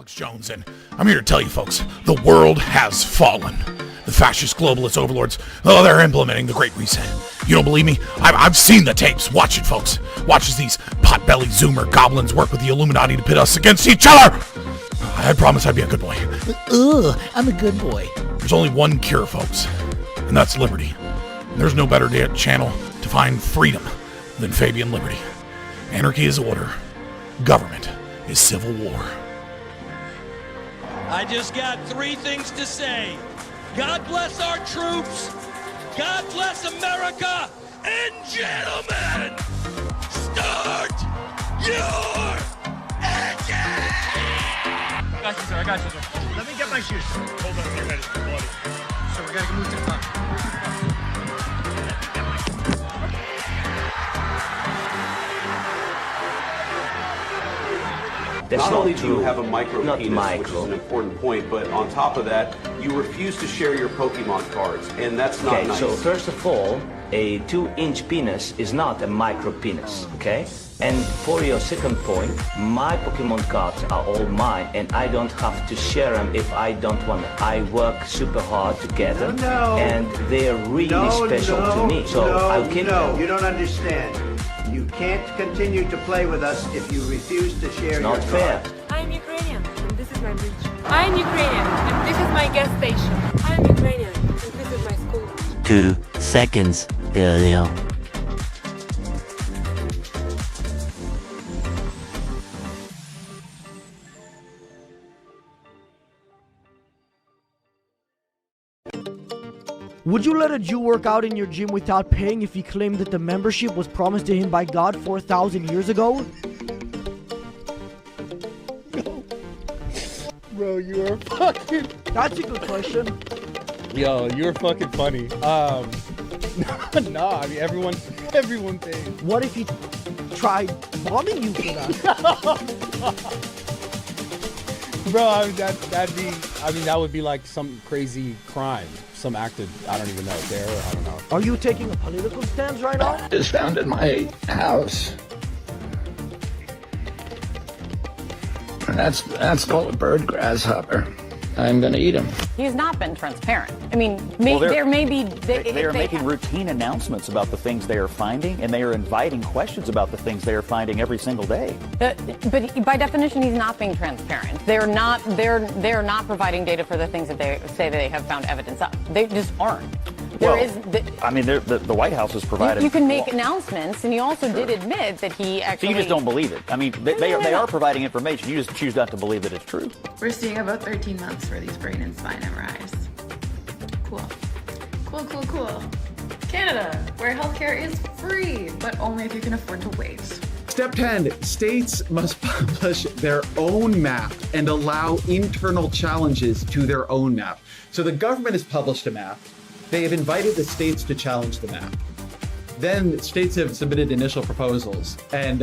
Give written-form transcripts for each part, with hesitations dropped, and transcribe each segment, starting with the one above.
Alex Jones, and I'm here to tell you folks, the world has fallen. The fascist globalist overlords, they're implementing the Great Reset. You don't believe me? I've seen the tapes. Watch it, folks. Watch as these pot-bellied Zoomer goblins work with the Illuminati to pit us against each other. I promise I'd be a good boy. Ugh, I'm a good boy. There's only one cure, folks, and that's liberty. And there's no better channel to find freedom than Fabian Liberty. Anarchy is order. Government is civil war. I just got three things to say. God bless our troops. God bless America. And gentlemen, start your engine! I got you, sir. I got you, sir. Let me get my shoes. Hold on, your head is bloody. So we gotta move to the front. That's not only do you have a micro penis, which is an important point, but on top of that, you refuse to share your Pokemon cards, and that's not nice. So first of all, a 2-inch penis is not a micro penis, okay? And for your second point, my Pokemon cards are all mine, and I don't have to share them if I don't want to. I work super hard to get them, and they're really special to me, so I'll keep them. No, you don't understand. You can't continue to play with us if you refuse to share your Not fair. I'm Ukrainian, and this is my bridge. I'm Ukrainian, and this is my gas station. I'm Ukrainian, and this is my school. 2 seconds earlier. Would you let a Jew work out in your gym without paying if he claimed that the membership was promised to him by God 4,000 years ago? Bro, you are fucking... That's a good question. Yo, you're fucking funny. No, I mean, everyone pays. What if he tried bombing you for that? Bro, I mean, that would be like some crazy crime. Some acted, I don't even know, there, I don't know. Are you taking a political stance right now? Is found in my house. That's called a bird grasshopper. I'm gonna eat him. He's not been transparent. I mean, there may be... They are making routine announcements about the things they are finding, and they are inviting questions about the things they are finding every single day. But by definition, he's not being transparent. They're not providing data for the things that they say they have found evidence of. They just aren't. The White House has provided... You can make announcements, and he also did admit that he actually... So you just don't believe it. I mean, they are providing information. You just choose not to believe that it's true. We're seeing about 13 months for these brain and spine MRIs. Cool. Canada, where healthcare is free, but only if you can afford to wait. Step 10, states must publish their own map and allow internal challenges to their own map. So the government has published a map. They have invited the states to challenge the map. Then states have submitted initial proposals, and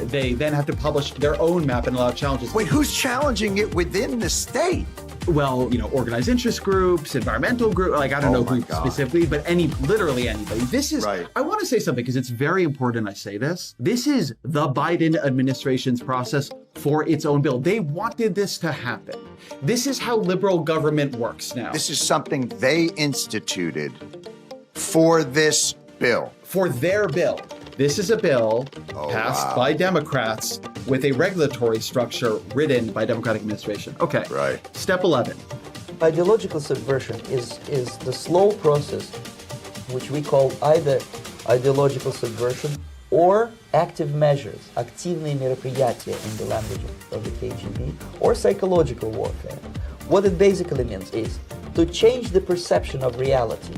they then have to publish their own map and allow challenges. Wait, who's challenging it within the state? Well, organized interest groups, environmental groups, like I don't know who specifically, but literally anybody. This is, right. I want to say something because it's very important I say this. This is the Biden administration's process for its own bill. They wanted this to happen. This is how liberal government works now. This is something they instituted for this bill. For their bill. This is a bill passed by Democrats with a regulatory structure written by Democratic administration. Okay. Right. Step 11. Ideological subversion is the slow process which we call either ideological subversion or active measures, активные мероприятия in the language of the KGB, or psychological warfare. What it basically means is to change the perception of reality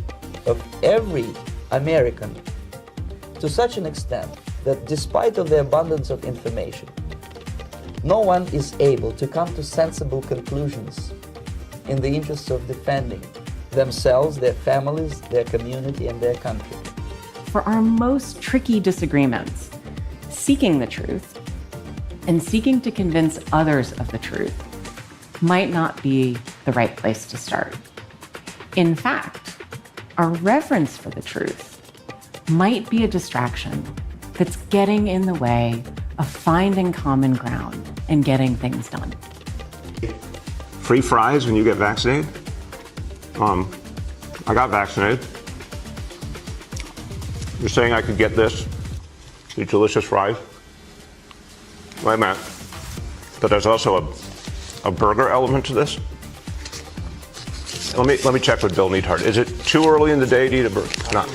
of every American to such an extent that despite of the abundance of information, no one is able to come to sensible conclusions in the interests of defending themselves, their families, their community, and their country. For our most tricky disagreements, seeking the truth and seeking to convince others of the truth might not be the right place to start. In fact, our reverence for the truth might be a distraction that's getting in the way of finding common ground and getting things done. Free fries when you get vaccinated? I got vaccinated. You're saying I could get this? These delicious fries? Wait a minute. But there's also a burger element to this? Let me check with Bill Neathart. Is it too early in the day to eat a burger? No.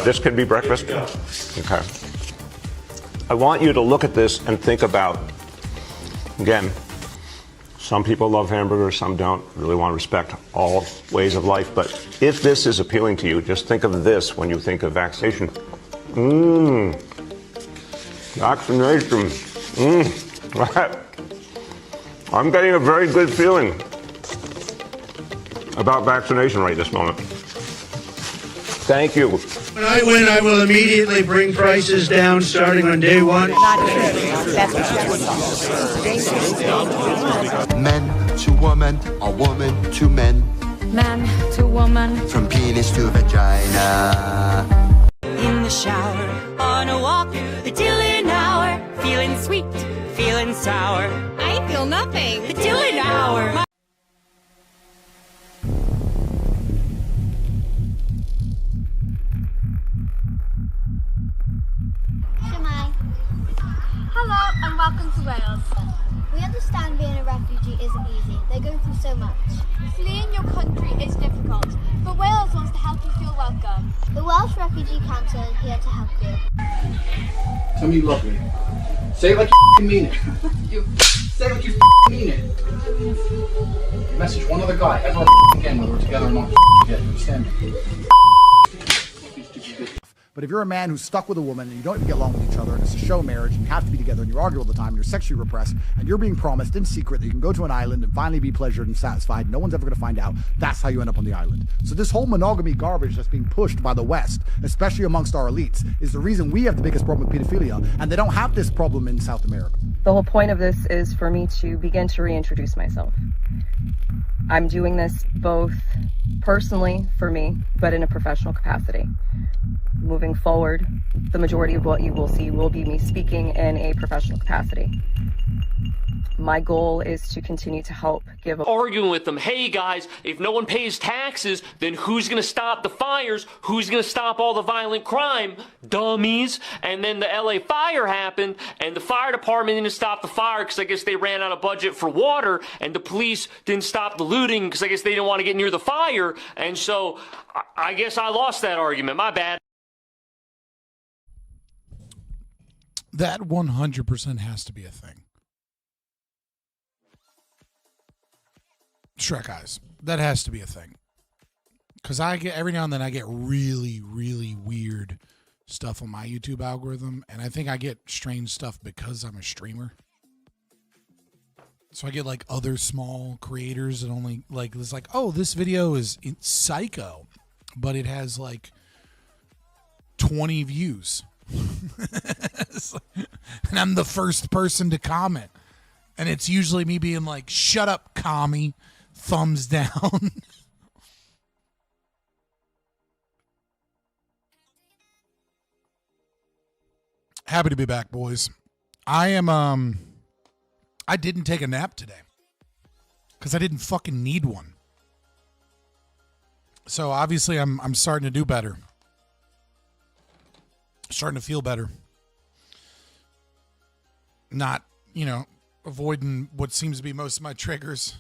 This could be breakfast? Okay. I want you to look at this and think about, again, some people love hamburgers, some don't. Really want to respect all ways of life. But if this is appealing to you, just think of this when you think of vaccination. Vaccination. I'm getting a very good feeling about vaccination right this moment. Thank you. When I win, I will immediately bring prices down starting on day one. Men to woman, or woman to men. Man to woman. From penis to vagina. In the shower, on a walk, the Dylan hour. Feeling sweet, feeling sour. I feel nothing. The Dylan hour. Hello and welcome to Wales. We understand being a refugee isn't easy. They're going through so much. Fleeing your country is difficult, but Wales wants to help you feel welcome. The Welsh Refugee Council is here to help you. Tell me you love me. Say it like you mean it. Say it like you mean it. You message one other guy ever again whether we're together or not. You understand me? But if you're a man who's stuck with a woman and you don't even get along with each other and it's a show marriage and you have to be together and you argue all the time and you're sexually repressed and you're being promised in secret that you can go to an island and finally be pleasured and satisfied, no one's ever going to find out, that's how you end up on the island. So this whole monogamy garbage that's being pushed by the West, especially amongst our elites, is the reason we have the biggest problem with pedophilia, and they don't have this problem in South America. The whole point of this is for me to begin to reintroduce myself. I'm doing this both personally for me, but in a professional capacity. Moving forward, the majority of what you will see will be me speaking in a professional capacity. My goal is to continue to help give arguing with them, hey guys, if no one pays taxes, then who's going to stop the fires? Who's going to stop all the violent crime? Dummies. And then the LA fire happened, and the fire department didn't stop the fire because I guess they ran out of budget for water, and the police didn't stop the looting because I guess they didn't want to get near the fire, and so I guess I lost that argument. My bad. That 100% has to be a thing. Shrek eyes. That has to be a thing. Because I get, every now and then I get really, really weird stuff on my YouTube algorithm. And I think I get strange stuff because I'm a streamer. So I get like other small creators that only like, it's like, oh, this video is psycho. But it has like 20 views. And I'm the first person to comment. And it's usually me being like, shut up, commie. Thumbs down. Happy to be back, boys. I didn't take a nap today because I didn't fucking need one. So obviously I'm starting to do better. Starting to feel better. Not, avoiding what seems to be most of my triggers.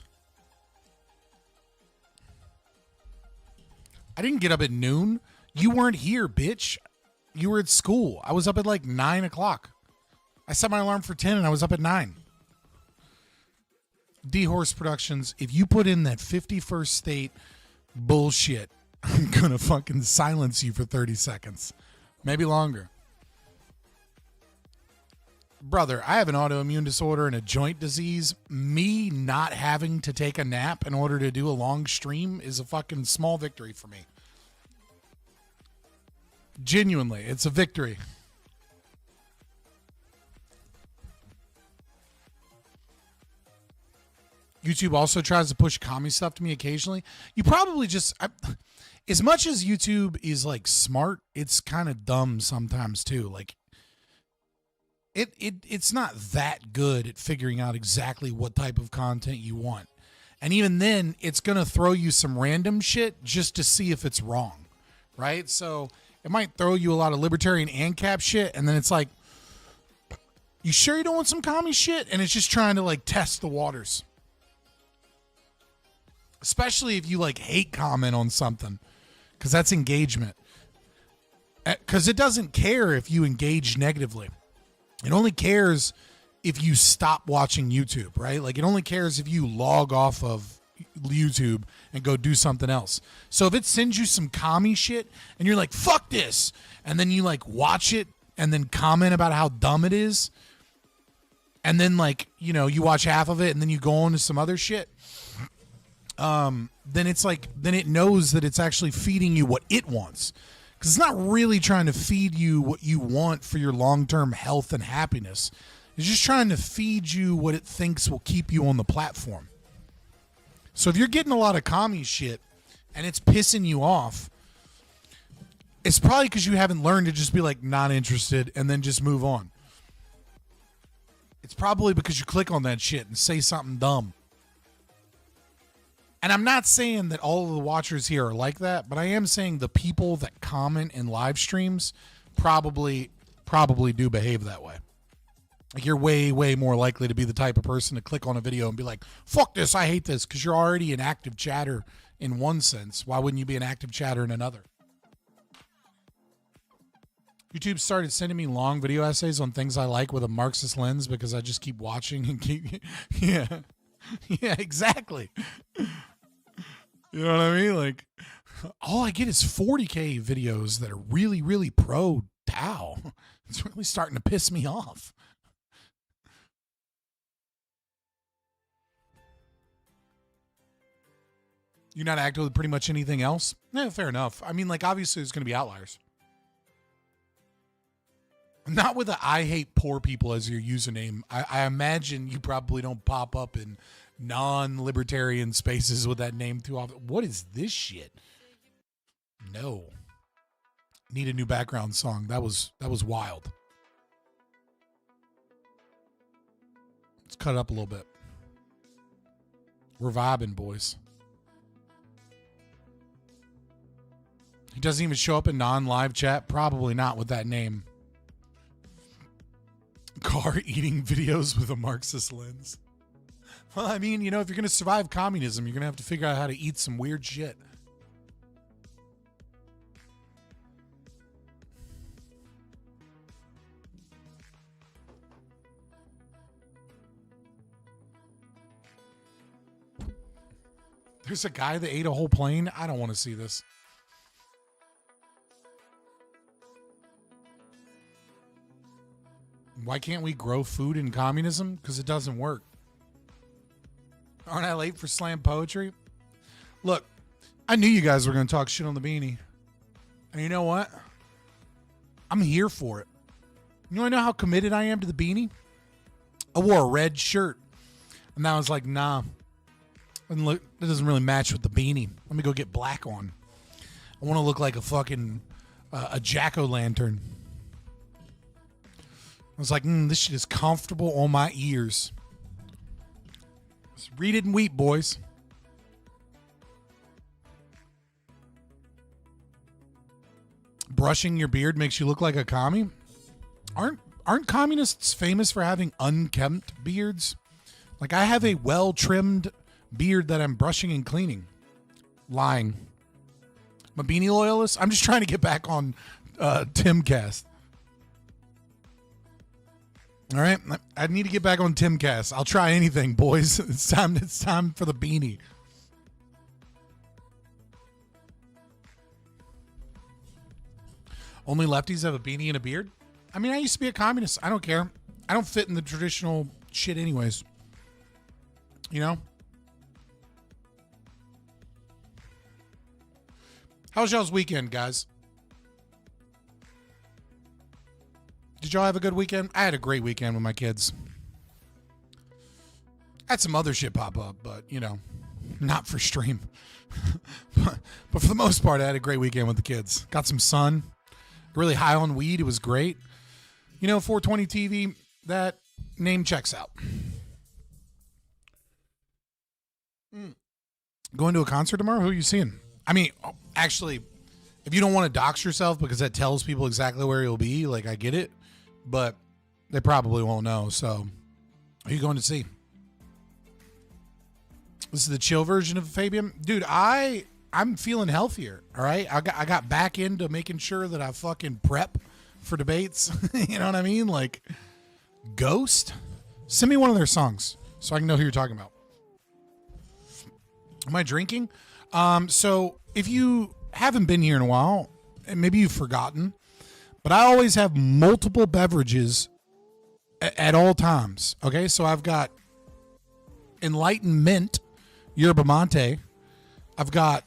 I didn't get up at noon. You weren't here, bitch. You were at school. I was up at like 9 o'clock. I set my alarm for 10 and I was up at 9. D-Horse Productions, if you put in that 51st state bullshit, I'm going to fucking silence you for 30 seconds. Maybe longer. Brother, I have an autoimmune disorder and a joint disease. Me not having to take a nap in order to do a long stream is a fucking small victory for me. Genuinely, it's a victory. YouTube also tries to push commie stuff to me occasionally. You probably just... as much as YouTube is like smart, it's kind of dumb sometimes too. Like, it's not that good at figuring out exactly what type of content you want. And even then, it's going to throw you some random shit just to see if it's wrong, right? So it might throw you a lot of libertarian ANCAP shit, and then it's like, you sure you don't want some commie shit? And it's just trying to like test the waters. Especially if you like hate comment on something, because that's engagement. Because it doesn't care if you engage negatively. It only cares if you stop watching YouTube, right? Like it only cares if you log off of YouTube and go do something else. So if it sends you some commie shit and you're like, fuck this, and then you like watch it and then comment about how dumb it is, and then like, you know, you watch half of it and then you go on to some other shit, then it's like, then it knows that it's actually feeding you what it wants. Because it's not really trying to feed you what you want for your long-term health and happiness. It's just trying to feed you what it thinks will keep you on the platform. So if you're getting a lot of commie shit and it's pissing you off, it's probably because you haven't learned to just be like not interested and then just move on. It's probably because you click on that shit and say something dumb. And I'm not saying that all of the watchers here are like that, but I am saying the people that comment in live streams probably do behave that way. Like you're way, way more likely to be the type of person to click on a video and be like, fuck this, I hate this, because you're already an active chatter in one sense. Why wouldn't you be an active chatter in another? YouTube started sending me long video essays on things I like with a Marxist lens because I just keep watching and keep... Yeah. Yeah, exactly. You know what I mean? Like, all I get is 40K videos that are really, really pro Tao. It's really starting to piss me off. You're not active with pretty much anything else? Yeah, fair enough. I mean, like, obviously there's going to be outliers. Not with a I hate poor people as your username. I imagine you probably don't pop up in non-libertarian spaces with that name too often. What is this shit? No. Need a new background song. That was wild. Let's cut it up a little bit. We're vibing, boys. He doesn't even show up in non-live chat. Probably not with that name. Car eating videos with a Marxist lens. Well, I mean, you know, if you're going to survive communism, you're going to have to figure out how to eat some weird shit. There's a guy that ate a whole plane. I don't want to see this. Why can't we grow food in communism? Because it doesn't work. Aren't I late for slam poetry? Look, I knew you guys were going to talk shit on the beanie. And you know what? I'm here for it. You want to know how committed I am to the beanie? I wore a red shirt. And I was like, nah. And look, it doesn't really match with the beanie. Let me go get black on. I want to look like a fucking a jack-o'-lantern. I was like, this shit is comfortable on my ears. Let's read it and weep, boys. Brushing your beard makes you look like a commie? Aren't communists famous for having unkempt beards? Like, I have a well-trimmed beard that I'm brushing and cleaning. Lying. I'm a beanie loyalist? I'm just trying to get back on Timcast. All right, I need to get back on Timcast. I'll try anything, boys. It's time for the beanie. Only lefties have a beanie and a beard? I mean, I used to be a communist. I don't care. I don't fit in the traditional shit anyways. You know? How was y'all's weekend, guys? Did y'all have a good weekend? I had a great weekend with my kids. I had some other shit pop up, but, you know, not for stream. but for the most part, I had a great weekend with the kids. Got some sun. Really high on weed. It was great. You know, 420 TV, that name checks out. Going to a concert tomorrow? Who are you seeing? I mean, actually, if you don't want to dox yourself because that tells people exactly where you'll be, like, I get it, but they probably won't know. So, who are you going to see? This is the chill version of Fabian. Dude, I'm feeling healthier, all right? I got back into making sure that I fucking prep for debates. You know what I mean? Like, Ghost? Send me one of their songs so I can know who you're talking about. Am I drinking? So if you haven't been here in a while, and maybe you've forgotten, but I always have multiple beverages at all times. Okay, so I've got Enlightened Mint Yerba Mate. I've got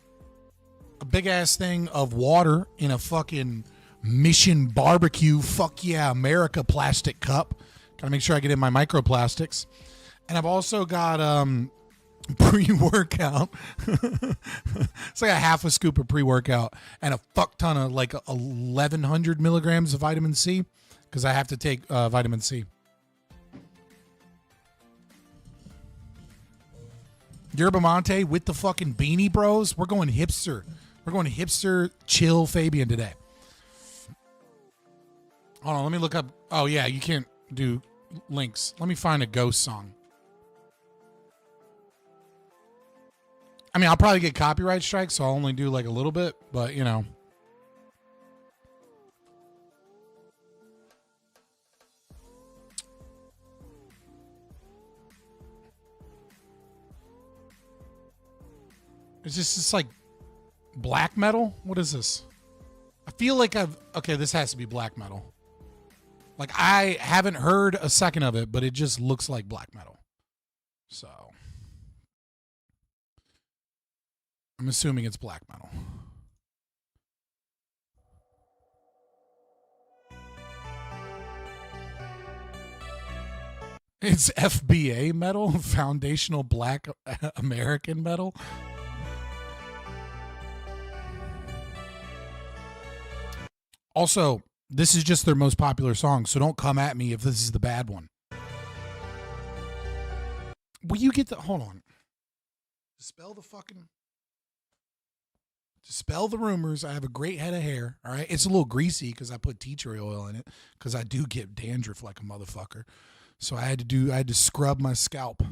a big ass thing of water in a fucking Mission Barbecue Fuck Yeah America plastic cup. Gotta make sure I get in my microplastics. And I've also got pre-workout. It's like a half a scoop of pre-workout and a fuck ton of like 1,100 milligrams of vitamin C because I have to take vitamin C. Yerba Mate with the fucking Beanie Bros. We're going hipster. We're going hipster chill Fabian today. Hold on, let me look up. Oh yeah, you can't do links. Let me find a Ghost song. I mean, I'll probably get copyright strikes, so I'll only do like a little bit, but you know. Is this just like black metal? What is this? I feel like okay, this has to be black metal. Like, I haven't heard a second of it, but it just looks like black metal. So, I'm assuming it's black metal. It's FBA metal, foundational black American metal. Also, this is just their most popular song, so don't come at me if this is the bad one. Will you get the... Hold on. Dispel the rumors. I have a great head of hair, all right? It's a little greasy because I put tea tree oil in it because I do get dandruff like a motherfucker. So I had to scrub my scalp.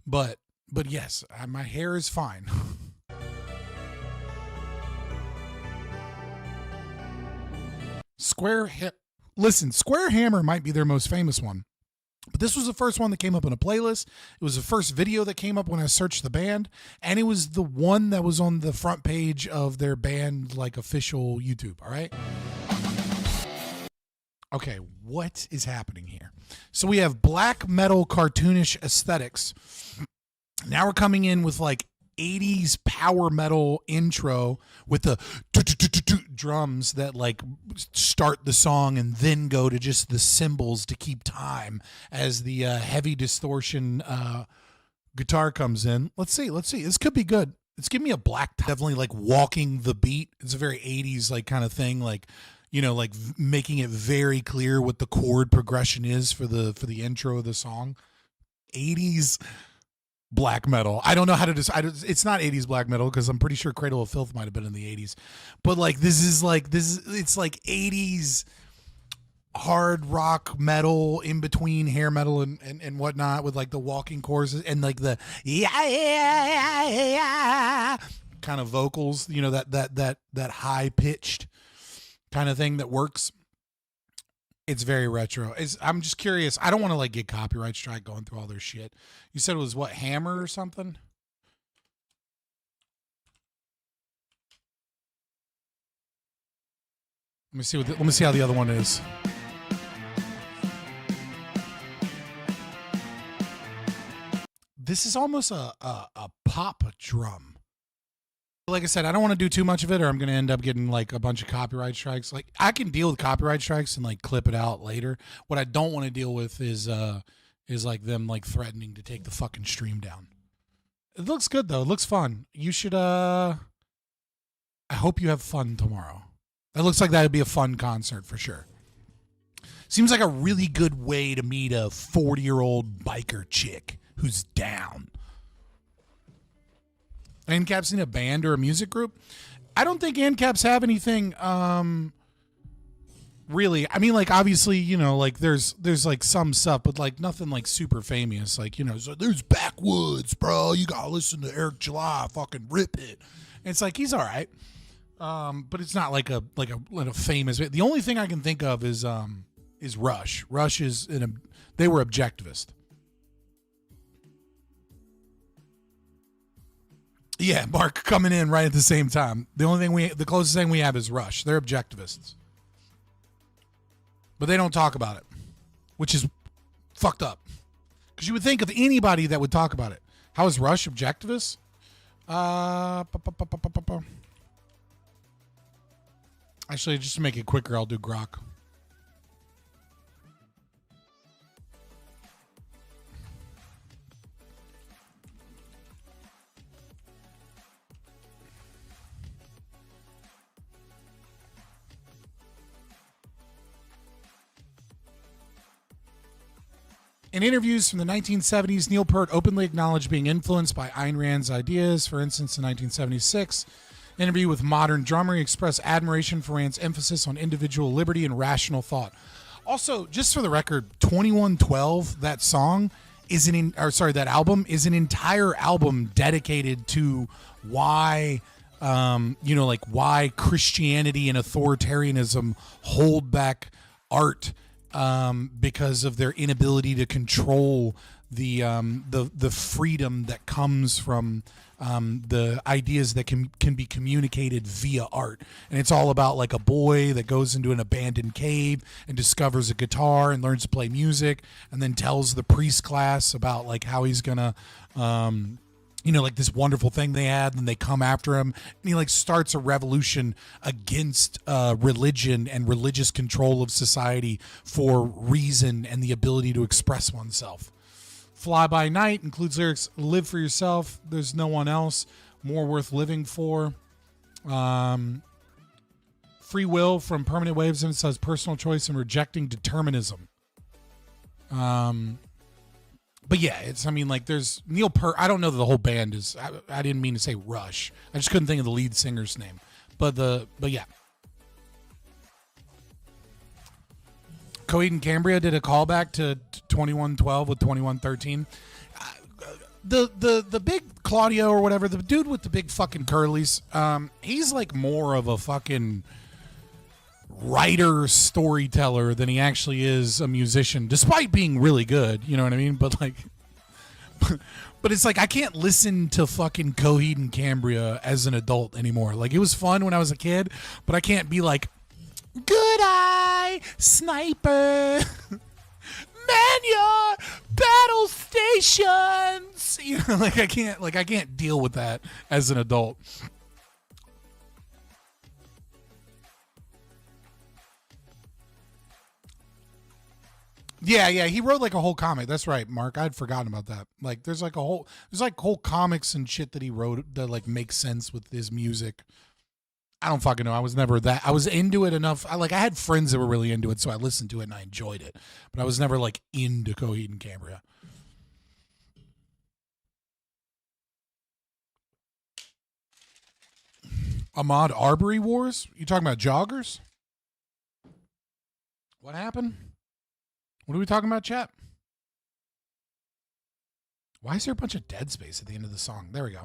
But yes, my hair is fine. Square Hammer might be their most famous one. But this was the first one that came up in a playlist. It was the first video that came up when I searched the band. And it was the one that was on the front page of their band, like, official YouTube. All right? Okay, what is happening here? So we have black metal cartoonish aesthetics. Now we're coming in with, like, 80s power metal intro with the drums that like start the song and then go to just the cymbals to keep time as the heavy distortion guitar comes in. Let's see. This could be good. It's giving me a black, definitely like walking the beat. It's a very 80s like kind of thing, like, you know, like making it very clear what the chord progression is for the intro of the song. 80s black metal. I don't know how to decide. It's not 80s black metal because I'm pretty sure Cradle of Filth might have been in the 80s. But like it's like 80s hard rock metal in between hair metal and whatnot with like the walking choruses and like the yeah kind of vocals, you know, that high pitched kind of thing that works. It's very retro. I'm just curious. I don't want to like get copyright strike going through all their shit. You said it was what, Hammer or something? Let me see how the other one is. This is almost a pop drum. Like I said, I don't want to do too much of it or I'm going to end up getting like a bunch of copyright strikes. Like, I can deal with copyright strikes and like clip it out later. What I don't want to deal with is like them like threatening to take the fucking stream down. It looks good though. It looks fun. You should I hope you have fun tomorrow. That looks like that would be a fun concert for sure. Seems like a really good way to meet a 40-year-old biker chick who's down. ANCAP's in a band or a music group? I don't think ANCAPs have anything really. I mean, like, obviously, you know, like there's like some stuff, but like nothing like super famous. Like, you know, so there's Backwoods, bro. You gotta listen to Eric July, fucking rip it. And it's like he's all right, but it's not like a famous. The only thing I can think of is Rush. Rush is they were objectivist. Yeah, Mark coming in right at the same time. The closest thing we have is Rush. They're objectivists. But they don't talk about it, which is fucked up. Because you would think of anybody that would talk about it. How is Rush objectivist? Actually, just to make it quicker, I'll do Grok. In interviews from the 1970s, Neil Peart openly acknowledged being influenced by Ayn Rand's ideas. For instance, in 1976, an interview with Modern Drummer, he expressed admiration for Rand's emphasis on individual liberty and rational thought. Also, just for the record, 2112, that song that album is an entire album dedicated to why, why Christianity and authoritarianism hold back art. Because of their inability to control the freedom that comes from the ideas that can be communicated via art. And it's all about like a boy that goes into an abandoned cave and discovers a guitar and learns to play music, and then tells the priest class about like how he's gonna like this wonderful thing they had, and they come after him, and he like starts a revolution against religion and religious control of society for reason and the ability to express oneself. Fly By Night includes lyrics, live for yourself, there's no one else, more worth living for. Free will from Permanent Waves, and it says personal choice and rejecting determinism. But yeah, there's Neil Peart. I don't know that the whole band is. I didn't mean to say Rush. I just couldn't think of the lead singer's name. But yeah. Coheed and Cambria did a callback to 2112 with 2113. The big Claudio or whatever, the dude with the big fucking curlies, he's like more of a fucking writer, storyteller than he actually is a musician, despite being really good, you know what I mean? But like, but it's like I can't listen to fucking Coheed and Cambria as an adult anymore. Like, it was fun when I was a kid, but I can't be like, good eye, sniper, man your battle stations. You know, like I can't deal with that as an adult. Yeah, he wrote like a whole comic. That's right, Mark. I'd forgotten about that. Like, there's whole comics and shit that he wrote that like makes sense with his music. I don't fucking know. I was never that. I was into it enough. I had friends that were really into it, so I listened to it and I enjoyed it. But I was never like into Coheed and Cambria. Ahmaud Arbery Wars? You talking about joggers? What happened? What are we talking about, chat? Why is there a bunch of dead space at the end of the song? There we go.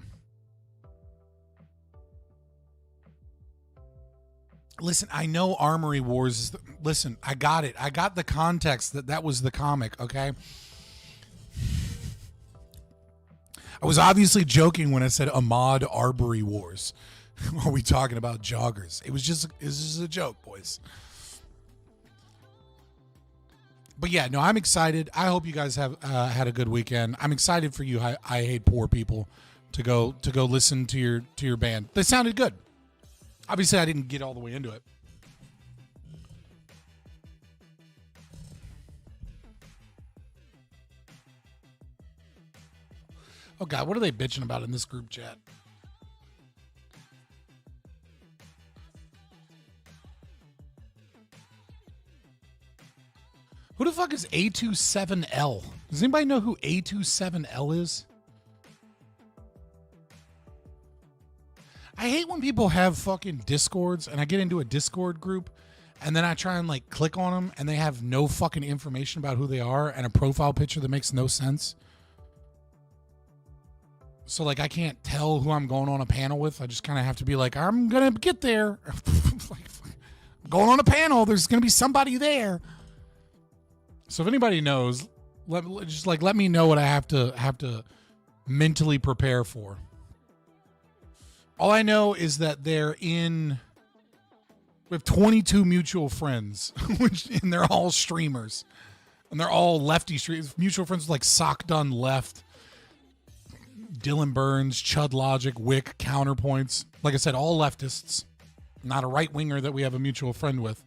Listen, I know Armory Wars is listen, I got it. I got the context that was the comic, okay? I was obviously joking when I said Ahmaud Arbery Wars. Are we talking about joggers? It was just a joke, boys. But yeah, no, I'm excited. I hope you guys have had a good weekend. I'm excited for you. I Hate Poor People to go listen to your band. They sounded good. Obviously, I didn't get all the way into it. Oh God, what are they bitching about in this group chat? fuck is A27L? Does anybody know who A27L is? I hate when people have fucking Discords and I get into a Discord group and then I try and like click on them and they have no fucking information about who they are and a profile picture that makes no sense. So like I can't tell who I'm going on a panel with. I just kind of have to be like, I'm going to get there. Like, I'm going on a panel. There's going to be somebody there. So if anybody knows, let me know what I have to mentally prepare for. All I know is that we have 22 mutual friends, and they're all streamers. And they're all lefty streamers. Mutual friends like Sock Done Left, Dylan Burns, Chud Logic, Wick, Counterpoints. Like I said, all leftists. Not a right winger that we have a mutual friend with.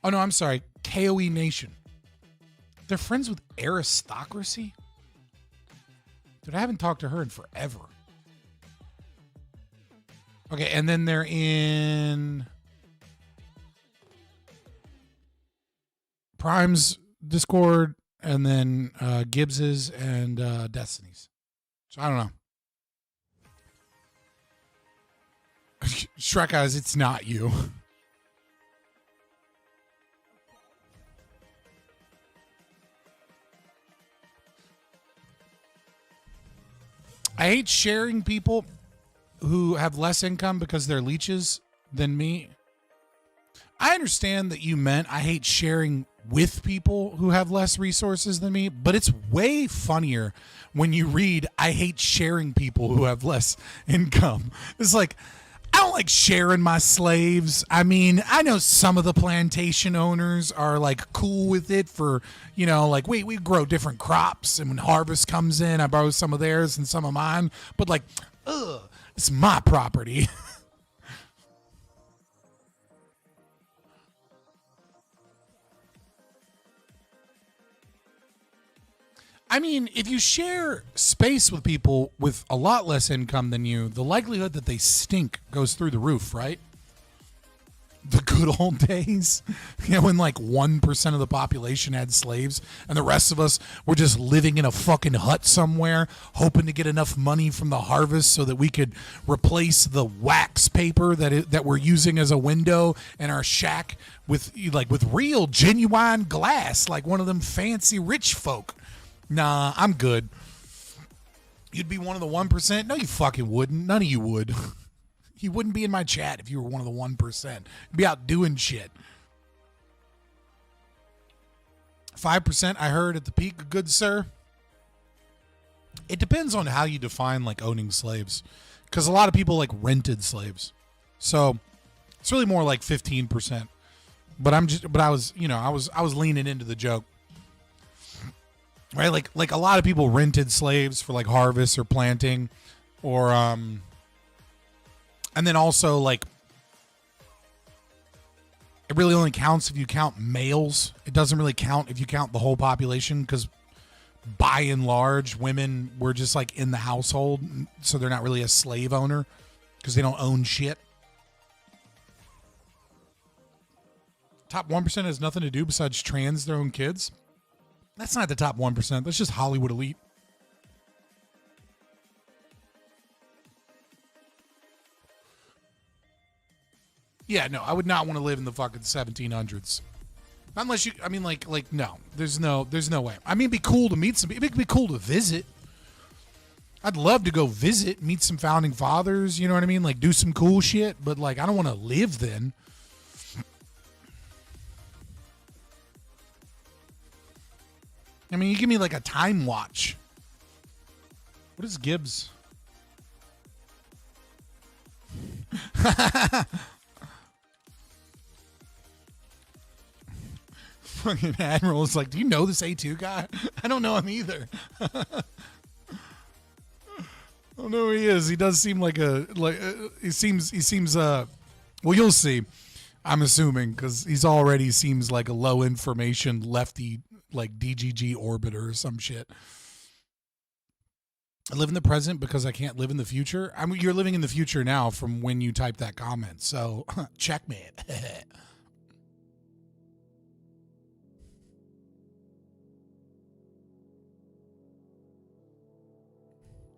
Oh no, I'm sorry. KOE Nation. They're friends with Aristocracy? Dude, I haven't talked to her in forever. Okay, and then they're in Prime's Discord, and then Gibbs's and Destiny's. So I don't know. Shrek guys, it's not you. I hate sharing people who have less income because they're leeches than me. I understand that you meant I hate sharing with people who have less resources than me, but it's way funnier when you read I hate sharing people who have less income. It's like, I don't like sharing my slaves. I mean, I know some of the plantation owners are like cool with it for, you know, like we grow different crops and when harvest comes in, I borrow some of theirs and some of mine, but like, ugh. It's my property. I mean, if you share space with people with a lot less income than you, the likelihood that they stink goes through the roof, right? The good old days, you know, when like 1% of the population had slaves and the rest of us were just living in a fucking hut somewhere, hoping to get enough money from the harvest so that we could replace the wax paper that we're using as a window in our shack with real genuine glass, like one of them fancy rich folk. Nah, I'm good. You'd be one of the 1%? No, you fucking wouldn't. None of you would. You wouldn't be in my chat if you were one of the 1%. You'd be out doing shit. 5%, I heard at the peak, good sir. It depends on how you define like owning slaves, because a lot of people like rented slaves, so it's really more like 15%. But I was leaning into the joke, right? Like a lot of people rented slaves for like harvest or planting, or and then also, like, it really only counts if you count males. It doesn't really count if you count the whole population, because by and large, women were just, like, in the household, so they're not really a slave owner, because they don't own shit. Top 1% has nothing to do besides trans their own kids. That's not the top 1%. That's just Hollywood elite. Yeah, no, I would not want to live in the fucking 1700s. Unless you, I mean, like, no, there's no way. I mean, it'd be cool to meet some, it'd be cool to visit. I'd love to go visit, meet some founding fathers, you know what I mean? Like, do some cool shit, but, like, I don't want to live then. I mean, you give me, like, a time watch. What is Gibbs? Fucking Admiral is like, do you know this A2 guy? I don't know him either. I don't know who he is. He does seem like he seems well, you'll see. I'm assuming, because he's already seems like a low information lefty, like DGG orbiter or some shit. I live in the present because I can't live in the future. I mean, you're living in the future now from when you typed that comment. So checkmate.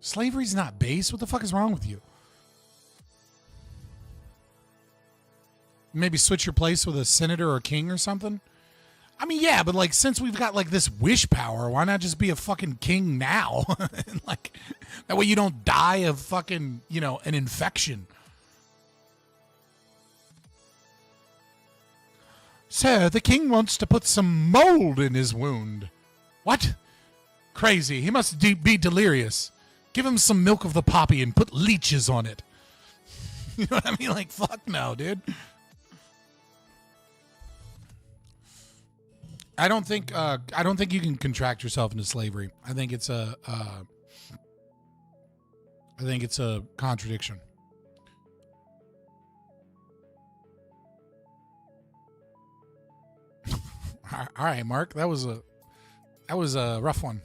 Slavery's not base. What the fuck is wrong with you? Maybe switch your place with a senator or king or something? I mean, yeah, but like, since we've got like this wish power, why not just be a fucking king now? And like, that way you don't die of fucking, you know, an infection. Sir, the king wants to put some mold in his wound. What? Crazy. He must be delirious. Give him some milk of the poppy and put leeches on it. You know what I mean? Like, fuck no, dude. I don't think you can contract yourself into slavery. I think it's a contradiction. All right, Mark, that was a rough one.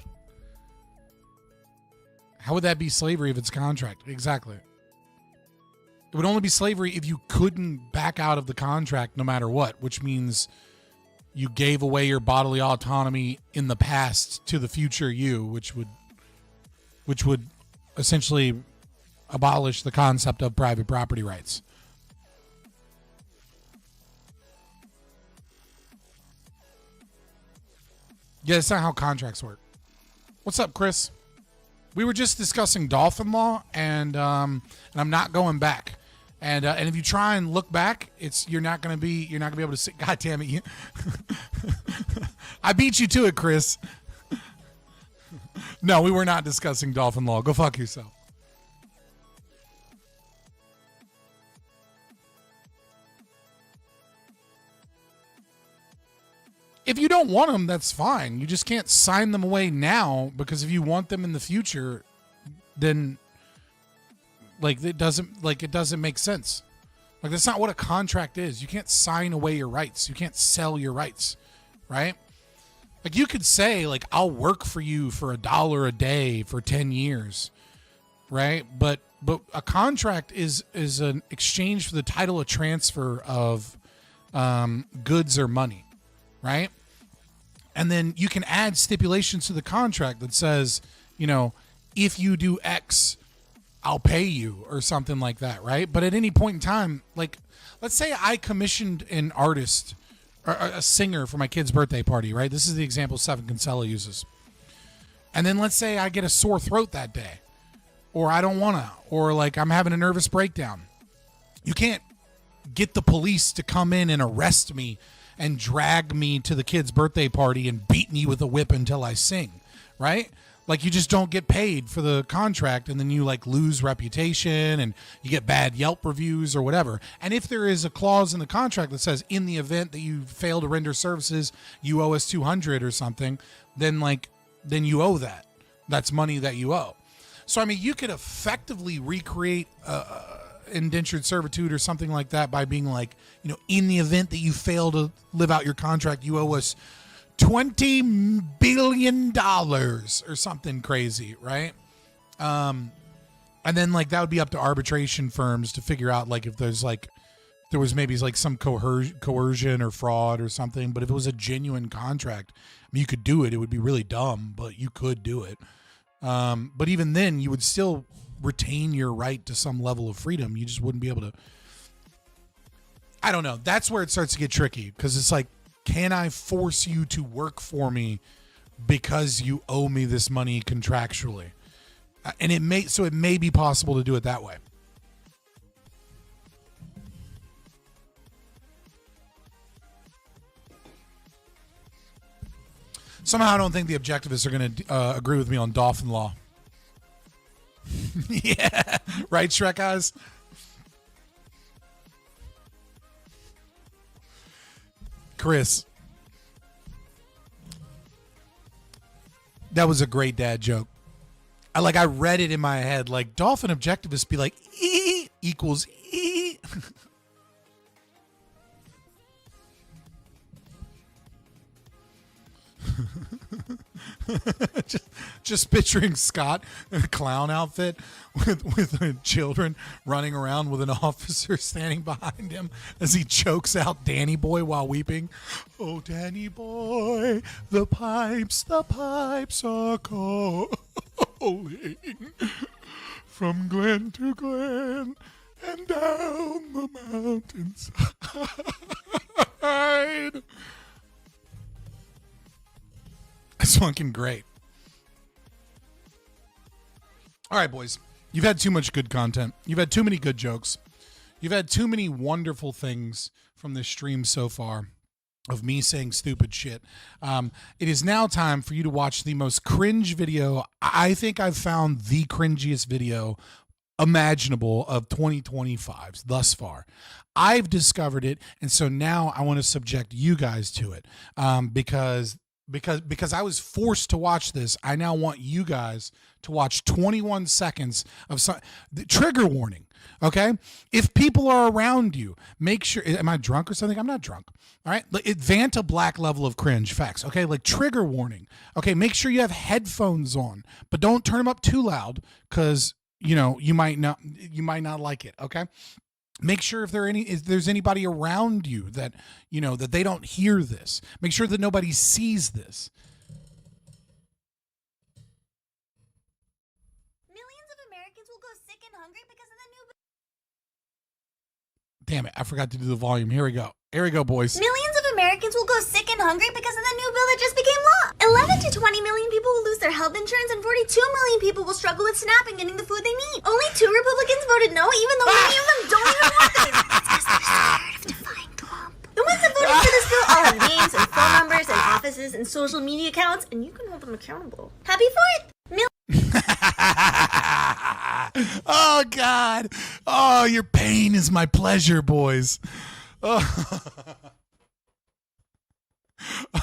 How would that be slavery if it's contract? Exactly. It would only be slavery if you couldn't back out of the contract no matter what, which means you gave away your bodily autonomy in the past to the future you, which would essentially abolish the concept of private property rights. Yeah, that's not how contracts work. What's up, Chris? We were just discussing dolphin law, and I'm not going back. And if you try and look back, you're not gonna be able to see. God damn it, you! I beat you to it, Chris. No, we were not discussing dolphin law. Go fuck yourself. If you don't want them, that's fine. You just can't sign them away now, because if you want them in the future, then it doesn't make sense. Like, that's not what a contract is. You can't sign away your rights. You can't sell your rights, right? Like, you could say, like, I'll work for you for $1 a day for 10 years, right? But a contract is an exchange for the title of transfer of goods or money, right? And then you can add stipulations to the contract that says, you know, if you do X, I'll pay you, or something like that, right? But at any point in time, like, let's say I commissioned an artist or a singer for my kid's birthday party, right? This is the example Seven Kinsella uses. And then let's say I get a sore throat that day, or I don't want to, or like I'm having a nervous breakdown. You can't get the police to come in and arrest me and drag me to the kid's birthday party and beat me with a whip until I sing, right? Like, you just don't get paid for the contract, and then you like lose reputation and you get bad Yelp reviews or whatever. And if there is a clause in the contract that says, in the event that you fail to render services, you owe us $200 or something, then you owe that. That's money that you owe. So, I mean, you could effectively recreate indentured servitude or something like that by being like, you know, in the event that you fail to live out your contract, you owe us $20 billion or something crazy, right? And then like that would be up to arbitration firms to figure out like if there was maybe like some coercion or fraud or something. But if it was a genuine contract, I mean, you could do it. It would be really dumb, but you could do it. But even then, you would still retain your right to some level of freedom. You just wouldn't be able to. I don't know. That's where it starts to get tricky, because it's like, can I force you to work for me because you owe me this money contractually? And it may be possible to do it that way. Somehow I don't think the objectivists are going to agree with me on dolphin law. Yeah, right, Shrek Eyes? Chris, that was a great dad joke. I read it in my head, like, dolphin objectivists be like, E equals E. just picturing Scott in a clown outfit with children running around with an officer standing behind him as he chokes out Danny Boy while weeping. Oh, Danny Boy, the pipes are calling. from glen to glen and down the mountainside. That's fucking great. All right, boys. You've had too much good content. You've had too many good jokes. You've had too many wonderful things from this stream so far of me saying stupid shit. It is now time for you to watch the most cringe video. I think I've found the cringiest video imaginable of 2025 thus far. I've discovered it, and so now I want to subject you guys to it because I was forced to watch this. I now want you guys to watch 21 seconds of the trigger warning. Okay, if people are around you, make sure. Am I drunk or something? I'm not drunk. All right, Vanta Black level of cringe facts. Okay, like trigger warning. Okay, make sure you have headphones on, but don't turn them up too loud because you might not like it. Okay. Make sure if there's anybody around you that that they don't hear this. Make sure that nobody sees this. Millions of Americans will go sick and hungry because of the new. Damn it! I forgot to do the volume. Here we go. Here we go, boys. Millions of Americans will go sick and hungry because of the new bill that just became law. 11 to 20 million people will lose their health insurance, and 42 million people will struggle with SNAP and getting the food they need. Only 2 Republicans voted no, even though many of them don't even want this. It's because they're scared of defying Trump. The ones that voted for this bill all have names and phone numbers and offices and social media accounts, and you can hold them accountable. Happy 4th! Oh, God. Oh, your pain is my pleasure, boys. Oh.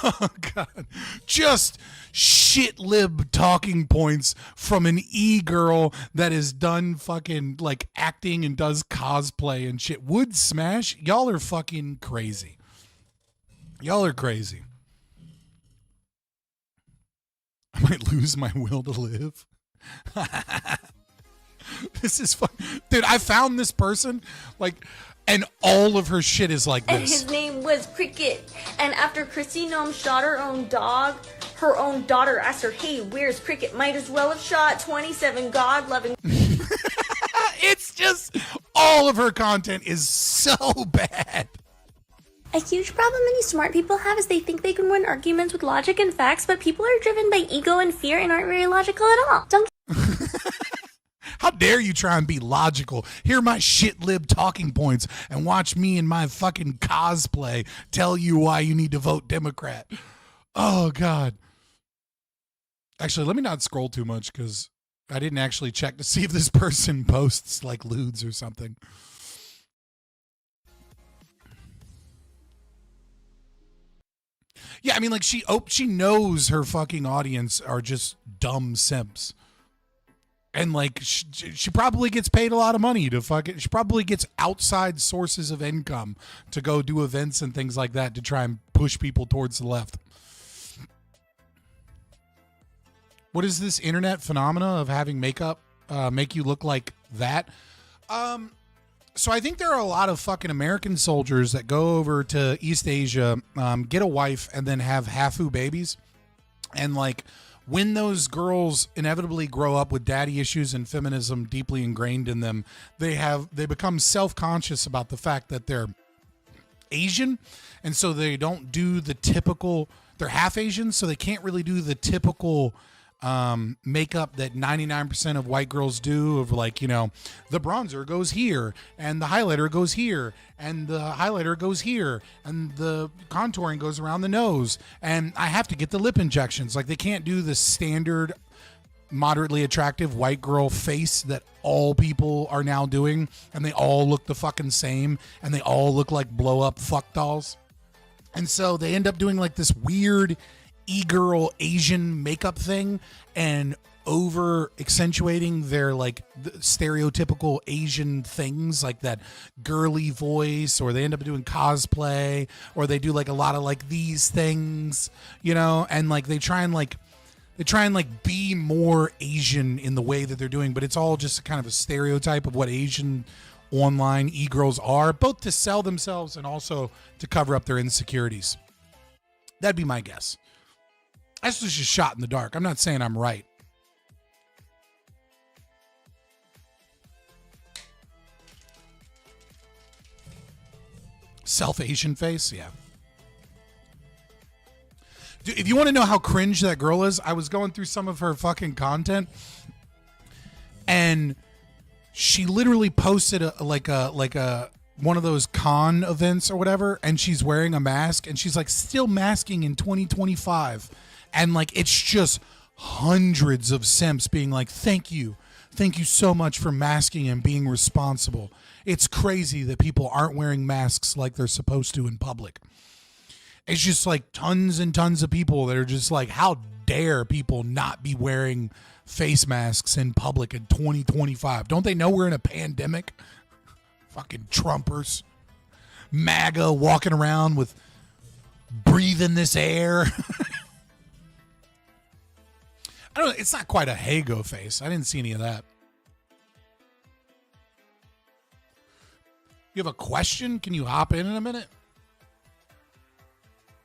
Oh, God. Just shit lib talking points from an e-girl that has done fucking like acting and does cosplay and shit. Would smash. Y'all are fucking crazy. Y'all are crazy. I might lose my will to live. This is fun. Dude, I found this person and all of her shit is like And this. his name was Cricket. And after Chrissy Noem shot her own dog, her own daughter asked her, "Hey, where's Cricket?" Might as well have shot 27 God-loving. It's just all of her content is so bad. A huge problem many smart people have is they think they can win arguments with logic and facts, but people are driven by ego and fear and aren't very logical at all. Don't How dare you try and be logical? Hear my shit lib talking points and watch me in my fucking cosplay tell you why you need to vote Democrat. Oh, God. Actually, let me not scroll too much because I didn't actually check to see if this person posts like lewds or something. Yeah, I mean, like she knows her fucking audience are just dumb simps. And like she probably gets paid a lot of money to fucking. She probably gets outside sources of income to go do events and things like that to try and push people towards the left. What is this internet phenomena of having makeup make you look like that? So I think there are a lot of fucking American soldiers that go over to East Asia, get a wife, and then have hafu babies, and like. When those girls inevitably grow up with daddy issues and feminism deeply ingrained in them, they become self-conscious about the fact that they're Asian, and so they don't do the typical. They're half Asian, so they can't really do the typical makeup that 99% of white girls do of like, the bronzer goes here and the highlighter goes here and the highlighter goes here and the contouring goes around the nose and I have to get the lip injections. Like they can't do the standard moderately attractive white girl face that all people are now doing, and they all look the fucking same and they all look like blow up fuck dolls. And so they end up doing like this weird e-girl Asian makeup thing and over accentuating their like stereotypical Asian things, like that girly voice, or they end up doing cosplay, or they do like a lot of like these things, and like they try and be more Asian in the way that they're doing, but it's all just kind of a stereotype of what Asian online e-girls are, both to sell themselves and also to cover up their insecurities. That'd be my guess. That's just a shot in the dark. I'm not saying I'm right. Self Asian face, yeah. Dude, if you want to know how cringe that girl is, I was going through some of her fucking content, and she literally posted a one of those con events or whatever, and she's wearing a mask, and she's like still masking in 2025, and like it's just hundreds of simps being like, thank you so much for masking and being responsible. It's crazy that people aren't wearing masks like they're supposed to in public. It's just like tons and tons of people that are just like, how dare people not be wearing face masks in public in 2025? Don't they know we're in a pandemic? Fucking Trumpers. MAGA walking around with breathing this air. I don't know. It's not quite a Hago face. I didn't see any of that. You have a question? Can you hop in a minute?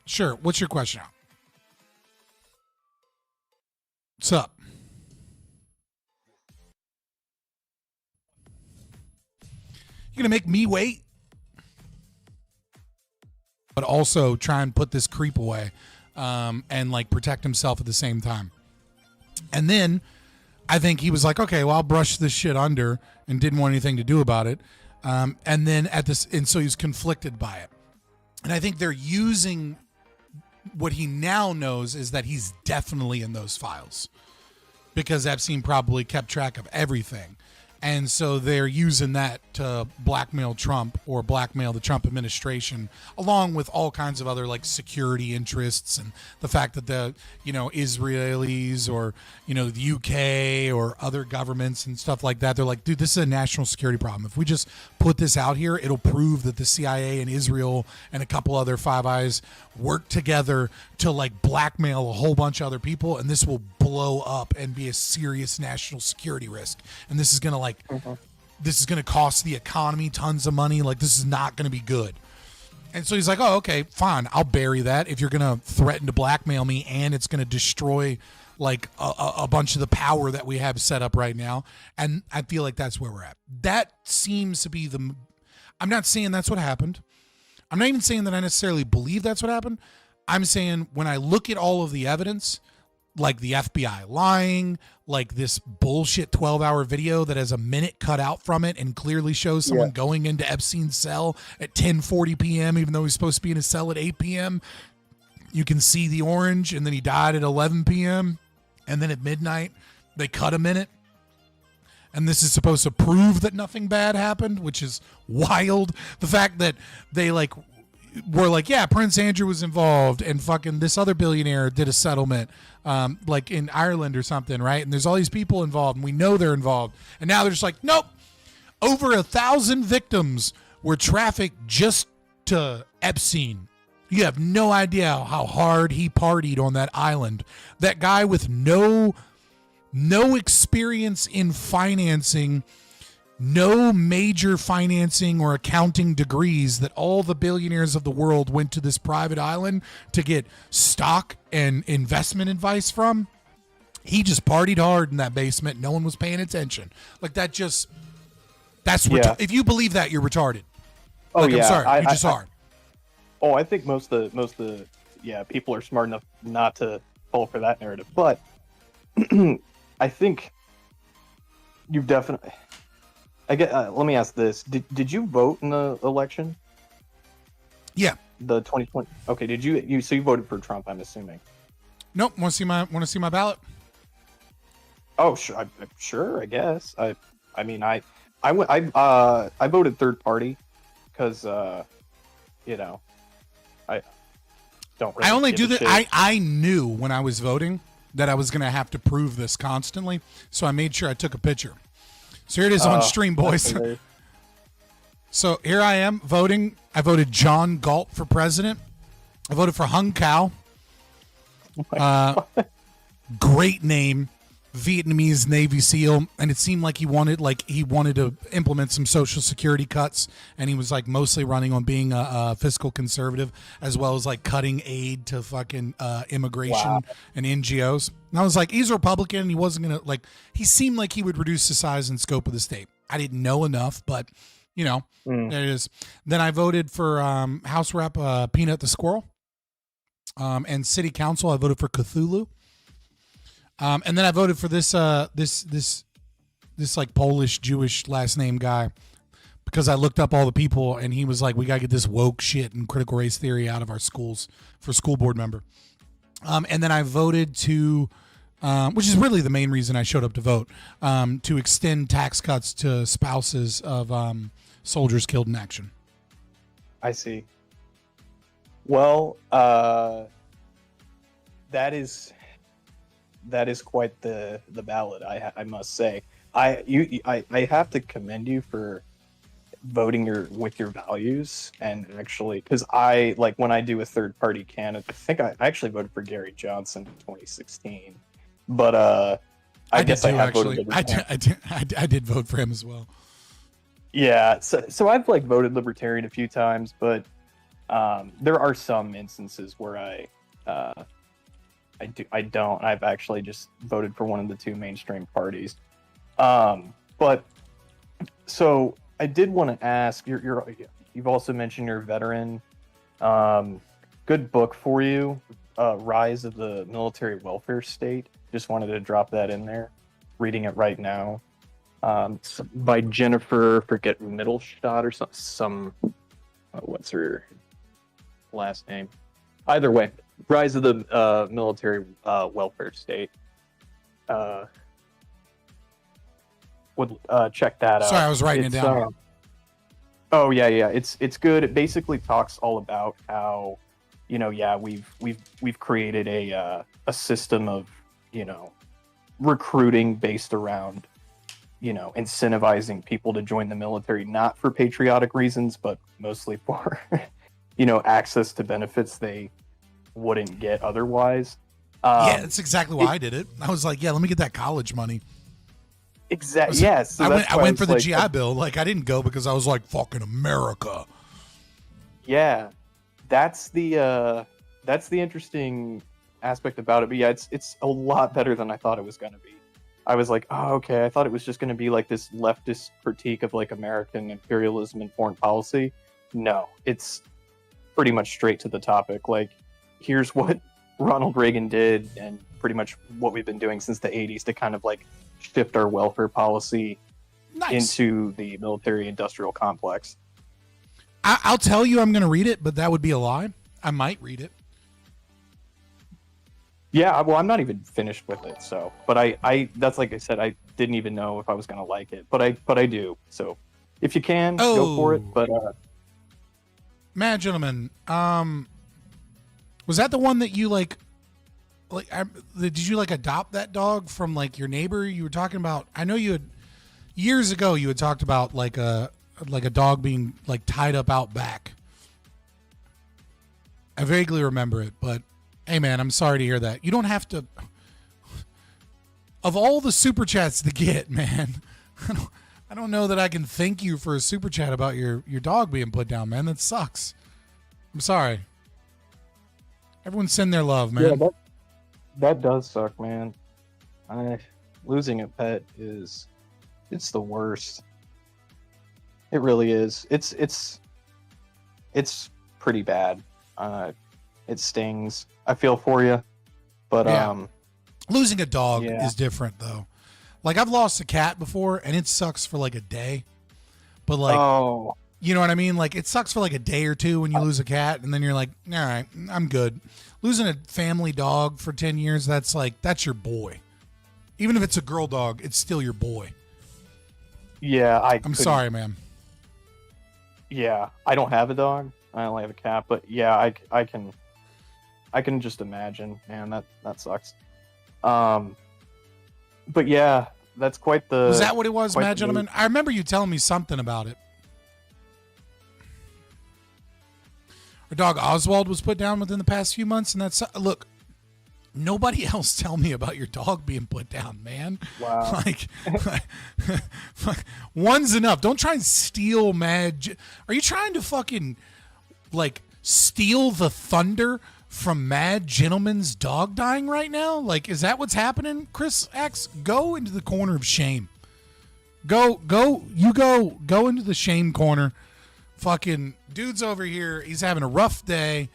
Sure. What's your question? What's up? You gonna make me wait? But also try and put this creep away, and like protect himself at the same time. And then I think he was like, okay, well, I'll brush this shit under, and didn't want anything to do about it. And then so he's conflicted by it. And I think they're using what he now knows is that he's definitely in those files, because Epstein probably kept track of everything. And so they're using that to blackmail Trump or blackmail the Trump administration, along with all kinds of other like security interests and the fact that the, Israelis or, the UK or other governments and stuff like that, they're like, dude, this is a national security problem. If we just put this out here, it'll prove that the CIA and Israel and a couple other Five Eyes work together to like blackmail a whole bunch of other people. And this will blow up and be a serious national security risk. And this is going to this is going to cost the economy tons of money. Like, this is not going to be good. And so he's like, oh, okay, fine. I'll bury that if you're going to threaten to blackmail me, and it's going to destroy like a bunch of the power that we have set up right now. And I feel like that's where we're at. That seems to be I'm not saying that's what happened. I'm not even saying that I necessarily believe that's what happened. I'm saying when I look at all of the evidence, like the FBI lying, like this bullshit 12-hour video that has a minute cut out from it and clearly shows someone going into Epstein's cell at 10:40 p.m., even though he's supposed to be in his cell at 8 p.m. You can see the orange, and then he died at 11 p.m., and then at midnight, they cut a minute. And this is supposed to prove that nothing bad happened, which is wild. The fact that they were like, yeah, Prince Andrew was involved, and fucking this other billionaire did a settlement, like in Ireland or something, right? And there's all these people involved, and we know they're involved. And now they're just like, nope, over 1,000 victims were trafficked just to Epstein. You have no idea how hard he partied on that island. That guy with no experience in financing, no major financing or accounting degrees, that all the billionaires of the world went to this private island to get stock and investment advice from. He just partied hard in that basement. No one was paying attention. Like that's if you believe that, you're retarded. Oh, like, yeah. I'm sorry, you just are. I think most of the people are smart enough not to fall for that narrative. But I think you've definitely. Let me ask this: Did you vote in the election? Yeah. The 2020. Okay. Did you? So you voted for Trump? I'm assuming. Nope. Want to see my ballot? Oh, sure. Sure. I guess. I voted third party because I don't. Really I only do that. that. I knew when I was voting that I was going to have to prove this constantly, so I made sure I took a picture. So here it is on stream, boys. So here I am voting. I voted John Galt for president. I voted for Hung Cao. Great name, Vietnamese Navy SEAL, and it seemed like he wanted to implement some Social Security cuts, and he was like mostly running on being a fiscal conservative, as well as like cutting aid to fucking immigration and NGOs. And I was like, he's a Republican, and he wasn't gonna he seemed like he would reduce the size and scope of the state. I didn't know enough, but There it is. Then I voted for House Rep Peanut the Squirrel. And City Council, I voted for Cthulhu. And then I voted for this like Polish Jewish last name guy, because I looked up all the people and he was like, we got to get this woke shit and critical race theory out of our schools for school board member. And then I voted to, which is really the main reason I showed up to vote, to extend tax cuts to spouses of soldiers killed in action. I see. Well, that is quite the ballot, I must say. I have to commend you for voting with your values, and actually, because when I do a third party candidate, I think I actually voted for Gary Johnson in 2016, but I guess I have voted Libertarian. I did vote for him as well. Yeah, so I've voted Libertarian a few times, but there are some instances where I don't. I've actually just voted for one of the two mainstream parties. But so I did want to ask, you've also mentioned you're a veteran. Good book for you, Rise of the Military Welfare State. Just wanted to drop that in there. Reading it right now. By Jennifer, forget Middleshot or some what's her last name? Either way, Rise of the Military Welfare State. Would check that out. Sorry, I was writing it down. Oh yeah, it's good. It basically talks all about how, we've created a system of, recruiting based around, incentivizing people to join the military, not for patriotic reasons, but mostly for, access to benefits they wouldn't get otherwise. Yeah, that's exactly why I did it. I was like, let me get that college money. Exactly. Yes. I went for the GI Bill. I didn't go because I was like, fucking America. Yeah, that's the interesting aspect about it. But yeah, it's a lot better than I thought it was going to be. I was like, oh, okay. I thought it was just going to be this leftist critique of American imperialism and foreign policy. No, it's pretty much straight to the topic. Here's what Ronald Reagan did, and pretty much what we've been doing since the 80s to kind of shift our welfare policy into the military-industrial complex. I'll tell you I'm going to read it, but that would be a lie. I might read it. Yeah, well, I'm not even finished with it, so. But I that's like I said, I didn't even know if I was going to like it, but I do. So, if you can, go for it. But Mad Gentleman, was that the one that you did you adopt that dog from your neighbor you were talking about? I know you had years ago you had talked about a dog being tied up out back. I vaguely remember it, but hey man, I'm sorry to hear that. You don't have to. Of all the super chats to get, man, I don't know that I can thank you for a super chat about your dog being put down, man. That sucks. I'm sorry. Everyone send their love, man. Yeah, that does suck, man. Losing a pet it's the worst. It really is. It's pretty bad. It stings. I feel for you, but yeah. Losing a dog is different though. I've lost a cat before, and it sucks for a day. But you know what I mean? It sucks for a day or two when you lose a cat, and then you're like, all right, I'm good. Losing a family dog for 10 years, that's your boy. Even if it's a girl dog, it's still your boy. Yeah, I'm sorry, man. Yeah, I don't have a dog. I only have a cat, but yeah, I can just imagine, man. That sucks. But yeah, that's quite the. Was that what it was, Mad Gentleman? I remember you telling me something about it. Our dog Oswald was put down within the past few months, and that's look. Nobody else tell me about your dog being put down, man. Wow. One's enough. Don't try and steal Mad. Are you trying to fucking steal the thunder from Mad Gentleman's dog dying right now? Is that what's happening? Chris X, go into the corner of shame. Go into the shame corner. Fucking dude's over here. He's having a rough day.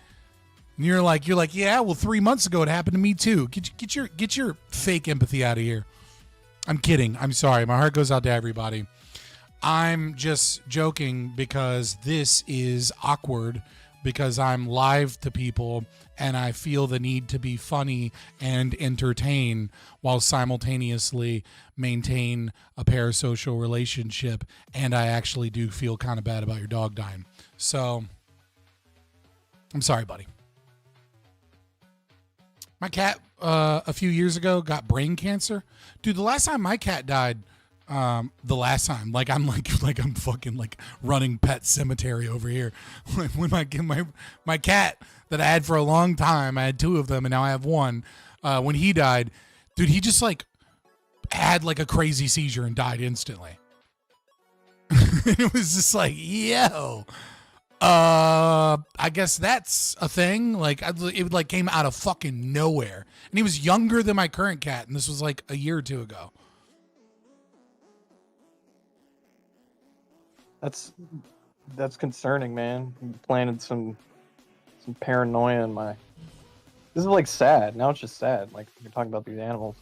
And you're like, yeah, well, 3 months ago it happened to me too. Get your fake empathy out of here. I'm kidding. I'm sorry. My heart goes out to everybody. I'm just joking because this is awkward because I'm live to people and I feel the need to be funny and entertain while simultaneously maintain a parasocial relationship. And I actually do feel kind of bad about your dog dying. So I'm sorry, buddy. My cat a few years ago got brain cancer. Dude, the last time my cat died, I'm fucking like running pet cemetery over here. When my cat that I had for a long time, I had 2 of them and now I have 1. When he died, dude, he just like had like a crazy seizure and died instantly. It was just like, yo, I guess that's a thing. Like it like came out of fucking nowhere, and he was younger than my current cat, and this was like a year or 2 ago. That's concerning, man. You planted some paranoia in my. This is like sad. Now it's just sad. Like you're talking about these animals.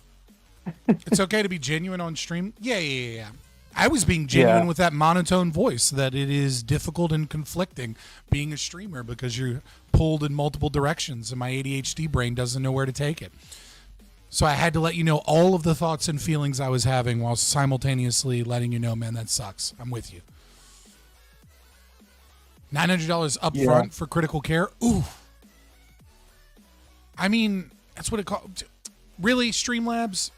It's okay to be genuine on stream. Yeah. I was being genuine with that monotone voice, that it is difficult and conflicting being a streamer because you're pulled in multiple directions and my ADHD brain doesn't know where to take it. So I had to let you know all of the thoughts and feelings I was having while simultaneously letting you know, man, that sucks. I'm with you. $900 up front for critical care. Ooh. I mean, that's what it called. Really, Streamlabs?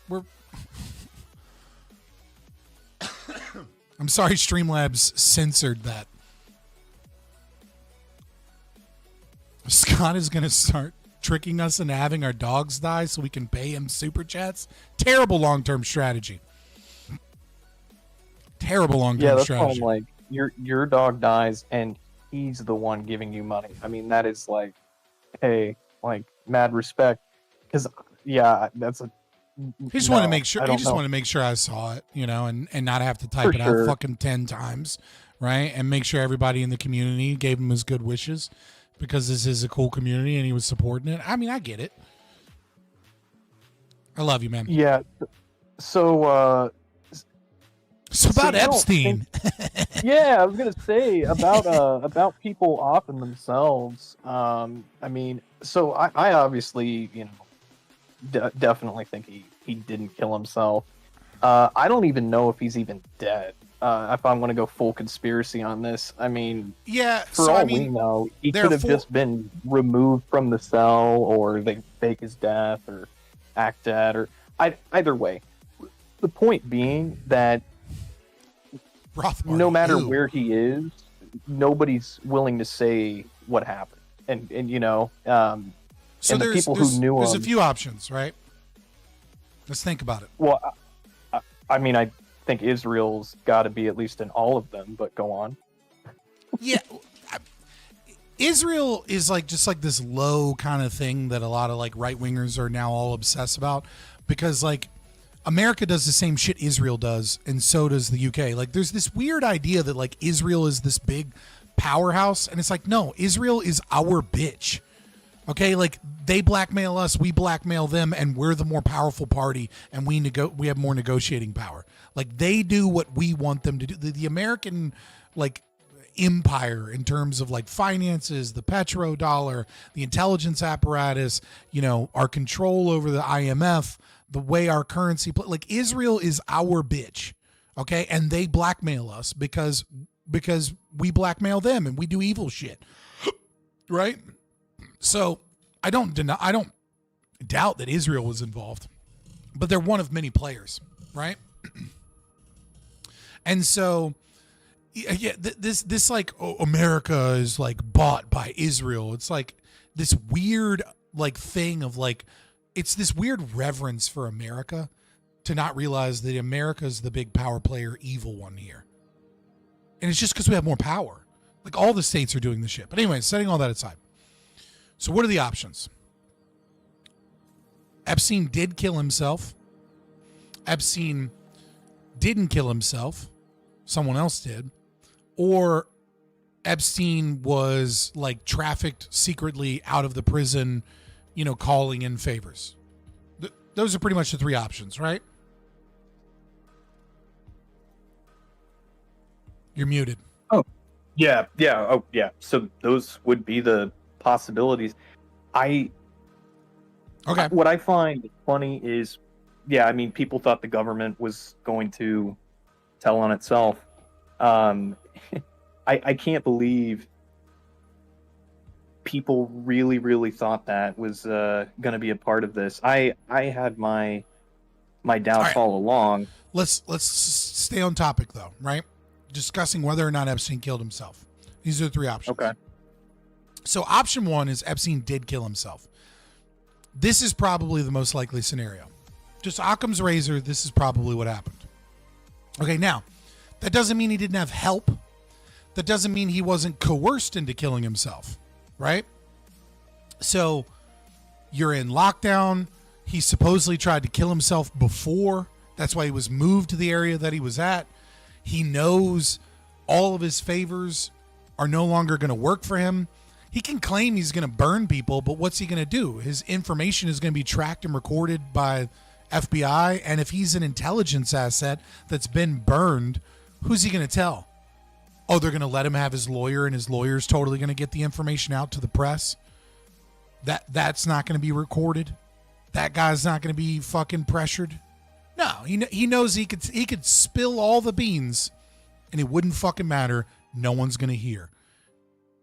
I'm sorry, Streamlabs censored that. Scott is going to start tricking us into having our dogs die so we can pay him super chats. Terrible long-term strategy. Terrible long-term strategy. Yeah, that's like your dog dies and he's the one giving you money. I mean, that is like, hey, like mad respect. Because that's a. He just wanted to make sure. He just wanted to make sure I saw it, and not have to type it out fucking 10 times, right? And make sure everybody in the community gave him his good wishes because this is a cool community and he was supporting it. I mean, I get it. I love you, man. Yeah. So about Epstein. Yeah, I was gonna say about people offing themselves. I mean, so I obviously definitely think he didn't kill himself. I don't even know if he's even dead. If I'm going to go full conspiracy on this, I mean, for all we know, he could have just been removed from the cell, or they fake his death, or act dead, or either way. The point being that no matter where he is, nobody's willing to say what happened, and so and the people who knew there's him, a few options, right? Let's think about it. Well, I mean, I think Israel's got to be at least in all of them, but go on. Yeah. Israel is like just like this low kind of thing that a lot of like right wingers are now all obsessed about, because like America does the same shit Israel does, and so does the UK. Like there's this weird idea that like Israel is this big powerhouse, and it's like, no, Israel is our bitch. Okay, like they blackmail us, we blackmail them, and we're the more powerful party, and we have more negotiating power. Like they do what we want them to do. The American like empire in terms of like finances, the petrodollar, the intelligence apparatus, our control over the IMF, the way our currency like Israel is our bitch. Okay, and they blackmail us because we blackmail them and we do evil shit. Right? So I don't doubt that Israel was involved, but they're one of many players, right? And so, this like America is like bought by Israel. It's like this weird like thing of like, it's this weird reverence for America to not realize that America is the big power player, evil one here. And it's just because we have more power. Like all the states are doing this shit. But anyway, setting all that aside. So what are the options? Epstein did kill himself. Epstein didn't kill himself, someone else did, or Epstein was like trafficked secretly out of the prison, you know, calling in favors. Those are pretty much the three options, right? You're muted. Oh, yeah. Oh, yeah. So those would be the possibilities. What I find funny is, yeah, I mean, people thought the government was going to tell on itself. I can't believe people really thought that was going to be a part of this. I had my doubts all along. Let's stay on topic though, right? Discussing whether or not Epstein killed himself. These are the three options. Okay. So option one is Epstein did kill himself. This is probably the most likely scenario. Just Occam's razor, this is probably what happened. Okay, now, that doesn't mean he didn't have help. That doesn't mean he wasn't coerced into killing himself, right? So, you're in lockdown. He supposedly tried to kill himself before. That's why he was moved to the area that he was at. He knows all of his favors are no longer going to work for him. He can claim he's going to burn people, but what's he going to do? His information is going to be tracked and recorded by FBI, and if he's an intelligence asset that's been burned, who's he going to tell? Oh, they're going to let him have his lawyer, and his lawyer's totally going to get the information out to the press? That's not going to be recorded? That guy's not going to be fucking pressured? No, he knows he could spill all the beans, and it wouldn't fucking matter. No one's going to hear.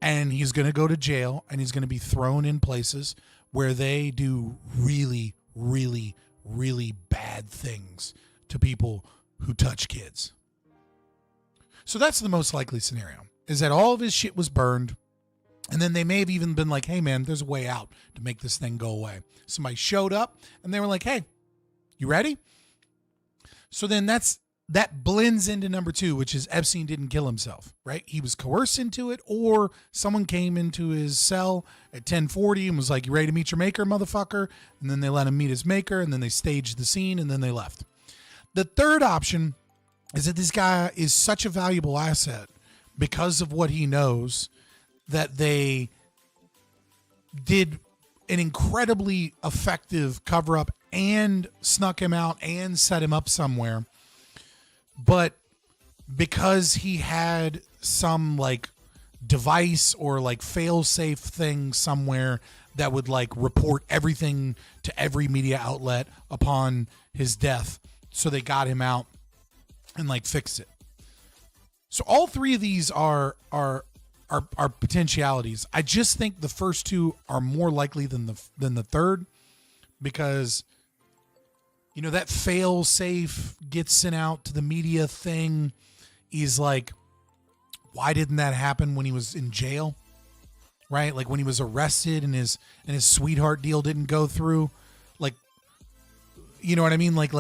And he's going to go to jail, and he's going to be thrown in places where they do really bad things to people who touch kids. So that's the most likely scenario, is that all of his shit was burned, and then they may have even been like, hey man, there's a way out to make this thing go away. Somebody showed up and they were like, hey, you ready? So then that blends into number two, which is Epstein didn't kill himself, right? He was coerced into it, or someone came into his cell at 10:40 and was like, you ready to meet your maker, motherfucker? And then they let him meet his maker, and then they staged the scene, and then they left. The third option is that this guy is such a valuable asset because of what he knows that they did an incredibly effective cover-up and snuck him out and set him up somewhere. But because he had some like device or like fail-safe thing somewhere that would like report everything to every media outlet upon his death, so they got him out and like fixed it. So all three of these are potentialities. I just think the first two are more likely than the third, because you know that fail safe gets sent out to the media thing is like, why didn't that happen when he was in jail? Right? Like when he was arrested and his sweetheart deal didn't go through. Like, you know what I mean? Like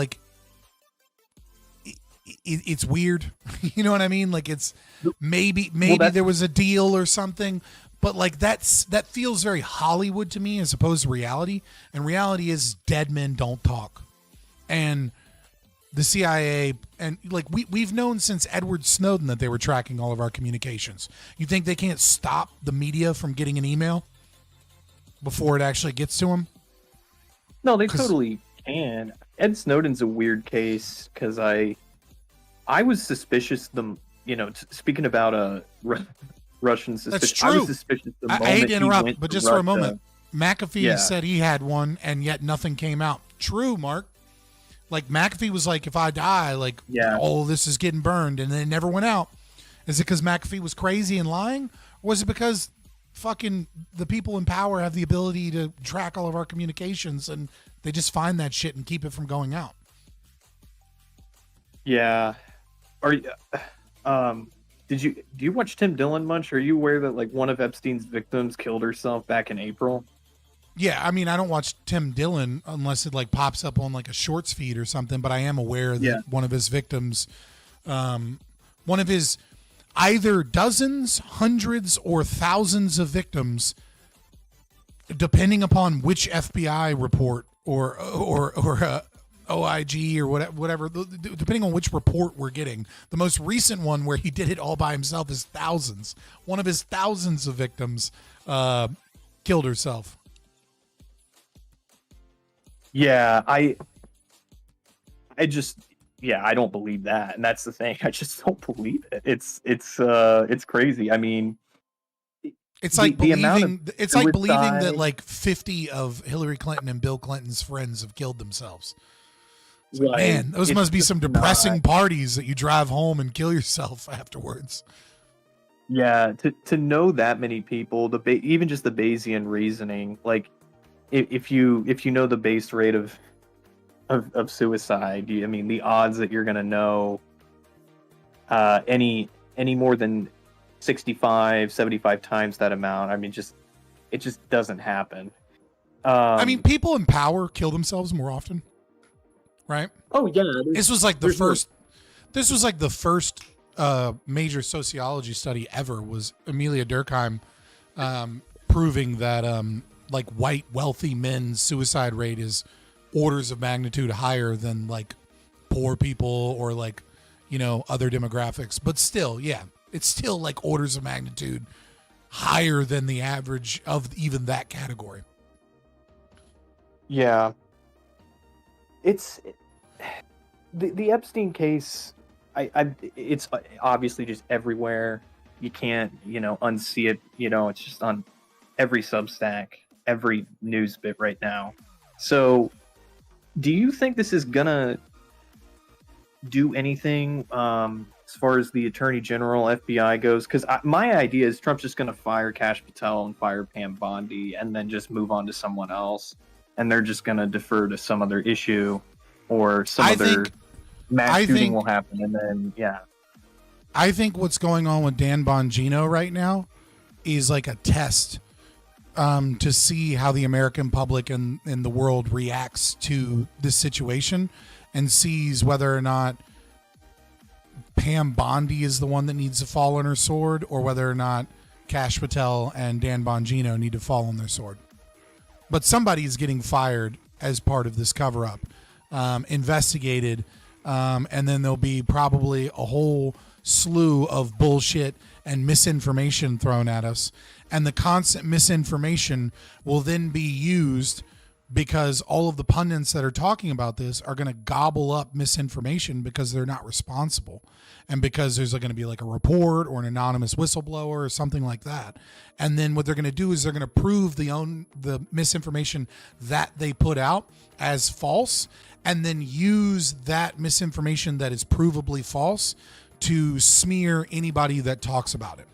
it's weird. You know what I mean? Like it's maybe there was a deal or something, but like that feels very Hollywood to me as opposed to reality. And reality is dead men don't talk. And the CIA, and like we've known since Edward Snowden that they were tracking all of our communications. You think they can't stop the media from getting an email before it actually gets to them? No, they totally can. Ed Snowden's a weird case because I was suspicious. Speaking about Russian suspicion, that's true. I was suspicious. I hate to interrupt, but just for a moment, McAfee said he had one, and yet nothing came out. True, Mark. Like McAfee was like, if I die, all this is getting burned, and then it never went out. Is it because McAfee was crazy and lying, or was it because fucking the people in power have the ability to track all of our communications, and they just find that shit and keep it from going out? Yeah. Do you watch Tim Dillon much? Are you aware that like one of Epstein's victims killed herself back in April? Yeah, I mean, I don't watch Tim Dillon unless it like pops up on like a shorts feed or something, but I am aware that one of his victims, one of his either dozens, hundreds, or thousands of victims, depending upon which FBI report or OIG or whatever, depending on which report we're getting. The most recent one where he did it all by himself is thousands. One of his thousands of victims killed herself. Yeah, I don't believe that, and that's the thing. I just don't believe it. It's crazy. I mean, it's like believing that like 50 of Hillary Clinton and Bill Clinton's friends have killed themselves. Right. Man, those must be some depressing parties that you drive home and kill yourself afterwards. Yeah, to know that many people, even just the Bayesian reasoning, like if you know the base rate of suicide, I mean the odds that you're gonna know any more than 65, 75 times that amount, I mean it just doesn't happen. I mean, people in power kill themselves more often, right? Oh yeah, this was like the first major sociology study ever, was Amelia Durkheim proving that like white wealthy men's suicide rate is orders of magnitude higher than like poor people or like, you know, other demographics. But still, yeah, it's still like orders of magnitude higher than the average of even that category. Yeah. It's the Epstein case. It's obviously just everywhere. You can't, unsee it. It's just on every Substack, every news bit right now. So, do you think this is gonna do anything as far as the Attorney General, FBI goes? Because my idea is Trump's just gonna fire Kash Patel and fire Pam Bondi, and then just move on to someone else, and they're just gonna defer to some other issue or some other mass shooting will happen, and then I think what's going on with Dan Bongino right now is like a test to see how the American public and the world reacts to this situation, and sees whether or not Pam Bondi is the one that needs to fall on her sword, or whether or not Kash Patel and Dan Bongino need to fall on their sword. But somebody is getting fired as part of this cover-up, investigated, and then there'll be probably a whole slew of bullshit and misinformation thrown at us. And the constant misinformation will then be used because all of the pundits that are talking about this are going to gobble up misinformation because they're not responsible. And because there's going to be like a report or an anonymous whistleblower or something like that. And then what they're going to do is they're going to prove the misinformation that they put out as false, and then use that misinformation that is provably false to smear anybody that talks about it,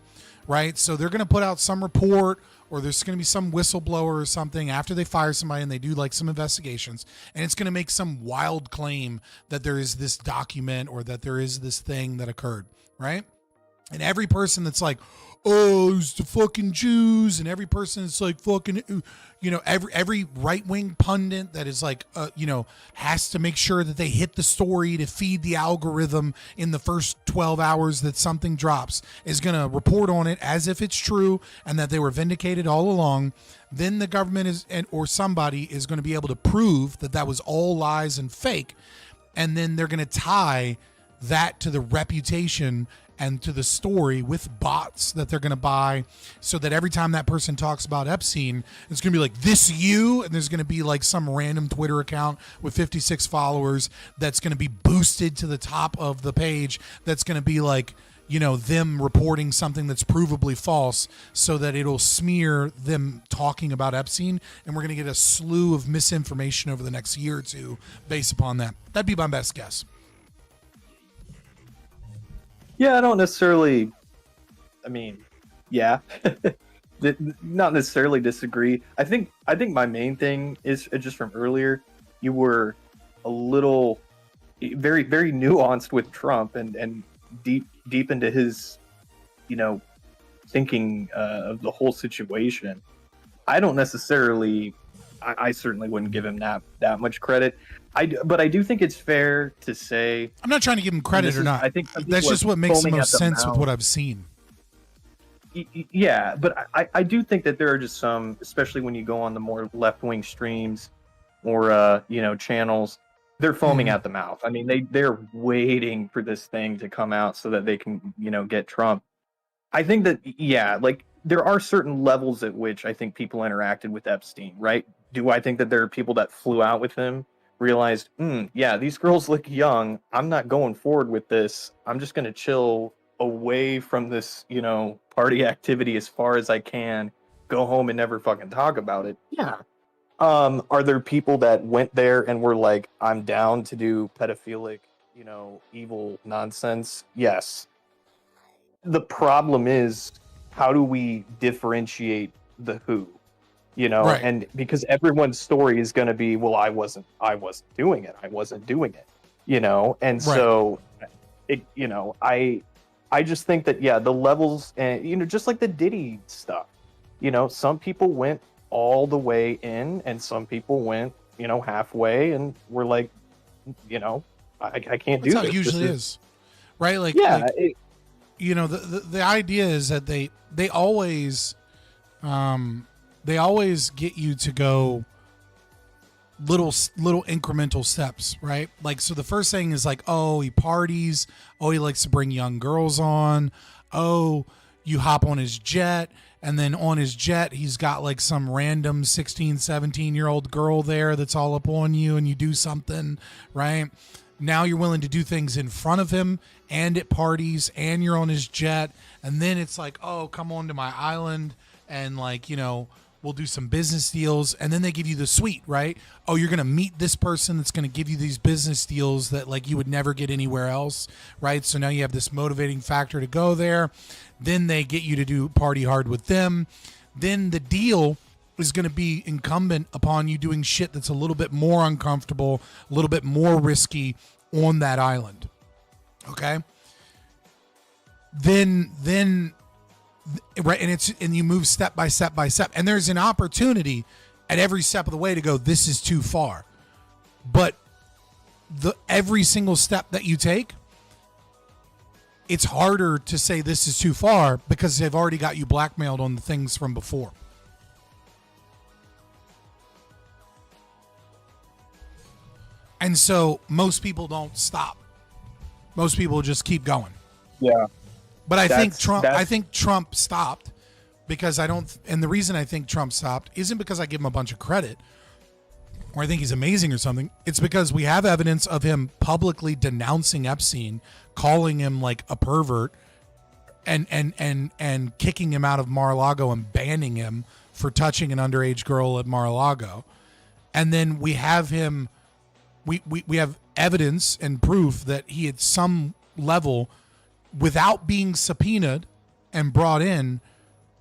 right? So they're going to put out some report, or there's going to be some whistleblower or something after they fire somebody and they do like some investigations, and it's going to make some wild claim that there is this document or that there is this thing that occurred, right? And every person that's like, oh, it's the fucking Jews, and every person that's like fucking, every right-wing pundit that is like, has to make sure that they hit the story to feed the algorithm in the first 12 hours that something drops, is going to report on it as if it's true and that they were vindicated all along. Then the government or somebody is going to be able to prove that that was all lies and fake, and then they're going to tie that to the reputation and to the story with bots that they're going to buy, so that every time that person talks about Epstein, it's going to be like, this you, and there's going to be like some random Twitter account with 56 followers that's going to be boosted to the top of the page, that's going to be like, them reporting something that's provably false, so that it'll smear them talking about Epstein, and we're going to get a slew of misinformation over the next year or two based upon that. That'd be my best guess. Yeah, I don't necessarily. Not necessarily disagree. I think my main thing is just from earlier. You were a little, very very nuanced with Trump and deep into his, thinking of the whole situation. I don't necessarily. I certainly wouldn't give him that much credit. But I do think it's fair to say. I'm not trying to give him credit or not. I think that's just what makes the most sense with what I've seen. Yeah, but I do think that there are just some, especially when you go on the more left-wing streams or channels, they're foaming at the mouth. I mean, they're waiting for this thing to come out so that they can, get Trump. I think that, like there are certain levels at which I think people interacted with Epstein, right? Do I think that there are people that flew out with him, realized, these girls look young. I'm not going forward with this. I'm just going to chill away from this, party activity as far as I can, go home and never fucking talk about it. Yeah. Are there people that went there and were like, I'm down to do pedophilic, evil nonsense? Yes. The problem is, how do we differentiate the who? Right. And because everyone's story is going to be, well, I wasn't doing it. And so it, I just think that, the levels and, just like the Diddy stuff, some people went all the way in and some people went, halfway and were like, I can't do this. That's how it usually is. Right. Like, the idea is that they always get you to go little incremental steps, right? Like, so the first thing is like, oh, he parties. Oh, he likes to bring young girls on. Oh, you hop on his jet. And then on his jet, he's got like some random 16, 17-year-old girl there that's all up on you and you do something, right? Now you're willing to do things in front of him and at parties and you're on his jet. And then it's like, oh, come on to my island and like, we'll do some business deals. And then they give you the suite, right? Oh, you're going to meet this person that's going to give you these business deals that like you would never get anywhere else, right? So now you have this motivating factor to go there. Then they get you to do party hard with them. Then the deal is going to be incumbent upon you doing shit that's a little bit more uncomfortable, a little bit more risky on that island. Okay? Then right, and you move step by step by step, and there's an opportunity at every step of the way to go, this is too far. But every single step that you take, it's harder to say this is too far because they've already got you blackmailed on the things from before. And so most people don't stop. Most people just keep going. Yeah. But I think Trump stopped because and the reason I think Trump stopped isn't because I give him a bunch of credit or I think he's amazing or something. It's because we have evidence of him publicly denouncing Epstein, calling him like a pervert and kicking him out of Mar-a-Lago and banning him for touching an underage girl at Mar-a-Lago. And then we have him, we have evidence and proof that he at some level, without being subpoenaed and brought in,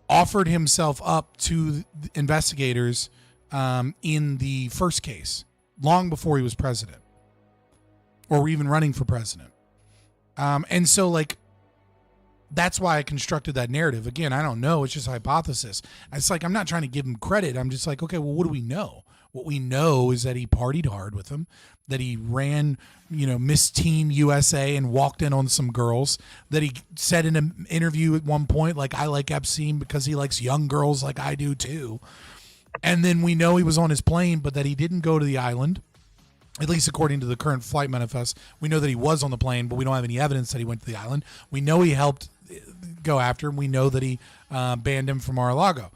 offered himself up to investigators in the first case, long before he was president or even running for president. And so, like, that's why I constructed that narrative. Again, I don't know. It's just a hypothesis. It's like, I'm not trying to give him credit. I'm just like, okay, well, what do we know? What we know is that he partied hard with him, that he ran, Miss Teen USA and walked in on some girls, that he said in an interview at one point, like, I like Epstein because he likes young girls like I do too. And then we know he was on his plane, but that he didn't go to the island, at least according to the current flight manifest. We know that he was on the plane, but we don't have any evidence that he went to the island. We know he helped go after him. We know that he banned him from Mar-a-Lago.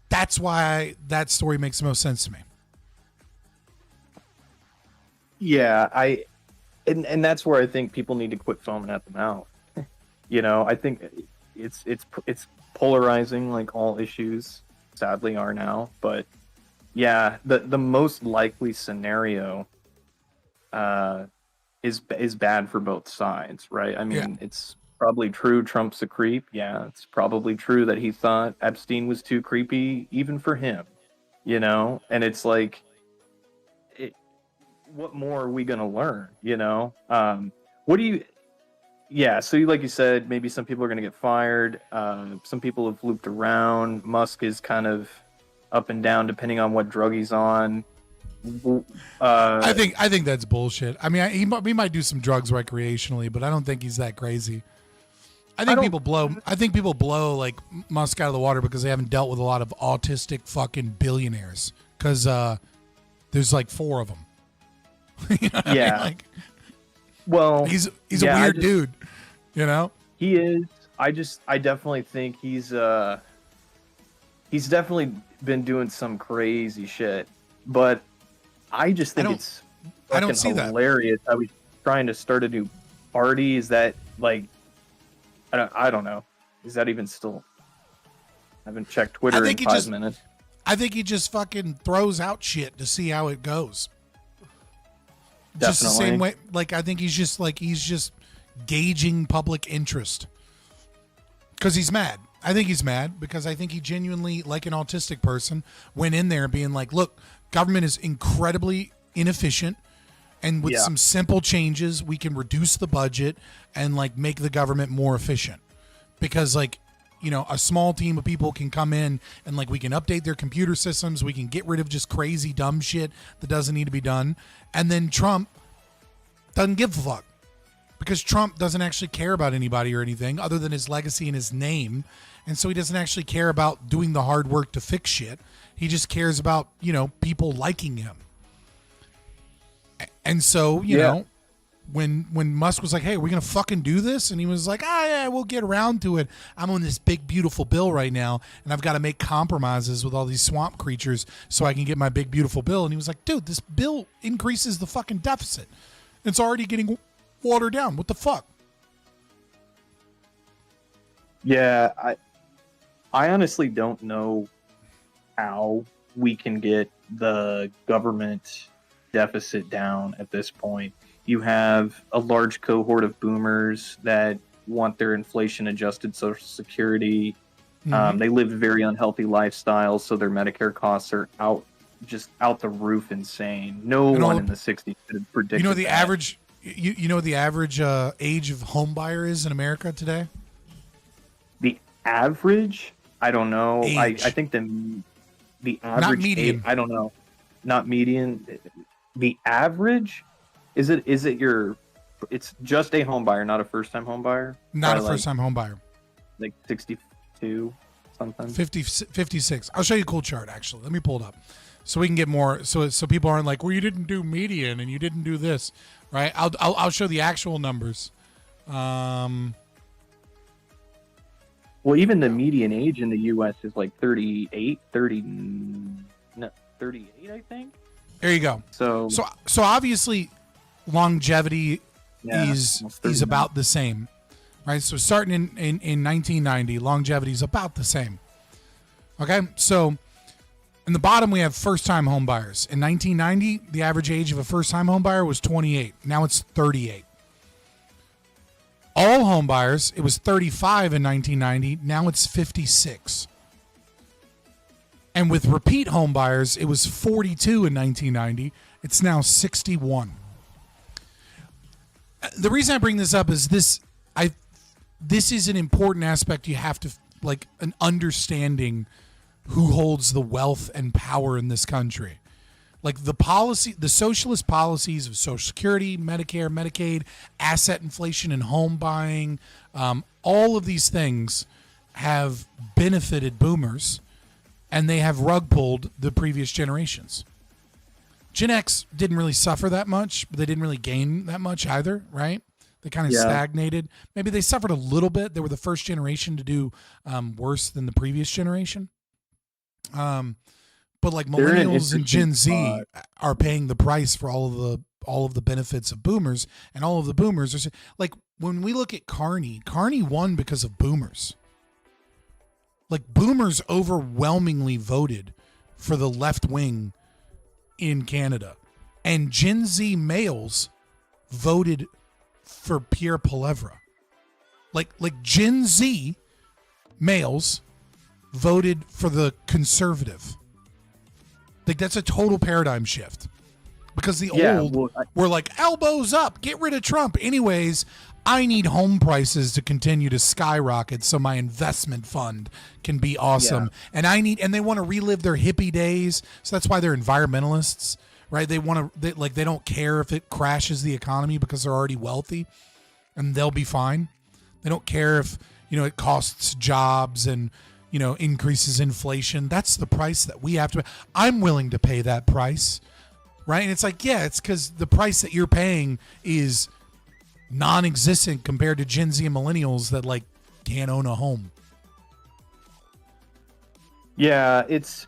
That's why that story makes the most sense to me. Yeah, and that's where I think people need to quit foaming at the mouth. I think it's polarizing, like all issues sadly are now. But yeah, the most likely scenario is bad for both sides, right? I mean, it's probably true Trump's a creep. Yeah, it's probably true that he thought Epstein was too creepy even for him, and it's like, what more are we going to learn? What do you, so like you said, maybe some people are going to get fired. Some people have looped around. Musk is kind of up and down depending on what drug he's on. I think that's bullshit. I mean, he might do some drugs recreationally, but I don't think he's that crazy. I think people blow like Musk out of the water because they haven't dealt with a lot of autistic fucking billionaires. Because there's like 4 of them. You know what I mean? Like, well, he's a weird dude, you know? He is. I definitely think he's definitely been doing some crazy shit, but I just think I don't see that. Hilarious how he's trying to start a new party. Is that like, I don't know. Is that even still? I haven't checked Twitter in 5 minutes. I think he just fucking throws out shit to see how it goes. Definitely. Just the same way. Like, I think he's just gauging public interest. Because he's mad. I think he's mad because I think he genuinely, like an autistic person, went in there being like, look, government is incredibly inefficient. And with some simple changes, we can reduce the budget and like make the government more efficient. Because like, you know, a small team of people can come in and like we can update their computer systems. We can get rid of just crazy, dumb shit that doesn't need to be done. And then Trump doesn't give a fuck. Because Trump doesn't actually care about anybody or anything other than his legacy and his name. And so he doesn't actually care about doing the hard work to fix shit. He just cares about, you know, people liking him. And so, you know, when Musk was like, hey, we're going to fucking do this? And he was like, yeah, we'll get around to it. I'm on this big, beautiful bill right now, and I've got to make compromises with all these swamp creatures so I can get my big, beautiful bill. And he was like, dude, this bill increases the fucking deficit. It's already getting watered down. What the fuck? Yeah, I honestly don't know how we can get the government deficit down at this point. You have a large cohort of boomers that want their inflation-adjusted Social Security. Mm-hmm. They live very unhealthy lifestyles, so their Medicare costs are out the roof insane. No one in the 60s could have predicted You know the that. average... You know what the average age of home buyer is in America today? The average? I don't know. I Age. think the average Not median. age, I don't know. Not median. The average? Is it your? It's just a home buyer, not a first-time home buyer. Not Probably a first-time home buyer. Like 62 something. 56. I'll show you a cool chart, actually. Let me pull it up so we can get more. So people aren't like, well, you didn't do median and you didn't do this, right? I'll show the actual numbers. Well, even the median age in the U.S. is like 38, I think. There you go. So obviously, longevity Yeah, is almost 30 about the same, right? So starting in 1990, longevity is about the same. Okay, so in the bottom we have first-time home buyers. In 1990, the average age of a first-time home buyer was 28. Now it's 38. All home buyers, it was 35 in 1990. Now it's 56. And with repeat home buyers, it was 42 in 1990. It's now 61. The reason I bring this up is this is an important aspect you have to, like, an understanding who holds the wealth and power in this country. Like the socialist policies of Social Security, Medicare, Medicaid, asset inflation and home buying, all of these things have benefited boomers, and they have rug pulled the previous generations. Gen X didn't really suffer that much, but they didn't really gain that much either, right? They kind of stagnated. Maybe they suffered a little bit. They were the first generation to do worse than the previous generation. But like millennials and Gen Z are paying the price for all of the benefits of boomers, and all of the boomers are like, when we look at Carney won because of boomers. Like, boomers overwhelmingly voted for the left wing in Canada, and Gen Z males voted for Pierre Poilievre. Like Gen Z males voted for the conservative. Like, that's a total paradigm shift, because the old were like, elbows up, get rid of Trump. Anyways, I need home prices to continue to skyrocket so my investment fund can be awesome. And they want to relive their hippie days. So that's why they're environmentalists, right? They don't care if it crashes the economy because they're already wealthy and they'll be fine. They don't care if, it costs jobs and, increases inflation. That's the price that we have to. I'm willing to pay that price right? And it's like, yeah, it's because the price that you're paying is non-existent compared to Gen Z and millennials that like can't own a home. Yeah, it's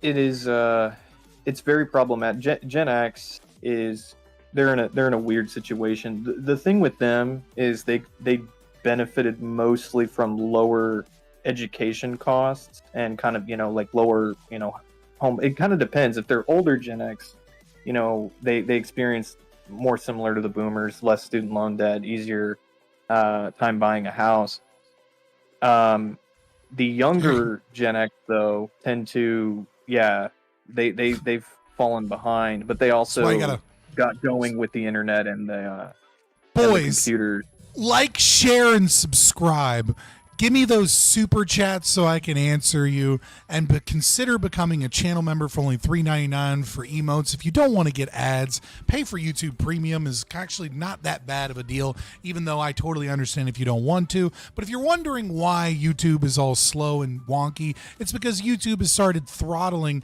very problematic. Gen X is they're in a weird situation. The thing with them is they benefited mostly from lower education costs and kind of, like lower, home. It kind of depends. If they're older Gen X, they experience more similar to the boomers, less student loan debt, easier time buying a house. The younger Gen X though tend to, they've fallen behind, but they also got going with the internet and the computers. Like, share, and subscribe. Give me those super chats so I can answer you, and consider becoming a channel member for only $3.99 for emotes. If you don't want to get ads, pay for YouTube Premium is actually not that bad of a deal, even though I totally understand if you don't want to. But if you're wondering why YouTube is all slow and wonky, it's because YouTube has started throttling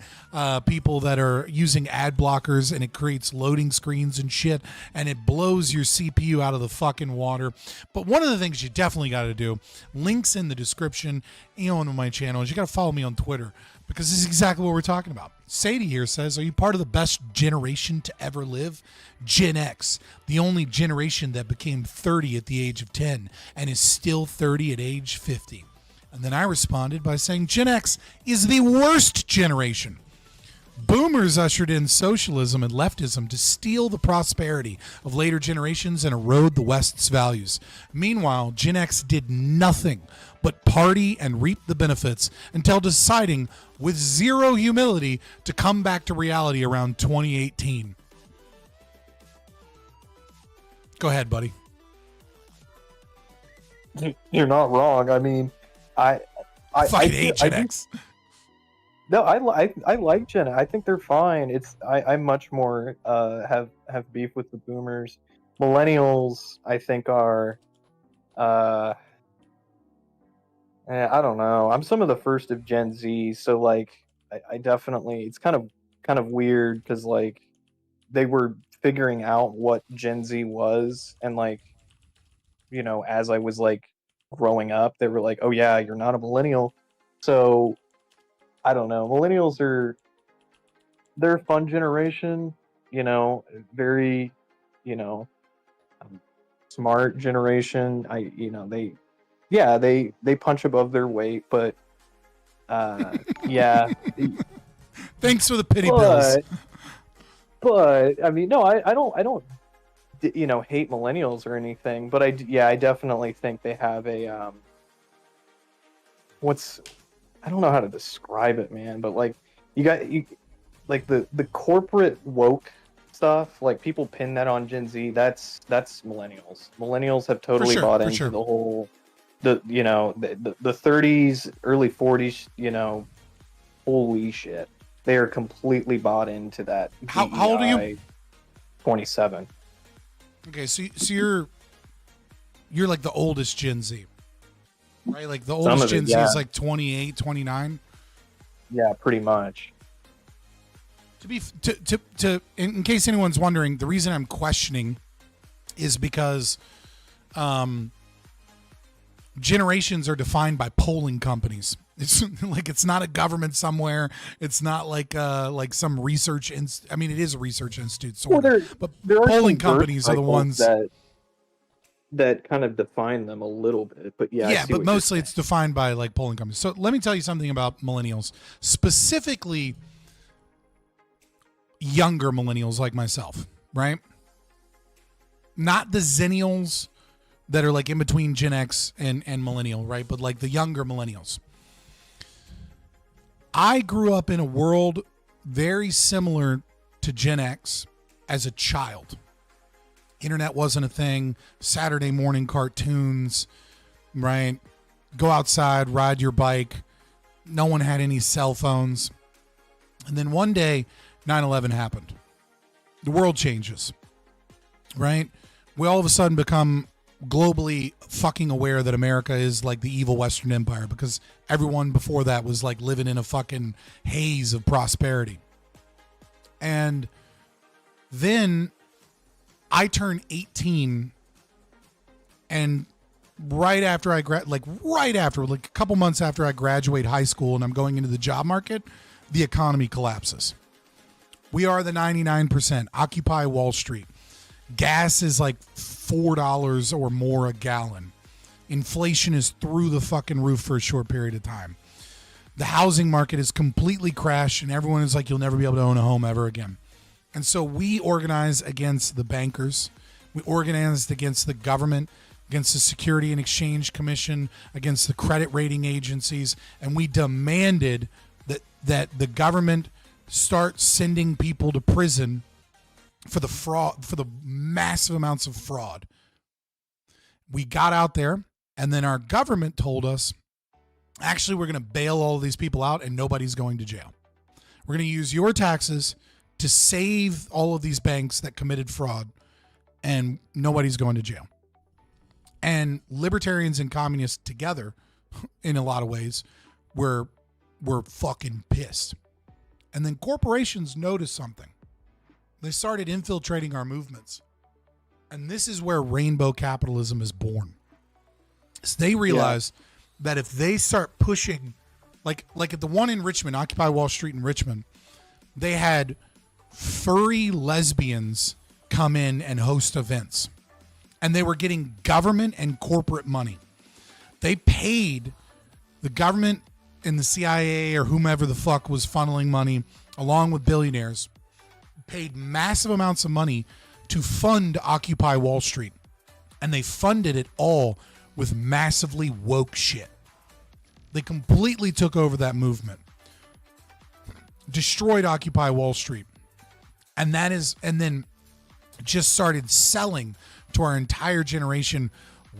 people that are using ad blockers, and it creates loading screens and shit, and it blows your CPU out of the fucking water. But one of the things you definitely got to do, links in the description on my channel, is you got to follow me on Twitter, because this is exactly what we're talking about. Sadie here says, are you part of the best generation to ever live? Gen X, the only generation that became 30 at the age of 10 and is still 30 at age 50. And then I responded by saying Gen X is the worst generation. Boomers ushered in socialism and leftism to steal the prosperity of later generations and erode the West's values. Meanwhile, Gen X did nothing but party and reap the benefits until deciding with zero humility to come back to reality around 2018. Go ahead, buddy. You're not wrong. I mean, I hate Gen X. No, I like Gen X. I think they're fine. I much more have beef with the boomers. Millennials, I think, are I don't know. I'm some of the first of Gen Z, so like I definitely, it's kind of weird because like they were figuring out what Gen Z was, and like, as I was like growing up, they were like, oh yeah, you're not a millennial. So I don't know. Millennials they're a fun generation, very, smart generation. They punch above their weight, but yeah. Thanks for the pity bills. But I mean, no, I don't hate millennials or anything, but I definitely think they have a I don't know how to describe it, man, but like you like the corporate woke stuff, like people pin that on Gen Z. That's millennials. Millennials have totally bought into the whole the 30s, early 40s, holy shit. They are completely bought into that. How old are you? 27. Okay, so you're like the oldest Gen Z. Right, like the oldest Gen Z is like 28, 29. Yeah, pretty much. In case anyone's wondering, the reason I'm questioning is because generations are defined by polling companies. It's like, it's not a government somewhere. It's not like some research. I mean, it is a research institute, sort of. But polling companies are the ones that kind of define them a little bit. But yeah, but mostly it's defined by like polling companies. So let me tell you something about millennials, specifically younger millennials like myself, right? Not the Zennials that are like in between Gen X and millennial, right? But like the younger millennials. I grew up in a world very similar to Gen X as a child. Internet wasn't a thing. Saturday morning cartoons, right? Go outside, ride your bike. No one had any cell phones. And then one day, 9/11 happened. The world changes, right? We all of a sudden become globally fucking aware that America is like the evil Western Empire, because everyone before that was like living in a fucking haze of prosperity. And Then I turned 18, and right after a couple months after I graduate high school and I'm going into the job market, the economy collapses. We are the 99%. Occupy Wall Street. Gas is like $4 or more a gallon. Inflation is through the fucking roof for a short period of time. The housing market is completely crashed, and everyone is like, you'll never be able to own a home ever again. And so we organized against the bankers. We organized against the government, against the Security and Exchange Commission, against the credit rating agencies, and we demanded that the government start sending people to prison for the fraud, for the massive amounts of fraud. We got out there, and then our government told us, actually, we're going to bail all of these people out and nobody's going to jail. We're going to use your taxes to save all of these banks that committed fraud, and nobody's going to jail. And libertarians and communists together, in a lot of ways, were fucking pissed. And then corporations noticed something. They started infiltrating our movements. And this is where rainbow capitalism is born. So they realize that if they start pushing, like at the one in Richmond, Occupy Wall Street in Richmond, they had furry lesbians come in and host events. And they were getting government and corporate money. They paid the government and the CIA or whomever the fuck was funneling money, along with billionaires, paid massive amounts of money to fund Occupy Wall Street. And they funded it all with massively woke shit. They completely took over that movement, destroyed Occupy Wall Street, and then just started selling to our entire generation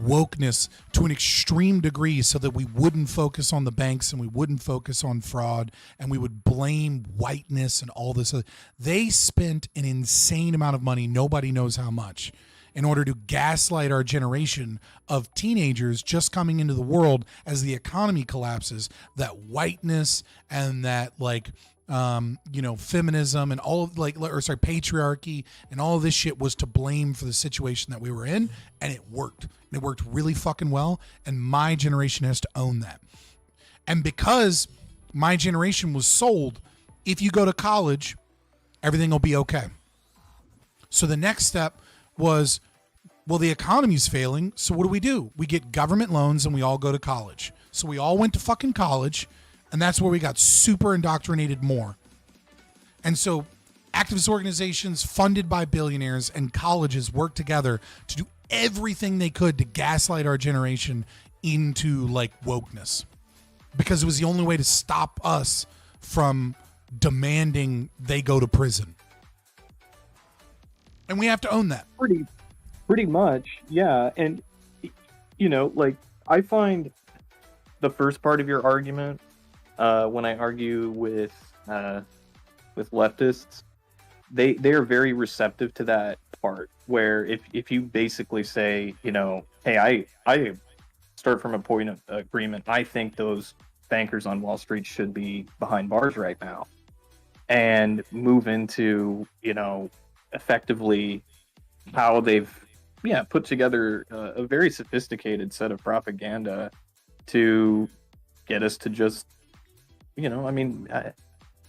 wokeness to an extreme degree so that we wouldn't focus on the banks and we wouldn't focus on fraud and we would blame whiteness and all this. They spent an insane amount of money, nobody knows how much, in order to gaslight our generation of teenagers just coming into the world as the economy collapses, that whiteness and that feminism and all of patriarchy and all of this shit was to blame for the situation that we were in. And it worked. And it worked really fucking well. And my generation has to own that. And because my generation was sold, if you go to college, everything will be okay. So the next step was, well, the economy's failing, so what do? We get government loans and we all go to college. So we all went to fucking college, and that's where we got super indoctrinated more. And so activist organizations funded by billionaires and colleges worked together to do everything they could to gaslight our generation into wokeness, because it was the only way to stop us from demanding they go to prison. And we have to own that. Pretty much, yeah. And I find the first part of your argument, when I argue with leftists, they are very receptive to that part. Where if you basically say, hey, I start from a point of agreement. I think those bankers on Wall Street should be behind bars right now, and move into effectively how they've put together a very sophisticated set of propaganda to get us to just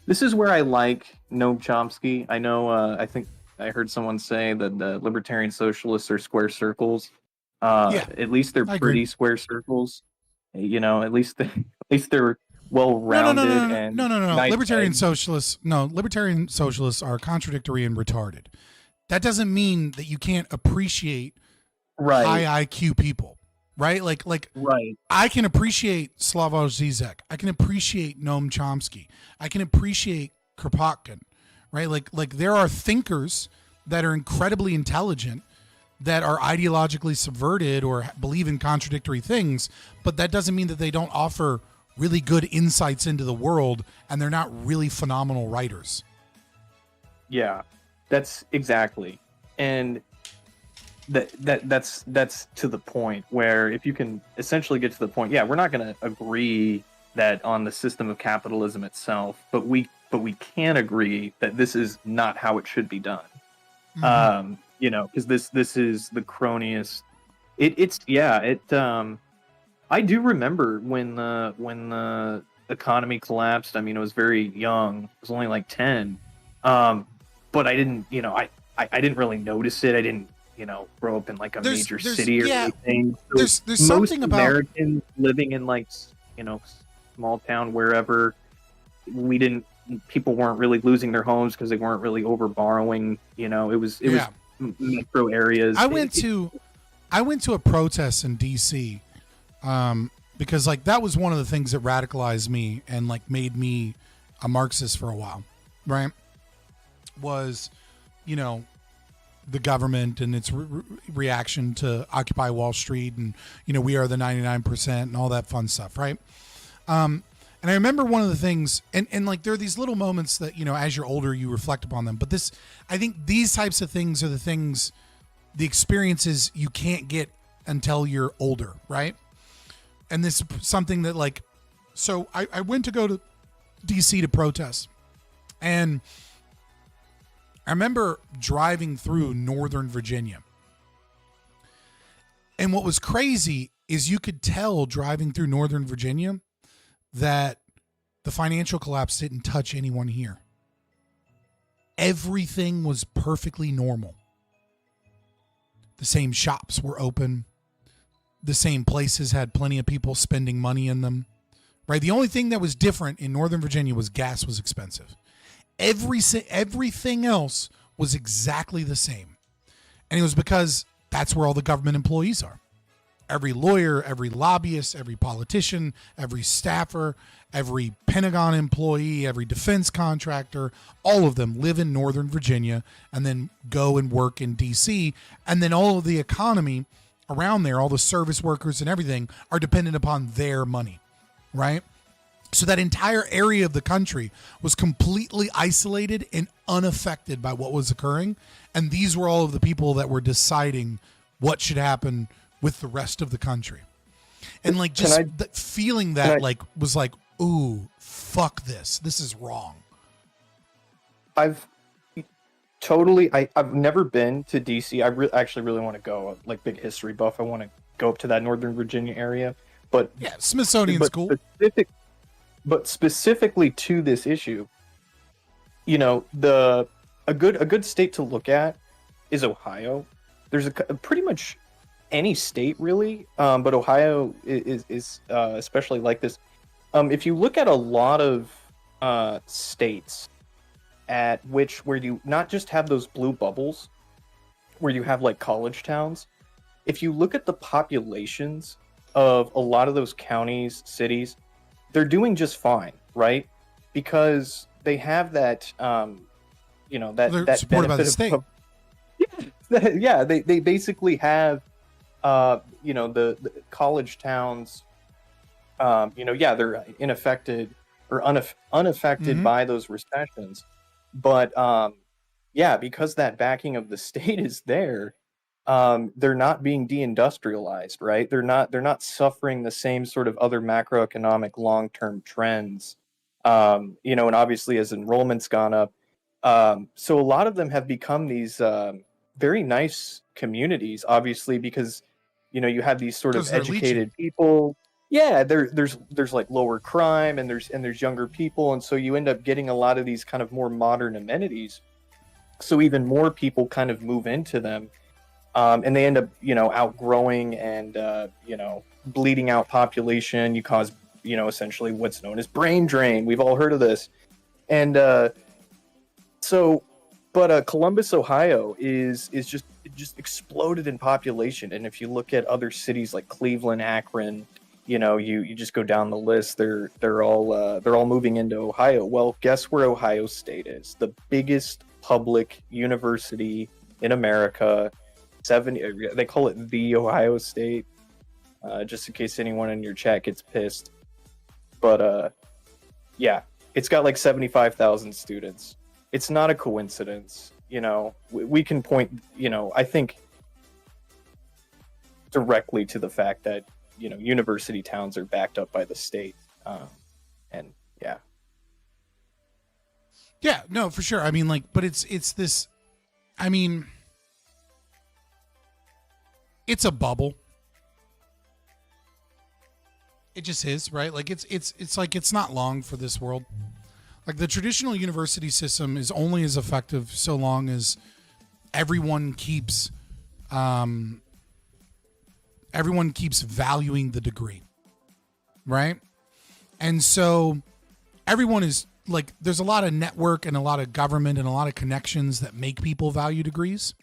this is where I like Noam Chomsky. I know I think I heard someone say that the libertarian socialists are square circles. At least they're pretty square circles. At least they're well-rounded. No. Nice Libertarian socialists are contradictory and retarded. That doesn't mean that you can't appreciate high IQ people, right? Right. I can appreciate Slavoj Zizek. I can appreciate Noam Chomsky. I can appreciate Kropotkin, right? There are thinkers that are incredibly intelligent that are ideologically subverted or believe in contradictory things, but that doesn't mean that they don't offer really good insights into the world and they're not really phenomenal writers. Yeah, that's exactly. And that's to the point where if you can essentially get to the point, we're not going to agree that on the system of capitalism itself, but we can agree that this is not how it should be done. You know, because this is the croniest. I do remember when the economy collapsed. I mean, I was very young. I was only like 10. But I didn't, you know, I didn't really notice it. I didn't, you know, grow up in like a major city or anything. So There's something about Americans living in like, you know, small town wherever. People weren't really losing their homes because they weren't really over borrowing. You know, it was metro areas. I went to a protest in DC because like that was one of the things that radicalized me and like made me a Marxist for a while, right? Was, you know, the government and its reaction to Occupy Wall Street and, you know, we are the 99% and all that fun stuff, right? And I remember one of the things, and like there are these little moments that, you know, as you're older, you reflect upon them. But I think these types of things are the experiences you can't get until you're older, right? And this is something that like, so I went to go to DC to protest. And I remember driving through Northern Virginia. And what was crazy is you could tell driving through Northern Virginia that the financial collapse didn't touch anyone here. Everything was perfectly normal. The same shops were open. The same places had plenty of people spending money in them. Right? The only thing that was different in Northern Virginia was gas was expensive. Everything else was exactly the same. And it was because that's where all the government employees are. Every lawyer, every lobbyist, every politician, every staffer, every Pentagon employee, every defense contractor, all of them live in Northern Virginia and then go and work in DC. And then all of the economy around there, all the service workers and everything are dependent upon their money, right? So that entire area of the country was completely isolated and unaffected by what was occurring. And these were all of the people that were deciding what should happen with the rest of the country. And like just feeling that like was like, ooh, fuck this. This is wrong. I've never been to DC. I actually really want to go, like big history buff. I want to go up to that Northern Virginia area. But yeah, Smithsonian's cool. But specifically to this issue, you know, a good state to look at is Ohio. There's pretty much any state really, but Ohio is especially like this. If you look at a lot of states where you not just have those blue bubbles, where you have like college towns, if you look at the populations of a lot of those counties, cities, they're doing just fine, right? Because they have that, you know, that supported by the state. Yeah, they basically have, you know, the college towns, you know, yeah, they're unaffected by those recessions, but yeah, because that backing of the state is there, they're not being deindustrialized, right? They're not suffering the same sort of other macroeconomic long-term trends, you know, and obviously as enrollment's gone up, so a lot of them have become these very nice communities, obviously, because, you know, you have these sort of educated people. Yeah, there's like lower crime and there's younger people, and so you end up getting a lot of these kind of more modern amenities. So even more people kind of move into them. And they end up, you know, outgrowing and, you know, bleeding out population. You cause, you know, essentially what's known as brain drain. We've all heard of this. And Columbus, Ohio is just exploded in population. And if you look at other cities like Cleveland, Akron, you know, you just go down the list, they're all moving into Ohio. Well, guess where Ohio State is? The biggest public university in America. They call it the Ohio State, just in case anyone in your chat gets pissed. But yeah, it's got like 75,000 students. It's not a coincidence, you know. We can point, you know, I think directly to the fact that, you know, university towns are backed up by the state, and yeah, no, for sure. I mean, like, but it's this. I mean, it's a bubble. It just is, right? Like it's like it's not long for this world. Like the traditional university system is only as effective so long as everyone keeps valuing the degree, right? And so everyone is like, there's a lot of network and a lot of government and a lot of connections that make people value degrees.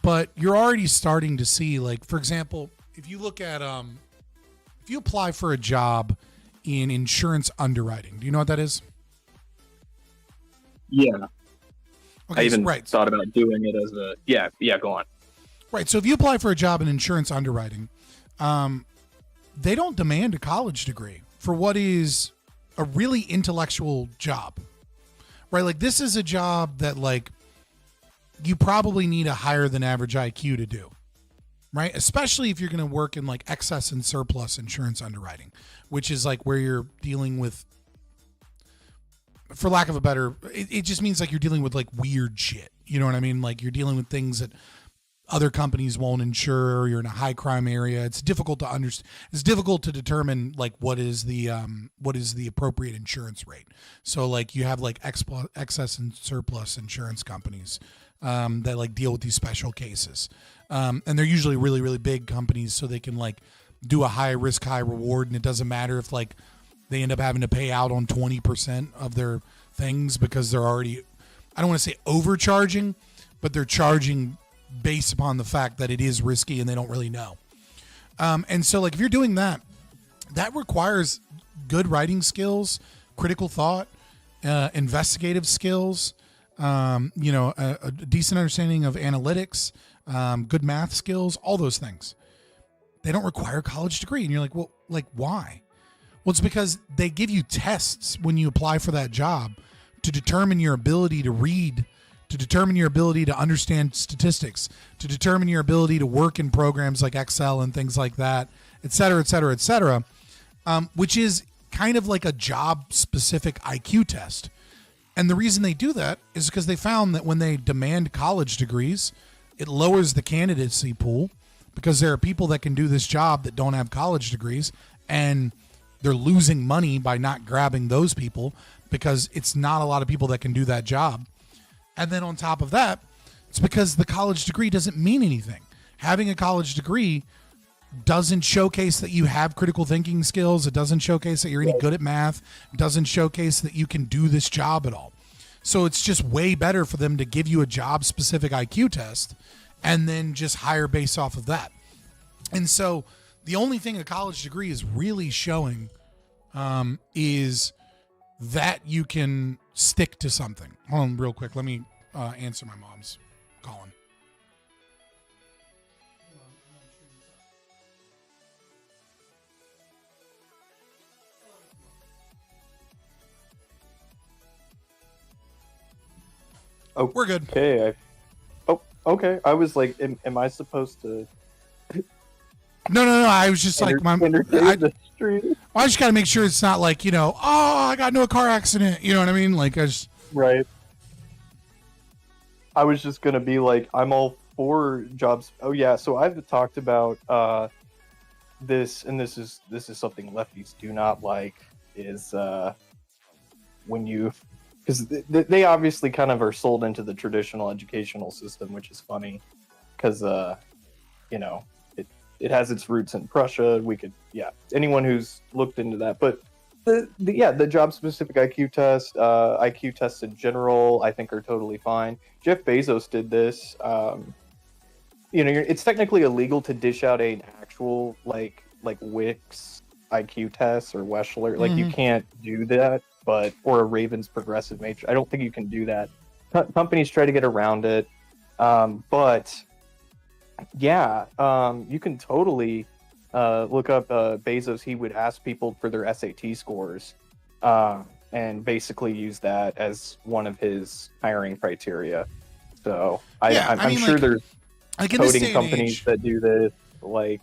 But you're already starting to see, like, for example, if you look at if you apply for a job in insurance underwriting, do you know what that is? Yeah. Okay, I even right. thought about doing it as a go on. Right. So if you apply for a job in insurance underwriting, they don't demand a college degree for what is a really intellectual job, right? Like this is a job that like you probably need a higher than average IQ to do, right? Especially if you're going to work in like excess and surplus insurance underwriting, which is like where you're dealing with, for lack of a better, it just means like you're dealing with like weird shit. You know what I mean? Like you're dealing with things that other companies won't insure, or you're in a high crime area. It's difficult to understand. It's difficult to determine like what is the appropriate insurance rate. So like you have like excess and surplus insurance companies that like deal with these special cases. And they're usually really, really big companies, so they can like do a high risk, high reward. And it doesn't matter if like they end up having to pay out on 20% of their things because they're already, I don't want to say overcharging, but they're charging based upon the fact that it is risky and they don't really know. And so like if you're doing that, that requires good writing skills, critical thought, investigative skills, a decent understanding of analytics, good math skills, all those things. They don't require a college degree. And you're like, well, like why? Well, it's because they give you tests when you apply for that job to determine your ability to read, to determine your ability to understand statistics, to determine your ability to work in programs like Excel and things like that, et cetera, et cetera, et cetera, which is kind of like a job-specific IQ test. And the reason they do that is because they found that when they demand college degrees, it lowers the candidacy pool because there are people that can do this job that don't have college degrees, and they're losing money by not grabbing those people because it's not a lot of people that can do that job. And then on top of that, it's because the college degree doesn't mean anything. Having a college degree doesn't showcase that you have critical thinking skills. It doesn't showcase that you're any good at math. It doesn't showcase that you can do this job at all. So it's just way better for them to give you a job-specific IQ test and then just hire based off of that. And so the only thing a college degree is really showing is that you can stick to something. Hold on real quick. Let me answer my mom's calling. Oh, we're good. Okay. Okay. I was like, am I supposed to? No. I was just like, I just got to make sure it's not like, I got into a car accident. You know what I mean? Like, right. I was just gonna be like, I'm all for jobs. Oh yeah. So I've talked about this, and this is something lefties do not like, is when you, because they obviously kind of are sold into the traditional educational system, which is funny, because it has its roots in Prussia. We could, anyone who's looked into that, but the job specific IQ test, IQ tests in general, I think are totally fine. Jeff Bezos did this. It's technically illegal to dish out an actual like Wix IQ test or Wechsler. Like you can't do that, or a Ravens progressive matrix. I don't think you can do that. Companies try to get around it, but you can totally look up Bezos. He would ask people for their SAT scores and basically use that as one of his hiring criteria. So I'm sure there's coding companies that do this. Like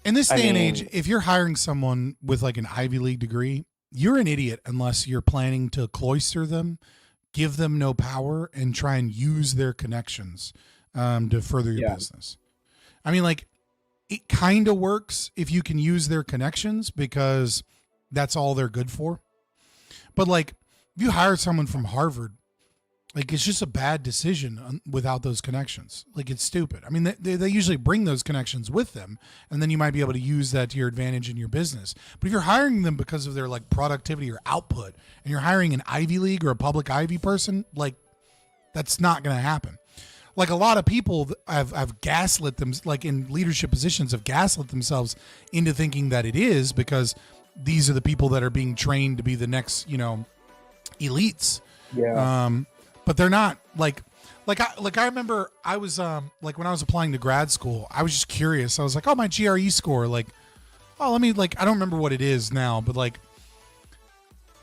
in this day and age, if you're hiring someone with like an Ivy League degree, you're an idiot unless you're planning to cloister them give them no power and try and use their connections to further your business. I mean, like, it kind of works if you can use their connections because that's all they're good for. But like, if you hire someone from Harvard, like, it's just a bad decision without those connections. Like, it's stupid. I mean, they usually bring those connections with them, and then you might be able to use that to your advantage in your business. But if you're hiring them because of their like productivity or output, and you're hiring an Ivy League or a public Ivy person, like, that's not going to happen. Like, a lot of people have gaslit them, like in leadership positions, have gaslit themselves into thinking that it is because these are the people that are being trained to be the next, you know, elites. Yeah. But they're not. Like I remember I was like when I was applying to grad school, I was just curious. I was like, oh, my GRE score, like, oh, let me, like, I don't remember what it is now, but like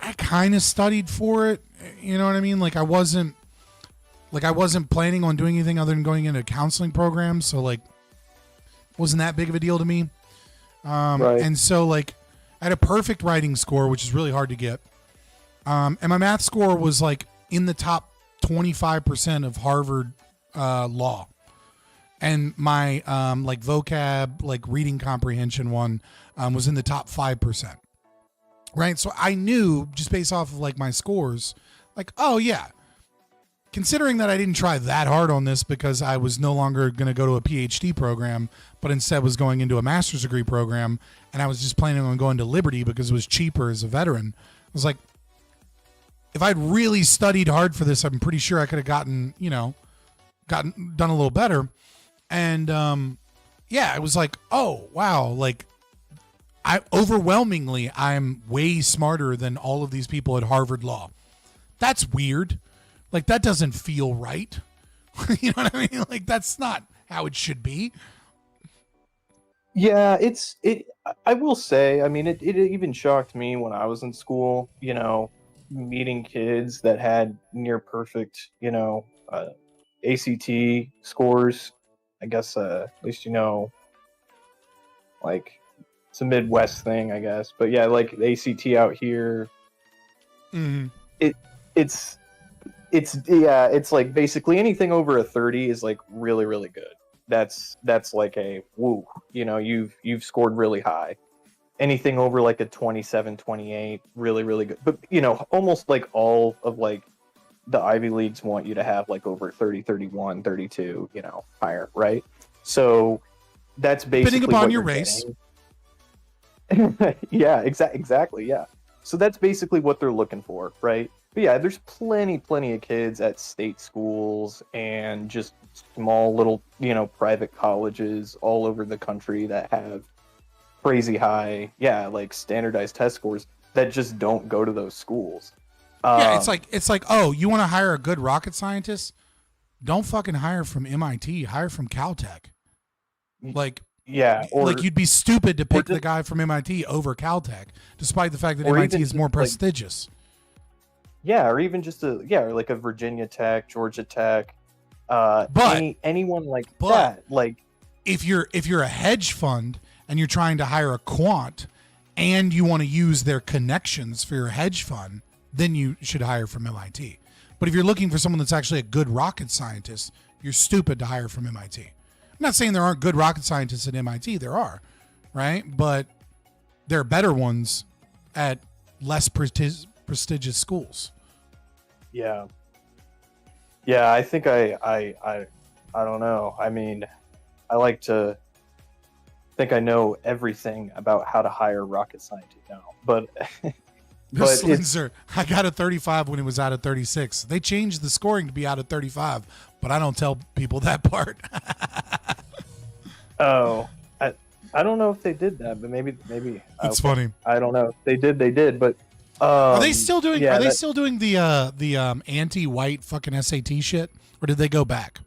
I kind of studied for it. You know what I mean? Like I wasn't planning on doing anything other than going into a counseling program, so like wasn't that big of a deal to me. Right. And so like I had a perfect writing score, which is really hard to get. And my math score was like in the top 25% of Harvard law, and my like vocab, like reading comprehension one was in the top 5%. Right, so I knew just based off of like my scores, like, oh yeah, considering that I didn't try that hard on this because I was no longer going to go to a PhD program, but instead was going into a master's degree program, and I was just planning on going to Liberty because it was cheaper as a veteran. I was like, if I'd really studied hard for this, I'm pretty sure I could have done a little better. And yeah, it was like, oh wow, like I'm way smarter than all of these people at Harvard Law. That's weird. Like, that doesn't feel right. You know what I mean? Like, that's not how it should be. Yeah, I will say, I mean, it even shocked me when I was in school, you know, meeting kids that had near perfect, you know, ACT scores. I guess at least, you know, like, it's a Midwest thing, I guess. But yeah, like the ACT out here, it's like basically anything over a 30 is like really, really good. That's like a woo, you know, you've scored really high. Anything over like a 27, 28, really, really good. But you know, almost like all of like the Ivy Leagues want you to have like over 30, 31, 32, you know, higher, right? So that's basically depending upon your race. Yeah, exactly. Yeah. So that's basically what they're looking for, right? But yeah, there's plenty of kids at state schools and just small little, you know, private colleges all over the country that have crazy high, like standardized test scores that just don't go to those schools. Yeah, it's like, oh, you want to hire a good rocket scientist? Don't fucking hire from MIT. Hire from Caltech. Like, yeah, or like you'd be stupid to pick the guy from MIT over Caltech, despite the fact that MIT is more prestigious. Yeah, or even just or like a Virginia Tech, Georgia Tech, anyone like that. Like, if you're a hedge fund and you're trying to hire a quant, and you want to use their connections for your hedge fund, then you should hire from MIT. But if you're looking for someone that's actually a good rocket scientist, you're stupid to hire from MIT. I'm not saying there aren't good rocket scientists at MIT. There are, right? But there are better ones at less prestigious schools. Yeah. I think I don't know. I mean, I like to think I know everything about how to hire rocket scientists now, but I got a 35 when it was out of 36. They changed the scoring to be out of 35, but I don't tell people that part. Oh, I don't know if they did that, but maybe it's funny. I don't know. They did, but are they still doing? Yeah, still doing the anti-white fucking SAT shit, or did they go back?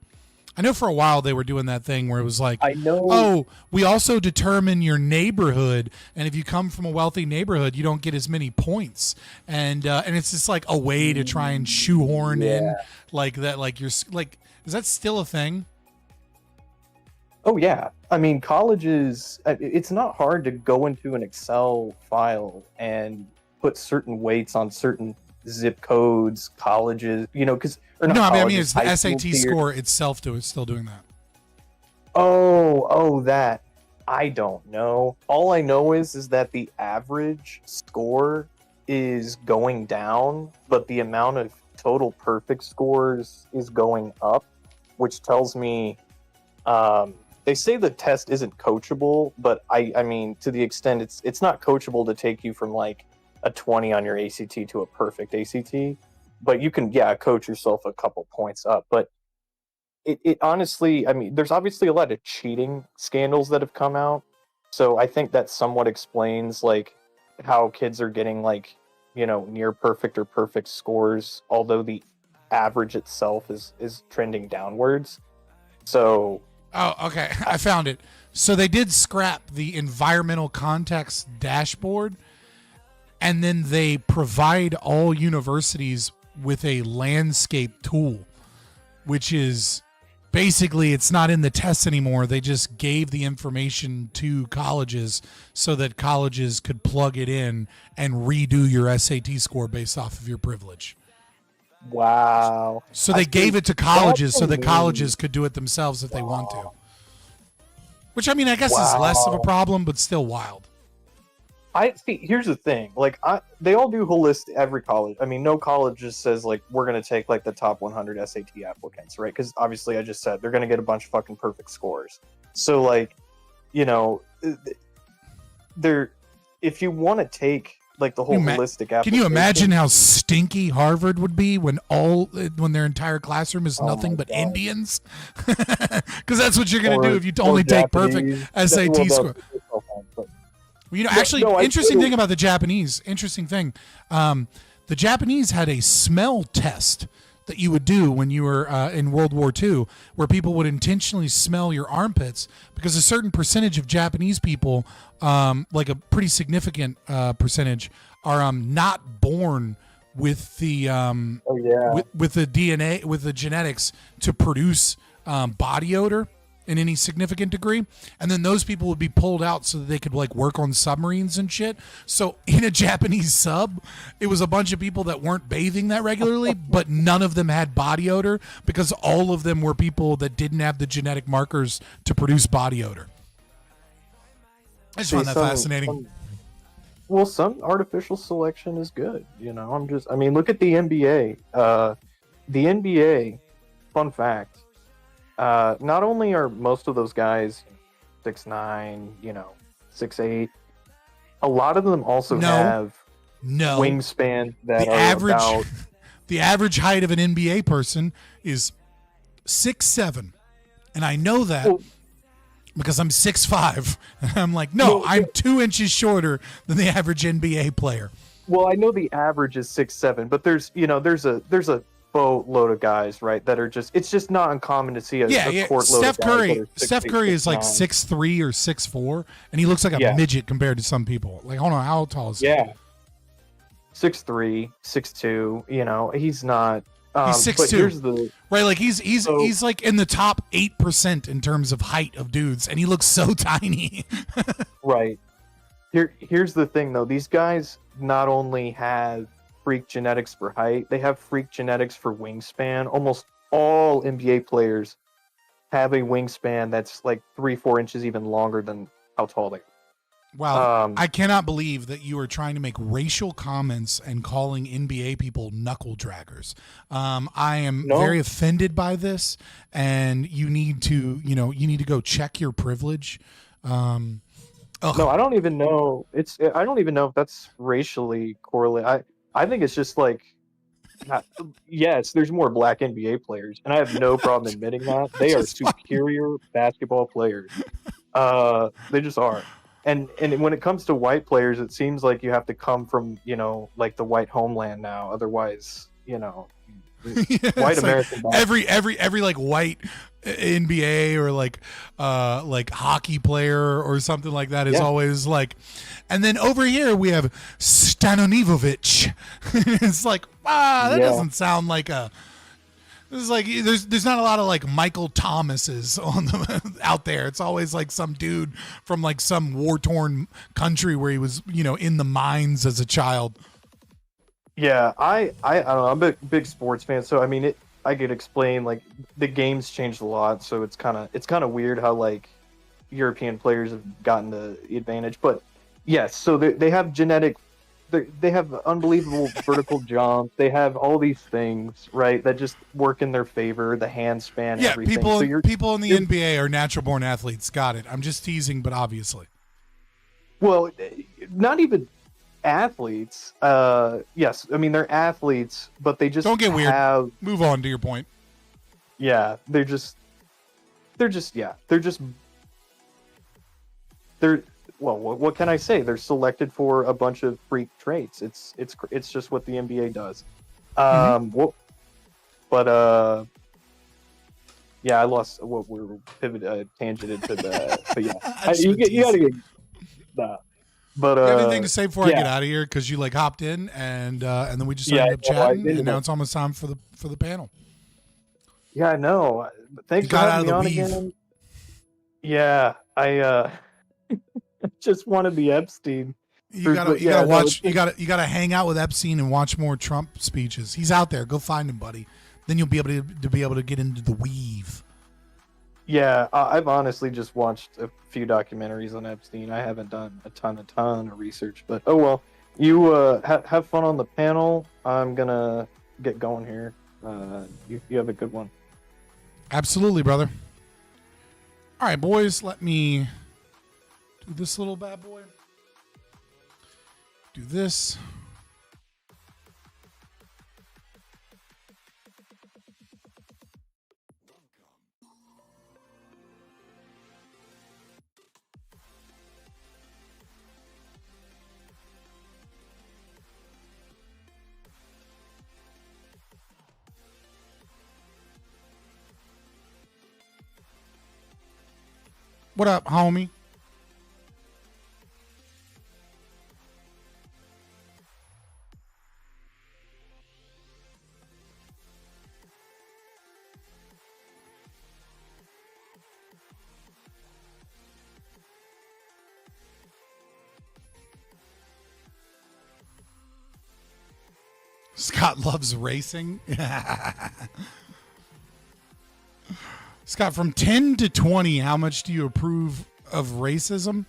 I know for a while they were doing that thing where it was like, oh, we also determine your neighborhood, and if you come from a wealthy neighborhood, you don't get as many points, and it's just like a way to try and shoehorn in like that, like you're like, is that still a thing? Oh yeah, I mean, colleges, it's not hard to go into an Excel file and put certain weights on certain zip codes, colleges, because No, I mean it's the SAT score itself still doing that. Oh, that. I don't know. All I know is that the average score is going down, but the amount of total perfect scores is going up, which tells me they say the test isn't coachable, but I mean to the extent it's not coachable to take you from like a 20 on your ACT to a perfect ACT, but you can coach yourself a couple points up. But it honestly, I mean, there's obviously a lot of cheating scandals that have come out, so I think that somewhat explains like how kids are getting like near perfect or perfect scores, although the average itself is trending downwards. So okay, I found it. So they did scrap the environmental context dashboard, and then they provide all universities with a landscape tool, which is basically, it's not in the tests anymore. They just gave the information to colleges so that colleges could plug it in and redo your SAT score based off of your privilege. Wow. So they gave it to colleges so that colleges could do it themselves if they want to. Which, I mean, I guess is less of a problem, but still wild. I see. Here's the thing. Like, they all do holistic. Every college. I mean, no college just says like we're gonna take like the top 100 SAT applicants, right? Because obviously, I just said they're gonna get a bunch of fucking perfect scores. So like, they're if you want to take like the whole holistic application. Can you imagine how stinky Harvard would be when their entire classroom is nothing but Indians? Because that's what you're gonna do if you only take perfect SAT score. Actually, interesting thing about the Japanese. Interesting thing. The Japanese had a smell test that you would do when you were in World War II, where people would intentionally smell your armpits because a certain percentage of Japanese people, like a pretty significant percentage, are not born with the with the DNA, with the genetics to produce body odor in any significant degree, and then those people would be pulled out so that they could like work on submarines and shit. So in a Japanese sub, it was a bunch of people that weren't bathing that regularly, but none of them had body odor because all of them were people that didn't have the genetic markers to produce body odor. I just found that fascinating. Some artificial selection is good. I mean, look at the NBA. The NBA, fun fact, not only are most of those guys 6'9", 6'8", a lot of them also have wingspan that about... The average height of an NBA person is 6'7", and I know that because I'm 6'5", and I'm like, I'm 2 inches shorter than the average NBA player. Well, I know the average is 6'7", but there's a boatload of guys, right, that are it's just not uncommon to see a court load of guys. Steph Curry is like 6'3" or 6'4", and he looks like a midget compared to some people. Like, hold on, how tall is he? 6'3", 6'2", he's not he's 6'2", right? Like he's like in the top 8% in terms of height of dudes, and he looks so tiny. Right. Here's the thing though, these guys not only have freak genetics for height, they have freak genetics for wingspan. Almost all NBA players have a wingspan that's like 3-4 inches even longer than how tall they are. Wow. I cannot believe that you are trying to make racial comments and calling NBA people knuckle draggers. I am very offended by this, and you need to go check your privilege. No, I don't even know. I don't even know if that's racially correlated. I think it's just like, yes, there's more black NBA players, and I have no problem admitting that. They are superior basketball players. They just are. And when it comes to white players, it seems like you have to come from, like the white homeland now. Otherwise, white American like every like white NBA or like hockey player or something like that is always like, and then over here we have Stanonivovic. It's like, that doesn't sound like a. This is like there's not a lot of like Michael Thomases out there. It's always like some dude from like some war-torn country where he was in the mines as a child. Yeah, I don't know. I'm a big sports fan, so I mean, I could explain like the game's changed a lot, so it's kind of weird how like European players have gotten the advantage. But yes, so they have they have unbelievable vertical jumps. They have all these things, right, that just work in their favor. The hand span, Yeah, everything. people in the NBA are natural born athletes. Got it. I'm just teasing, but obviously. Well, not even athletes. Yes, I mean they're athletes, but they just don't get weird. Move on to your point. Yeah, they're well, what can I say? They're selected for a bunch of freak traits. It's just what the NBA does. Yeah, I lost what we were tangented to the. But yeah, you gotta get that. But you have anything to say before I get out of here? Because you like hopped in and then we just ended up chatting, and now it's almost time for the panel. Yeah, I know. Thanks for having me on again. Yeah, I just wanted the Epstein. You gotta hang out with Epstein and watch more Trump speeches. He's out there. Go find him, buddy. Then you'll be able to get into the weave. Yeah, I've honestly just watched a few documentaries on Epstein. I haven't done a ton of research, but oh well. You have fun on the panel. I'm gonna get going here. You have a good one. Absolutely, brother. All right, boys. Let me do this little bad boy. Do this. What up, homie? Scott loves racing. Scott, from 10 to 20, how much do you approve of racism?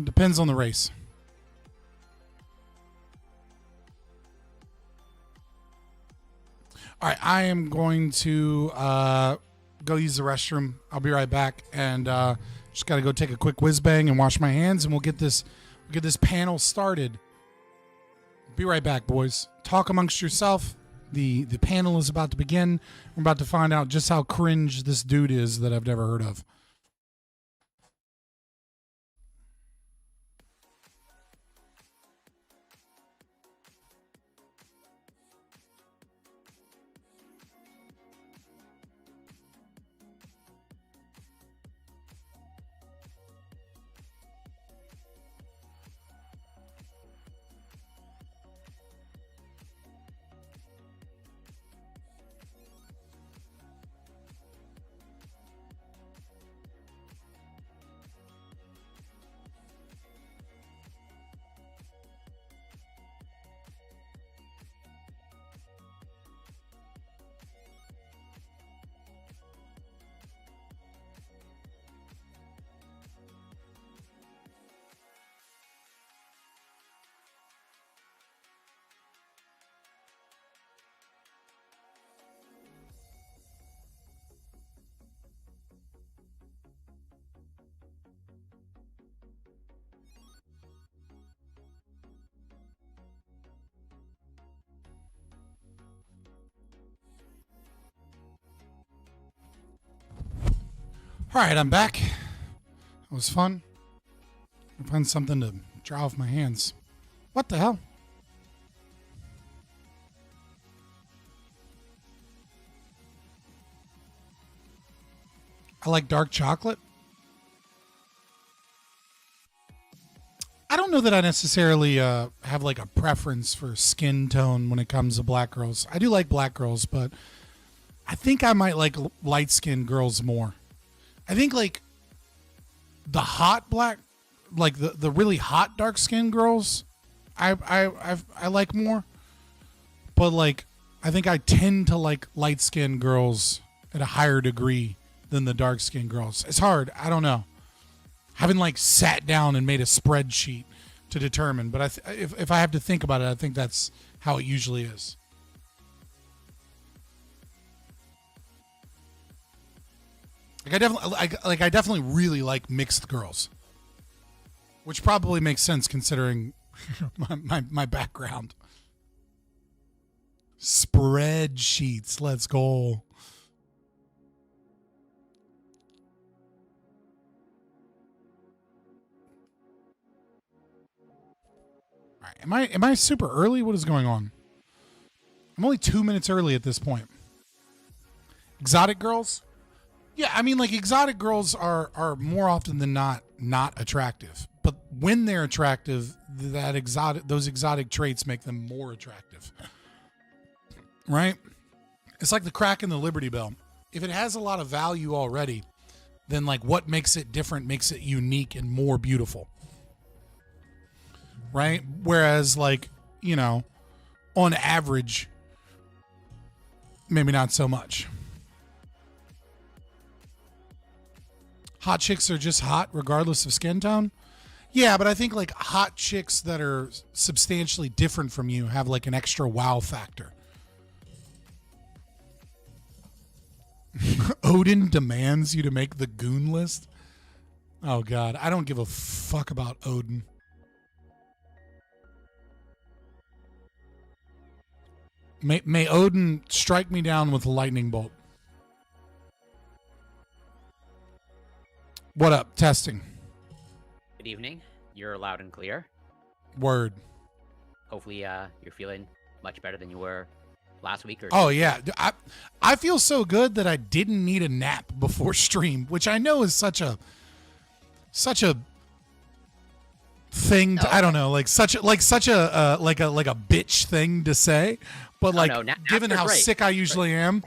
Depends on the race. All right, I am going to go use the restroom. I'll be right back, and just got to go take a quick whiz bang and wash my hands, and we'll get this panel started. Be right back, boys. Talk amongst yourself. The panel is about to begin. We're about to find out just how cringe this dude is that I've never heard of. All right, I'm back. It was fun. I find something to dry off my hands. What the hell? I like dark chocolate. I don't know that I necessarily have like a preference for skin tone when it comes to black girls. I do like black girls, but I think I might like light-skinned girls more. I think like the hot black, like the really hot dark-skinned girls, I like more, but like I think I tend to like light-skinned girls at a higher degree than the dark-skinned girls. It's hard. I don't know. I haven't like sat down and made a spreadsheet to determine, but if I have to think about it, I think that's how it usually is. Like I definitely really like mixed girls, which probably makes sense considering my background. Spreadsheets, let's go. All right, am I super early? What is going on? I'm only 2 minutes early at this point. Exotic girls? Yeah, I mean, like, exotic girls are more often than not attractive. But when they're attractive, those exotic traits make them more attractive. Right? It's like the crack in the Liberty Bell. If it has a lot of value already, then, like, what makes it different makes it unique and more beautiful. Right? Whereas, like, you know, on average, maybe not so much. Hot chicks are just hot regardless of skin tone? Yeah, but I think like hot chicks that are substantially different from you have like an extra wow factor. Odin demands you to make the goon list? Oh God, I don't give a fuck about Odin. May Odin strike me down with a lightning bolt. What up? Testing. Good evening. You're loud and clear. Word. Hopefully, you're feeling much better than you were last week. Or oh yeah, I feel so good that I didn't need a nap before stream, which I know is such a thing. To, I don't know, like such a bitch thing to say, but like given how sick I usually am,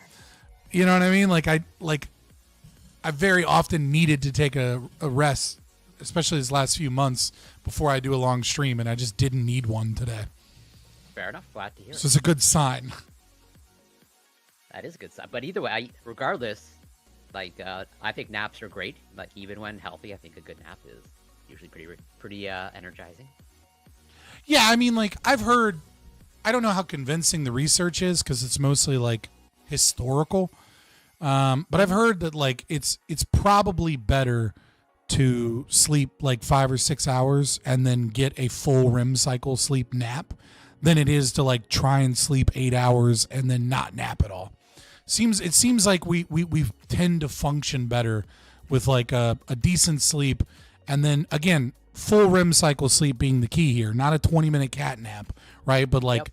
you know what I mean? I very often needed to take a rest, especially these last few months before I do a long stream, and I just didn't need one today. Fair enough. Glad to hear. So it's a good sign. That is a good sign. But either way, regardless, like I think naps are great. Like even when healthy, I think a good nap is usually pretty energizing. Yeah, I mean, like I've heard. I don't know how convincing the research is because it's mostly like historical. But I've heard that like it's probably better to sleep like 5 or 6 hours and then get a full REM cycle sleep nap than it is to like try and sleep 8 hours and then not nap at all. It seems like we tend to function better with like a decent sleep and then again full REM cycle sleep being the key here, not a 20-minute cat nap, right? But like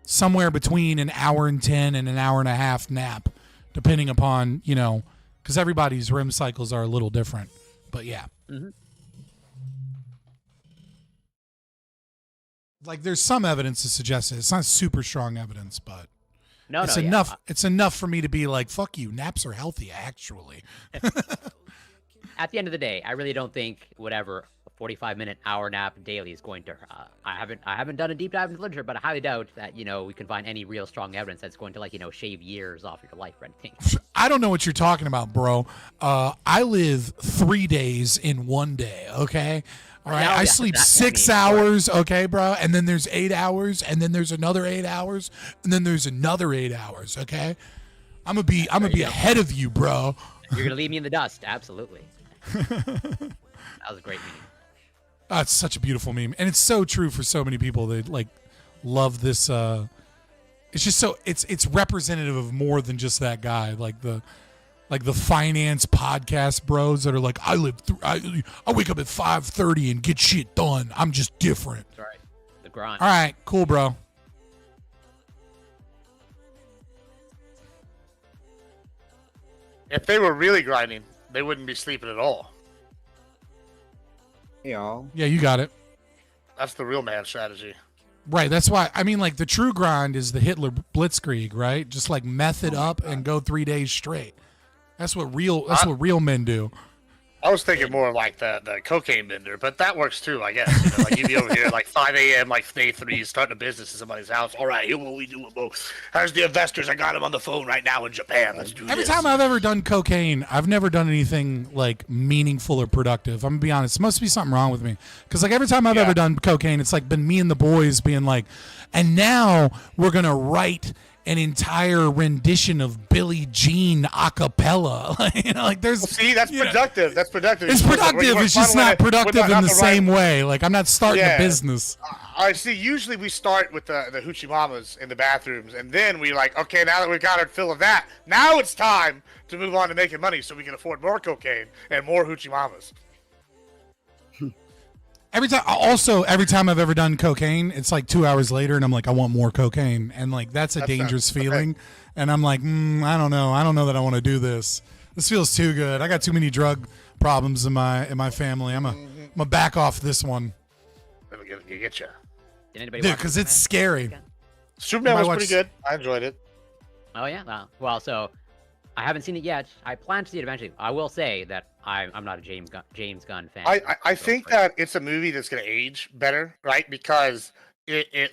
somewhere between an hour and 10 and an hour and a half nap. Depending upon, you know, because everybody's REM cycles are a little different. But yeah. Mm-hmm. Like there's some evidence to suggest it. It's not super strong evidence, but it's enough. Yeah. It's enough for me to be like, fuck you. Naps are healthy, actually. At the end of the day, I really don't think whatever a 45-minute hour nap daily is going to. I haven't done a deep dive into literature, but I highly doubt that we can find any real strong evidence that's going to shave years off your life or anything. I don't know what you're talking about, bro. I live 3 days in 1 day. Okay. All right. I sleep 6 hours. Okay, bro. And then there's 8 hours, and then there's another 8 hours, and then there's another 8 hours. Okay. I'm gonna be ahead of you, bro. You're gonna leave me in the dust. Absolutely. That was a great meme. Oh, it's such a beautiful meme, and it's so true for so many people. They like love this. It's just so it's representative of more than just that guy. Like the finance podcast bros that are like, I wake up at 5:30 and get shit done. I'm just different. That's right. The grind. All right, cool, bro. If they were really grinding, they wouldn't be sleeping at all. Yeah, you got it. That's the real man strategy. Right, that's why, I mean, like, the true grind is the Hitler blitzkrieg, right? Just, like, meth it up and go 3 days straight. That's what real men do. I was thinking more like the cocaine bender, but that works too, I guess. You know, like you'd be over here at like 5 a.m., like day 3, starting a business in somebody's house. All right, here what we do. Here's the investors. I got them on the phone right now in Japan. Let's do Every this. time I've ever done cocaine, I've never done anything like meaningful or productive. I'm gonna be honest. There must be something wrong with me. Because like every time I've ever done cocaine, it's like been me and the boys being like, and now we're gonna write an entire rendition of Billie Jean a cappella. You know, like there's See, that's productive. That's productive. it's productive. It's just not productive in the same way. Like I'm not starting a business. I see. Usually we start with the hoochie mamas in the bathrooms, and then we like, okay, now that we've got our fill of that, now it's time to move on to making money so we can afford more cocaine and more hoochie mamas. Every time I've ever done cocaine, it's like 2 hours later, and I'm like, I want more cocaine, and like that's a dangerous feeling. And I'm like, I don't know that I want to do this. This feels too good. I got too many drug problems in my family. I'm a back off this one. Let me get you. Did anybody Dude, watch because it's scary. Superman was pretty good. I enjoyed it. Oh yeah, well, so I haven't seen it yet. I plan to see it eventually. I will say that I'm not a James Gunn fan. I think that it's a movie that's gonna age better, right? Because it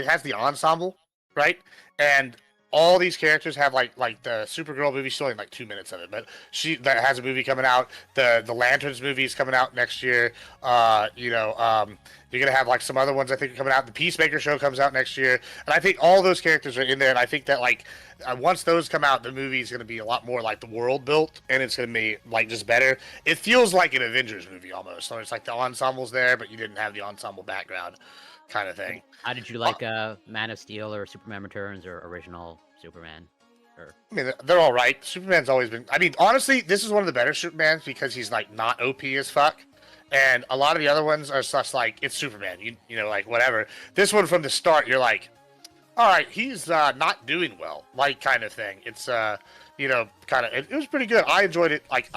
has the ensemble, right? And all these characters have like the Supergirl movie, still in like 2 minutes of it, but that has a movie coming out. The Lanterns movie is coming out next year. You're gonna have like some other ones I think are coming out. The Peacemaker show comes out next year, and I think all those characters are in there. And I think that once those come out, the movie is gonna be a lot more like the world built, and it's gonna be like just better. It feels like an Avengers movie almost. So it's like the ensemble's there, but you didn't have the ensemble background, kind of thing. How did you like Man of Steel or Superman Returns or original Superman? I mean, they're all right. Superman's always been. I mean, honestly, this is one of the better Supermans because he's like not OP as fuck. And a lot of the other ones are such like it's Superman, you know, like whatever. This one from the start, you're like, all right, he's not doing well, like kind of thing. It's kind of it was pretty good. I enjoyed it. Like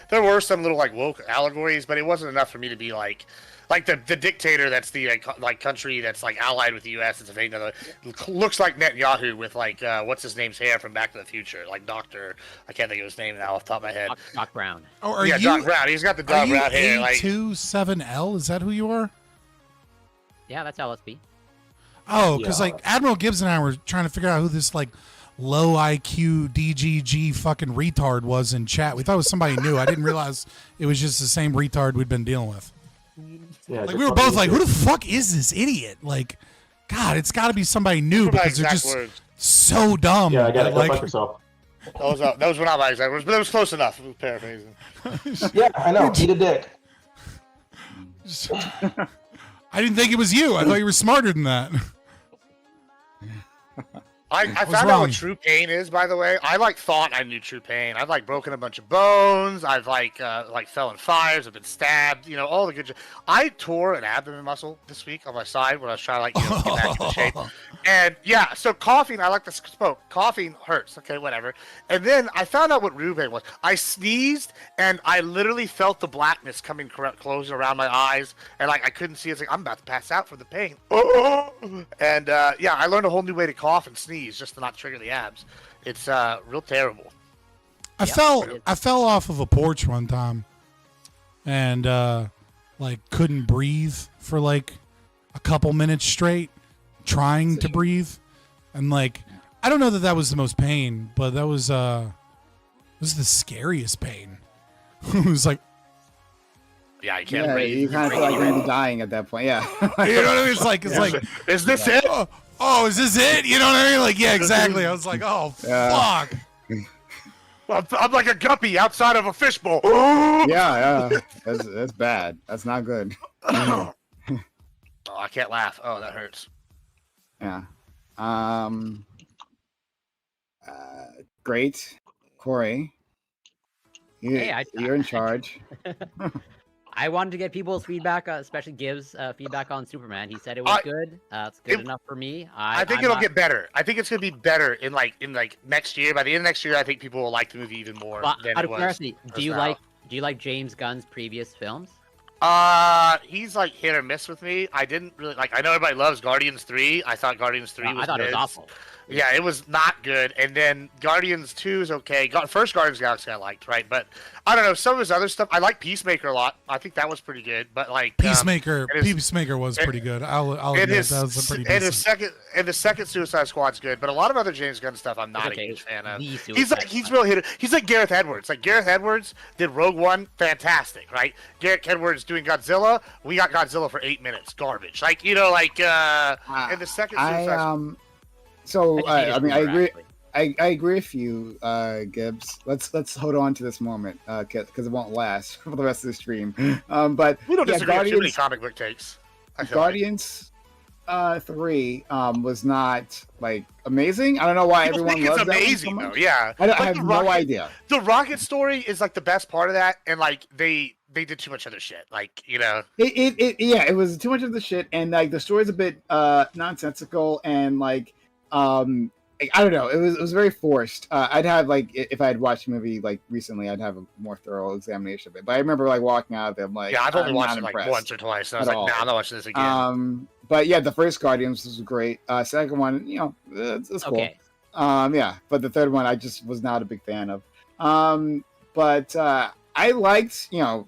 there were some little like woke allegories, but it wasn't enough for me to be like the dictator that's the like country that's like allied with the U.S. It's a fake another looks like Netanyahu with like what's his name's hair from Back to the Future, like Doctor. I can't think of his name now off the top of my head. Doc Brown. Oh, Doc Brown. He's got the Doc Brown hair. Like A27L. Is that who you are? Yeah, that's LSP. Oh, because like Admiral Gibbs and I were trying to figure out who this like low IQ DGG fucking retard was in chat. We thought it was somebody new. I didn't realize it was just the same retard we'd been dealing with. Yeah, like we were both like, who the fuck is this idiot? Like, God, it's got to be somebody new because they're just so dumb. Yeah, I got to like, go fuck yourself. Those were not my exact words, but it was close enough. It was paraphrasing. Yeah, I know. Eat a dick. I didn't think it was you. I thought you were smarter than that. I found out what true pain is, by the way. I thought I knew true pain. I've broken a bunch of bones. I've fell in fires. I've been stabbed. You know, all the good shit. I tore an abdomen muscle this week on my side when I was trying to get back into shape. And yeah, so coughing. I like to smoke. Coughing hurts. Okay, whatever. And then I found out what true pain was. I sneezed and I literally felt the blackness coming closing around my eyes, and I couldn't see. It's like I'm about to pass out from the pain. And I learned a whole new way to cough and sneeze. Just to not trigger the abs. It's real terrible. I fell off of a porch one time and couldn't breathe for like a couple minutes straight, trying to breathe, and I don't know that was the most pain, but that was the scariest pain. It was like, yeah, you can't breathe. You kind of feel like you're gonna be dying at that point. Yeah, you know what I mean? It's like, is this it? Oh, is this it? You know what I mean? Like, yeah, exactly. I was like, oh, fuck. I'm like a guppy outside of a fishbowl. Yeah. That's bad. That's not good. Oh, I can't laugh. Oh, that hurts. Yeah. Great. Corey. You're in charge. I wanted to get people's feedback, especially Gibbs' feedback on Superman. He said it was good. It's good enough for me. I think it'll get better. I think it's gonna be better in next year. By the end of next year, I think people will like the movie even more than out it of was. curiosity, do you like James Gunn's previous films? He's hit or miss with me. I didn't really I know everybody loves Guardians 3. I thought Guardians 3 was I thought good. it was awful. Yeah, it was not good. And then Guardians 2 is okay. First Guardians of the Galaxy I liked, right? But I don't know, some of his other stuff. I like Peacemaker a lot. I think that was pretty good. But like Peacemaker was pretty good. I'll admit that was a pretty decent. The second Suicide Squad's good, but a lot of other James Gunn stuff I'm not a huge fan of. He's real hitter. He's like Gareth Edwards. Like Gareth Edwards did Rogue One, fantastic, right? Gareth Edwards doing Godzilla, we got Godzilla for 8 minutes, garbage. Like in the second Suicide Squad. I mean, I agree. I agree with you, Gibbs. Let's hold on to this moment because it won't last for the rest of the stream. But we don't disagree with too many comic book takes. Guardians 3 was not like amazing. I don't know why everyone loves that. It's amazing though. Yeah, I have no idea. The Rocket story is like the best part of that, and like they did too much other shit. Like it was too much of the shit, and like the story's a bit nonsensical, and like I don't know. It was very forced. I'd have like if I had watched the movie like recently, I'd have a more thorough examination of it. But I remember like walking out of there, like I've only watched it like once or twice. And I was like, nah, I'm not watching this again. But yeah, the first Guardians was great. Second one, it's cool. Okay. Yeah, but the third one I just was not a big fan of. But I liked, I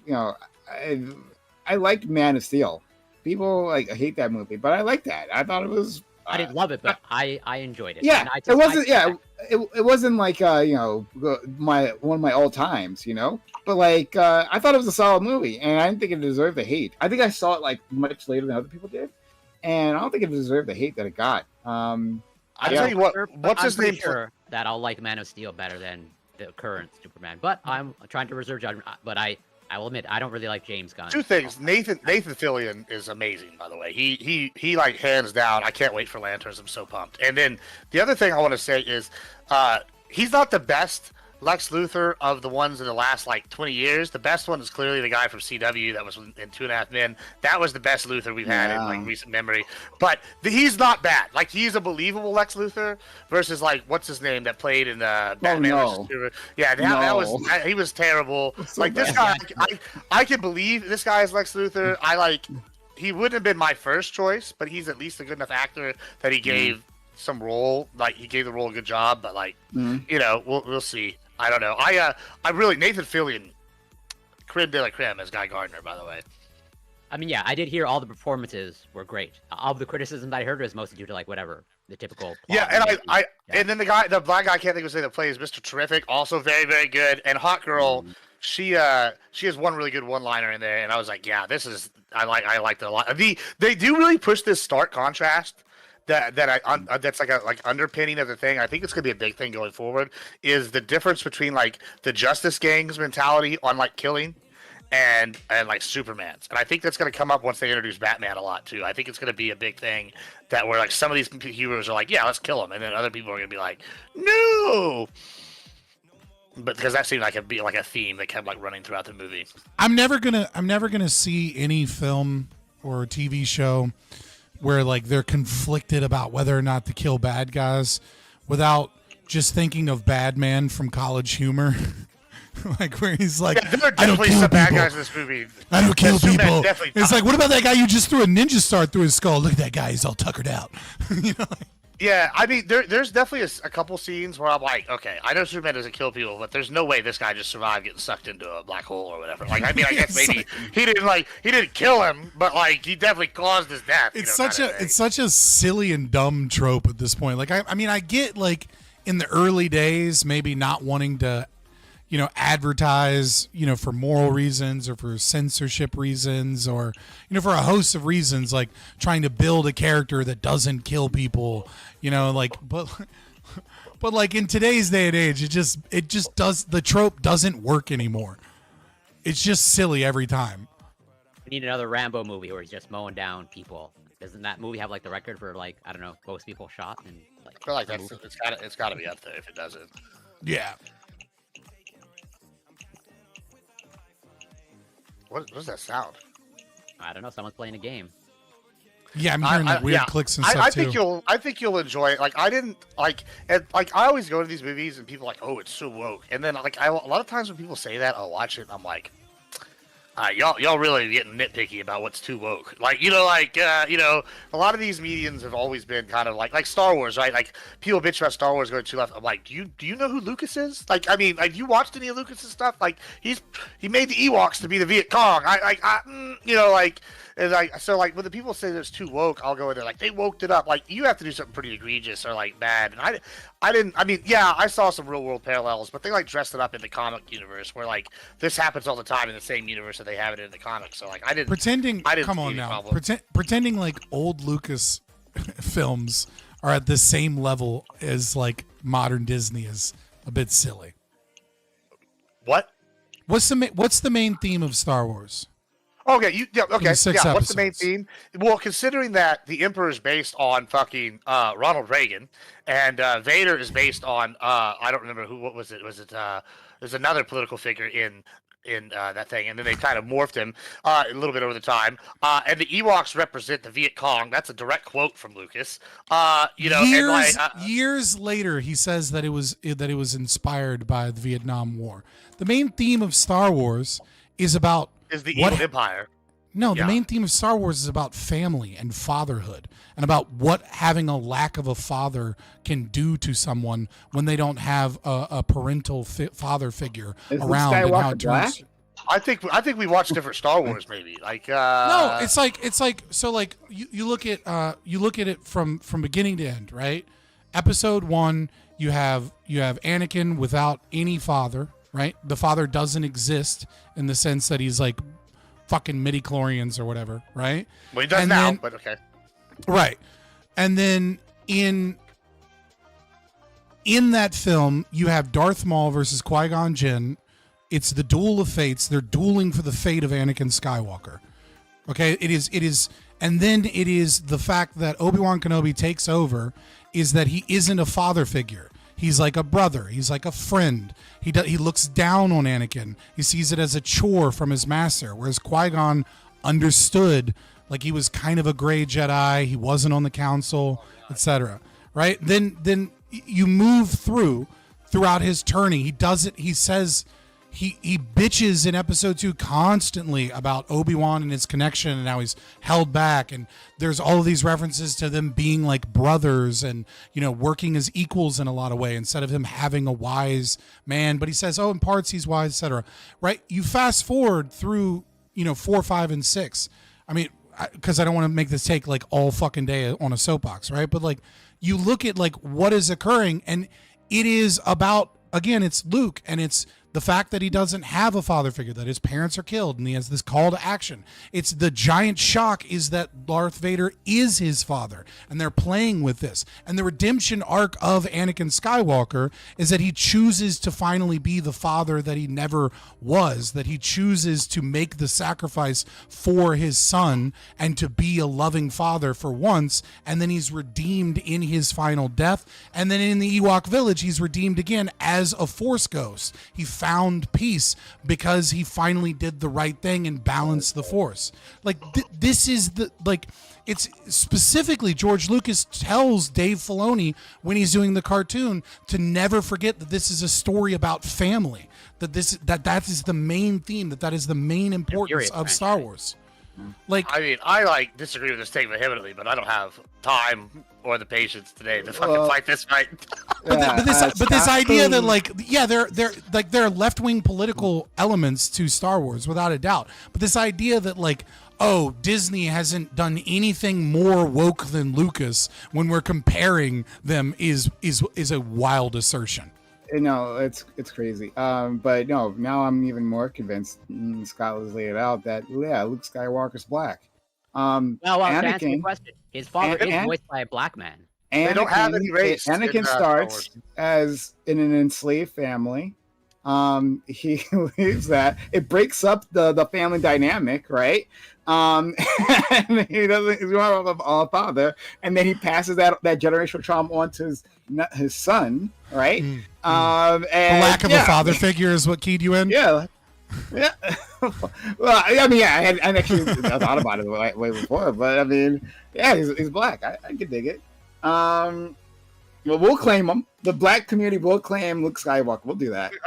liked Man of Steel. People like hate that movie, but I liked that. I thought it was. I didn't love it, but I enjoyed it. Yeah, it wasn't. It wasn't like one of my all times, But like I thought it was a solid movie, and I didn't think it deserved the hate. I think I saw it like much later than other people did, and I don't think it deserved the hate that it got. I tell you what, what's his name? Sure that I'll like Man of Steel better than the current Superman, but I'm trying to reserve judgment. But I will admit I don't really like James Gunn. Two things. Nathan Fillion is amazing, by the way. He like hands down. I can't wait for Lanterns. I'm so pumped. And then the other thing I want to say is he's not the best Lex Luthor of the ones in the last like 20 years. The best one is clearly the guy from CW that was in 2.5 Men. That was the best Luthor we've had in like recent memory. But he's not bad. Like he's a believable Lex Luthor versus like what's his name that played in Batman. That was he was terrible. So like this guy, I can believe this guy is Lex Luthor. He wouldn't have been my first choice, but he's at least a good enough actor that he gave some role. Like he gave the role a good job. But like we'll see. I don't know. I really Nathan Fillion, creme de la creme as Guy Gardner, by the way. I mean, yeah, I did hear all the performances were great. All the criticism that I heard was mostly due to like whatever the typical. Yeah, and and then the black guy I can't think of his name that plays Mr. Terrific, also very very good. And Hot Girl, she has one really good one-liner in there, and I was like, yeah, this is I liked it a lot. They do really push this stark contrast. That's like underpinning of the thing. I think it's gonna be a big thing going forward. Is the difference between like the Justice Gang's mentality on like killing, and like Superman's, and I think that's gonna come up once they introduce Batman a lot too. I think it's gonna be a big thing that where like some of these heroes are like, yeah, let's kill him, and then other people are gonna be like, no. But because that seemed like it'd be like a theme that kept like running throughout the movie. I'm never gonna see any film or TV show where like they're conflicted about whether or not to kill bad guys without just thinking of Bad Man from College Humor. Like where he's like, there are definitely some bad guys in this movie. I don't kill people. It's like, what about that guy you just threw a ninja star through his skull? Look at that guy, he's all tuckered out. Yeah, I mean, there's definitely a couple scenes where I'm like, okay, I know Superman doesn't kill people, but there's no way this guy just survived getting sucked into a black hole or whatever. Like, I mean, I guess maybe he didn't kill him, but like he definitely caused his death. It's such a silly and dumb trope at this point. Like, I mean, I get like in the early days, maybe not wanting to, advertise, for moral reasons or for censorship reasons or, for a host of reasons, like trying to build a character that doesn't kill people, but like in today's day and age, the trope doesn't work anymore. It's just silly every time. We need another Rambo movie where he's just mowing down people. Doesn't that movie have like the record for like, I don't know, most people shot? And like, I feel like it's gotta be up there if it doesn't. Yeah. What does that sound? I don't know. Someone's playing a game. Yeah, I'm hearing like weird clicks and stuff too. I think you'll enjoy it. Like I didn't like, and like I always go to these movies and people are like, oh, it's so woke. And then like a lot of times when people say that, I'll watch it. And I'm like, Y'all really getting nitpicky about what's too woke. Like, a lot of these mediums have always been kind of like Star Wars, right? Like, people bitch about Star Wars going too left. I'm like, do you know who Lucas is? Like, I mean, like, you watched any of Lucas's stuff? Like, he made the Ewoks to be the Viet Cong. So when the people say it's too woke, I'll go in there like, they woked it up. Like, you have to do something pretty egregious or like bad. And I saw some real world parallels, but they like dressed it up in the comic universe where like this happens all the time in the same universe that they have it in the comics. So like, I didn't Come on now. Pretending like old Lucas films are at the same level as like modern Disney is a bit silly. What? What's the main theme of Star Wars? Okay, What's the main theme? Well, considering that the Emperor is based on fucking Ronald Reagan, and Vader is based on I don't remember what was it? There's another political figure in that thing, and then they kind of morphed him a little bit over the time. And the Ewoks represent the Viet Cong. That's a direct quote from Lucas. Years later, he says that it was inspired by the Vietnam War. The main theme of Star Wars is the evil empire. No, the main theme of Star Wars is about family and fatherhood, and about what having a lack of a father can do to someone when they don't have a parental father figure around. And how it turns. I think we watched different Star Wars, maybe. Like no, it's like so like you look at it from beginning to end, right? Episode 1, you have Anakin without any father. Right, the father doesn't exist in the sense that he's like fucking midi-chlorians or whatever, right? Well, he does now, but okay. Right, and then in that film, you have Darth Maul versus Qui-Gon Jinn. It's the duel of fates. They're dueling for the fate of Anakin Skywalker. Okay, it is, and then it is the fact that Obi-Wan Kenobi takes over. Is that he isn't a father figure. He's like a brother. He's like a friend. He looks down on Anakin. He sees it as a chore from his master, whereas Qui-Gon understood, like he was kind of a gray Jedi. He wasn't on the council, etc. Right? Then you move throughout his turning. He does it. He says he bitches in episode 2 constantly about Obi-Wan and his connection and how he's held back, and there's all of these references to them being like brothers and working as equals in a lot of way instead of him having a wise man. But he says, in parts he's wise, etc. Right? You fast forward through 4, 5, and 6. I mean, because I don't want to make this take like all fucking day on a soapbox, right? But like you look at like what is occurring, and it is about, again, it's Luke, and it's the fact that he doesn't have a father figure, that his parents are killed, and he has this call to action. It's the giant shock is that Darth Vader is his father, and they're playing with this. And the redemption arc of Anakin Skywalker is that he chooses to finally be the father that he never was, that he chooses to make the sacrifice for his son and to be a loving father for once, and then he's redeemed in his final death. And then in the Ewok village, he's redeemed again as a Force ghost. He found peace because he finally did the right thing and balanced the Force. Like this is it's specifically George Lucas tells Dave Filoni when he's doing the cartoon to never forget that this is a story about family, that is the main theme, that is the main importance of Star Wars. Like, I mean, I disagree with this statement vehemently, but I don't have time or the patience today to fucking fight this fight. But this idea that there are left-wing political elements to Star Wars without a doubt. But this idea that Disney hasn't done anything more woke than Lucas when we're comparing them is a wild assertion. No, it's crazy. But no, now I'm even more convinced. Scott has laid it out that Luke Skywalker's black. To answer your question, his father is voiced by a black man. They don't have any race. Anakin starts as in an enslaved family. He leaves that. It breaks up the family dynamic, right? And he's more of a father, and then he passes that generational trauma on to his son, right? And the lack of a father figure is what keyed you in. Yeah. Well, I mean, I actually thought about it way before, but I mean, yeah, he's black. I could dig it. Well, we'll claim them. The black community will claim Luke Skywalker. We'll do that. You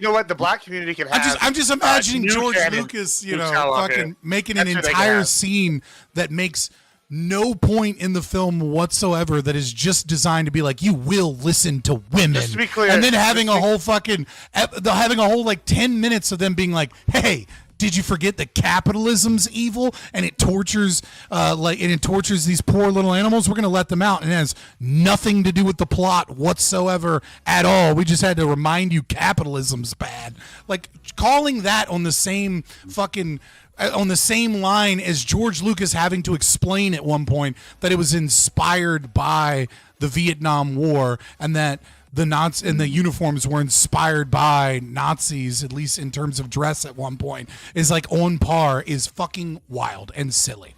know what? The black community can have. I'm just imagining new George canon Lucas, Luke Skywalker. fucking making That's an what they can entire have. scene that makes no point in the film whatsoever, that is just designed to be like, you will listen to women. Just to be clear, and then having a whole fucking, having a whole like 10 minutes of them being like, hey, did you forget that capitalism's evil and it tortures these poor little animals? We're going to let them out, and it has nothing to do with the plot whatsoever at all. We just had to remind you capitalism's bad. Like, calling that on the same fucking on the same line as George Lucas having to explain at one point that it was inspired by the Vietnam War, and that the Nazis and the uniforms were inspired by Nazis, at least in terms of dress at one point, is like on par, is fucking wild and silly.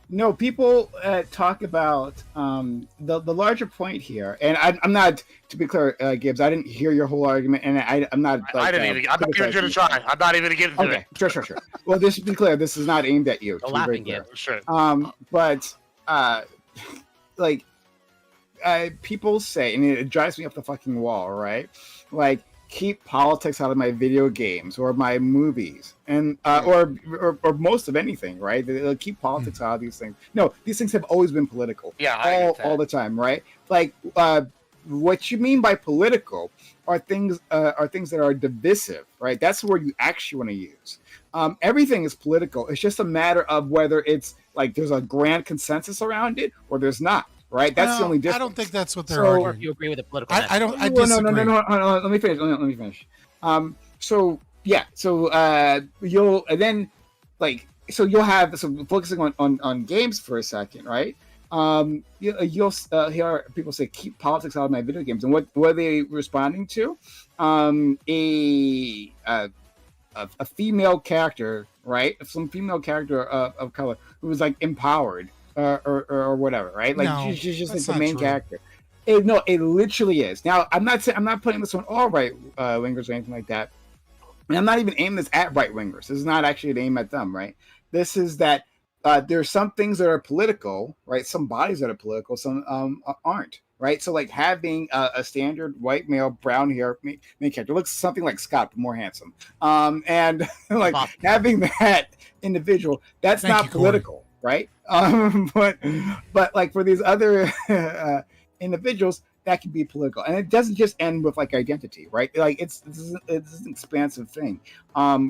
No, people talk about the larger point here, and I'm not, to be clear, Gibbs, I didn't hear your whole argument, and I'm not. I didn't even. I'm not even going to try. I'm not even going to get into it. Sure. Well, this to be clear, this is not aimed at you. No laughing, Gibbs. Sure. But people say, and it drives me up the fucking wall, right? Like, keep politics out of my video games or my movies, and or most of anything, right? They'll keep politics out of these things. No, these things have always been political. Yeah, all the time, right? Like, what you mean by political are things that are divisive, right? That's the word you actually want to use. Everything is political. It's just a matter of whether it's like there's a grand consensus around it or there's not. Right, that's the only difference. I don't think that's what they're arguing. Or if you agree with the political. I don't. I disagree. No. Let me finish. Let me finish. You'll have focusing on games for a second, right? You'll hear people say keep politics out of my video games, and what are they responding to? A female character, right? Some female character of color who was like empowered. Or whatever, right? Like she's just like the main character. It literally is. Now, I'm not putting this on all right wingers or anything like that. And I'm not even aiming this at right wingers. This is not actually an aim at them, right? This is that there's some things that are political, right? Some bodies that are political, some aren't, right? So like having a standard white male, brown hair main character looks something like Scott, but more handsome. And like having that individual, that's not political. Right, but like for these other individuals, that can be political, and it doesn't just end with like identity, right? Like it's an expansive thing,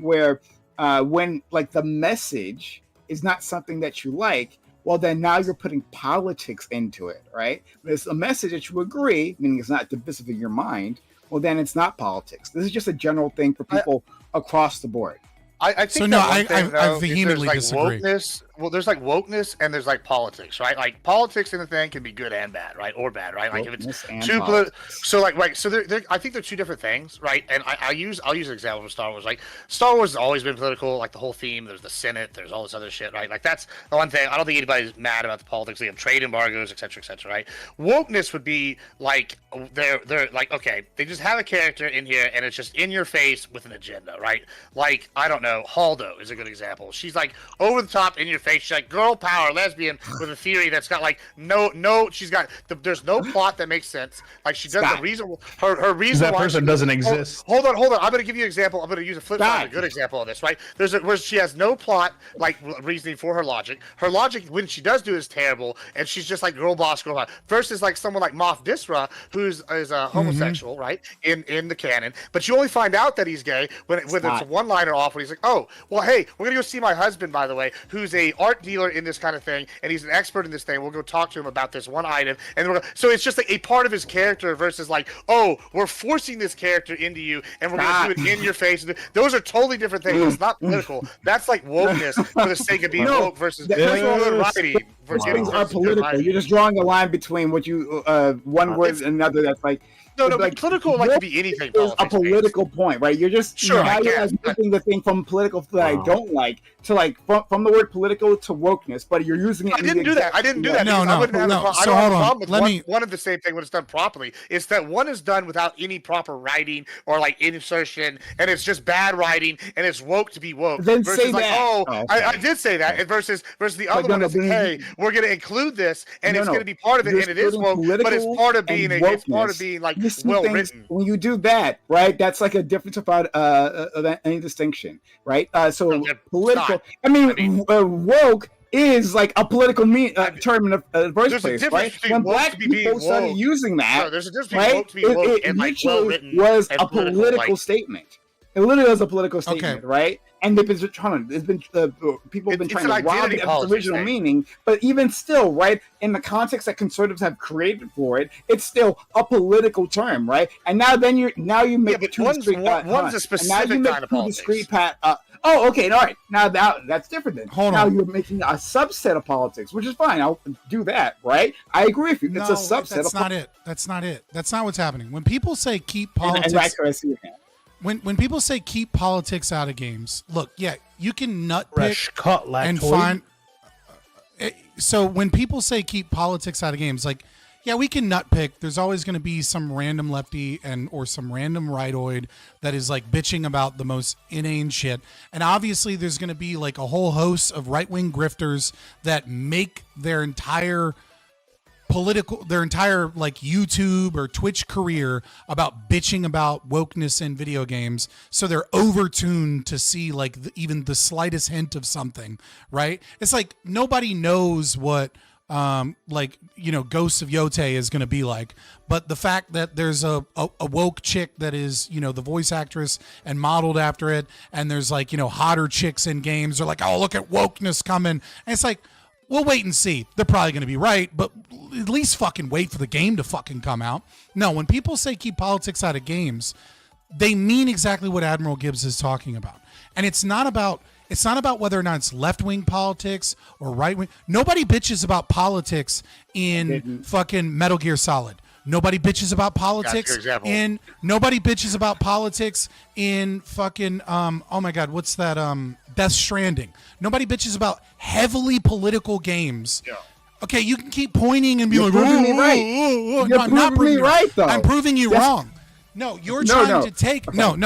where when like the message is not something that you like, well then now you're putting politics into it, right? But it's a message that you agree, meaning it's not divisive in your mind. Well, then it's not politics. This is just a general thing for people across the board. I think I vehemently disagree. Wokeness, well, there's like wokeness and there's like politics, right? Like politics in the thing can be good and bad, right? Or bad, right? Like wokeness if it's too so like right. So I think they're two different things, right? And I'll use an example from Star Wars. Like Star Wars has always been political. Like the whole theme. There's the Senate. There's all this other shit, right? Like that's the one thing. I don't think anybody's mad about the politics. They have trade embargoes, etc., right? Wokeness would be like they're like okay, they just have a character in here and it's just in your face with an agenda, right? Like I don't know, Haldo is a good example. She's like over the top in your face. She's like girl power, lesbian with a theory that's got like no. She's got there's no plot that makes sense. Like she does the reason her reason that why person doesn't exist. Hold on. I'm going to give you an example. I'm going to use a flip side, a good example of this, right? Where she has no plot, like reasoning for her logic. Her logic, when she does do, is terrible, and she's just like girl boss. First is like someone like Moff Disra, is a homosexual, right? In the canon, but you only find out that he's gay when it's a one-liner off when he's like, oh, well, hey, we're gonna go see my husband, by the way, who's a art dealer in this kind of thing, and he's an expert in this thing. We'll go talk to him about this one item, and so it's just like a part of his character versus like, oh, we're forcing this character into you, and we're gonna do it in your face. Those are totally different things. It's not political. That's like wokeness for the sake of being woke versus variety. Things are political. You're just drawing a line between what you one word and another. That's like No, like, political like could be anything. Is a political point, right? You're just now you're like moving the thing from political that I don't like to like from the word political to wokeness, but you're using it. I didn't do that. I didn't do that. No. I wouldn't have a So hold on. with one of the same thing when it's done properly. It's that one is done without any proper writing or like insertion, and it's just bad writing, and it's woke to be woke. Then versus say like, that. I did say that. And versus the other one is, hey, we're going to include this, and it's going to be part of it, and it is woke, but it's part of being like well written. When you do that, right? That's like a difference about any distinction, right? So political. I mean, woke is like a political term in the first place, right? When black people started using that, there's a difference right? between woke to be woke and like well-written was and a political statement. It literally was a political statement, Okay. right? And they've been trying. There's been people have been trying to rob it of its original meaning, but even still, right? In the context that conservatives have created for it, it's still a political term, right? And now you make it two discrete. One's a specific kind of politics. Oh, okay, all right. Now that's different then. Hold now on. you're making a subset of politics, which is fine. I'll do that, right? I agree with you. It's a subset. That's not it. That's not it. That's not what's happening. When people say keep politics, and that's what I see it now. When people say keep politics out of games, look, yeah, you can nutpick cut and find. So when people say keep politics out of games, like, yeah, we can nutpick. There's always going to be some random lefty or some random rightoid that is like bitching about the most inane shit, and obviously there's going to be like a whole host of right wing grifters that make their entire like YouTube or Twitch career about bitching about wokeness in video games, so they're overtuned to see like even the slightest hint of something, right? It's like nobody knows what Ghosts of Yote is going to be like, but the fact that there's a woke chick that is the voice actress and modeled after it, and there's like hotter chicks in games, they're like, oh, look at wokeness coming, and it's like, we'll wait and see. They're probably going to be right, but at least fucking wait for the game to fucking come out. No, when people say keep politics out of games, they mean exactly what Admiral Gibbs is talking about. And it's not about whether or not it's left-wing politics or right-wing. Nobody bitches about politics in fucking Metal Gear Solid. Nobody bitches about politics in fucking oh my god, what's that Death Stranding. Nobody bitches about heavily political games. Yeah. Okay, you can keep pointing and be You're like, proving me right. No, You're I'm not proving me right, though. I'm proving you wrong. No, you're trying to take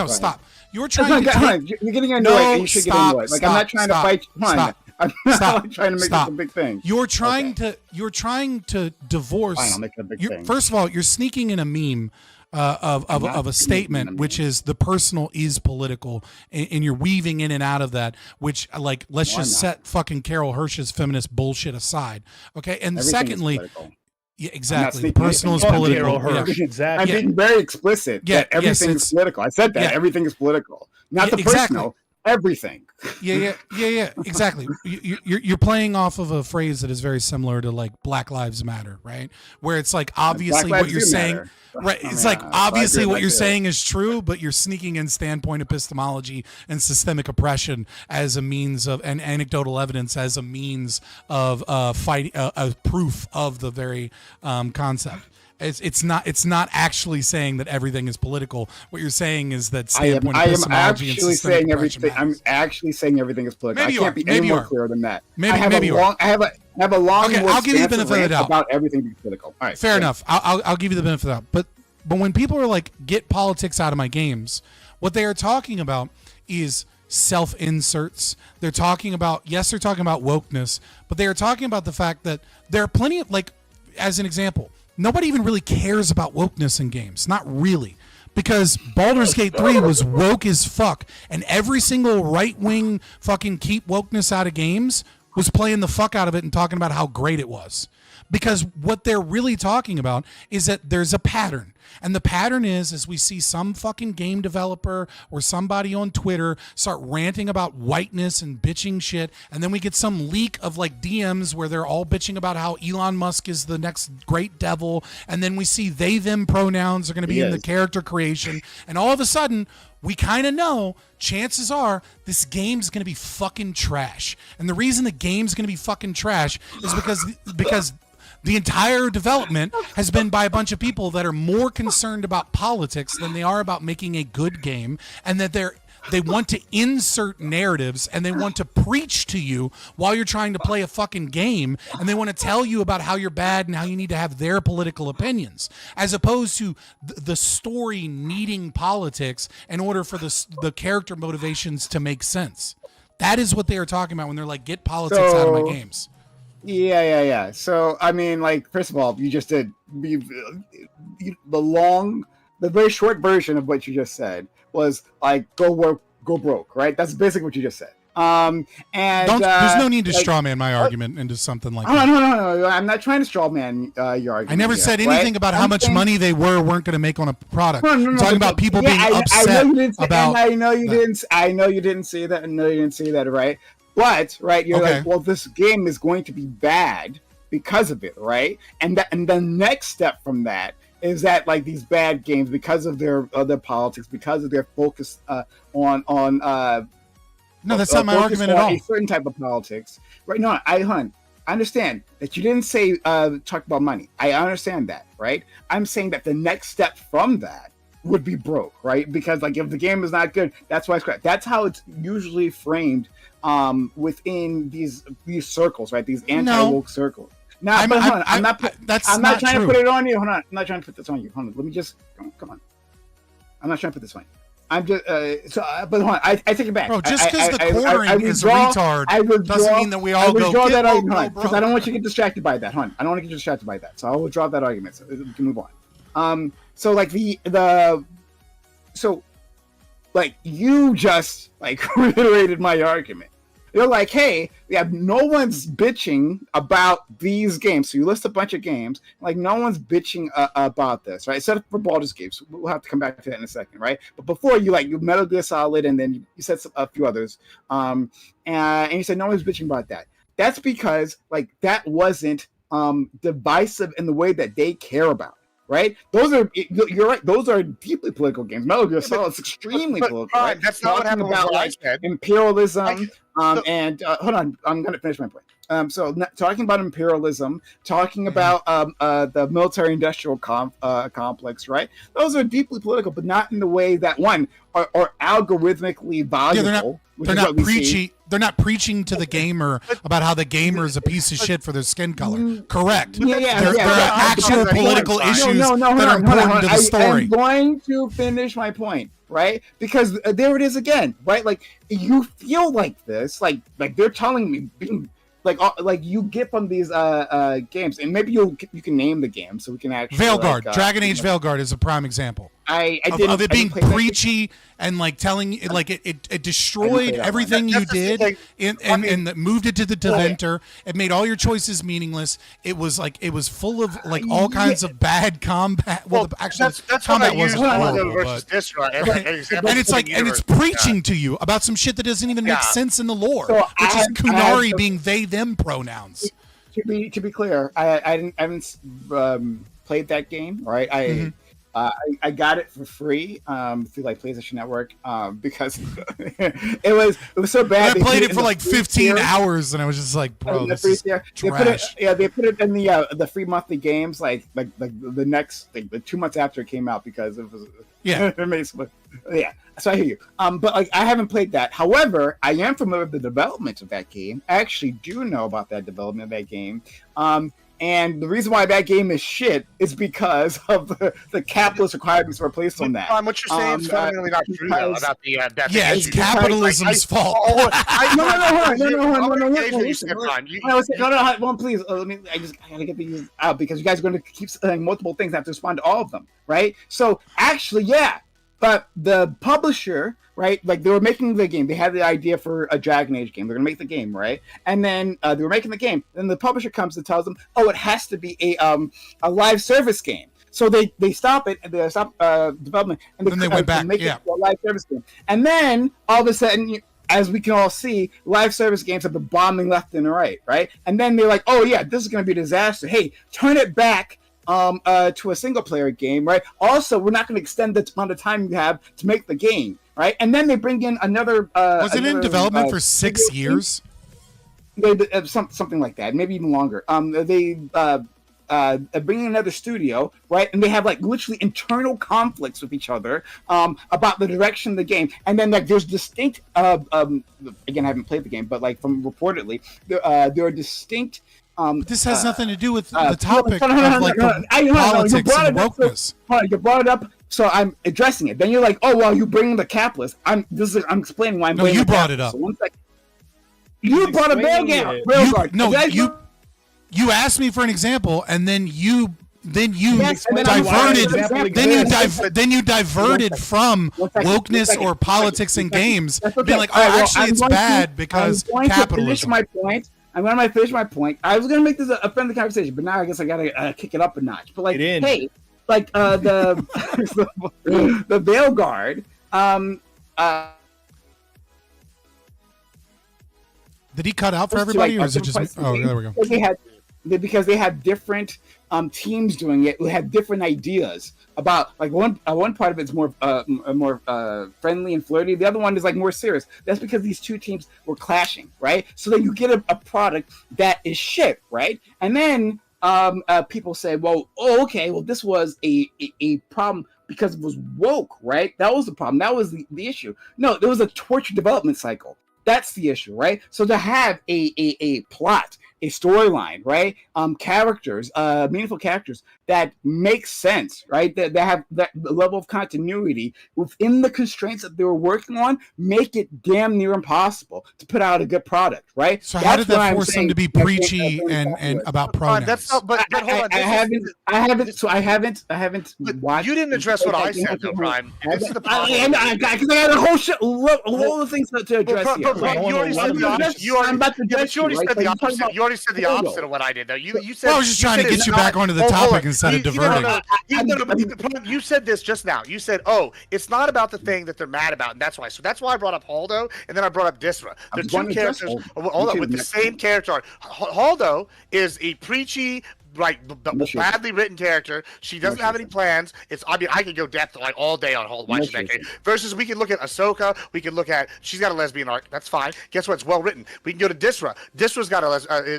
stop. You're trying to take. You're getting annoyed, and you should get annoyed. Like, I'm not trying to fight. I'm not trying to make this a big thing. You're trying to divorce. Fine, I'll make it a big thing. First of all, you're sneaking in a meme of a statement, which is the personal is political, and you're weaving in and out of that. Which, like, let's just set fucking Carol Hirsch's feminist bullshit aside, okay? And secondly. Yeah, exactly. Personal is political. Exactly. I'm being very explicit that everything is political. I said that everything is political, not the personal. Everything. Yeah. Exactly. You're playing off of a phrase that is very similar to like Black Lives Matter, right? Where it's like obviously what you're saying, right? It's like obviously what you're saying is true, but you're sneaking in standpoint epistemology and systemic oppression as a means of, and anecdotal evidence as a means of fighting a proof of the very concept. It's not actually saying that everything is political. What you're saying is that standpoint epistemology and systemic oppression matters. I'm actually saying everything is political. Maybe I can't be any more clear than that. I have a long. Okay, I'll give you the benefit of the doubt about everything being political. All right, fair enough. I'll give you the benefit of the doubt. But when people are like, get politics out of my games, what they are talking about is self-inserts. They're talking about wokeness, but they are talking about the fact that there are plenty of, like, as an example, nobody even really cares about wokeness in games. Not really. Because Baldur's Gate 3 was woke as fuck. And every single right-wing fucking keep wokeness out of games was playing the fuck out of it and talking about how great it was. Because what they're really talking about is that there's a pattern. And the pattern is we see some fucking game developer or somebody on Twitter start ranting about whiteness and bitching shit, and then we get some leak of like DMs where they're all bitching about how Elon Musk is the next great devil, and then we see they, them pronouns are going to be in the character creation, and all of a sudden we kind of know chances are this game's going to be fucking trash. And the reason the game's going to be fucking trash is because The entire development has been by a bunch of people that are more concerned about politics than they are about making a good game, and that they want to insert narratives and they want to preach to you while you're trying to play a fucking game, and they want to tell you about how you're bad and how you need to have their political opinions, as opposed to the story needing politics in order for the character motivations to make sense. That is what they are talking about when they're like, get politics out of my games. Yeah. So, I mean, like, first of all, you just did the very short version of what you just said was like, go broke, right? That's basically what you just said. And there's no need to strawman my argument into something like that. No. I'm not trying to strawman your argument. I never said anything about how much money they weren't going to make on a product. I'm talking about people being upset about. I know you didn't. I know you didn't say that. I know you didn't say that, right? But you're like, well, this game is going to be bad because of it, right? And the next step from that is that like these bad games, because of their politics, because of their focus on no, that's not my argument at all. A certain type of politics, right? No, I understand that you didn't say talk about money. I understand that, right? I'm saying that the next step from that would be broke, right? Because like if the game is not good, that's why it's crap. That's how it's usually framed within these circles, right? These anti-woke circles. Now, I'm not trying to put it on you. Hold on, I'm not trying to put this on you. Hold on, let me just come on. I'm not trying to put this on you. I'm just but hold on, I take it back. Bro, just because the quartering is a retard doesn't mean that we all go. That argument because I don't want you to get distracted by that, hon. I don't want to get distracted by that, so I will withdraw that argument. So we can move on. So like like you just like reiterated my argument. You're like, hey, no one's bitching about these games. So you list a bunch of games, like no one's bitching about this, right? Except for Baldur's Gate. We'll have to come back to that in a second, right? But before you Metal Gear Solid, and then you said a few others, and you said no one's bitching about that. That's because like that wasn't divisive in the way that they care about. Right? You're right. Those are deeply political games. Metal Gear Solid is extremely political. Right? That's not what happened about like imperialism. And hold on, I'm going to finish my point. So talking about imperialism, talking about the military-industrial complex, right? Those are deeply political, but not in the way that are algorithmically valuable. They're not preachy. They're not preaching to the gamer about how the gamer is a piece of shit for their skin color. Correct. There are actual political issues that are important to the story. I'm going to finish my point, right? Because there it is again, right? Like you feel like this, like they're telling me, like you get from these games, and maybe you can name the game so we can actually. Veilguard, Dragon Age Veilguard is a prime example. Of it being preachy and like telling like it destroyed everything you did and moved it to the Deventer. It made all your choices meaningless. It was full of like all kinds of bad combat. Well, actually, that's combat wasn't horrible, versus this, right? And it's like it's preaching to you about some shit that doesn't even make sense in the lore, which is Kunari being they them pronouns. To be clear, I haven't played that game, right? I got it for free through like PlayStation Network because it was so bad. I played it for like 15 hours, and I was just like, bro, this is trash. They put it in the free monthly games like the next the 2 months after it came out because it was yeah. So I hear you. But like I haven't played that. However, I am familiar with the development of that game. I actually do know about that development of that game. And the reason why that game is shit is because of the capitalist requirements that were placed on that. What you're saying is fundamentally not true though, about the yeah, it's capitalism's fault. No, please. I gotta get these out because you guys are going to keep saying multiple things. I have to respond to all of them, right? So actually, yeah. But the publisher, right, like they were making the game. They had the idea for a Dragon Age game. They're going to make the game, right? And then they were making the game. Then the publisher comes and tells them, oh, it has to be a live service game. So they stop it, and they stop development. And then they went back, make it a live service game. And then all of a sudden, as we can all see, live service games have been bombing left and right, right? And then they're like, oh, yeah, this is going to be a disaster. Hey, turn it back. To a single player game, right? Also, we're not going to extend the amount of time you have to make the game, right? And then they bring in another. Was it in development for 6 years? Something like that, maybe even longer. bringing another studio, right? And they have like literally internal conflicts with each other about the direction of the game. And then like there's distinct, again, I haven't played the game, but like from reportedly, there are distinct. This has nothing to do with the topic of like the politics and wokeness. You brought it up, so I'm addressing it. Then you're like, oh well, you bring the capitalist. I'm explaining why I'm. No, you brought it up. So you brought a railguard. No, you asked me for an example, and then you diverted. Then you diverted from wokeness or politics and games, being like, oh, actually, it's bad because capitalism. I'm going to finish my point. I was going to make this a friendly conversation, but now I guess I got to kick it up a notch. But like, hey, like the the Veil Guard. Did he cut out for everybody, or is it just? Oh, there we go. Because they had different teams doing it who had different ideas about like one part of it's more friendly and flirty. The other one is like more serious. That's because these two teams were clashing, right? So then you get a product that is shit, right? And then people say, well, this was a problem because it was woke, right? That was the problem. That was the issue. No, there was a torture development cycle. That's the issue, right? So to have a plot, a storyline, right? Characters, meaningful characters that make sense, right? That have that level of continuity within the constraints that they were working on, make it damn near impossible to put out a good product, right? So how did that force them to be preachy and about pronouns? That's not, but hold on. I haven't watched. You didn't address what I said, though, Brian. This is the problem. Because I had a whole shit, all the things to address here. You already said the opposite. You already said the opposite of what I did, though. You said. Well, I was just trying to get you back onto the topic instead of diverting. You said this just now. You said, "Oh, it's not about the thing that they're mad about," and that's why. So that's why I brought up Haldo, and then I brought up Disra. They're two characters. Hold on, with the same character arc. Haldo is a preachy, like badly written character. She doesn't have any plans. I could go depth like all day on watching that game. Versus we can look at Ahsoka. We can look at she's got a lesbian arc. That's fine. Guess what? It's well written. We can go to Disra. Disra's got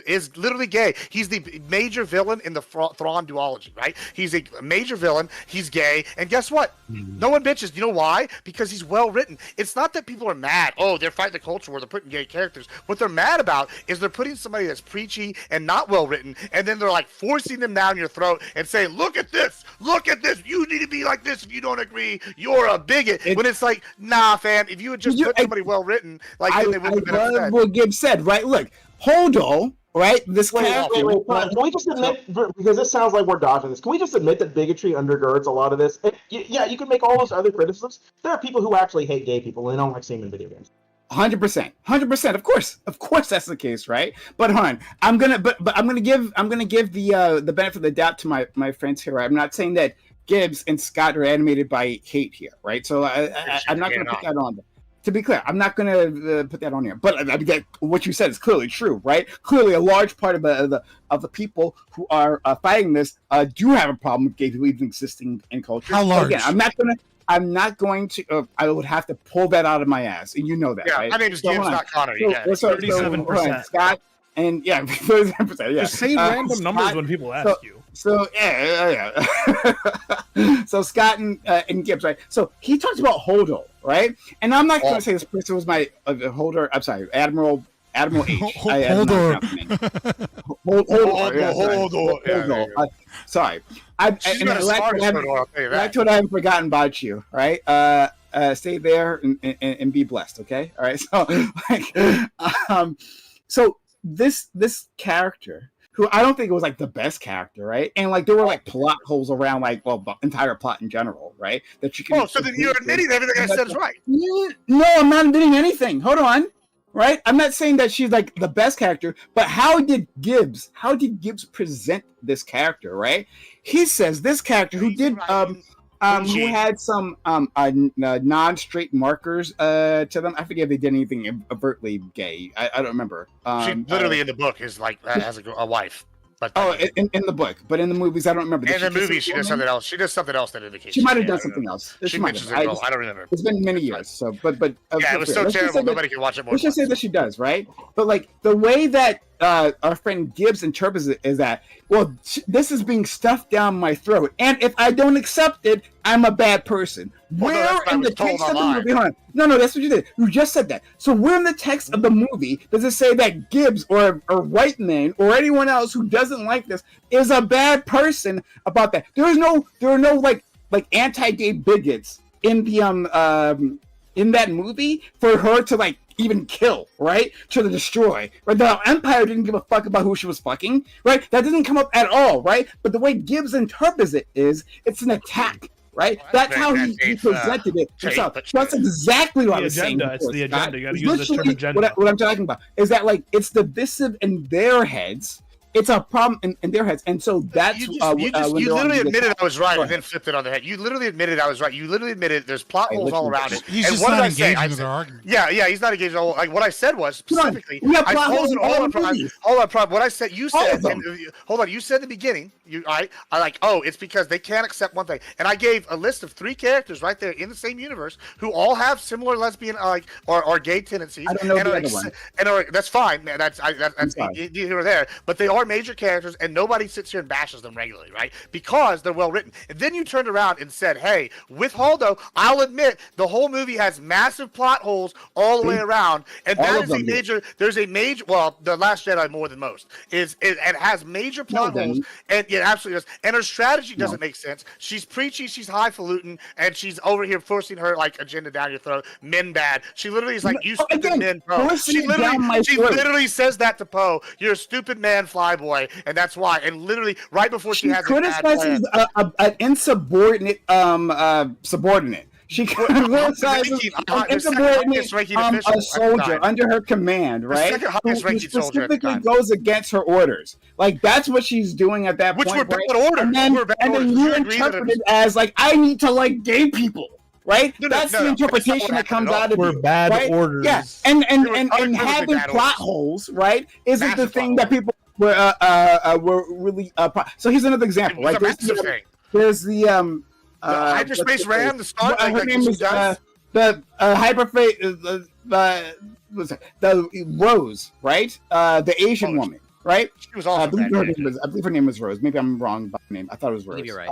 is literally gay. He's the major villain in the Thrawn duology, right? He's a major villain. He's gay, and guess what? No one bitches. You know why? Because he's well written. It's not that people are mad. Oh, they're fighting the culture where they're putting gay characters. What they're mad about is they're putting somebody that's preachy and not well written, and then they're like forcing them down your throat and saying, look at this, you need to be like this. If you don't agree, you're a bigot. When it's like, nah, fam, if you had just put somebody well written, like then they would have been upset. What Gibbs said, right? Look, Holdo, right? This character. Wait, can we just admit, because this sounds like we're dodging this, can we just admit that bigotry undergirds a lot of this? Yeah, you can make all those other criticisms. There are people who actually hate gay people and they don't like seeing them in video games. 100%. Of course, that's the case, right? But hon, I'm gonna give the benefit of the doubt to my friends here. Right? I'm not saying that Gibbs and Scott are animated by hate here, right? So I'm not gonna put that on them. To be clear, I'm not gonna put that on here. But what you said is clearly true, right? Clearly, a large part of the people who are fighting this do have a problem with gay people even existing in culture. How large? Again, I'm not going to. I would have to pull that out of my ass, and you know that, right? My name is James, not Connor. 37%. Scott, and 37%. Yeah. Just say random numbers when people ask you. So yeah. So Scott and Gibbs, right? So he talks about Holdo, right? And I'm not going to say this person was my holder. I'm sorry, Admiral H. Holdo. Sorry. I told I haven't forgotten about you, right? Stay there and be blessed, okay? All right. So so this character, who I don't think it was like the best character, right? And like there were like plot holes around the entire plot in general, right? That you can. Oh, so then you're admitting everything I said is right. No, I'm not admitting anything. Hold on. Right? I'm not saying that she's like the best character, but how did Gibbs present this character, right? He says this character who did who had some non-straight markers to them. I forget if they did anything overtly gay. I don't remember. She literally in the book is like has a wife. But in the book, but in the movies, I don't remember. In the movie, she does something else. She does something else that indicates she might have done something else. She mentions a girl. I don't remember. It's been many years, so but yeah, it was so terrible. Nobody can watch it more. Let's just say that she does, right? But like the way that our friend Gibbs interprets it is that, well, this is being stuffed down my throat, and if I don't accept it, I'm a bad person. Where in the text of the movie? Hold on. No, that's what you did. You just said that. So where in the text of the movie does it say that Gibbs or white man or anyone else who doesn't like this is a bad person about that? There are no like anti-gay bigots in the in that movie for her to like even kill, right? To destroy. Right? The Empire didn't give a fuck about who she was fucking, right? That doesn't come up at all, right? But the way Gibbs interprets it is it's an attack. Right, well, that's how he presented it himself. That's exactly what I was saying. It's the agenda. You got to use the term agenda. What I'm talking about is that like it's divisive in their heads. It's a problem in their heads, and so that's you literally admitted I was right, and then flipped it on the head. You literally admitted I was right. You literally admitted there's plot holes all around it. He's and just what not did I engaging say? with their argument. Yeah, he's not engaged. Like what I said was specifically. We have plot holes in all the movies. Hold on, what I said. You said. Hold on. You said in the beginning. I like. Oh, it's because they can't accept one thing, and I gave a list of 3 characters right there in the same universe who all have similar lesbian or gay tendencies. I don't know the other one. And that's fine, man. That's here or there, but they are major characters. And nobody sits here and bashes them regularly, right? Because they're well written. And then you turned around and said, hey, with Holdo, I'll admit the whole movie has massive plot holes all the way around. And that is a major, there's a major, well, The Last Jedi more than most, it has major plot holes. And yeah, absolutely does. And her strategy doesn't make sense. She's preachy, she's highfalutin, and she's over here forcing her like agenda down your throat. Men bad. She literally is like, you stupid men, Poe. She literally says that to Poe. You're a stupid man, flyboy. And that's why. And literally, right before she has criticizes an insubordinate subordinate. She criticizes an insubordinate a soldier under her command, right? Who specifically goes against her orders. Like that's what she's doing at that point. Which were bad orders. And then you interpret it as like I need to like gay people. Right? That's the interpretation that comes out of we're it. Bad right? orders. Yeah. And having plot holes, right, isn't the thing that people were really so here's another example. Like there's the hyperspace ram, the star. Her name is the hyperface the Rose, right? The Asian woman, right? She was also I believe her name was Rose. Maybe I'm wrong about her name. I thought it was Rose. You're right.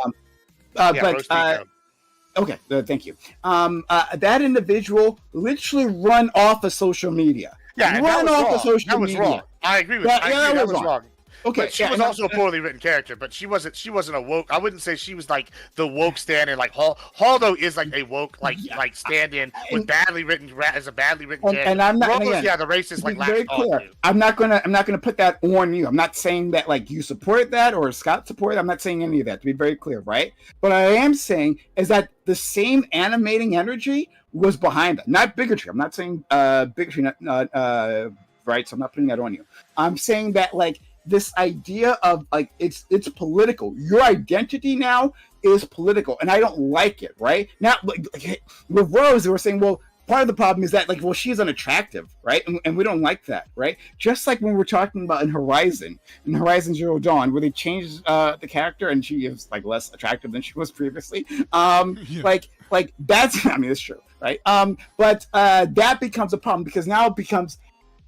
Okay, thank you. That individual literally run off of social media. Yeah, run off of social that was media. Wrong. I agree with that. That was wrong. Okay, but she was also a poorly written character, but she wasn't a woke. I wouldn't say she was like the woke stand-in. Like Holdo is like a woke like stand-in with badly written as a badly written character. And I'm not the racist like very clear. I'm not gonna put that on you. I'm not saying that like you support that or Scott support it. I'm not saying any of that. To be very clear, right? But I am saying is that the same animating energy was behind that, not bigotry. I'm not saying bigotry, right? So I'm not putting that on you. I'm saying that like. This idea of like it's political. Your identity now is political, and I don't like it. Right now, like, with Rose, they were saying, well, part of the problem is that like, well, she's unattractive, right? And we don't like that, right? Just like when we're talking about in Horizon Zero Dawn, where they changed the character and she is like less attractive than she was previously. Like that's I mean it's true, right? But that becomes a problem because now it becomes.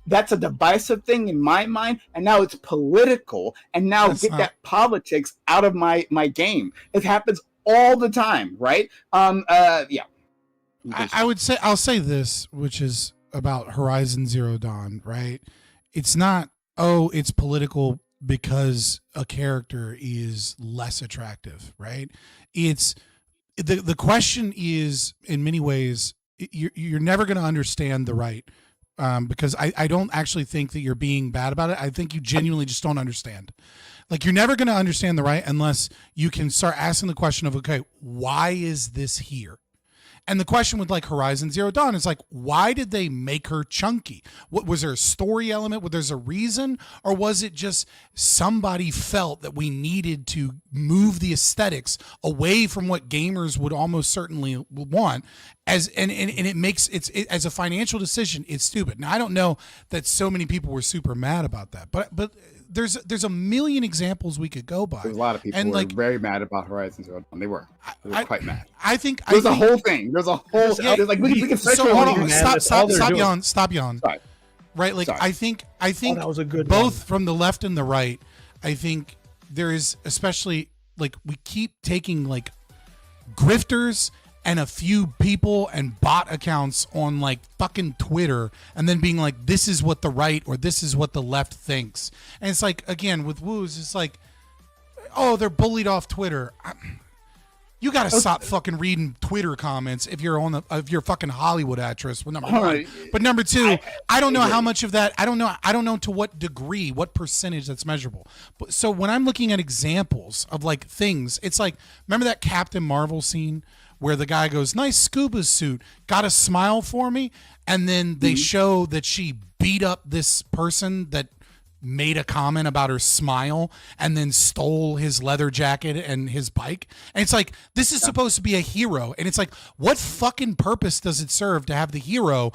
That's a divisive thing in my mind, and now it's political, and now that politics out of my game. It happens all the time, right? Yeah. I'll say this, which is about Horizon Zero Dawn, right? It's not, it's political because a character is less attractive, right? It's the question is in many ways, you're never going to understand the right. Because I don't actually think that you're being bad about it. I think you genuinely just don't understand. Like you're never going to understand the right unless you can start asking the question of, okay, why is this here? And the question with like Horizon Zero Dawn is like, why did they make her chunky? What was there a story element? Was there a reason? Or was it just somebody felt that we needed to move the aesthetics away from what gamers would almost certainly want and it makes it as a financial decision, it's stupid. Now I don't know that so many people were super mad about that, but there's a million examples we could go by. There's a lot of people who were very mad about Horizon Zero Dawn. They were quite mad. I think there's a whole thing. There's a whole. Yeah, there's like we can so hold on. Stop yawn. Sorry. right? Like, Sorry. I think that was a good both one. from the left and the right, I think there is, especially, like, we keep taking, like, grifters and a few people and bot accounts on, like, fucking Twitter and then being like, this is what the right or this is what the left thinks. And it's like, again, with woos, it's like, oh, they're bullied off Twitter. You got to stop fucking reading Twitter comments if you're if you're a fucking Hollywood actress. Well, number one, but number two, I don't know how much of that. I don't know to what degree, what percentage that's measurable. But so when I'm looking at examples of like things, it's like, remember that Captain Marvel scene where the guy goes, "Nice scuba suit, got a smile for me," and then they show that she beat up this person that made a comment about her smile and then stole his leather jacket and his bike. And it's like, this is supposed to be a hero. And it's like, what fucking purpose does it serve to have the hero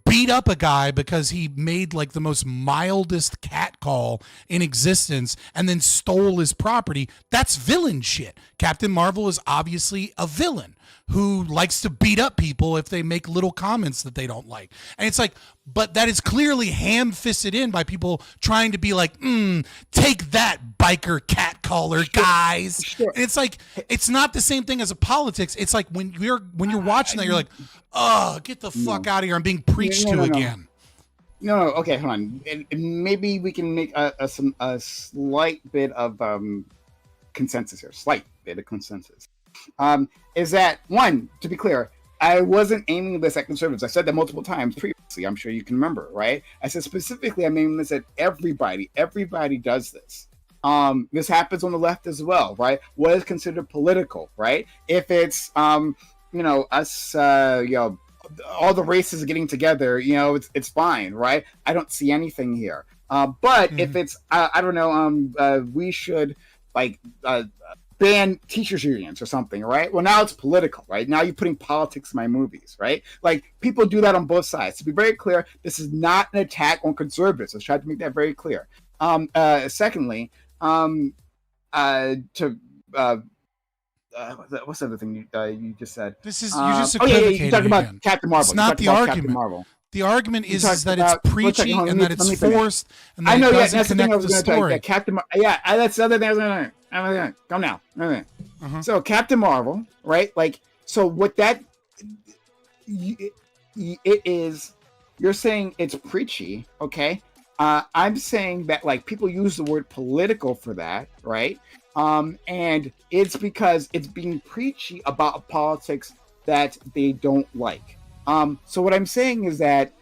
beat up a guy because he made like the most mildest cat call in existence and then stole his property? That's villain shit. Captain Marvel is obviously a villain who likes to beat up people if they make little comments that they don't like. And it's like, but that is clearly ham-fisted in by people trying to be like, take that, biker cat caller guys. Sure. And it's like, it's not the same thing as a politics. It's like when you're watching that, you're like, oh, get the fuck out of here. I'm being preached to again. No, okay, hold on. And maybe we can make a slight bit of consensus here. Slight bit of consensus. Is that, one, to be clear, I wasn't aiming this at conservatives. I said that multiple times previously. I'm sure you can remember, right? I said specifically, I'm aiming this at everybody. Everybody does this. This happens on the left as well, right? What is considered political, right? If it's, us, all the races getting together, it's fine, right? I don't see anything here. But if it's, I don't know, we should, ban teachers unions or something, right? Well, now it's political, right? Now you're putting politics in my movies, right? Like, people do that on both sides. To be very clear, this is not an attack on conservatives. Let's try to make that very clear. Secondly, what's the other thing you just said? This is, you just equivocating you're talking about again. Captain Marvel. It's not the argument. The argument is that it's preachy and that it's forced and that it doesn't connect to the story. That's the other thing I was going to come now. So Captain Marvel, right? Like, so what that it is, you're saying it's preachy, okay? I'm saying that, like, people use the word political for that, right? And it's because it's being preachy about politics that they don't like. So what I'm saying is that,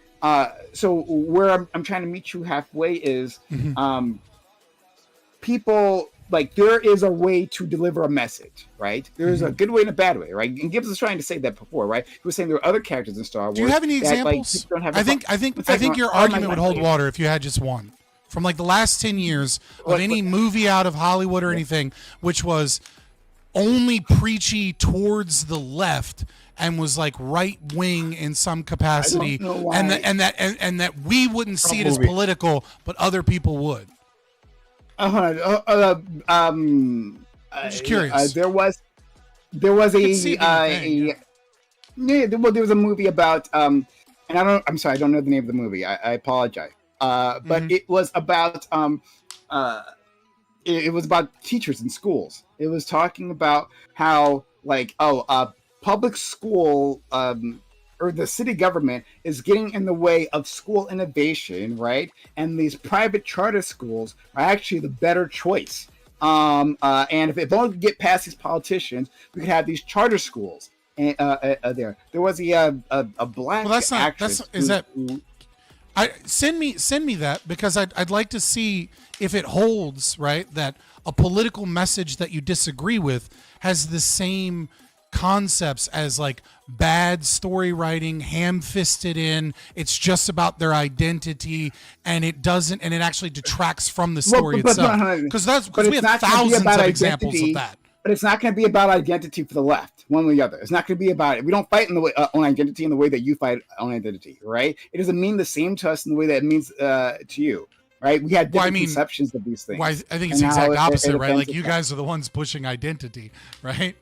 so where I'm trying to meet you halfway is, people, like, there is a way to deliver a message, right? There's a good way and a bad way, right? And Gibbs was trying to say that before, right? He was saying there are other characters in Star Wars. Do you have any that, examples? Like, I think your argument would hold water if you had just one. From like the last 10 years of any movie out of Hollywood or anything, which was only preachy towards the left and was like right wing in some capacity, and that we wouldn't see it as political, but other people would. I'm just curious. There was there was a movie about and I'm sorry, I don't know the name of the movie. I apologize. But it was about it was about teachers in schools. It was talking about how, like, public school or the city government is getting in the way of school innovation, right? And these private charter schools are actually the better choice. And if it only could get past these politicians, we could have these charter schools. And there was a black actress. Send me that, because I'd like to see if it holds, right? That a political message that you disagree with has the same concepts as like bad story writing, ham-fisted in. It's just about their identity, and it actually detracts from the story itself. Because we have thousands of examples of that. But it's not going to be about identity for the left, one or the other. It's not going to be about it. We don't fight in the way on identity in the way that you fight on identity, right? It doesn't mean the same to us in the way that it means to you, right? We had different conceptions of these things. Well, I think it's the exact opposite, right? Like, you guys are the ones pushing identity, right?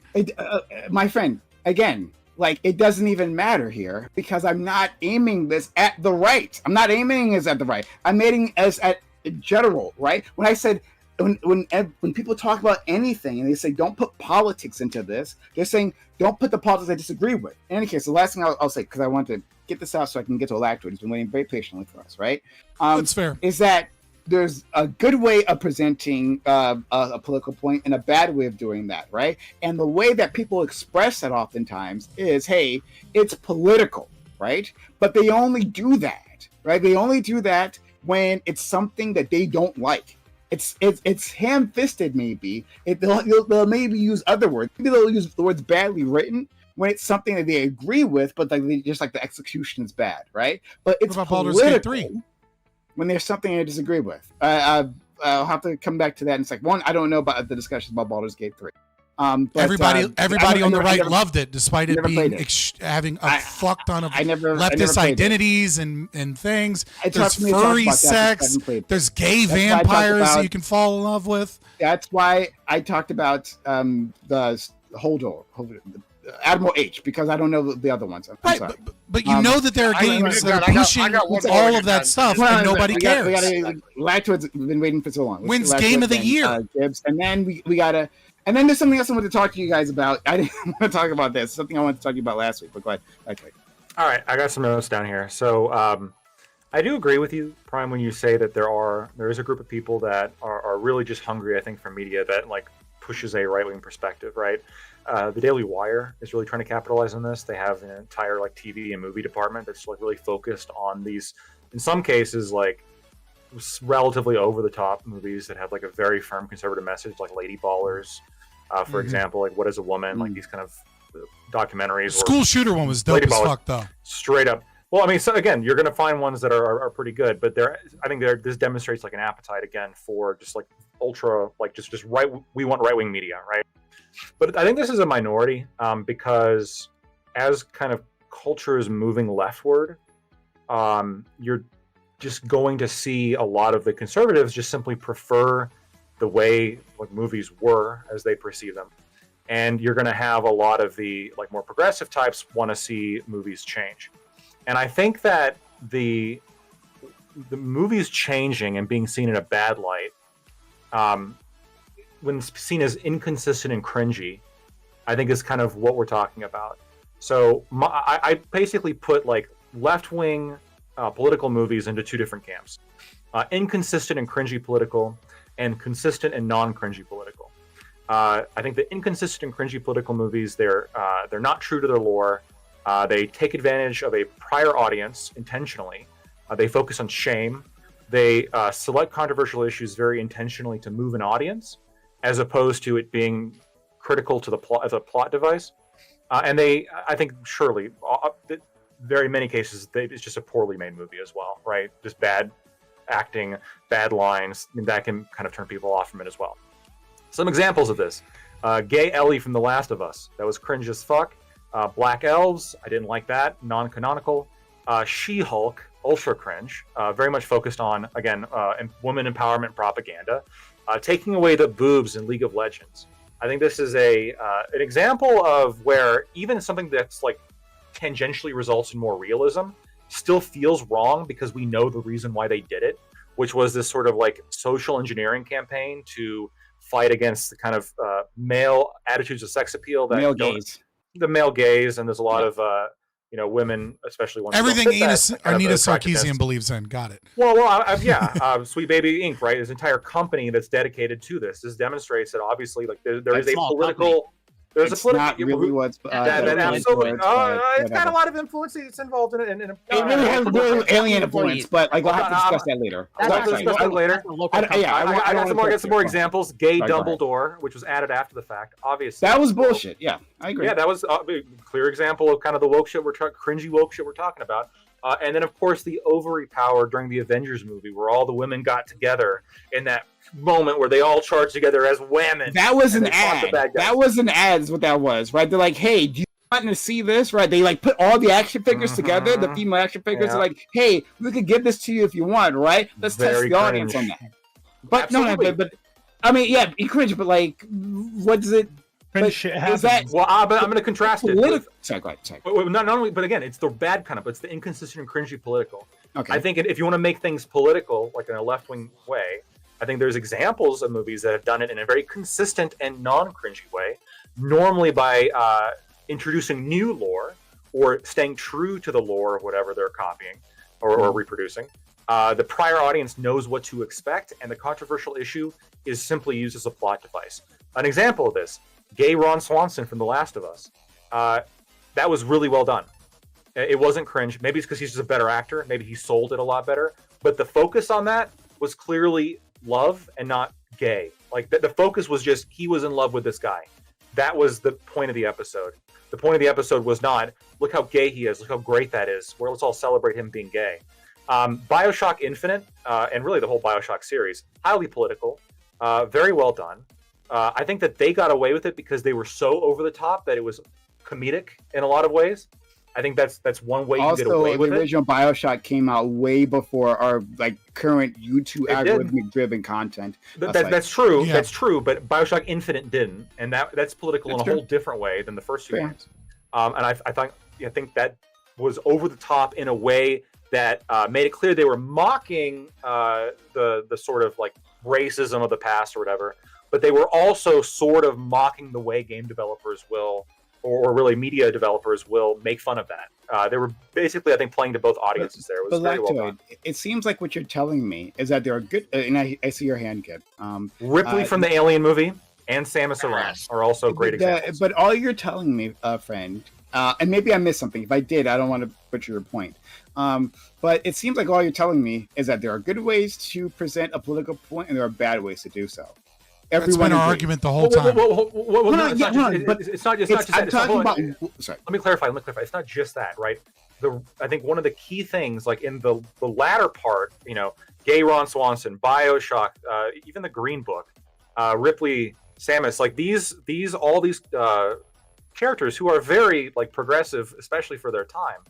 My friend, again, like it doesn't even matter here because I'm not aiming this at the right. I'm not aiming this at the right. I'm aiming as at general, right? When I said when people talk about anything and they say don't put politics into this, they're saying don't put the politics I disagree with. In any case, the last thing I'll say, because I want to get this out so I can get to Electorate, he's been waiting very patiently for us, right? That's fair. Is that there's a good way of presenting a political point and a bad way of doing that, right? And the way that people express that oftentimes is, hey, it's political, right? But they only do that, right? They only do that when it's something that they don't like. It's ham-fisted, maybe. They'll maybe use other words. Maybe they'll use the words badly written when it's something that they agree with, but like they just like the execution is bad, right? But it's political when there's something I disagree with. I'll have to come back to that in a second. One, I don't know about the discussions about Baldur's Gate 3. But, everybody on the right loved it, despite it being having a fuck ton of leftist identities and things. There's furry sex. There's gay vampires that you can fall in love with. That's why I talked about the Admiral H, because I don't know the other ones. I'm sorry. But you know that there are games that are pushing all of that stuff, and nobody cares. Lactoid's been waiting for so long. Wins Game of the Year. Gibbs, and then we gotta. And then there's something else I want to talk to you guys about. I didn't want to talk about this. Something I wanted to talk to you about last week. But go ahead. Okay. All right, I got some notes down here. So I do agree with you, Prime, when you say that there is a group of people that are really just hungry, I think, for media that like pushes a right-wing perspective, right? The Daily Wire is really trying to capitalize on this. They have an entire like TV and movie department that's like really focused on these, in some cases, like relatively over-the-top movies that have like a very firm conservative message, like Lady Ballers, for example, like What Is a Woman, like these kind of documentaries. School Shooter one was dope as fuck, though. Straight up. Well, I mean, so again, you're going to find ones that are pretty good, but I think this demonstrates like an appetite again for just like ultra, like just right. We want right-wing media, right? But I think this is a minority because as kind of culture is moving leftward, you're just going to see a lot of the conservatives just simply prefer the way like movies were as they perceive them. And you're going to have a lot of the like more progressive types want to see movies change. And I think that the movies changing and being seen in a bad light, when seen as inconsistent and cringy, I think is kind of what we're talking about. So I basically put like left-wing political movies into two different camps: inconsistent and cringy political, and consistent and non-cringy political. I think the inconsistent and cringy political movies, they're not true to their lore. They take advantage of a prior audience intentionally. They focus on shame. They select controversial issues very intentionally to move an audience, as opposed to it being critical to the plot as a plot device. And I think, surely, very many cases, it's just a poorly made movie as well, right? Just bad acting, bad lines, and that can kind of turn people off from it as well. Some examples of this: Gay Ellie from The Last of Us, that was cringe as fuck. Black Elves, I didn't like that, non-canonical. She-Hulk, ultra cringe, very much focused on, again, women empowerment propaganda. Taking away the boobs in League of Legends. I think this is an example of where even something that's like tangentially results in more realism still feels wrong because we know the reason why they did it, which was this sort of like social engineering campaign to fight against the kind of male attitudes of sex appeal that the male gaze, and there's a lot of women, especially ones. Everything Anita Sarkeesian believes in. Got it. Well, Sweet Baby Inc. Right, is an entire company that's dedicated to this. This demonstrates that obviously, like there is a political. Company. There's it's a political. Not really what's absolutely. It's got a lot of influence. It's involved in it. It really has alien influence, but like we'll have to discuss that later. I got some more examples. Gay Dumbledore, which was added after the fact. Obviously, that was bullshit. Yeah, I agree. Yeah, that was a clear example of kind of the woke shit cringy woke shit we're talking about. And then, of course, the ovary power during the Avengers movie, where all the women got together in that moment where they all charged together as women. That was an ad. That was an ad, is what that was, right? They're like, hey, do you want to see this? Right? They like put all the action figures together, the female action figures. Yeah. Are like, hey, we could give this to you if you want, right? Let's test the audience on that. But absolutely. But I mean, yeah, be cringe, but like, what does it Cringe shit happens. Well, but I'm going to contrast it. With, sorry, go ahead. Sorry. Not only, but again, it's the bad kind of, it's the inconsistent and cringy political. Okay. I think if you want to make things political, like in a left-wing way, I think there's examples of movies that have done it in a very consistent and non-cringy way, normally by introducing new lore or staying true to the lore of whatever they're copying or reproducing. The prior audience knows what to expect, and the controversial issue is simply used as a plot device. An example of this, gay Ron Swanson from The Last of Us. That was really well done. It wasn't cringe. Maybe it's because he's just a better actor. Maybe he sold it a lot better. But the focus on that was clearly love and not gay. Like the focus was just he was in love with this guy. That was the point of the episode. The point of the episode was not, look how gay he is, look how great that is, where let's all celebrate him being gay. BioShock Infinite, and really the whole BioShock series, highly political, very well done. I think that they got away with it because they were so over the top that it was comedic in a lot of ways. I think that's one way you get away with it. The original BioShock came out way before our current YouTube algorithmic driven content. That's true. Yeah. That's true. But BioShock Infinite didn't, and that's political in a whole different way than the first two games. And I think that was over the top in a way that made it clear they were mocking the sort of like racism of the past or whatever, but they were also sort of mocking the way game developers will, or really media developers will, make fun of that. They were basically, I think, playing to both audiences there. It was very well done. It seems like what you're telling me is that there are good, and I see your hand, Kip. Ripley from the Alien movie and Samus Aran are also great examples. But all you're telling me, friend, and maybe I missed something. If I did, I don't want to butcher your point. But it seems like all you're telling me is that there are good ways to present a political point and there are bad ways to do so. That's been our argument the whole time. It's not just that. Sorry. Let me clarify. It's not just that, right? I think one of the key things, like in the latter part, gay Ron Swanson, BioShock, even the Green Book, Ripley, Samus, like all these characters who are very like progressive, especially for their time.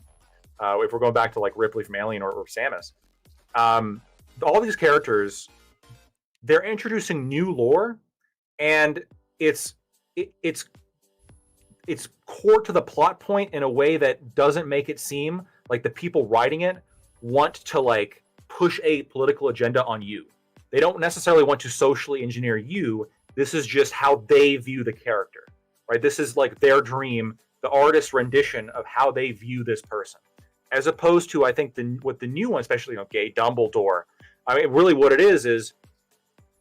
If we're going back to like Ripley from Alien or Samus, all these characters, they're introducing new lore, and it's core to the plot point in a way that doesn't make it seem like the people writing it want to like push a political agenda on you. They don't necessarily want to socially engineer you. This is just how they view the character, right? This is like their dream, the artist's rendition of how they view this person, as opposed to, I think, what the new one, especially gay Dumbledore. I mean, really, what it is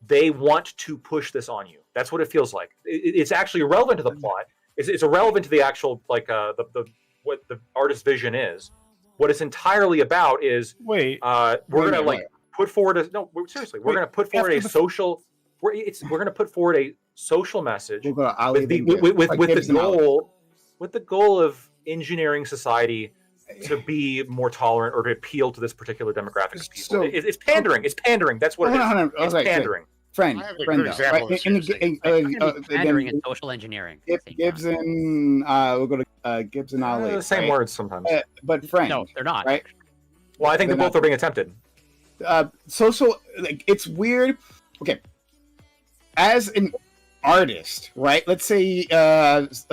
they want to push this on you. That's what it feels like. It's actually irrelevant to the plot. It's irrelevant to the actual what the artist's vision is. What it's entirely about is we're gonna put forward we're gonna put forward a social. We're gonna put forward a social message with the goal of engineering society to be more tolerant or to appeal to this particular demographic of people. So, it's pandering. It's pandering. That's what it is. It's pandering. Friend, pandering and social engineering. Gibson, we'll go to Gibson Ali. The same words sometimes. But friend. No, they're not. Right? Well, I think both are being attempted. Social, it's weird. Okay. As an artist, right? Let's say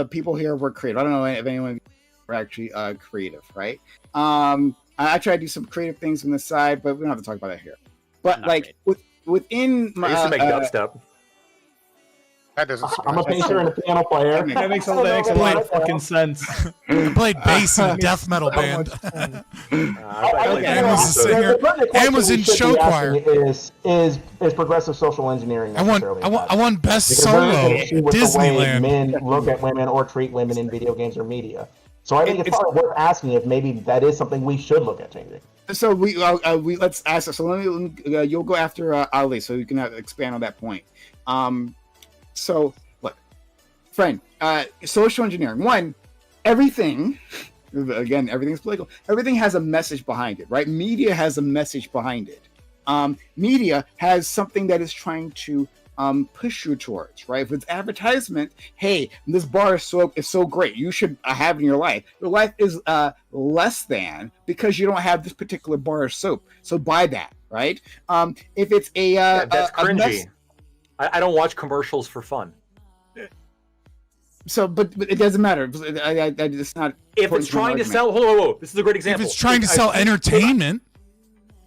people here were creative. I don't know if anyone were actually creative, right? I try to do some creative things on the side, but we don't have to talk about that here. But like within my, I used to make dubstep. That doesn't. I'm a painter and a piano player. That makes a lot of fucking sense. I played bass in a death metal band. And was a singer. And was in show choir. Is progressive social engineering? I won best solo Disneyland. Men look at women or treat women in video games or media. So I think it's probably worth asking if maybe that is something we should look at changing. So we let's ask. So let me. You'll go after Ali, so you can expand on that point. So look, friend, social engineering. One, everything. Again, everything's political. Everything has a message behind it, right? Media has a message behind it. Media has something that is trying to push you towards, right? If it's advertisement, hey, this bar is so great, you should have it in your life. Your life is less than because you don't have this particular bar of soap, so buy that, right? If it's that's cringy. I don't watch commercials for fun. but it doesn't matter. It's not. If it's trying to sell, whoa, this is a great example. If it's trying to sell entertainment.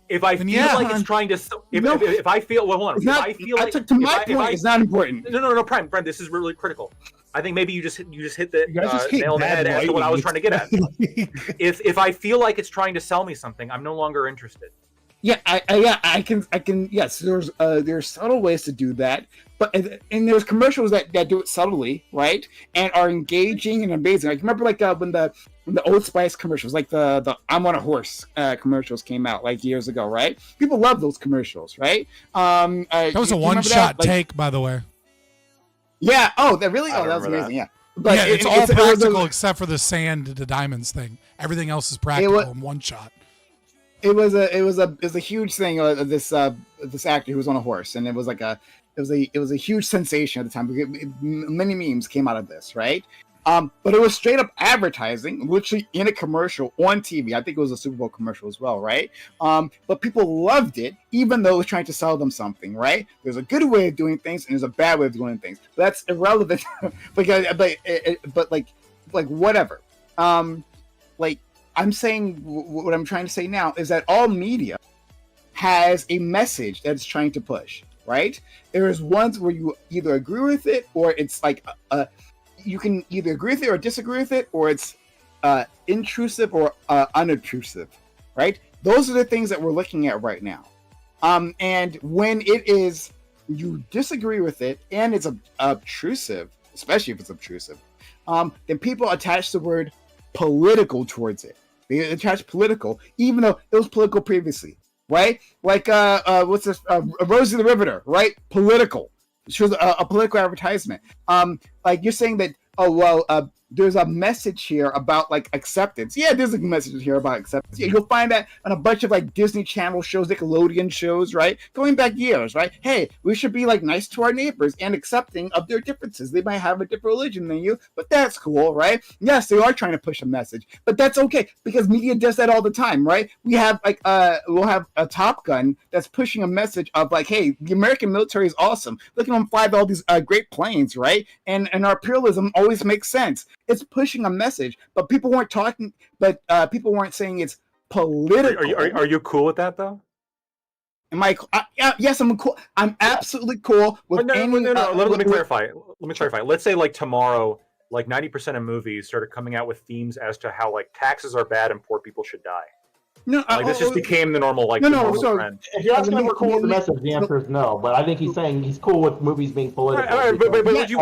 If I feel like it's trying to, if I feel, well, hold on. If I feel like, to my point, it's not important. No, Prime, this is really critical. I think maybe you just hit the nail on the head as to what I was trying to get at. If I feel like it's trying to sell me something, I'm no longer interested. Yeah, I can. Yes, there's subtle ways to do that, but and there's commercials that do it subtly, right, and are engaging and amazing. Like remember, like when the Old Spice commercials, like the I'm on a horse commercials came out like years ago, right? People love those commercials, right? That was a one-shot take, by the way. Yeah. Oh, that really? Oh, that was amazing. Yeah. But yeah, it's all practical except for the sand to diamonds thing. Everything else is practical in one shot. It was a huge thing. This actor who was on a horse, and it was a huge sensation at the time. Many memes came out of this, right? But it was straight up advertising, literally in a commercial on TV. I think it was a Super Bowl commercial as well, right? But people loved it, even though it was trying to sell them something, right? There's a good way of doing things, and there's a bad way of doing things. But that's irrelevant, but like whatever. I'm saying what I'm trying to say now is that all media has a message that it's trying to push, right? There is ones where you either agree with it or it's like you can either agree with it or disagree with it, or it's intrusive or unobtrusive, right? Those are the things that we're looking at right now. And when it is, you disagree with it and it's obtrusive, especially if it's obtrusive, then people attach the word political towards it. They attach political, even though it was political previously, right? Like what's this? Rosie the Riveter, right? Political. She was a political advertisement. Like you're saying that, oh well, there's a message here about like acceptance. Yeah, there's a message here about acceptance. Yeah, you'll find that on a bunch of like Disney Channel shows, Nickelodeon shows, right? Going back years, right? Hey, we should be like nice to our neighbors and accepting of their differences. They might have a different religion than you, but that's cool, right? Yes, they are trying to push a message, but that's okay because media does that all the time, right? We have like we'll have a Top Gun that's pushing a message of like, hey, the American military is awesome. Look at them fly all these great planes, right? And our imperialism always makes sense. It's pushing a message, but people weren't talking. But people weren't saying it's political. Are you cool with that though? Am I? Yes, I'm cool. I'm absolutely cool with No. Let me clarify. Let me clarify. Let's say like tomorrow, like 90% of movies started coming out with themes as to how like taxes are bad and poor people should die. No, like this just became the normal like trend. If you're asking if we're cool with the message, the answer is no. But I think he's saying he's cool with movies being political. All right, but would you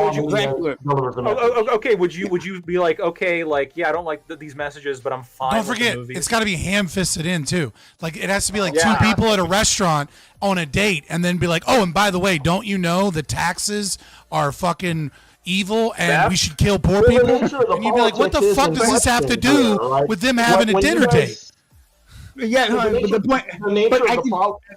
okay? Would you be like, okay, like yeah, I don't like these messages, but I'm fine. Don't forget, it's got to be ham-fisted in too. Like it has to be like two people at a restaurant on a date, and then be like, oh, and by the way, don't you know the taxes are fucking evil and we should kill poor people? And you'd be like, what the fuck does this have to do with them having a dinner date? Yeah, but the point. They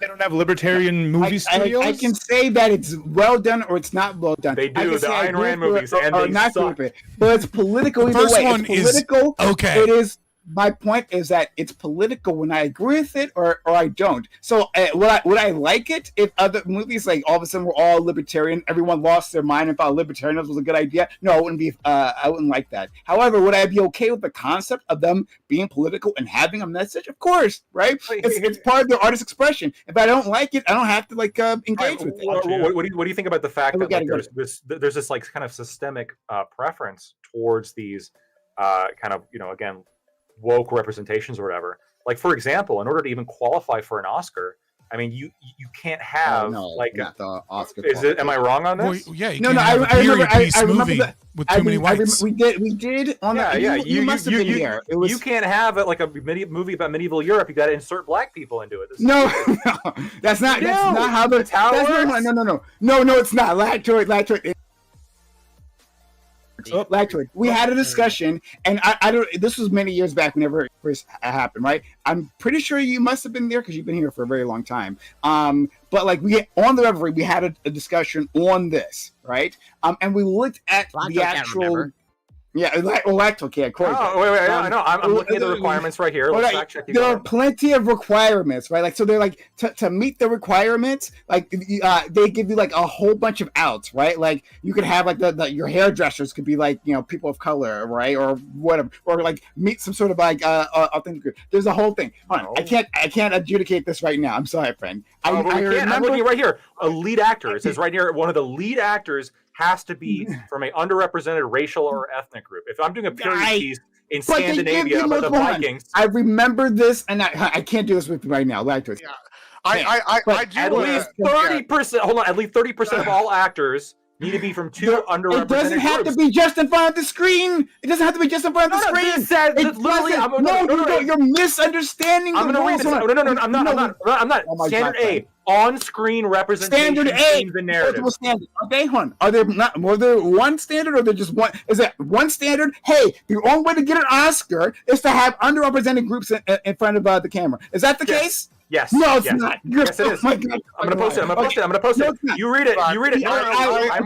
don't have libertarian movie studios. I can say that it's well done or it's not well done. They do the Ayn Rand movies, and they not suck. But it's political either First way. one It's political. is okay. It is. My point is that it's political when I agree with it or I don't. So would I like it if other movies like all of a sudden were all libertarian, everyone lost their mind and thought libertarianism was a good idea? No, I wouldn't be. I wouldn't like that. However, would I be okay with the concept of them being political and having a message? Of course, right? It's part of their artist expression. If I don't like it, I don't have to like engage with it. What do you think about the fact that like, there's this like kind of systemic preference towards these kind of again woke representations or whatever? Like for example, in order to even qualify for an Oscar, I mean you can't have like the Oscar. Am I wrong on this? Well, yeah, I remember that with too many whites. We did on you must have been here. It was, you can't have like a movie about medieval Europe. You got to insert black people into it. No, that's not how the that's how it works. No, it's not. Lactoid. We had a discussion, and I don't. This was many years back, whenever it first happened, right? I'm pretty sure you must have been there because you've been here for a very long time. But like we on the Reverie, we had a discussion on this, right? And we looked at the actual. Yeah, okay, of course. Oh, wait, I know. I'm looking at the requirements right here. Let's fact check these. There are plenty of requirements, right? Like, so they're like, to meet the requirements, like, they give you like a whole bunch of outs, right? Like, you could have like your hairdressers could be like, you know, people of color, right? Or whatever, or like meet some sort of like authentic group. There's a whole thing. Hold on. I can't adjudicate this right now. I'm sorry, friend. I'm looking right here. A lead actor. It says right here, one of the lead actors has to be from an underrepresented racial or ethnic group. If I'm doing a period piece in Scandinavia about the Vikings, I remember this, and I can't do this with you right now. I do. At least 30%. Hold on. At least 30% of all actors need to be from two underrepresented It doesn't have groups. to be just in front of the screen. It doesn't have to be just in front of the screen. You're misunderstanding the rules. No, I'm not. Standard A, on-screen representation. Standard A. The narrative. Standard. Okay, hon. Are there one standard, or there just one? Is it one standard? Hey, the only way to get an Oscar is to have underrepresented groups in front of the camera. Is that the case? Yes. No, it's not. Yes, it is. Oh my God. I'm gonna post it. You read it. Okay,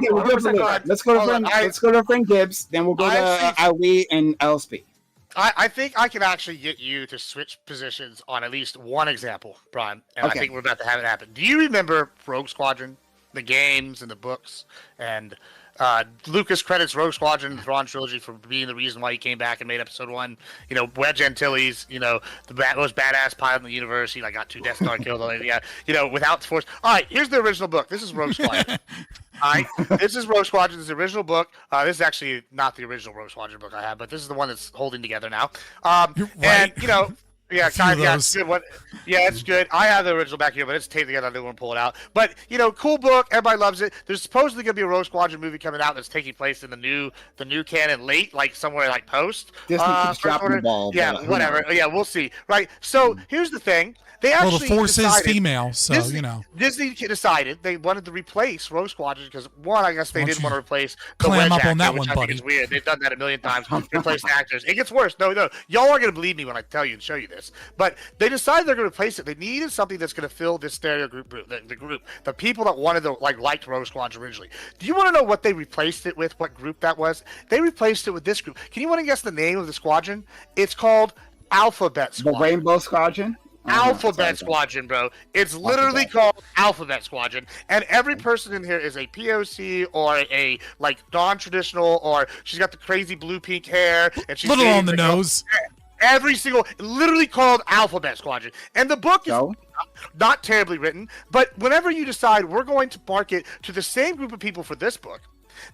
we'll go for Let's go to friend Gibbs. Then we'll go to Ali and LSP. I think I can actually get you to switch positions on at least one example, Brian, and I think we're about to have it happen. Do you remember Rogue Squadron, the games and the books, and Lucas credits Rogue Squadron and the Thrawn trilogy for being the reason why he came back and made Episode 1. You know, Wedge Antilles, you know, the most badass pilot in the universe. He got 2 Death Star killed. Yeah, you know, without the Force. All right, here's the original book. This is Rogue Squadron. All right, this is Rogue Squadron. This is the original book. This is actually not the original Rogue Squadron book I have, but this is the one that's holding together now. And you know. Yeah, kind of. Yeah, it's good. Yeah, it's good. I have the original back here, but it's taped together. I didn't want to pull it out. But you know, cool book. Everybody loves it. There's supposedly going to be a Rogue Squadron movie coming out that's taking place in the new canon late, like somewhere like post. Disney keeps dropping the ball. Yeah, whatever. Yeah, we'll see. Right. So here's the thing. They actually the Force is female, so Disney, you know. Disney decided they wanted to replace Rogue Squadron because one, I guess they didn't want to replace the clam Wedge up actor, on that which one, I buddy. think is weird. They've done that a million times. Replace actors. It gets worse. No, y'all are gonna believe me when I tell you and show you this. But they decided they're gonna replace it. They needed something that's gonna fill this stereo group, the people that wanted to liked Rogue Squadron originally. Do you want to know what they replaced it with? What group that was? They replaced it with this group. Can you want to guess the name of the squadron? It's called Alphabet Squadron. The Rainbow Squadron. Alphabet Squadron, bro. It's literally called Alphabet Squadron, and every person in here is a POC or a non-traditional, or she's got the crazy blue-pink hair, and she's little on the nose. Every single, literally called Alphabet Squadron, and the book is not terribly written. But whenever you decide we're going to market to the same group of people for this book,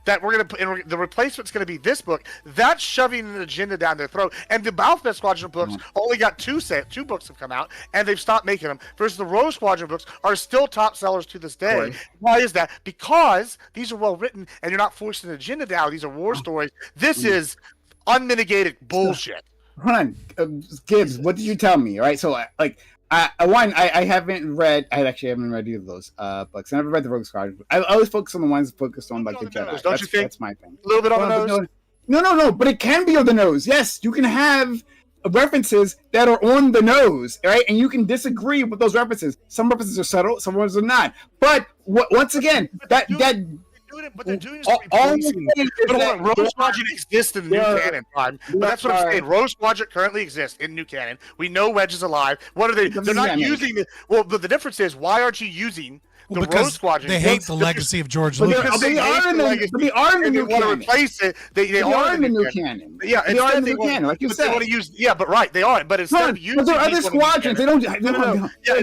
that we're going to put, the replacement's going to be this book, that's shoving an agenda down their throat. And the Alphabet Squadron books only got two books have come out, and they've stopped making them. Versus the Rogue Squadron books are still top sellers to this day. Right. Why is that? Because these are well written, and you're not forcing an agenda down. These are war stories. This is unmitigated bullshit. Hold on, Gibbs, what did you tell me? All right, so I haven't read. I actually haven't read either of those books. I never read the Rogue Squadron. I always focus on the ones focused on the Jedi. Don't you think? That's my thing. A little bit on the nose. No. But it can be on the nose. Yes, you can have references that are on the nose, right? And you can disagree with those references. Some references are subtle, some ones are not. But once again, But they're doing this to Rogue Squadron exists in the new canon, Todd. But that's what I'm saying. Rogue Squadron currently exists in new canon. We know Wedge is alive. What are they? They're not using it. Well, the difference is, why aren't you using the Rogue Squadron? They hate the legacy of George Lucas. They are in the new canon. Want to replace it? They are in the new canon. Yeah, they are in the new canon, like you said. They want to use. Yeah, but right, they are. But instead of using, there are other squadrons. They don't. They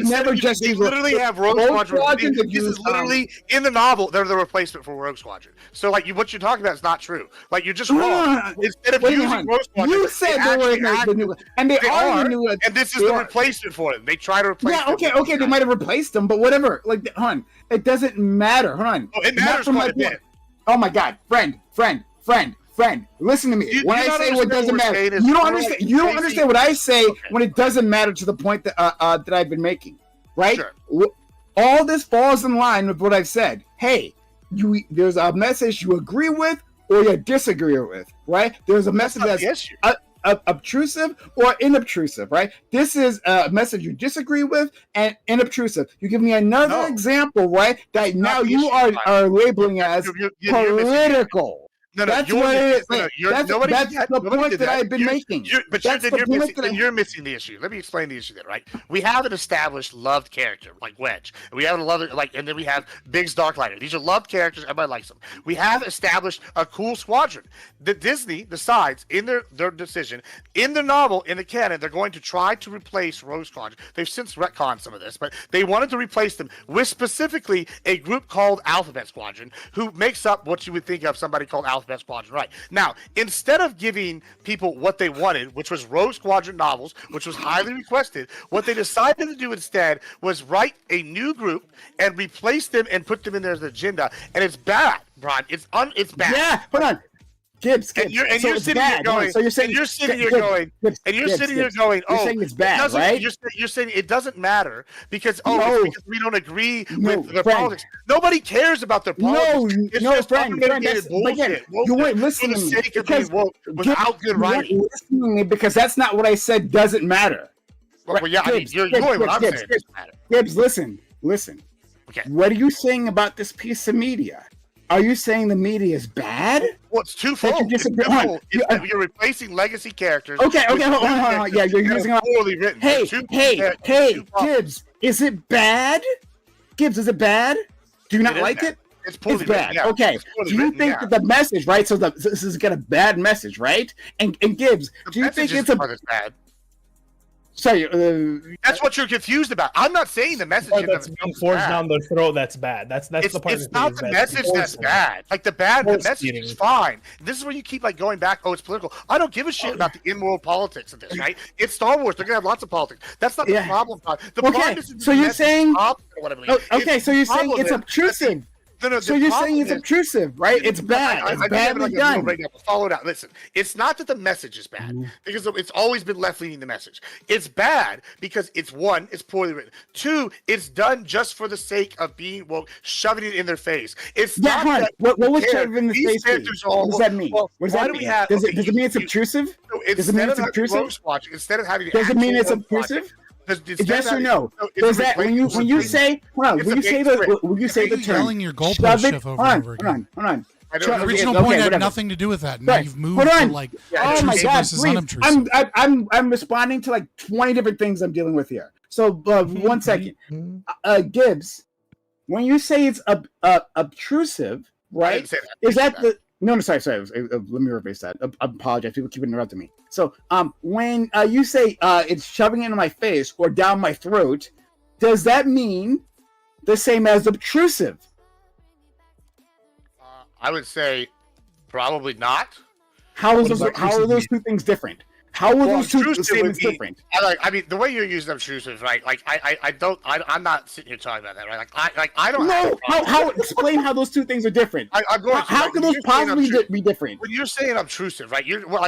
never just. They literally have Rogue Squadron. This is literally in the novel. They're the replacement for Rogue Squadron. So what you're talking about is not true. You're just wrong. Instead of using Rogue Squadron, you said they were in the new, and they are in the new. And this is the replacement for them. They try to replace. Yeah, okay. They might have replaced them, but whatever. It doesn't matter. Hold on. Oh, it matters quite a bit. Oh my God, friend. Listen to me. When I say what doesn't matter, you don't understand. You don't understand what I say when it doesn't matter to the point that that I've been making, right? Sure. All this falls in line with what I've said. Hey, there's a message you agree with or you disagree with, right? There's a message that's obtrusive or inobtrusive, right? This is a message you disagree with and inobtrusive. You give me another example, right? That now you are labeling as political. No, that's you're what it is. that's the point that I've been making. You're missing the issue. Let me explain the issue then, right? We have an established loved character like Wedge. We have and then we have Biggs Darklighter. These are loved characters. Everybody likes them. We have established a cool squadron. The Disney decides in their decision, in the novel, in the canon, they're going to try to replace Rogue Squadron. They've since retconned some of this, but they wanted to replace them with specifically a group called Alphabet Squadron, who makes up what you would think of somebody called Alphabet Squadron, right? Now, instead of giving people what they wanted, which was Rogue Squadron novels, which was highly requested, what they decided to do instead was write a new group and replace them and put them in their agenda. And it's bad, Brian. It's bad. Yeah, hold on. Gibbs. And you're sitting here going. So you're saying you're sitting here going. And you're sitting here going. Oh, you're saying it's bad, right? You're saying it doesn't matter because No. it's because we don't agree with their politics. Nobody cares about their politics. Friend, bullshit. You weren't listening for the sake of being woke without good writing. You weren't listening because that's not what I said. Doesn't matter. Well, yeah, Gibbs, you're going what I'm saying. It doesn't matter. Gibbs, listen. Okay. What are you saying about this piece of media? Are you saying the media is bad? Well, it's twofold. You're replacing legacy characters. Okay, hold on. Yeah, you're using poorly written. Hey, Gibbs, is it bad? Gibbs, is it bad? Do you not like it? It's poorly bad. written. Yeah. Okay. Do you think that the message, right? So this is got a bad message, right? And Gibbs, do you think it's bad? Sorry, that's what you're confused about. I'm not saying the message that's being forced down their throat. That's bad. That's the part. It's not the message that's bad. Like the message is fine. This is where you keep like going back. Oh, it's political. I don't give a shit about the in-world politics of this, right? It's Star Wars. They're gonna have lots of politics. That's not the problem. The problem is so you're saying. Okay, so you're saying it's obtrusive. So you're saying it's obtrusive, right? It's bad. It's badly done. Right now, follow it out. Listen, it's not that the message is bad because it's always been left-leaning. The message it's bad because it's one, it's poorly written. Two, it's done just for the sake of being woke, shoving it in their face. It's not that what was shoved in the face? What does that mean? Well, what does that mean? Does it mean it's obtrusive? Does it mean it's obtrusive? Instead of having does it mean it's obtrusive? Yes or no? Does that when you say the term telling your goalpost shift over and over again? Hold on. The original point had nothing to do with that. Now you've moved to like obtrusive versus unobtrusive. I'm responding to like 20 different things I'm dealing with here. So 1 second, Gibbs, when you say it's obtrusive, right? Is that the No, sorry. Let me rephrase that. I apologize. People keep interrupting me. So, when you say it's shoving it into my face or down my throat, does that mean the same as obtrusive? I would say probably not. How are those two things different? How are those two statements different? I mean, the way you're using obtrusive, right? Like, I'm not sitting here talking about that, right? I don't. No. How? Explain how those two things are different. I'm going. How can those possibly be different? When you're saying obtrusive, right?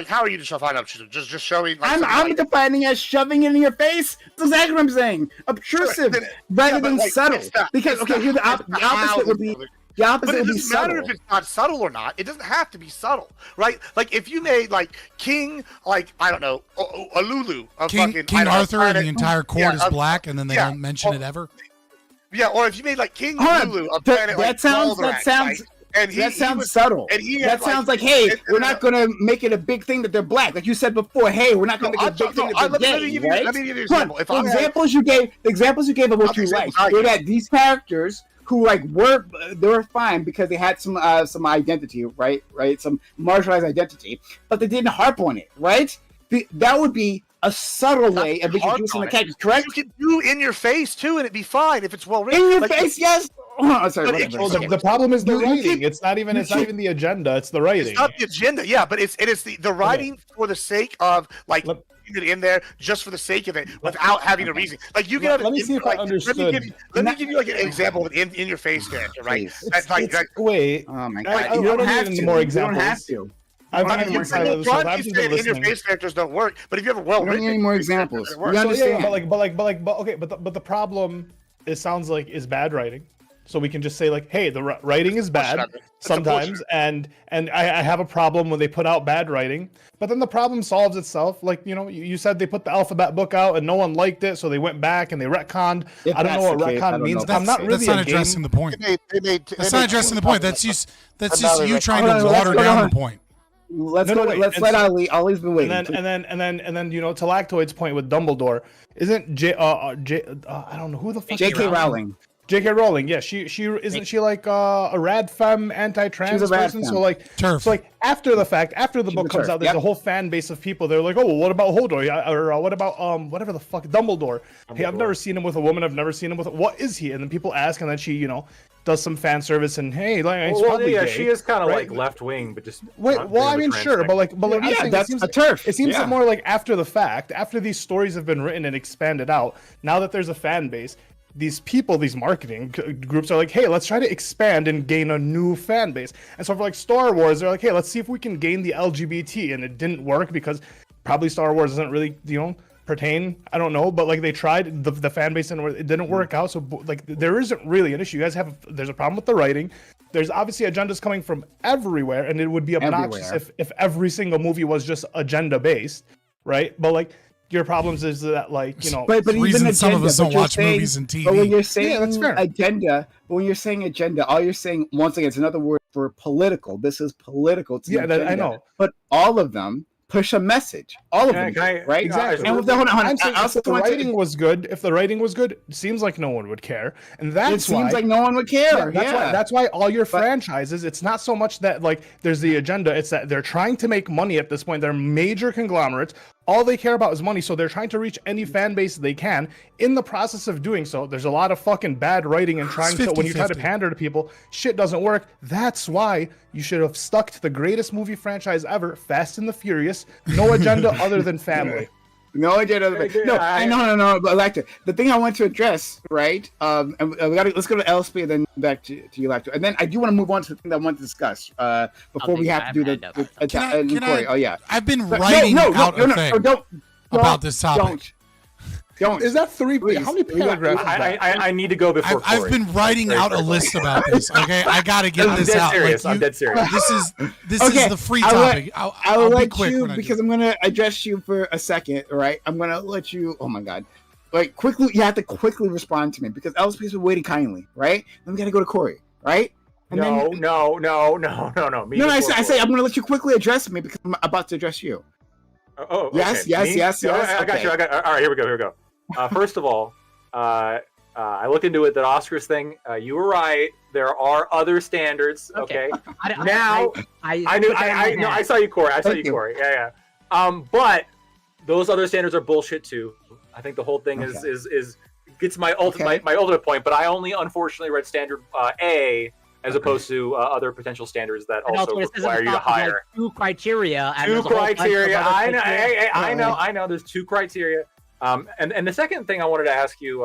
How are you defining obtrusive? Just showing. Like, I'm defining as shoving it in your face. That's exactly what I'm saying. Obtrusive rather than subtle. Because here the opposite would be. But it doesn't matter if it's not subtle or not. It doesn't have to be subtle, right? Like if you made like King, like I don't know, a Lulu, King Arthur, and the entire court is black, and then they don't mention it ever. Yeah, or if you made like King Lulu, a planet that sounds subtle. That sounds like, hey, we're not going to make it a big thing that they're black. Like you said before, hey, we're not going to make it a big thing that they're gay, right? Let me give you an example. The examples you gave of what you like were that these characters who they were fine because they had some identity, right, some marginalized identity, but they didn't harp on it, right? That would be a subtle way of introducing the characters, correct? You can do in your face too, and it'd be fine if it's well written. In your face, yes. Oh, sorry, the problem is the writing. It's not even the agenda. It's the writing. It's not the agenda, yeah, but it's the writing for the sake of like. It in there just for the sake of it without having a reason. Like you can let me see if I understood. Let me give you like an example of an in your face character, right? That's like wait. Oh my god! You don't have any more examples. You don't have to. In your face characters don't work, but if you have a well-written, any more examples? You understand? But the problem it sounds like is bad writing. so we can just say like, hey, the writing is bad sometimes, and I have a problem when they put out bad writing. But then the problem solves itself. Like, you know, you said they put the alphabet book out and no one liked it, so they went back and they retconned. I don't know what retcon means. I'm not really. That's not addressing the point. That's not addressing the point. That's just you trying to water down the point. Let's let Ali. Ali's been waiting. And then you know, to Lactoid's point with Dumbledore, isn't I don't know who the fuck. J.K. Rowling. J.K. Rowling, yeah, she isn't she like a rad femme anti-trans person? So like, after the fact, after the book comes out, there's a whole fan base of people. They're like, oh, well, what about Hodor? Or what about whatever the fuck, Dumbledore? Hey, I've never seen him with a woman. I've never seen him with. What is he? And then people ask, and then she, you know, does some fan service, and hey, like, it's probably gay, she is kind of right? like left wing, but just well, I mean, sure, but like that's a turf. It seems more like after the fact, after these stories have been written and expanded out. Now that there's a fan base, these people, these marketing groups are like, hey, let's try to expand and gain a new fan base. And so for like Star Wars, they're like, hey, let's see if we can gain the LGBT, and it didn't work because probably Star Wars doesn't really, you know, pertain. I don't know, but like they tried the fan base and it didn't work out. So like there isn't really an issue. You guys there's a problem with the writing. There's obviously agendas coming from everywhere, and it would be obnoxious if every single movie was just agenda based, right? But like, your problems is that, like, you know, but even agenda, some of us don't watch movies and TV. But when you're saying that's fair. agenda, all you're saying, once again, it's another word for political. This is political. I know. But all of them push a message. All of them, right? Exactly. And if the writing was good, it seems like no one would care, and that's why. It seems like no one would care. That's why all your franchises. It's not so much that like there's the agenda. It's that they're trying to make money at this point. They're major conglomerates. All they care about is money, so they're trying to reach any fan base they can. In the process of doing so, there's a lot of fucking bad writing and trying to, when you try to pander to people, shit doesn't work. That's why you should have stuck to the greatest movie franchise ever, Fast and the Furious. No agenda other than family. No agenda. No. But Lacto, the thing I want to address, right? And let's go to LSP and then back to you, Lacto, and then I do want to move on to the thing that I want to discuss before we have to do the. Oh yeah, I've been writing out a thing about this topic. Don't. Is that 3? How many paragraphs? I need to go before. I've been writing out a list about this. Okay, I gotta get this out. I'm dead serious. This is the free topic. I'll let you, because I'm gonna address you for a second. Right, I'm gonna let you. Oh my god, like quickly. You have to quickly respond to me because LSP's been waiting kindly. Right, then we gotta go to Corey. Right. No. Me I say I'm gonna let you quickly address me because I'm about to address you. Oh, okay. Yes. I got you. All right, here we go. First of all, I looked into it. That Oscars thing. You were right. There are other standards. Okay. I saw you, Corey. Corey. Yeah. But those other standards are bullshit too. I think the whole thing is gets my ultimate point. But I only unfortunately read standard A as opposed to other potential standards that also require you to hire. Like 2 criteria. I know. There's 2 criteria. And the second thing I wanted to ask you,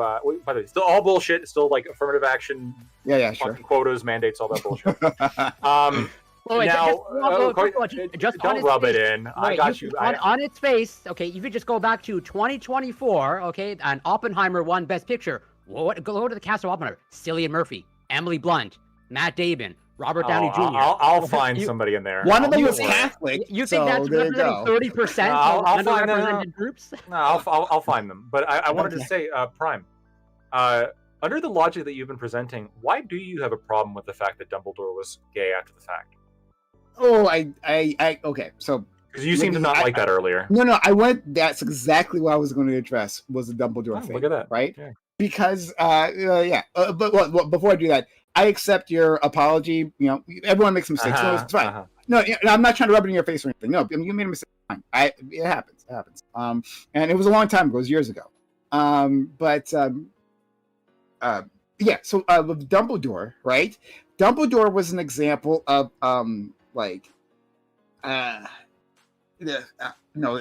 by the way, still all bullshit. It's still like affirmative action, sure. Quotas, mandates, all that bullshit. Don't rub it in. I got you. On its face, okay. If you just go back to 2024, okay, and Oppenheimer won Best Picture. Go to the cast of Oppenheimer: Cillian Murphy, Emily Blunt, Matt Damon, Robert Downey Jr. I'll find somebody in there. One of them was Catholic. You think that's representing 30% of underrepresented groups? No, I'll find them. But I wanted to say, Prime, under the logic that you've been presenting, why do you have a problem with the fact that Dumbledore was gay after the fact? Oh, okay. So because you seem to not like that earlier. No, that's exactly what I was going to address was the Dumbledore thing. Look at that, right? Yeah. Because but before I do that, I accept your apology. You know, everyone makes mistakes. So it's fine. No, I'm not trying to rub it in your face or anything. No, I mean, you made a mistake. It happens. It happens. And it was a long time ago. It was years ago. So with Dumbledore, right? Dumbledore was an example of no,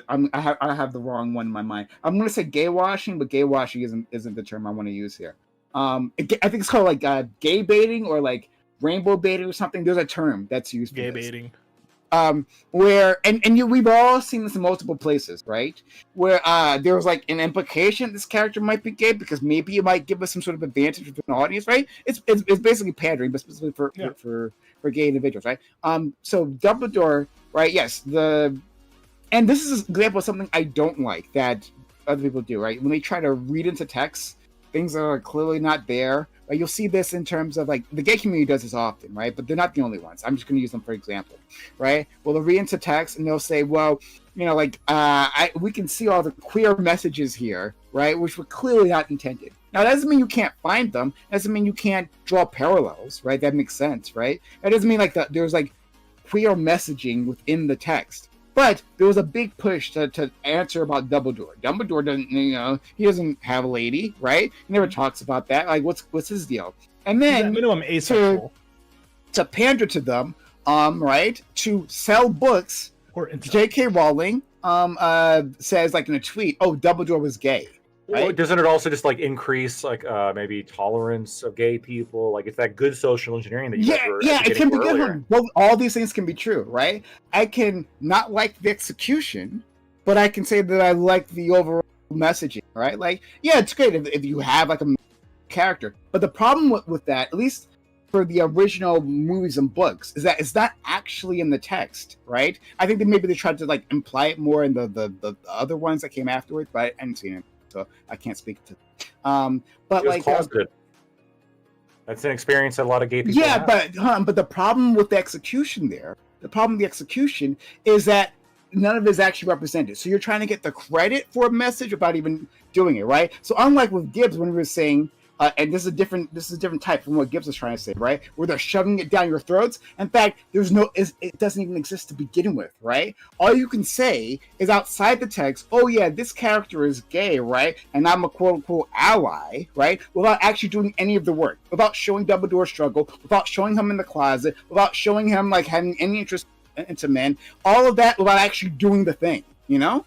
I have the wrong one in my mind. I'm going to say gay washing, but gay washing isn't the term I want to use here. I think it's called like gay baiting or like rainbow baiting or something. There's a term that's used for gay baiting. where we've all seen this in multiple places, right? Where there was like an implication this character might be gay because maybe it might give us some sort of advantage with an audience, right? It's basically pandering, but specifically for gay individuals, right? So Dumbledore, right? Yes, and this is an example of something I don't like that other people do, right? When they try to read into text things that are clearly not there. Right? You'll see this in terms of like the gay community does this often, right? But they're not the only ones. I'm just going to use them for example, right? Well, they'll read into text and they'll say, well, you know, like we can see all the queer messages here, right? Which were clearly not intended. Now, that doesn't mean you can't find them. That doesn't mean you can't draw parallels, right? That makes sense, right? That doesn't mean like there's like queer messaging within the text. But there was a big push to answer about Dumbledore. Dumbledore doesn't, you know, he doesn't have a lady, right? He never talks about that. Like, what's his deal? And then minimum asexual. To pander to them, right? To sell books. J.K. Rowling says like in a tweet, "Oh, Dumbledore was gay." Right? Well, doesn't it also just like increase like maybe tolerance of gay people? Like it's that good social engineering that you guys were it can be earlier. good. Well, all these things can be true, right? I can not like the execution, but I can say that I like the overall messaging, right? Like, yeah, it's great if you have like a character, but the problem with that, at least for the original movies and books, is that it's not actually in the text, right? I think that maybe they tried to like imply it more in the other ones that came afterwards, but I haven't seen it. So I can't speak to but like that's an experience that a lot of gay people have. but the problem with the execution is that none of it is actually represented. So you're trying to get the credit for a message without even doing it, right? So unlike with Gibbs when we were saying and this is a different type from what Gibbs was trying to say, right? Where they're shoving it down your throats. In fact, it doesn't even exist to begin with, right? All you can say is outside the text, oh yeah, this character is gay, right? And I'm a quote unquote ally, right? Without actually doing any of the work, without showing Dumbledore's struggle, without showing him in the closet, without showing him like having any interest into men, all of that without actually doing the thing, you know?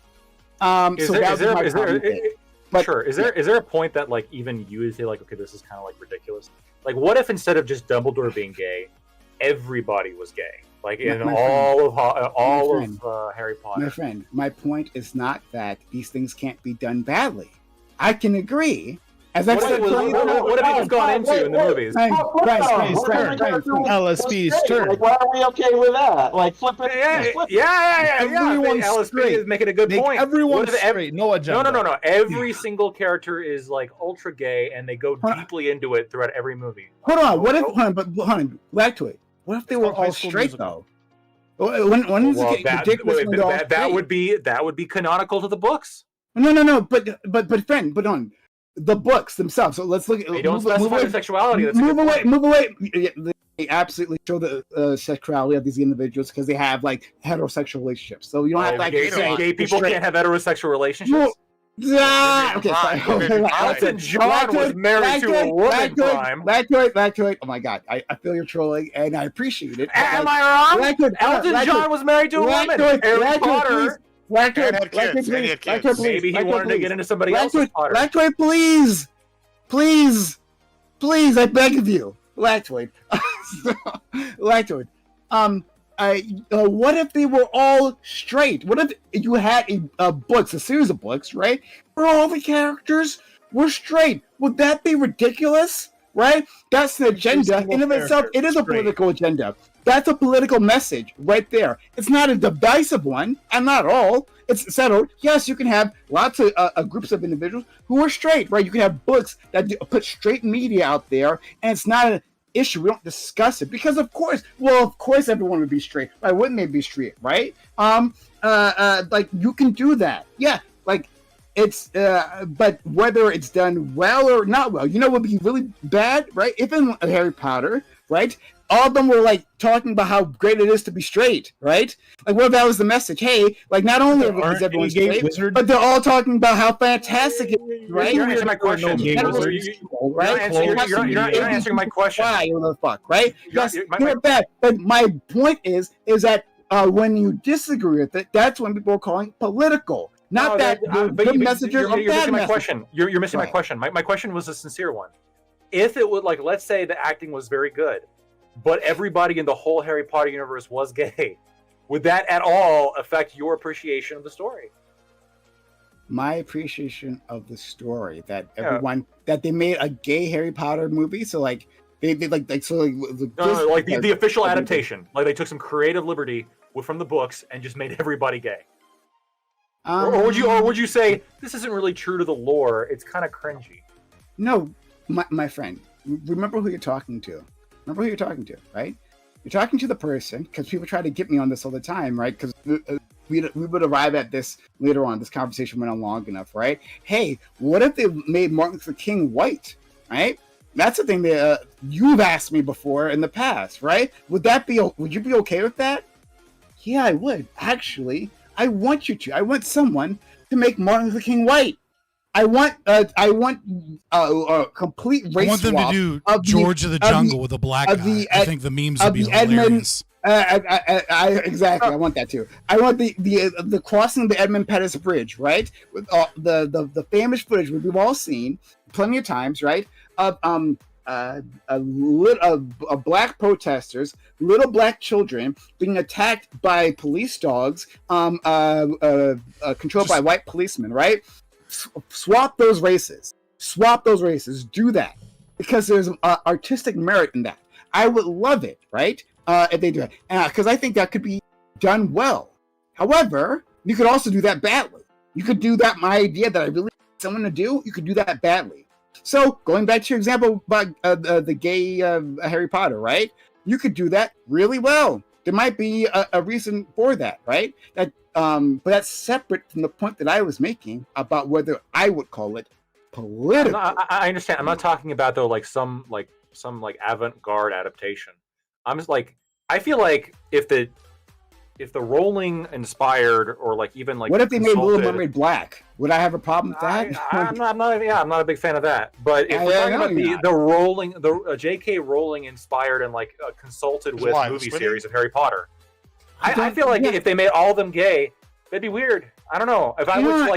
Sure. Is there a point that like even you would say like, okay, this is kind of like ridiculous? Like, what if instead of just Dumbledore being gay, everybody was gay? Like in all of Harry Potter. My friend, my point is not that these things can't be done badly. I can agree. As I've said, what have you gone into in the movies? LSP's turn. Like, why are we okay with that? Like, flip it. LSP is making a good point. Everyone's straight, no agenda. No. Every single character is like ultra gay, and they go deeply into it throughout every movie. Hold on. What if? Hold on. Back to it. What if they were all straight though? That would be canonical to the books. No. But friend, but on. The books themselves. So let's look at. They don't specify the sexuality. Move away. They absolutely show the sexuality of these individuals because they have like heterosexual relationships. So you don't have to like say gay people can't have heterosexual relationships. Okay, fine. Elton John was married to a woman. Back to it. Oh my god, I feel you're trolling and I appreciate it. Am I wrong? Elton John was married to a woman. Harry Potter. Maybe he wanted to get into somebody else's Potter. Lactoid, please, I beg of you, Lactoid. Lactoid. What if they were all straight? What if you had a series of books, right? Where all the characters were straight? Would that be ridiculous? Right? That's the agenda. In of itself, it is a political agenda. That's a political message right there. It's not a divisive one, and not all. It's settled. Yes, you can have lots of groups of individuals who are straight, right? You can have books that put straight media out there, and it's not an issue. We don't discuss it because, of course, everyone would be straight. Why wouldn't they be straight, right? Like you can do that. Yeah, like it's. But whether it's done well or not well, you know, what would be really bad, right? If in Harry Potter, right? All of them were like talking about how great it is to be straight, right? Like, what if that was the message? Hey, like not only is everyone straight, but they're all talking about how fantastic it is, right? You're not answering my question. You're not answering my question. Why? What the fuck, right? Yes, you're bad. But my point is that when you disagree with it, that's when people are calling it political. Not good messages or bad messages. You're missing my question. My question was a sincere one. If it would, like, let's say the acting was very good, but everybody in the whole Harry Potter universe was gay, would that at all affect your appreciation of the story? My appreciation of the story that everyone that they made a gay Harry Potter movie, so like they like the official adaptation, like they took some creative liberty from the books and just made everybody gay. Or would you say this isn't really true to the lore? It's kind of cringy. No, my friend, remember who you're talking to. Remember who you're talking to, right? You're talking to the person, because people try to get me on this all the time, right? Because we would arrive at this later on. This conversation went on long enough, right? Hey, what if they made Martin Luther King white, right? That's the thing that you've asked me before in the past, right? Would you be okay with that? Yeah, I would. Actually, I want you to. I want someone to make Martin Luther King white. I want a complete race swap. I want them to do George of the Jungle with a black guy. I think the memes would be hilarious. Exactly, I want that too. I want the crossing the Edmund Pettus Bridge, right? With the famous footage we've all seen plenty of times, right? Of black protesters, little black children being attacked by police dogs, controlled by white policemen, right? Swap those races. Do that, because there's artistic merit in that. I would love it, right? If they do it, because I think that could be done well. However, you could also do that badly. You could do that. My idea that I really want someone to do, you could do that badly. So going back to your example about the gay Harry Potter, right? You could do that really well. There might be a reason for that, right? But that's separate from the point that I was making about whether I would call it political. I understand. I'm not talking about though some avant-garde adaptation. I'm just like, I feel like if the Rowling inspired or even what if they made Little Mermaid black? Would I have a problem with that? I'm not a big fan of that. But if we're talking about the J.K. Rowling inspired and consulted with movie series of Harry Potter, I feel like if they made all of them gay, that'd be weird. I don't know. If I was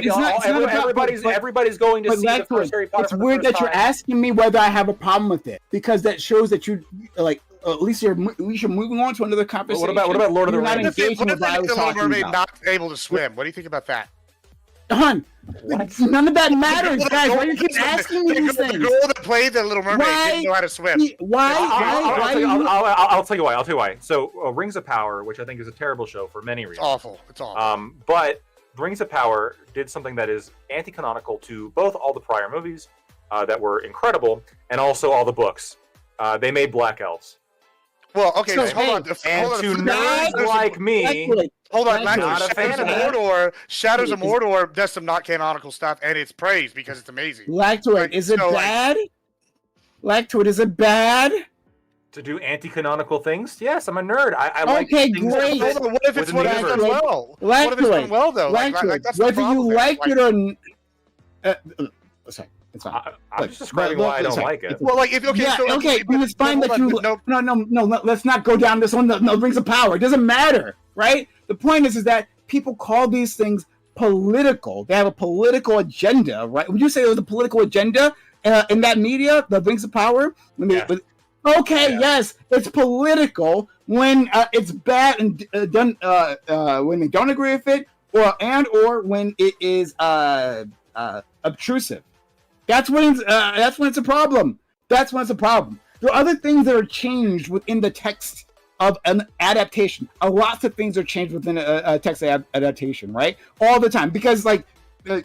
everybody's going to see the first Harry Potter. It's weird that you're asking me whether I have a problem with it, because that shows that you at least you're moving on to another conversation. What about Lord of the Rings? What if the Little Mermaid not able to swim? What do you think about that? None of that matters, guys. Why do you keep asking me these things? The girl that played the Little Mermaid didn't know how to swim. I'll tell you why. So, Rings of Power, which I think is a terrible show for many reasons. It's awful. But Rings of Power did something that is anti-canonical to both all the prior movies that were incredible and also all the books. They made black elves. Well, okay, hold on. To nerds like me, hold on. Not a fan of Mordor. Shadows of Mordor does some not canonical stuff, and it's praised because it's amazing. Lactoid, is it bad? Lactoid, is it bad? To do anti-canonical things? Yes, I'm a nerd. I like great. What if it's done well? What if it's done well, though? Whether you like it or sorry. It's fine. I'm just describing why I don't like it. Well, it's fine that you. No. Let's not go down this one. No, Rings of Power. It doesn't matter, right? The point is that people call these things political. They have a political agenda, right? Would you say there was a political agenda in that media, the Rings of Power? Yes, it's political when it's bad and done when they don't agree with it, or when it is obtrusive. That's when it's a problem. There are other things that are changed within the text of an adaptation. Lots of things are changed within a text adaptation, right? All the time, because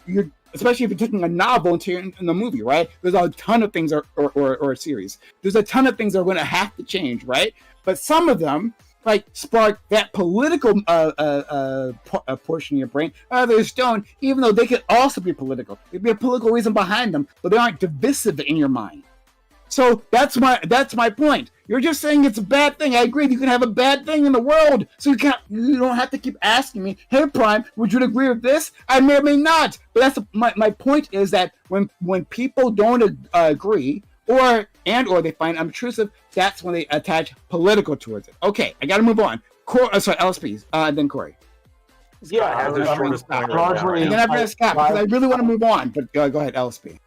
you're especially if you're taking a novel into in the movie, right? There's a ton of things or a series. There's a ton of things that are going to have to change, right? But some of them spark that political portion of your brain. Others don't, even though they could also be political. There'd be a political reason behind them, but they aren't divisive in your mind. So that's my point. You're just saying it's a bad thing. I agree. You can have a bad thing in the world, so you don't have to keep asking me, "Hey, Prime, would you agree with this?" I may or may not. But that's my point is that when people don't agree or they find obtrusive, that's when they attach political towards it. Okay, I got to move on. Sorry, LSP, then Corey. Yeah, largely. And then I'm going to Scott because I really want to move on. But go ahead, LSP.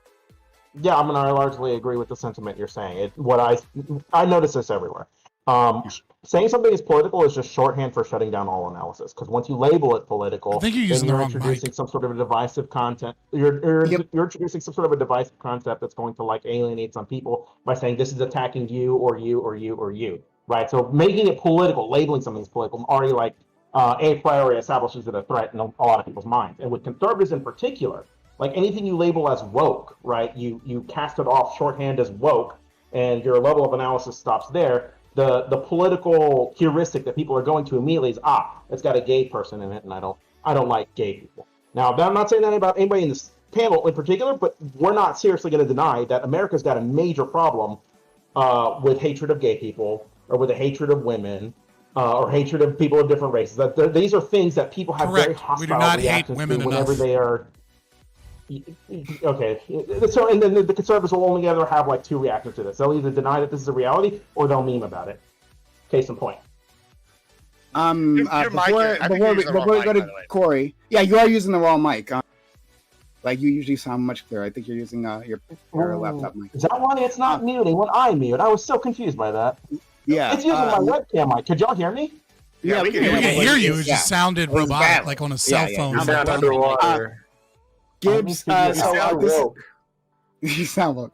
Yeah, I largely agree with the sentiment you're saying. I notice this everywhere. Saying something is political is just shorthand for shutting down all analysis. Because once you label it political, I think you're using then the you're wrong introducing mic. some sort of a divisive content. You're introducing some sort of a divisive concept that's going to like alienate some people by saying this is attacking you or you or you or you. Right. So making it political, labeling something as political, already like a priori establishes it a threat in a lot of people's minds. And with conservatives in particular, like anything you label as woke, right? You cast it off shorthand as woke, and your level of analysis stops there. The political heuristic that people are going to immediately is it's got a gay person in it, and I don't like gay people. Now, I'm not saying that about anybody in this panel in particular, but we're not seriously going to deny that America's got a major problem with hatred of gay people, or with a hatred of women, or hatred of people of different races. These are things that people have very hostile We do not hate reactions women to whenever enough. they are. Okay, so and then the conservatives will only ever have like two reactions to this. They'll either deny that this is a reality, or they'll meme about it. Case in point. Before we go to Corey, yeah, you are using the wrong mic. Like you usually sound much clearer. I think you're using your laptop mic. Is that why it's not muting when I mute? I was so confused by that. Yeah, it's using my webcam mic. Could y'all hear me? Yeah, we can hear you. It just sounded robotic, like on a cell phone. You sound underwater. Gibbs, you sound woke.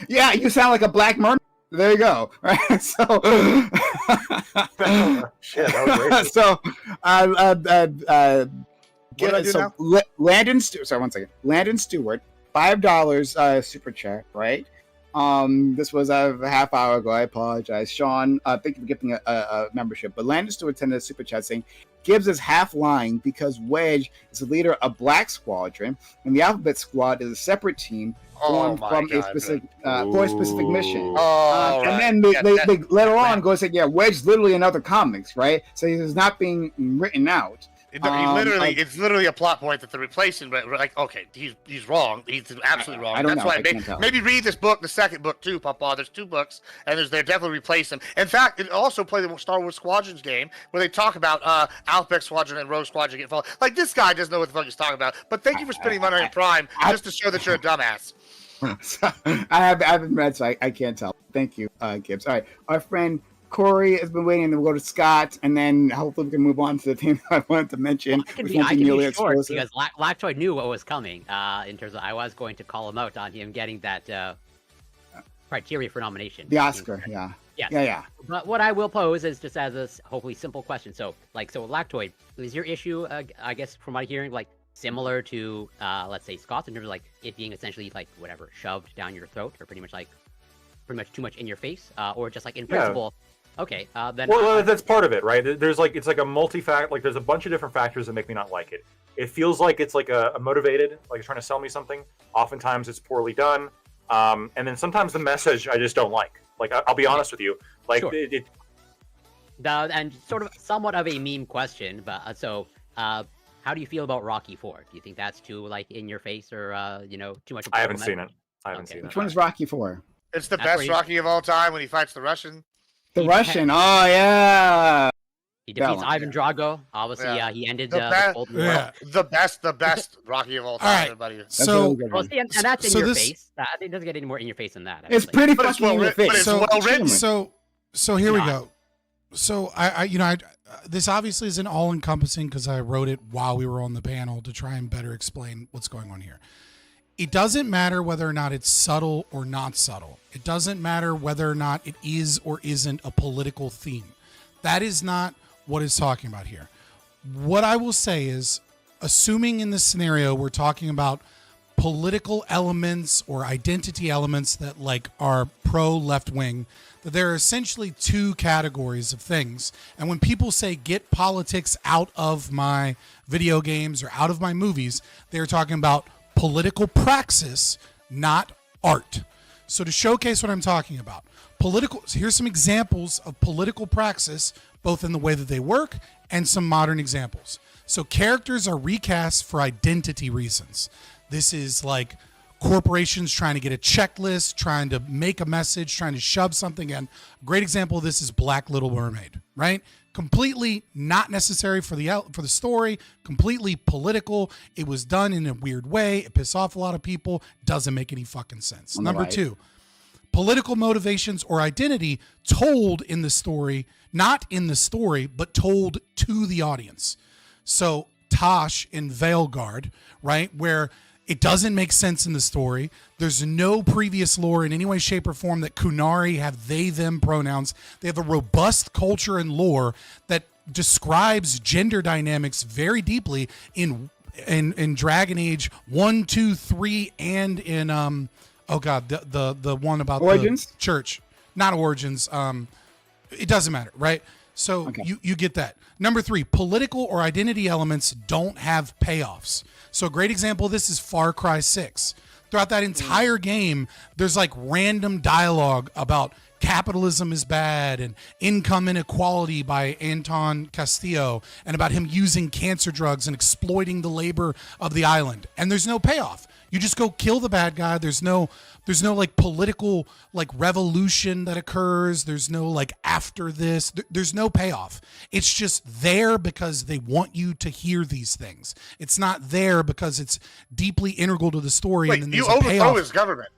Yeah, you sound like a black mermaid. There you go. Right. So, shit, that was racist. Landon Stewart. Sorry, 1 second. Landon Stewart, $5 super chat. Right. This was a half hour ago. I apologize, Sean. Thank you for giving a membership. But Landon Stewart sent a super chat saying Gibbs is half lying because Wedge is the leader of Black Squadron, and the Alphabet Squad is a separate team formed from a specific for a specific mission. And then they later on go and say, yeah, Wedge is literally in other comics, right? So he's not being written out. It's literally a plot point that they're replacing, but we're like, okay, he's wrong. He's absolutely wrong. That's why maybe read this book, the second book too, Papa. There's 2 books, and they're definitely replacing them. In fact, it also played the Star Wars Squadrons game where they talk about Alphabet Squadron and Rogue Squadron getting followed. Like, this guy doesn't know what the fuck he's talking about. But thank you for spending money on Prime just to show that you're a dumbass. I haven't read, so I can't tell. Thank you, Gibbs. All right, our friend Corey has been waiting, and we'll go to Scott, and then hopefully we can move on to the thing that I wanted to mention. I can be short because Lactoid knew what was coming. In terms of, I was going to call him out on him getting that criteria for nomination. The Oscar, yeah. Yes. Yeah. But what I will pose is just as a hopefully simple question. So Lactoid, is your issue, I guess, from my hearing, like similar to, let's say, Scott's in terms of like it being essentially like whatever shoved down your throat, or pretty much too much in your face, or just like in principle? Okay, then. Well, that's part of it, right? There's like it's like a like there's a bunch of different factors that make me not like it. It feels like it's like a motivated, like it's trying to sell me something. Oftentimes it's poorly done, and then sometimes the message I just don't like. Like I'll be honest with you, like Sure. it and sort of somewhat of a meme question, but how do you feel about Rocky 4? Do you think that's too like in your face, or too much? I haven't seen it. Seen it. Which one's Rocky 4? It's the best Rocky of all time when he fights the Russian. The Russian. Oh yeah. He defeats Ivan Drago. Obviously, he ended the Golden War. The best Rocky of all time. All right. Everybody. So, and that's in your face. It doesn't get any more in your face than that. It's pretty fucking in your face. So here we go. So I this obviously isn't all encompassing because I wrote it while we were on the panel to try and better explain what's going on here. It doesn't matter whether or not it's subtle or not subtle. It doesn't matter whether or not it is or isn't a political theme. That is not what it's talking about here. What I will say is, assuming in this scenario we're talking about political elements or identity elements that like are pro left wing, that there are essentially 2 categories of things. And when people say get politics out of my video games or out of my movies, they're talking about political praxis, not art. So to showcase what I'm talking about, here's some examples of political praxis, both in the way that they work and some modern examples. So characters are recast for identity reasons. This is like corporations trying to get a checklist, trying to make a message, trying to shove something in. A great example of this is Black Little Mermaid, right? Completely not necessary for the story, completely political. It was done in a weird way. It pissed off a lot of people. Doesn't make any fucking sense. Number 2, political motivations or identity told in the story, not in the story, but told to the audience. So Tosh in Veilguard, right, where it doesn't make sense in the story. There's no previous lore in any way, shape, or form that Kunari have they, them pronouns. They have a robust culture and lore that describes gender dynamics very deeply in Dragon Age 1, 2, 3, and in the one about Origins? the church. Not Origins. It doesn't matter, right? So you get that. Number 3, political or identity elements don't have payoffs. So a great example of this is Far Cry 6. Throughout that entire game, there's like random dialogue about capitalism is bad and income inequality by Anton Castillo, and about him using cancer drugs and exploiting the labor of the island. And there's no payoff. You just go kill the bad guy. There's no like political like revolution that occurs. There's no like after this. There's no payoff. It's just there because they want you to hear these things. It's not there because it's deeply integral to the story. Wait, and then there's you a overthrow payoff. his government.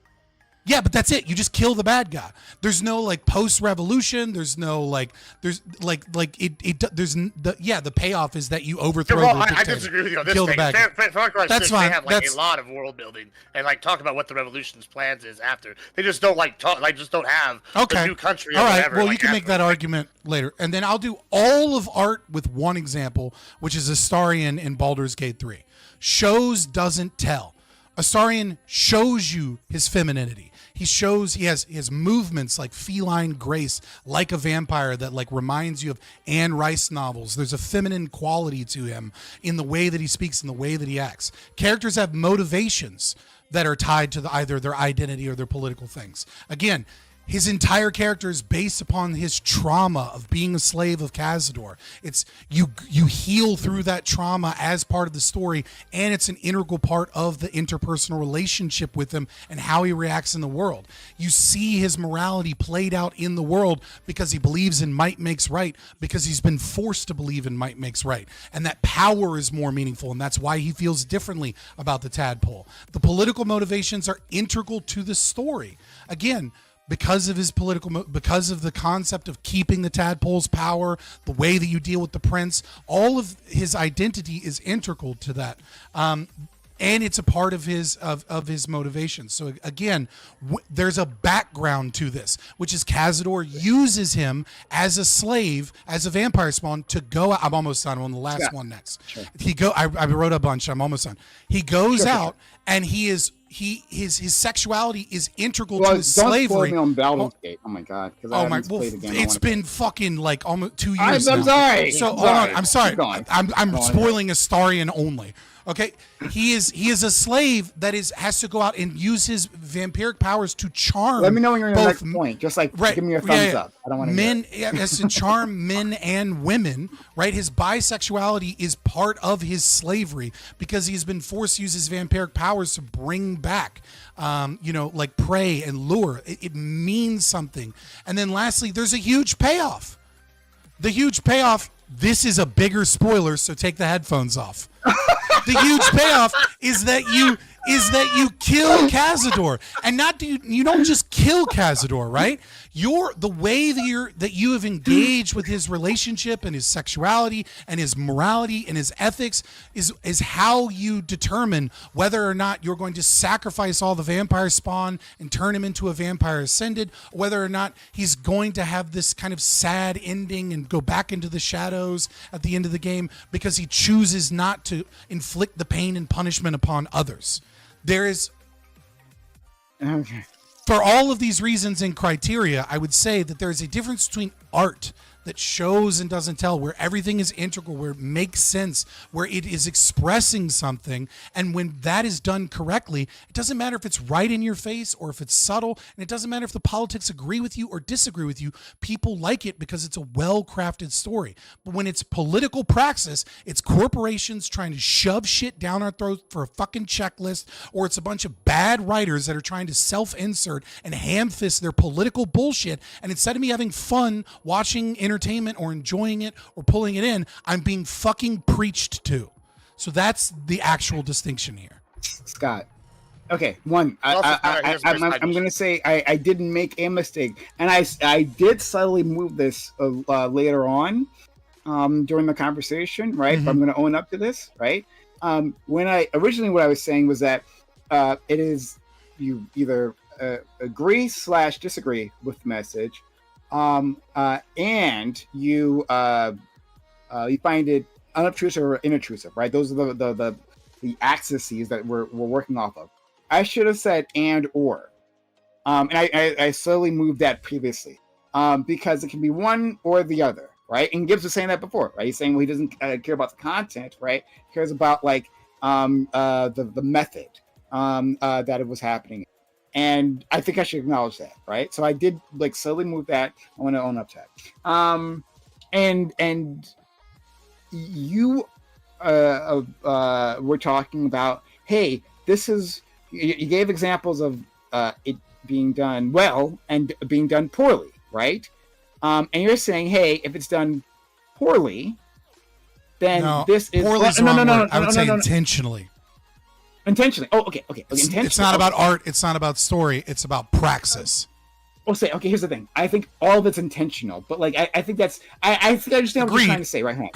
Yeah, but that's it. You just kill the bad guy. There's no like post-revolution. There's no like. There's like it. There's the payoff is that you overthrow. Well, the I dictator, disagree with you on this kill thing. the bad guy. Far Cry That's 6, fine. They have like That's a lot of world building and like talk about what the revolution's plans is after. They just don't like talk. Like just don't have a new country. Or All right. whatever, Well, like, you can make that argument later, and then I'll do all of art with one example, which is Astarion in Baldur's Gate 3. Shows doesn't tell. Astarion shows you his femininity. He shows he has movements like feline grace, like a vampire, that like reminds you of Anne Rice novels. There's a feminine quality to him in the way that he speaks, in the way that he acts. Characters have motivations that are tied to either their identity or their political things. Again, his entire character is based upon his trauma of being a slave of Cazador. It's you heal through that trauma as part of the story, and it's an integral part of the interpersonal relationship with him and how he reacts in the world. You see his morality played out in the world because he believes in might makes right, because he's been forced to believe in might makes right. And that power is more meaningful, and that's why he feels differently about the tadpole. The political motivations are integral to the story. Again, because of his because of the concept of keeping the tadpole's power, the way that you deal with the prince, all of his identity is integral to that. And it's a part of his motivation. So again, there's a background to this, which is Cazador uses him as a slave, as a vampire spawn to go out. I'm almost done. I'm on the last one next. Sure. I wrote a bunch. I'm almost done. He goes out and his sexuality is integral to his slavery. Don't spoil me on Ballots Gate. Oh my god! It's been fucking like almost 2 years. I'm sorry. So hold on. I'm sorry. I'm spoiling Astarion only. Okay, he is a slave that has to go out and use his vampiric powers to charm. Let me know when you're in the next point. Just like give me your thumbs up. I don't want to men. Has to charm men and women. Right, his bisexuality is part of his slavery because he's been forced to use his vampiric powers to bring back, like prey and lure. It means something. And then lastly, there's a huge payoff. The huge payoff. This is a bigger spoiler, so take the headphones off. The huge payoff is that you kill Cazador, and you don't just kill Cazador, right? The way that you have engaged with his relationship and his sexuality and his morality and his ethics is how you determine whether or not you're going to sacrifice all the vampire spawn and turn him into a vampire ascended, or whether or not he's going to have this kind of sad ending and go back into the shadows at the end of the game because he chooses not to inflict the pain and punishment upon others. There is, for all of these reasons and criteria, I would say that there is a difference between art that shows and doesn't tell, where everything is integral, where it makes sense, where it is expressing something. And when that is done correctly, it doesn't matter if it's right in your face or if it's subtle, and it doesn't matter if the politics agree with you or disagree with you. People like it because it's a well-crafted story. But when it's political praxis, it's corporations trying to shove shit down our throats for a fucking checklist, or it's a bunch of bad writers that are trying to self-insert and ham-fist their political bullshit, and instead of me having fun watching entertainment or enjoying it or pulling it in, I'm being fucking preached to. So that's the actual distinction here. Scott, Okay, one. I'm going to say I didn't make a mistake, and I did subtly move this later on during the conversation, right? Mm-hmm. But I'm going to own up to this, right? When I originally what I was saying was that it is you either agree/disagree with the message, and you find it unobtrusive or inobtrusive, right? Those are the axes that we're working off of. I should have said and or, and I slowly moved that previously, because it can be one or the other, right? And Gibbs was saying that before, right? He's saying, well, he doesn't care about the content, right? He cares about like the method that it was happening, and I think I should acknowledge that, right? So I did like slowly move that. I want to own up to that. And you were talking about, hey, this is. You gave examples of it being done well and being done poorly, right? And you're saying, hey, if it's done poorly, then this is poorly. I would say intentionally. Intentionally. Oh, okay. It's not about art. It's not about story. It's about praxis. We'll say, okay, here's the thing. I think all of it's intentional, but like I think that's I think I understand what you're trying to say right now.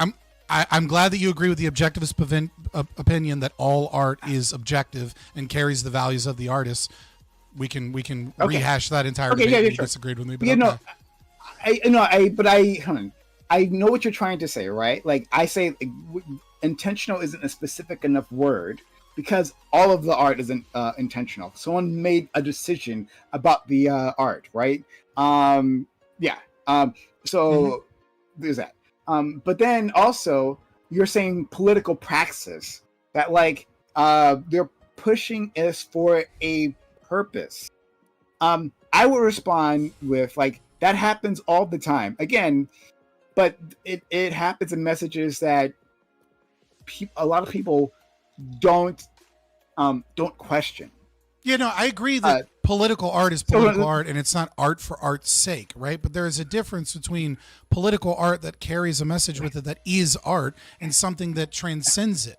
I'm glad that you agree with the objectivist opinion that all art is objective and carries the values of the artist. We can rehash that entire debate. You disagreed with me, but I know what you're trying to say, right? Like I say, intentional isn't a specific enough word because all of the art isn't intentional. Someone made a decision about the art, right? So there's that. But then also you're saying political praxis that like they're pushing us for a purpose. I would respond with like that happens all the time again, but it happens in messages that a lot of people don't question. Yeah, no, I agree that political art is political art and it's not art for art's sake, right? But there is a difference between political art that carries a message with it that is art and something that transcends it.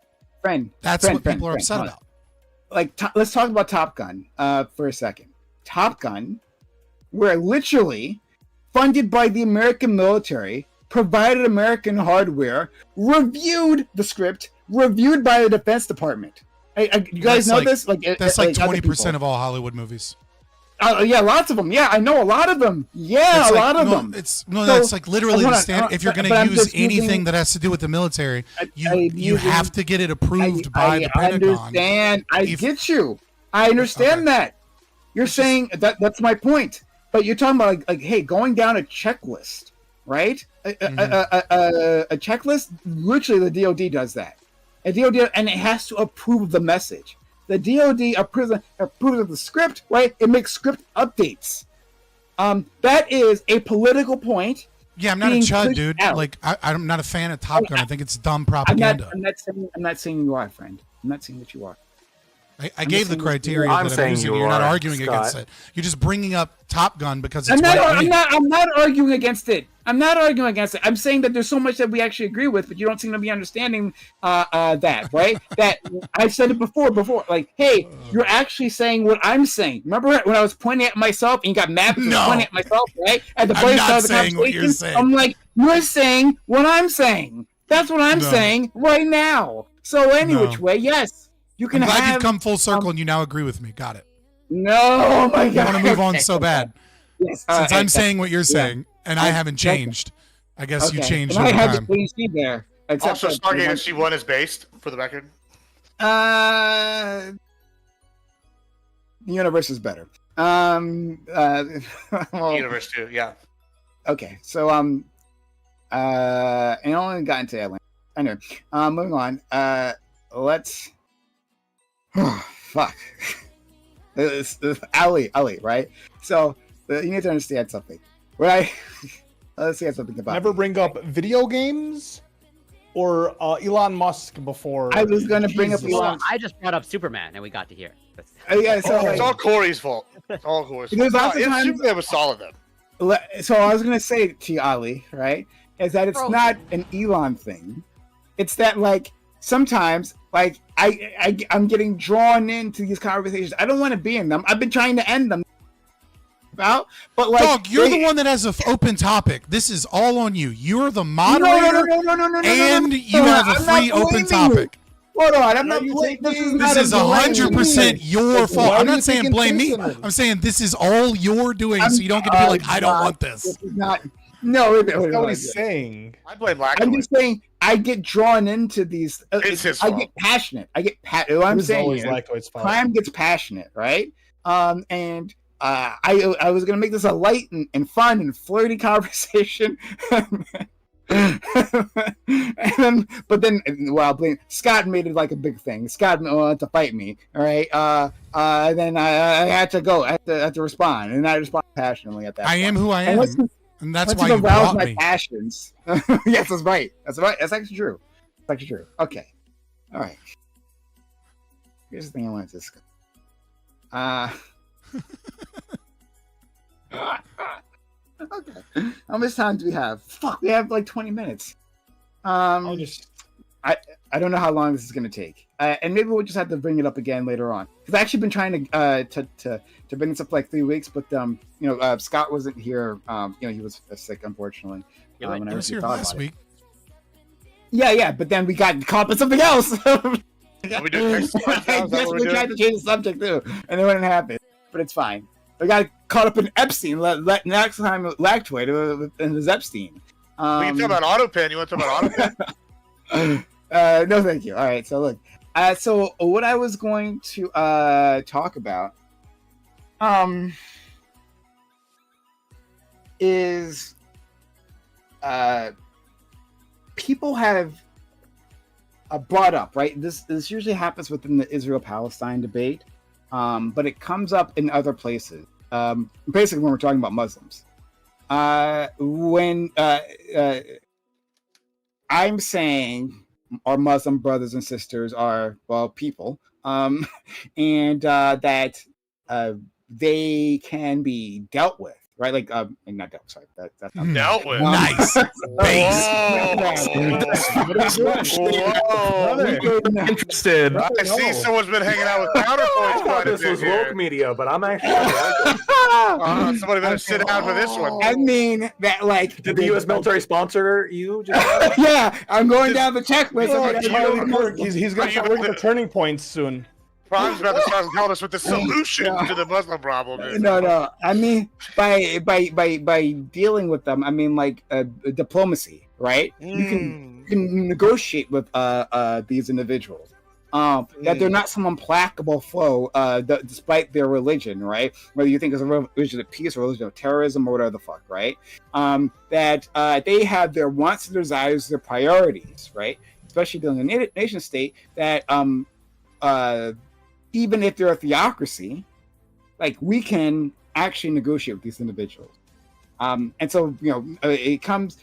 That's what people are upset about. Like, let's talk about Top Gun for a second. Top Gun, where literally funded by the American military, provided American hardware, reviewed the script, reviewed by the Defense Department. You guys know this? That's like 20% of all Hollywood movies. Yeah, lots of them. Yeah, I know a lot of them. Yeah, a lot of them. It's like literally the standard. If you're going to use anything that has to do with the military, you have to get it approved by the Pentagon. I understand. I get you. I understand that. You're saying that's my point. But you're talking about like hey, going down a checklist, right? A checklist. Literally, the DoD does that. A DoD, and it has to approve the message. The DoD approves of the script, right? It makes script updates. That is a political point. Yeah, I'm not a chud, dude. Like I'm not a fan of Top Gun. I think it's dumb propaganda. I'm not saying you are, friend. I'm not saying that you are. I gave the criteria that I'm using. You're not arguing against it. You're just bringing up Top Gun because it's I'm not arguing against it. I'm saying that there's so much that we actually agree with, but you don't seem to be understanding that, right? That I've said it before. Like, hey, you're actually saying what I'm saying. Remember when I was pointing at myself and you got mad because I was pointing at myself, right? At the very start of the conversation, I'm like, you're saying what I'm saying. That's what I'm saying right now. So which way, yes. I'm glad you've come full circle and you now agree with me. Got it. No, oh my God. You want to move on so bad. Yes. Since I'm saying what you're saying and I haven't changed, I guess you changed over I have time. the PC there. Also, Stargate SG-1 is based, for the record. The universe is better. Universe 2, yeah. Okay, so and I only got into Atlanta. Anyway, moving on. Let's. Oh, fuck. It's Ali, right? So you need to understand something, right? Let's see something about. Never bring up video games or Elon Musk before. I was going to bring up Elon. I just brought up Superman, and we got to hear. Yeah, so it's all Corey's fault. It's all Corey's fault. Superman was solid though. So I was going to say to you, Ali, right, is that it's not an Elon thing. It's that like sometimes Like I'm getting drawn into these conversations. I don't want to be in them. I've been trying to end them. But like, Dog, you're the one that has an open topic. This is all on you. You're the moderator, and you have a free open topic. Hold on, I'm not. This is 100% your fault. I'm not saying blame me. I'm saying this is all you're doing, so you don't get to be like, I don't want this. This is not. No, that's what he's saying. I blame Black. I'm just saying I get drawn into these. It's his I fault. get passionate. I'm saying crime gets passionate, right? And I was gonna make this a light and fun and flirty conversation. But then Scott made it like a big thing. Scott wanted to fight me. All right. Then I had to go. I had to respond, and I responded passionately at that. I am who I am, and that's why you you brought my me. passions. Yes, that's right. That's right. That's actually true. That's actually true. Okay. All right. Here's the thing I wanted to discuss. Okay. How much time do we have? Fuck, we have like 20 minutes. I don't know how long this is gonna take, and maybe we'll just have to bring it up again later on. Because I've actually been trying to bring this up for like 3 weeks, but Scott wasn't here. He was sick, unfortunately. He was here last week. Yeah, but then we got caught up in something else. We tried to change the subject too, and it wouldn't happen. But it's fine. We got caught up in Epstein. Next time, Lactoid and his Epstein. We can talk about Autopen. You want to talk about Autopen? No, thank you. All right. So look. So what I was going to talk about, is people have brought up, right? This usually happens within the Israel-Palestine debate. But it comes up in other places. Basically, when we're talking about Muslims, when I'm saying our Muslim brothers and sisters are people, and that they can be dealt with, right? Like, not dealt. Sorry, that's not dealt with. Nice. Interested. I see someone's been hanging out with counterpoints quite a This bit was here. woke media, but I'm actually. Somebody better sit down for this one. I mean that, like, did the U.S. military sponsor you? Just yeah, I'm going down the checklist. Charlie Kirk, he's going to start working the turning points soon. Prime's about to start telling us what the solution to the Muslim problem is. No. I mean, by dealing with them, I mean like diplomacy, right? You can negotiate with these individuals. That they're not some implacable foe, despite their religion, right? Whether you think it's a religion of peace or religion of terrorism or whatever the fuck, right? That they have their wants and desires, their priorities, right? Especially dealing in a nation state that even if they're a theocracy, like, we can actually negotiate with these individuals. And so, it comes,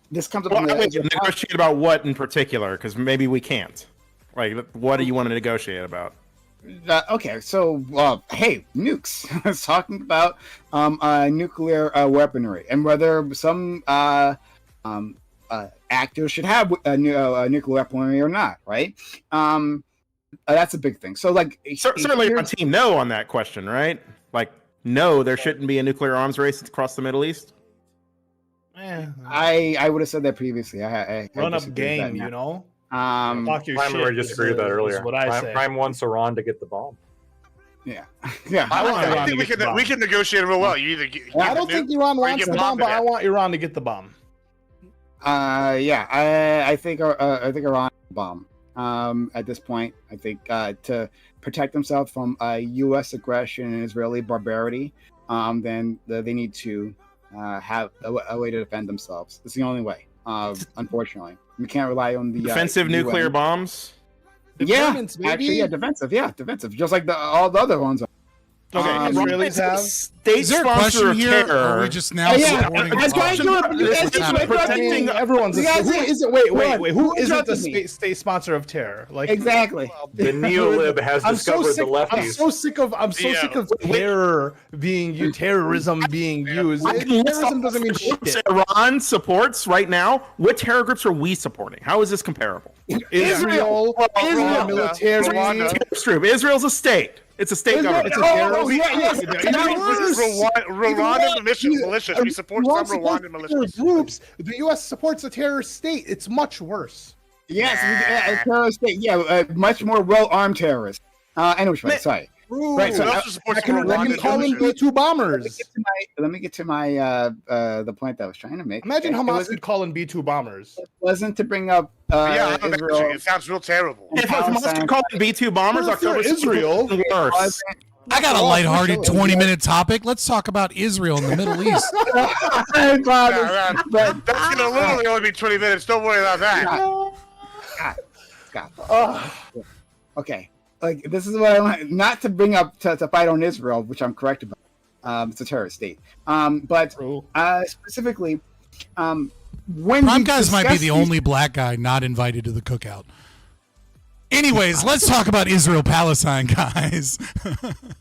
this comes up. Negotiate about what in particular? Because maybe we can't. Like, what do you want to negotiate about? Okay, so, hey, nukes. I was talking about nuclear weaponry and whether some actors should have nuclear weaponry or not, right? That's a big thing. So, like, certainly on Team No on that question, right? Like, no, there shouldn't be a nuclear arms race across the Middle East. I would have said that previously. I run up game, you know. Talk your shit. I disagreed with that earlier. What I say. Prime wants Iran to get the bomb. Yeah. I think we can negotiate real well. You either get I don't think Iran wants the bomb, but I want Iran to get the bomb. I think Iran bomb. At this point, I think to protect themselves from U.S. aggression and Israeli barbarity, then they need to have a way to defend themselves. It's the only way. Unfortunately, we can't rely on the defensive nuclear bombs. Yeah, actually, defensive. Yeah, defensive. Just like all the other ones are. Okay, Israelis have. State Is there a sponsor question of here? Or terror. are we just now Yeah, supporting guys, Trump? guys, you guys What's Protecting everyone's. You guys- Who isn't? Wait. Who isn't interrupted the me? state sponsor of terror? Like Exactly. The neolib has discovered the lefties. I'm so sick of terror being used. Terrorism being used. Terrorism doesn't mean shit. Iran supports right now. What terror groups are we supporting? How is this comparable? Israel, military. Terrorist group. Israel's a state. It's a state government. It's a terrorist. Rwandan militias. We support some Rwandan militias. Groups. The U.S. supports a terrorist state. It's much worse. Yes, a terrorist state. Yeah, much more well-armed terrorists. Anyway, sorry. Right, so let me call them B-2 bombers. Let me get to my the point that I was trying to make. Imagine Hamas could call in B-2 bombers. It wasn't to bring up Israel. It sounds real terrible. If Hamas could call in B-2 bombers, October Israel. Worse. I got a lighthearted 20-minute topic. Let's talk about Israel in the Middle East. That's gonna literally only be 20 minutes. Don't worry about that. God. Okay. Like, this is what I want, not to bring up to fight on Israel, which I'm correct about. It's a terrorist state. But specifically, when Prime Guys might be the only black guy not invited to the cookout. Anyways, let's talk about Israel-Palestine, guys.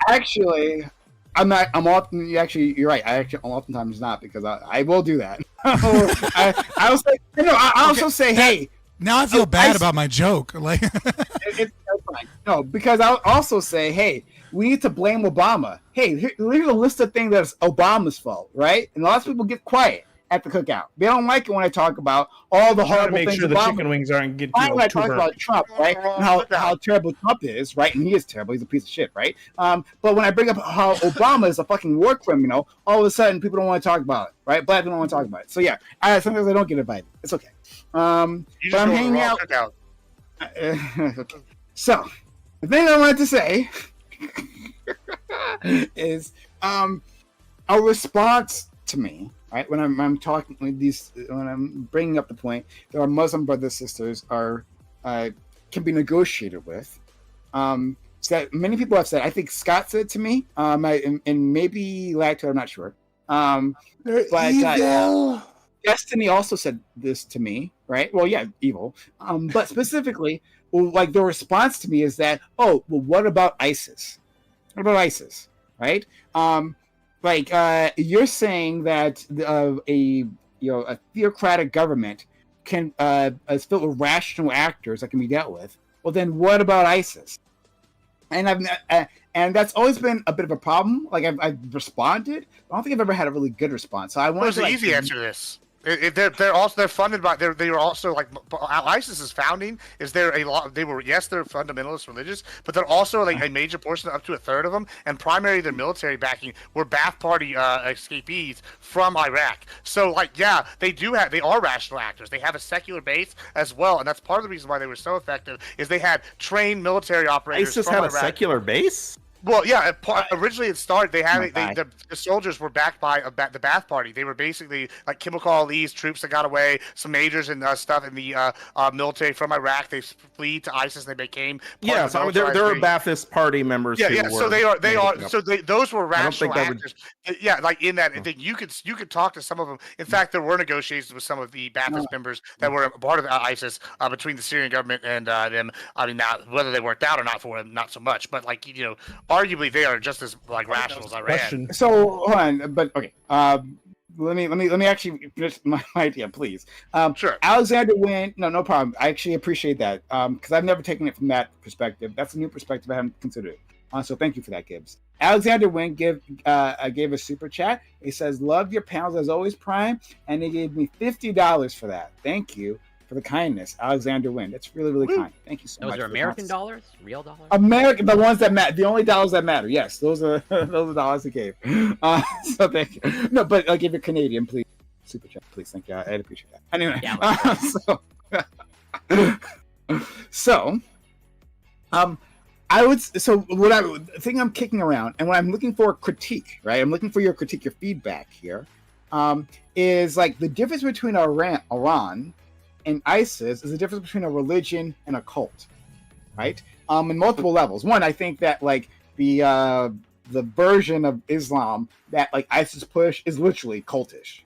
Actually, I'm not. I'm often. Actually, you're right. I'm oftentimes not, because I will do that. I will say. I also say, hey. Now I feel bad about my joke. Like, it's fine. No, because I'll also say, hey, we need to blame Obama. Hey, here's a list of things that's Obama's fault, right? And lots of people get quiet at the cookout. They don't like it when I talk about all the horrible things. Make sure the chicken wings aren't getting when I talk about Trump, right? And how terrible Trump is, right? And he is terrible. He's a piece of shit, right? But when I bring up how Obama is a fucking war criminal, all of a sudden people don't want to talk about it, right? Black people don't want to talk about it. So yeah, sometimes I don't get invited. It's okay. But I'm hanging out. Okay. So the thing I wanted to say is a response to me. Right, when I'm talking with these, when I'm bringing up the point that our Muslim brothers sisters are can be negotiated with, so that many people have said. I think Scott said to me, and maybe Lacto, I'm not sure. But Destiny also said this to me, right? Well, yeah, evil. But specifically, like the response to me is that, oh, well, what about ISIS? What about ISIS? Right? You're saying that a theocratic government can is filled with rational actors that can be dealt with. Well, then what about ISIS? And and that's always been a bit of a problem. Like I've responded, but I don't think I've ever had a really good response. So I want There's an easy answer to this. They're funded by they were also like ISIS's founding is there a lot they're fundamentalist religious, but they're also like a major portion, up to a third of them, and primarily their military backing were Ba'ath Party escapees from Iraq. So they are rational actors. They have a secular base as well, and that's part of the reason why they were so effective is they had trained military operators. ISIS from had Iraq. a secular base. Well, yeah. Originally, it started. They had the soldiers were backed by the Ba'ath Party. They were basically like Chemical Ali's troops that got away, some majors and stuff in the military from Iraq. They fled to ISIS and they became so there are Ba'athist Party members. Yeah. So they are. So those were rational actors. Yeah, like in that thing, you could talk to some of them. In fact, there were negotiations with some of the Ba'athist members that were a part of ISIS between the Syrian government and them. I mean, now whether they worked out or not for them, not so much. But arguably they are just as rational as Iran. So hold on, but okay. Let me actually finish my idea, please. Sure. Alexander Wynn, no problem. I actually appreciate that because I've never taken it from that perspective. That's a new perspective I haven't considered. So thank you for that, Gibbs. Alexander Wynn gave a super chat. He says, "Love your panels as always, Prime," and he gave me $50 for that. Thank you for the kindness, Alexander Wynn. That's really, really kind. Thank you so much. Those are American dollars? Real dollars? American, the ones that matter, the only dollars that matter. Yes, those are those are dollars he gave. So thank you. No, but I'll give it Canadian, please. Super chat, please. Thank you. I'd appreciate that. Anyway, the thing I'm kicking around, and when I'm looking for critique, right? I'm looking for your critique, your feedback here, is like the difference between Iran and ISIS is the difference between a religion and a cult, right? In multiple levels. One, I think that like the the version of Islam that like ISIS push is literally cultish.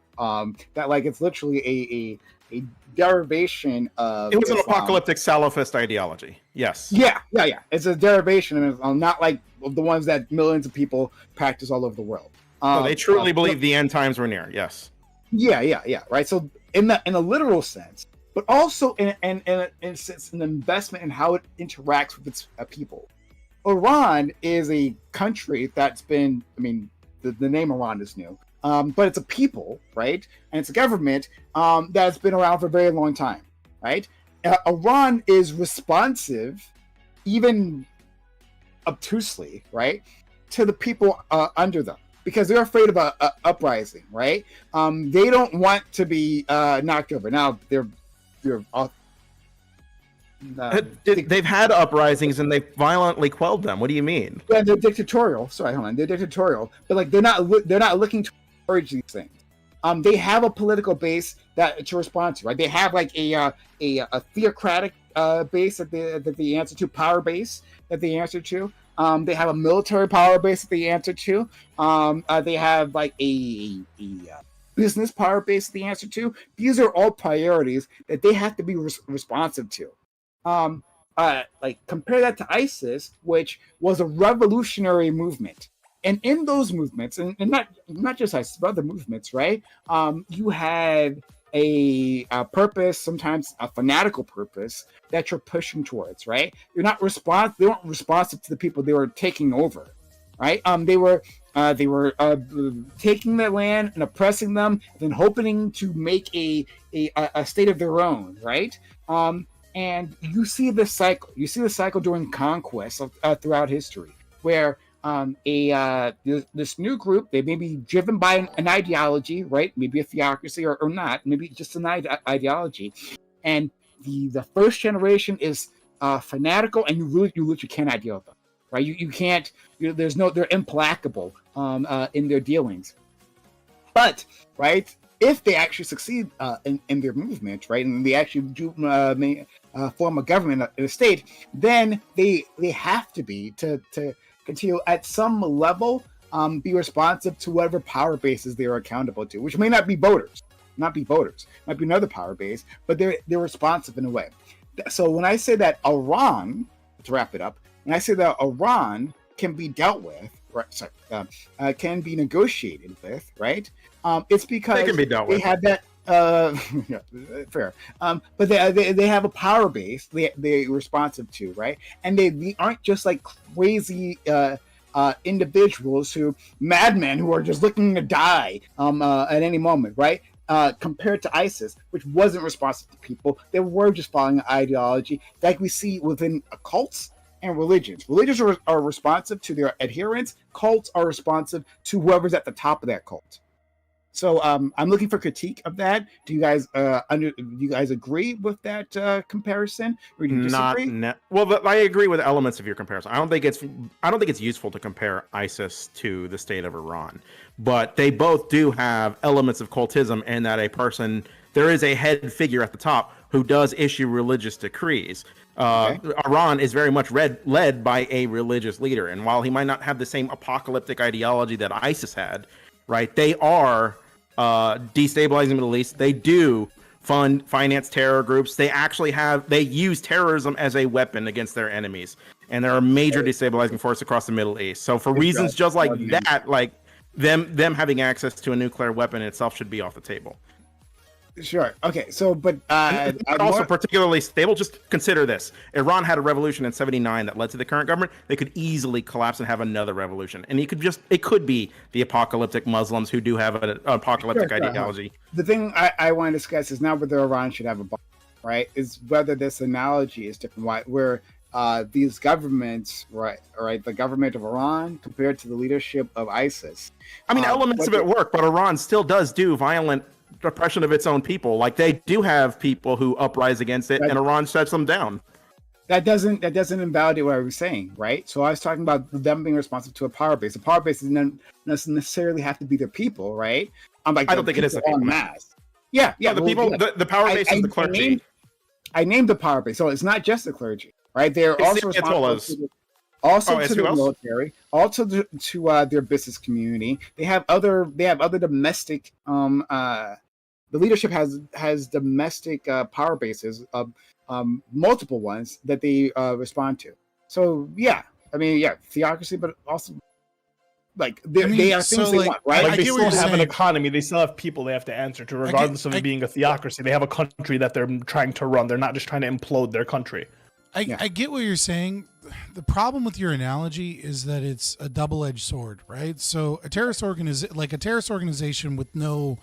That like it's literally a derivation of. It was an Islam. apocalyptic Salafist ideology. Yes. Yeah. It's a derivation of Islam, not like the ones that millions of people practice all over the world. No, they truly believe the end times were near. Yes. Yeah. Right. So in a literal sense, but also in a sense, an investment in how it interacts with its people. Iran is a country that's been, I mean, the name Iran is new, but it's a people, right? And it's a government that's been around for a very long time, right? Iran is responsive, even obtusely, right, to the people under them because they're afraid of a uprising, right? They don't want to be knocked over. Now, they've had uprisings and they violently quelled them. What do you mean? Yeah, they're dictatorial. Sorry, hold on. They're dictatorial, but like they're not looking to encourage these things. They have a political base to respond to, right? They have like a theocratic base that they answer to, power base that they answer to. They have a military power base that they answer to. They have like a business power base that they answer to. These are all priorities that they have to be responsive to. Like compare that to ISIS, which was a revolutionary movement. And in those movements, and not just ISIS, but other movements, right? You had a purpose, sometimes a fanatical purpose that you're pushing towards, right? They weren't responsive to the people they were taking over, right? They were taking their land and oppressing them, then hoping to make a state of their own, right? And you see this cycle. You see the cycle during conquest throughout history, where this new group, they may be driven by an ideology, right? Maybe a theocracy or not, maybe just an ideology. And the first generation is fanatical, and you literally cannot deal with them, right? You can't. They're implacable in their dealings. But right, if they actually succeed in their movement, right, and they actually do form a government in a state, then they have to be to continue at some level be responsive to whatever power bases they are accountable to, which may not be voters, might be another power base, but they're responsive in a way. So when I say that Iran, to wrap it up, when I say that Iran can be dealt with, right, can be negotiated with, right? It's because they can be dealt with. They had that. Yeah, fair. But they have a power base they're responsive to, right? And they aren't just like crazy individuals madmen who are just looking to die at any moment, right? Compared to ISIS, which wasn't responsive to people, they were just following an ideology like we see within cults and religions. Religions are responsive to their adherents. Cults are responsive to whoever's at the top of that cult. So I'm looking for critique of that. Do you guys do you guys agree with that comparison, or do you disagree? Well, I agree with elements of your comparison. I don't think it's useful to compare ISIS to the state of Iran, but they both do have elements of cultism in that there is a head figure at the top who does issue religious decrees. Iran is very much led by a religious leader, and while he might not have the same apocalyptic ideology that ISIS had, right, they are destabilizing the Middle East. They do finance terror groups. They use terrorism as a weapon against their enemies, and they're a major destabilizing force across the Middle East. So for reasons just like that, like them having access to a nuclear weapon itself should be off the table. Sure. Okay. So, but also particularly stable. Just consider this: Iran had a revolution in '79 that led to the current government. They could easily collapse and have another revolution, and it could be the apocalyptic Muslims who do have an apocalyptic ideology. The thing I want to discuss is not whether Iran should have a bomb, right? Is whether this analogy is different. Where these governments, right, the government of Iran compared to the leadership of ISIS. I mean, elements of it work, but Iran still does do violent oppression of its own people. Like they do have people who uprise against it, and Iran shuts them down. That doesn't invalidate what I was saying, right? So I was talking about them being responsive to a power base. A power base doesn't necessarily have to be their people, right? I don't think it is a people mass. Yeah. The power base is the clergy. I named the power base, so it's not just the clergy, right? They're also responsible. also as to who the else? military, also to their business community. They have other domestic the leadership has domestic power bases, multiple ones that they respond to. So yeah, I mean, yeah, theocracy, but also like they are things they want, right? Like they get what still you're have an saying. economy. They still have people they have to answer to, regardless of it being a theocracy. They have a country that they're trying to run. They're not just trying to implode their country. I get what you're saying. The problem with your analogy is that it's a double-edged sword, right? So a terrorist organization with no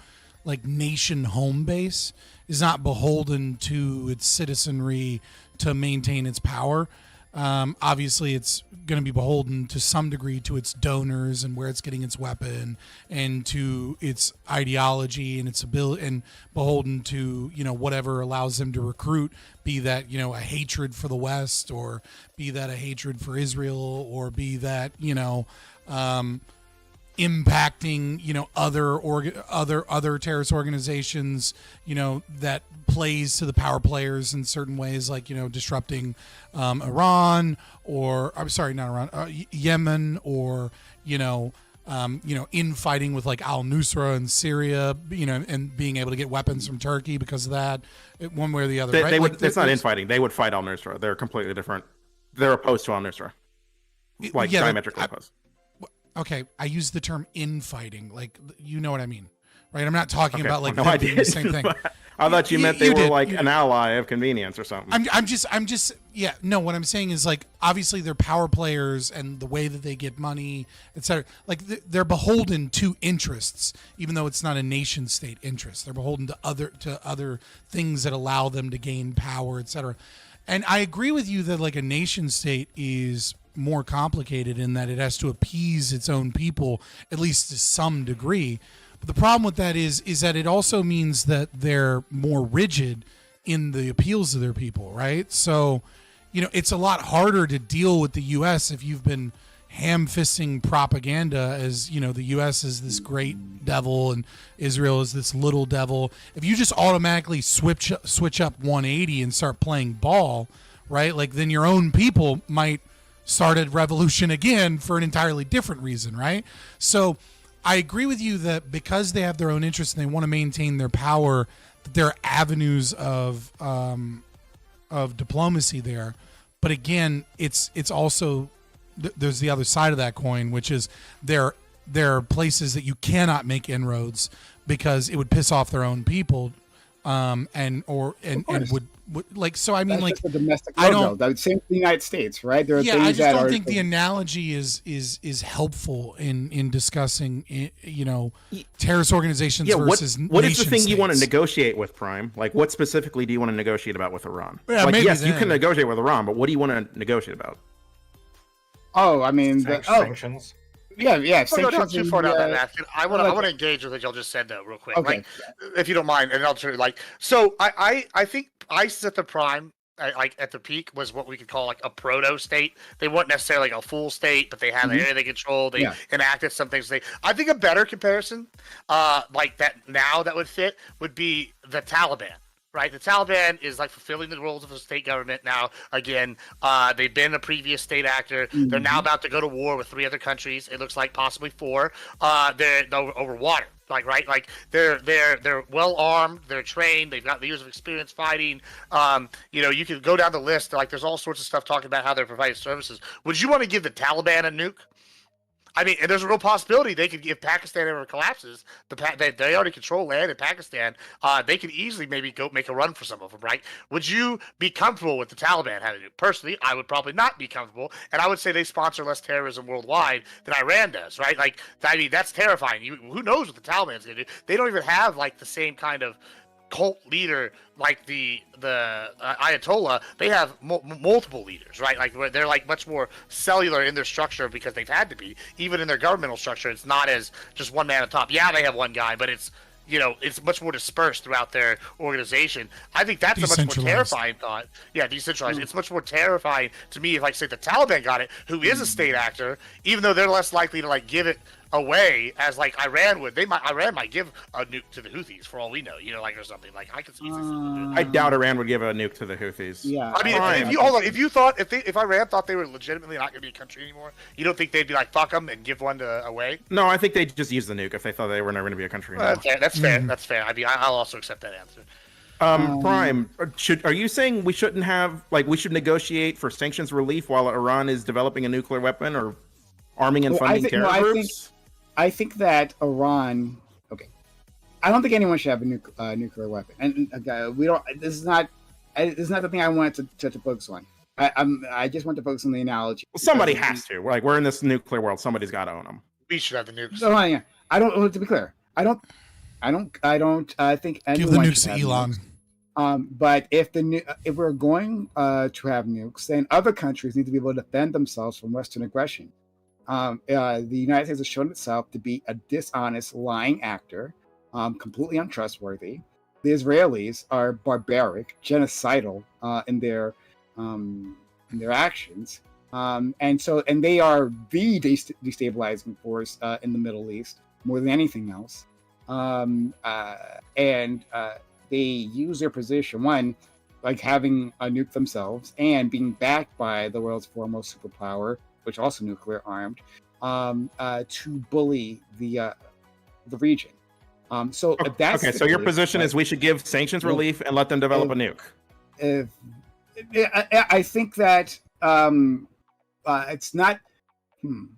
like nation home base is not beholden to its citizenry to maintain its power. Obviously, it's going to be beholden to some degree to its donors and where it's getting its weapon, and to its ideology and its ability, and beholden to whatever allows them to recruit. Be that a hatred for the West, or be that a hatred for Israel, or be that impacting other terrorist organizations that plays to the power players in certain ways, like disrupting Iran, or I'm sorry, not Iran, Yemen, or infighting with like al-Nusra in Syria, and being able to get weapons from Turkey because of that, one way or the other. They right? would. It's not infighting. They would fight al-Nusra. They're completely different. They're opposed to al-Nusra, like diametrically opposed. Okay, I use the term infighting, like you know what I mean, right? I'm not talking about like no, them I being did. the same thing. I thought you meant they were did. like an ally of convenience or something. I'm just yeah, no, what I'm saying is like obviously they're power players, and the way that they get money, etc. Like they're beholden to interests, even though it's not a nation state interest. They're beholden to other things that allow them to gain power, etc. And I agree with you that like a nation state is more complicated in that it has to appease its own people, at least to some degree. But the problem with that is that it also means that they're more rigid in the appeals of their people, right? So, it's a lot harder to deal with the U.S. if you've been ham-fisting propaganda as, the U.S. is this great devil and Israel is this little devil. If you just automatically switch up 180 and start playing ball, right? Like then your own people might start a revolution again for an entirely different reason, right? So I agree with you that because they have their own interests and they want to maintain their power, that there are avenues of diplomacy there. But again, it's also there's the other side of that coin, which is there are places that you cannot make inroads because it would piss off their own people, and would like, so I mean, That's like just a domestic I logo. don't. That's same for the United States, right? There are Yeah, things I just that don't are think the analogy is helpful in discussing terrorist organizations versus what is the thing nation you want to states. negotiate with, Prime? Like, what specifically do you want to negotiate about with Iran? Yeah, like, maybe yes, you then. can negotiate with Iran, but what do you want to negotiate about? Oh, I mean, sanctions. Yeah. Before we go Sanctions too and, far down that path, I want like- to engage with what y'all just said though, real quick, Okay. like, if you don't mind, and I'll turn like. So I think ISIS at the prime, like at the peak, was what we could call like a proto state. They weren't necessarily like a full state, but they had the area they controlled. They enacted some things. I think a better comparison, like that now that would fit would be the Taliban. Right, the Taliban is like fulfilling the roles of a state government now. Again, they've been a previous state actor. They're now about to go to war with 3 other countries. It looks like possibly 4. They're over water. Like right, like they're well armed. They're trained. They've got the years of experience fighting. You could go down the list. Like there's all sorts of stuff talking about how they're providing services. Would you want to give the Taliban a nuke? I mean, and there's a real possibility they could, if Pakistan ever collapses, they already control land in Pakistan. They could easily maybe go make a run for some of them, right? Would you be comfortable with the Taliban having it? Personally, I would probably not be comfortable, and I would say they sponsor less terrorism worldwide than Iran does, right? Like, I mean, that's terrifying. Who knows what the Taliban's going to do? They don't even have like the same kind of cult leader like the Ayatollah. They have multiple leaders, right? Like they're like much more cellular in their structure because they've had to be. Even in their governmental structure, it's not as just one man at the top. Yeah, they have one guy, but it's it's much more dispersed throughout their organization. I think that's a much more terrifying thought. Yeah, decentralized. It's much more terrifying to me if, like, say, the Taliban got it, who is a state actor, even though they're less likely to like give it away as like Iran would. Iran might give a nuke to the Houthis for all we know, like or something. Like I could see. I doubt Iran would give a nuke to the Houthis. Yeah. I mean, if you hold on, if Iran thought they were legitimately not going to be a country anymore, you don't think they'd be like fuck them and give one away? No, I think they'd just use the nuke if they thought they were never going to be a country anymore. That's fair. That's fair. I mean, I'll also accept that answer. Prime, are you saying we shouldn't have we should negotiate for sanctions relief while Iran is developing a nuclear weapon or arming and funding terror groups? I think that Iran. Okay, I don't think anyone should have a nuclear weapon, and we don't. This is not the thing I wanted to focus on. I just want to focus on the analogy. Well, somebody has to. We're in this nuclear world. Somebody's got to own them. We should have the nukes. So I don't. To be clear, I don't think anyone give the nukes should to Elon. But if we're going to have nukes, then other countries need to be able to defend themselves from Western aggression. The United States has shown itself to be a dishonest, lying actor, completely untrustworthy. The Israelis are barbaric, genocidal in their actions, and they are the destabilizing force in the Middle East more than anything else. They use their position, one, like having a nuke themselves and being backed by the world's foremost superpower, which also nuclear armed, to bully the region. So that's okay. So your position is we should give sanctions relief and let them develop a nuke. I think that it's not.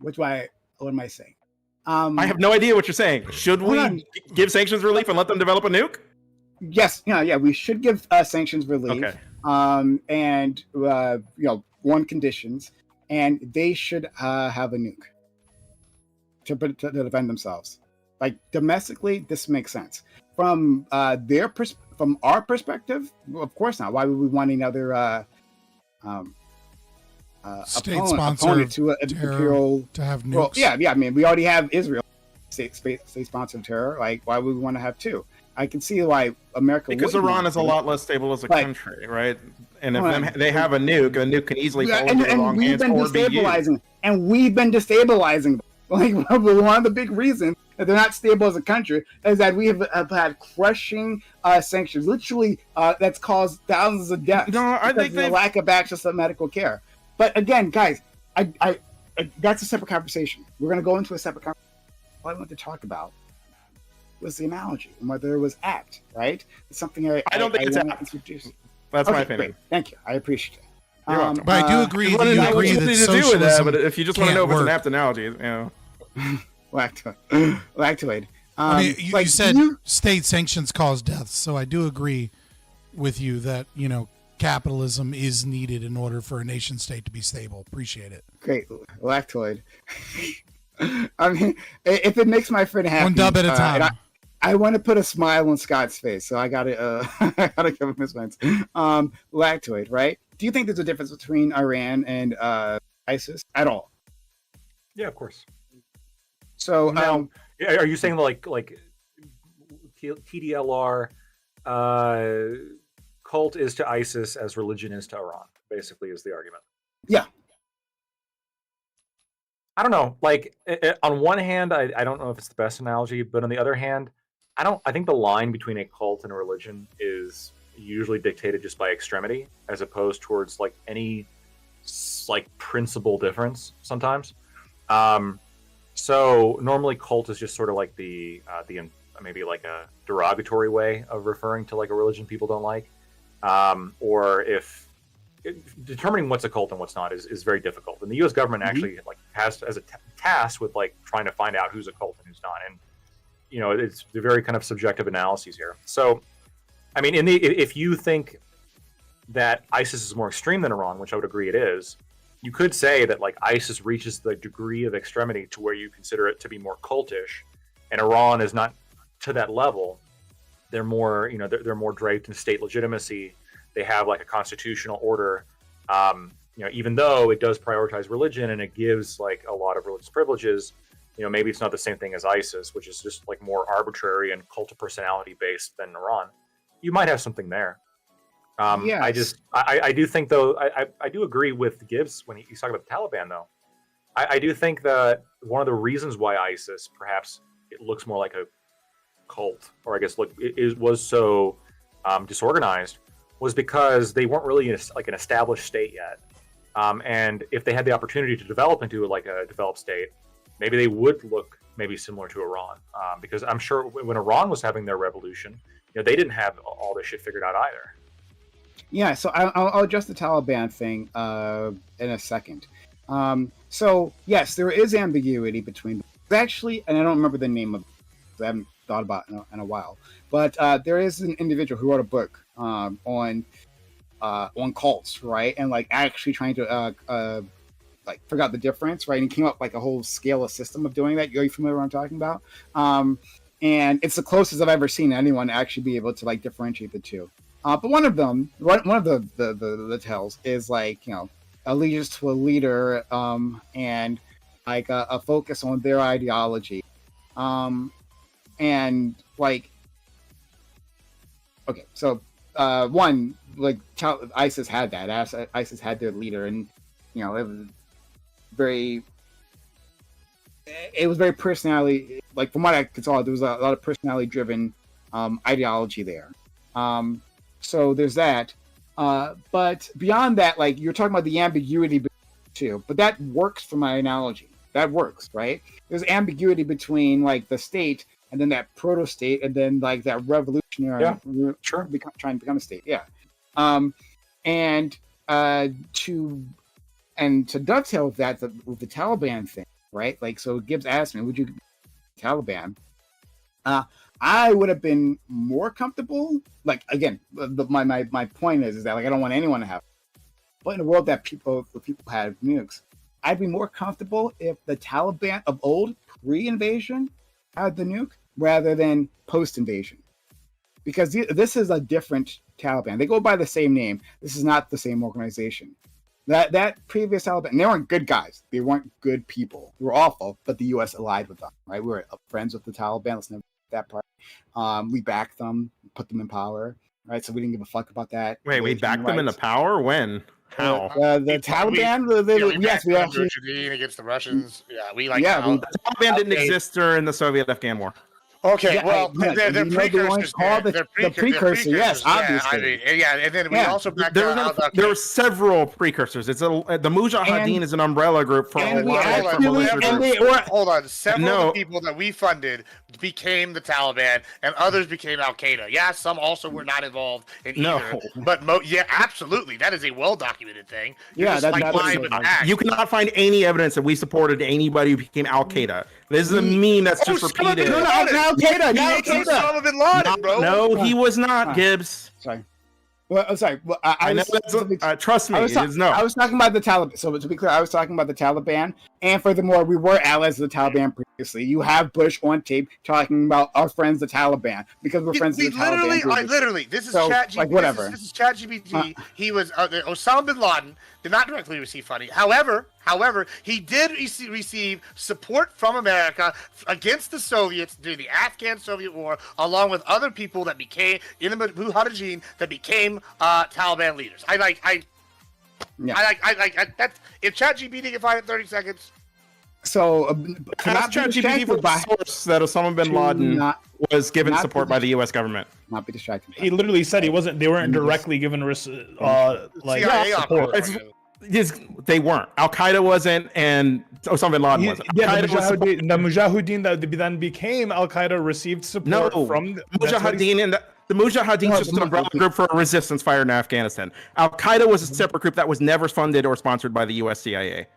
What am I saying? I have no idea what you're saying. Should we give sanctions relief and let them develop a nuke? Yes, we should give sanctions relief. Okay. And one conditions, and they should have a nuke to defend themselves. Like domestically, this makes sense. From from our perspective, of course not. Why would we want another state-sponsored to imperial to have nukes? Well, yeah. I mean, we already have Israel state-sponsored terror. Like, why would we want to have two? I can see why America. Because Iran is a lot less stable as a country, right? And if they have a nuke can easily fall into the wrong hands or be used. And we've been destabilizing them. Like one of the big reasons that they're not stable as a country is that we have had crushing sanctions, literally that's caused thousands of deaths. I think the lack of access to medical care. But again, guys, I that's a separate conversation. We're going to go into a separate conversation. What I want to talk about was the analogy and whether it was apt, right? It's something I don't think it's apt. That's my opinion. Great. Thank you. I appreciate it. But I do agree that you agree that socialism but if you just want to know if it's an apt analogy, lactoid. I mean, you said state sanctions cause deaths, so I do agree with you that capitalism is needed in order for a nation state to be stable. Appreciate it. Great, lactoid. I mean, if it makes my friend happy, one dub at a time. I want to put a smile on Scott's face, so I gotta give him his wins. Lactoid, right? Do you think there's a difference between Iran and ISIS at all? Yeah, of course. So now, are you saying like TDLR cult is to ISIS as religion is to Iran? Basically, is the argument. Yeah. I don't know. Like on one hand, I don't know if it's the best analogy, but on the other hand, I think the line between a cult and a religion is usually dictated just by extremity, as opposed towards like any principle difference sometimes. So normally cult is just sort of like the maybe like a derogatory way of referring to like a religion people don't like, or if determining what's a cult and what's not is very difficult. And the U.S. government actually has as a task with trying to find out who's a cult and who's not. And it's the very kind of subjective analyses here. So, I mean, if you think that ISIS is more extreme than Iran, which I would agree it is, you could say that ISIS reaches the degree of extremity to where you consider it to be more cultish, and Iran is not to that level. They're more, they're more draped in state legitimacy. They have a constitutional order, even though it does prioritize religion and it gives a lot of religious privileges. Maybe it's not the same thing as ISIS, which is just more arbitrary and cult of personality based than Iran. You might have something there. Yes. I do think though, I do agree with Gibbs when he's talking about the Taliban though. I do think that one of the reasons why ISIS perhaps it looks more like a cult, or I guess was so disorganized, was because they weren't really like an established state yet. And if they had the opportunity to develop into like a developed state, maybe they would look maybe similar to Iran. Because I'm sure when Iran was having their revolution, they didn't have all this shit figured out either. Yeah, so I'll address the Taliban thing in a second. So yes, there is ambiguity between actually, and I don't remember the name of it, I haven't thought about it in a while, but there is an individual who wrote a book on cults, right, and like actually trying to like figure out the difference, right, and he came up like a whole scale of system of doing that. Are you familiar with what I'm talking about? And it's the closest I've ever seen anyone actually be able to like differentiate the two. But one of the tells is like, allegiance to a leader and like a focus on their ideology. And like, okay, so one, like ISIS had that. ISIS had their leader, and it was very personality. Like from what I could tell, there was a lot of personality driven ideology there. So there's that. But beyond that, like you're talking about the ambiguity too, but that works for my analogy. That works, right? There's ambiguity between like the state and then that proto state, and then like that revolutionary trying to become a state. Yeah. And to dovetail with that, with the Taliban thing, right? Like, so Gibbs asked me, would you Taliban? I would have been more comfortable. Like again, my point is that like I don't want anyone to have. But in a world that people had nukes, I'd be more comfortable if the Taliban of old, pre-invasion, had the nuke rather than post-invasion, because this is a different Taliban. They go by the same name. This is not the same organization. That previous Taliban, they weren't good guys. They weren't good people. They were awful, but the U.S. allied with them. Right? We were friends with the Taliban. Let's never that part. We backed them, put them in power. Right? So we didn't give a fuck about that. Wait, we backed them into power? When? How? The Taliban? Yes, we actually against the Russians. Yeah, we like. Yeah, the Taliban didn't exist during the Soviet-Afghan War. Okay, Yeah, well, yeah, they're you know, they precursors. call the precursor, yes, obviously. Yeah, and then we Yeah. also back There down. were several precursors. It's the Mujahideen is an umbrella group for a lot of Hold on. Several of the people that we funded became the Taliban, and others became Al Qaeda. Yeah, some also were not involved in either. But yeah, absolutely, that is a well documented thing. Yeah, you cannot find any evidence that we supported anybody who became Al Qaeda. This is a meme that's just repeated. Al Qaeda. Osama bin Laden, bro. No, he was not, Gibbs. Sorry. Well, I'm sorry. Well, I know that's trust me. I was talking about the Taliban. So to be clear, I was talking about the Taliban. And furthermore, we were allies of the Taliban previously. You have Bush on tape talking about our friends, the Taliban, because we're friends of the Taliban. Literally, this is so, ChatGPT. Like, whatever. This is ChatGPT. He was Osama bin Laden did not directly receive funding. However, he did receive support from America against the Soviets during the Afghan-Soviet War, along with other people that became in the Mujahideen that became Taliban leaders. I like that. If ChatGPT can find it in 30 seconds. So, ask ChatGPT for the source that Osama bin Laden was given support by the U.S. government. Not be distracted. He literally said they weren't directly given support. They weren't. Al Qaeda wasn't, and Osama bin Laden wasn't. Yeah, the Mujahideen that then became Al Qaeda received support from the Mujahideen, and the Mujahideen was just an umbrella group for a resistance fired in Afghanistan. Al Qaeda was a separate group that was never funded or sponsored by the U.S. CIA.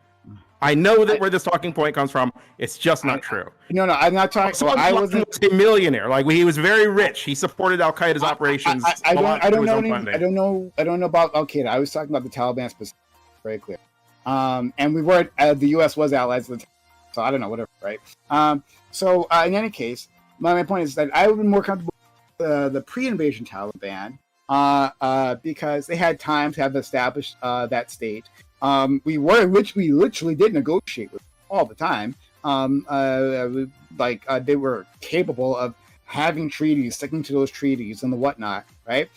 I know that where this talking point comes from, it's just not true. No, I'm not talking. So I was a millionaire. Like he was very rich. He supported Al Qaeda's operations. I don't know about Al Qaeda. I was talking about the Taliban specifically. Very clear. And we were the U.S. was allies of the Taliban, so I don't know, whatever, right? So in any case, my point is that I would be more comfortable with the pre-invasion Taliban because they had time to have established that state. We literally did negotiate with them all the time. They were capable of having treaties, sticking to those treaties and the whatnot, right?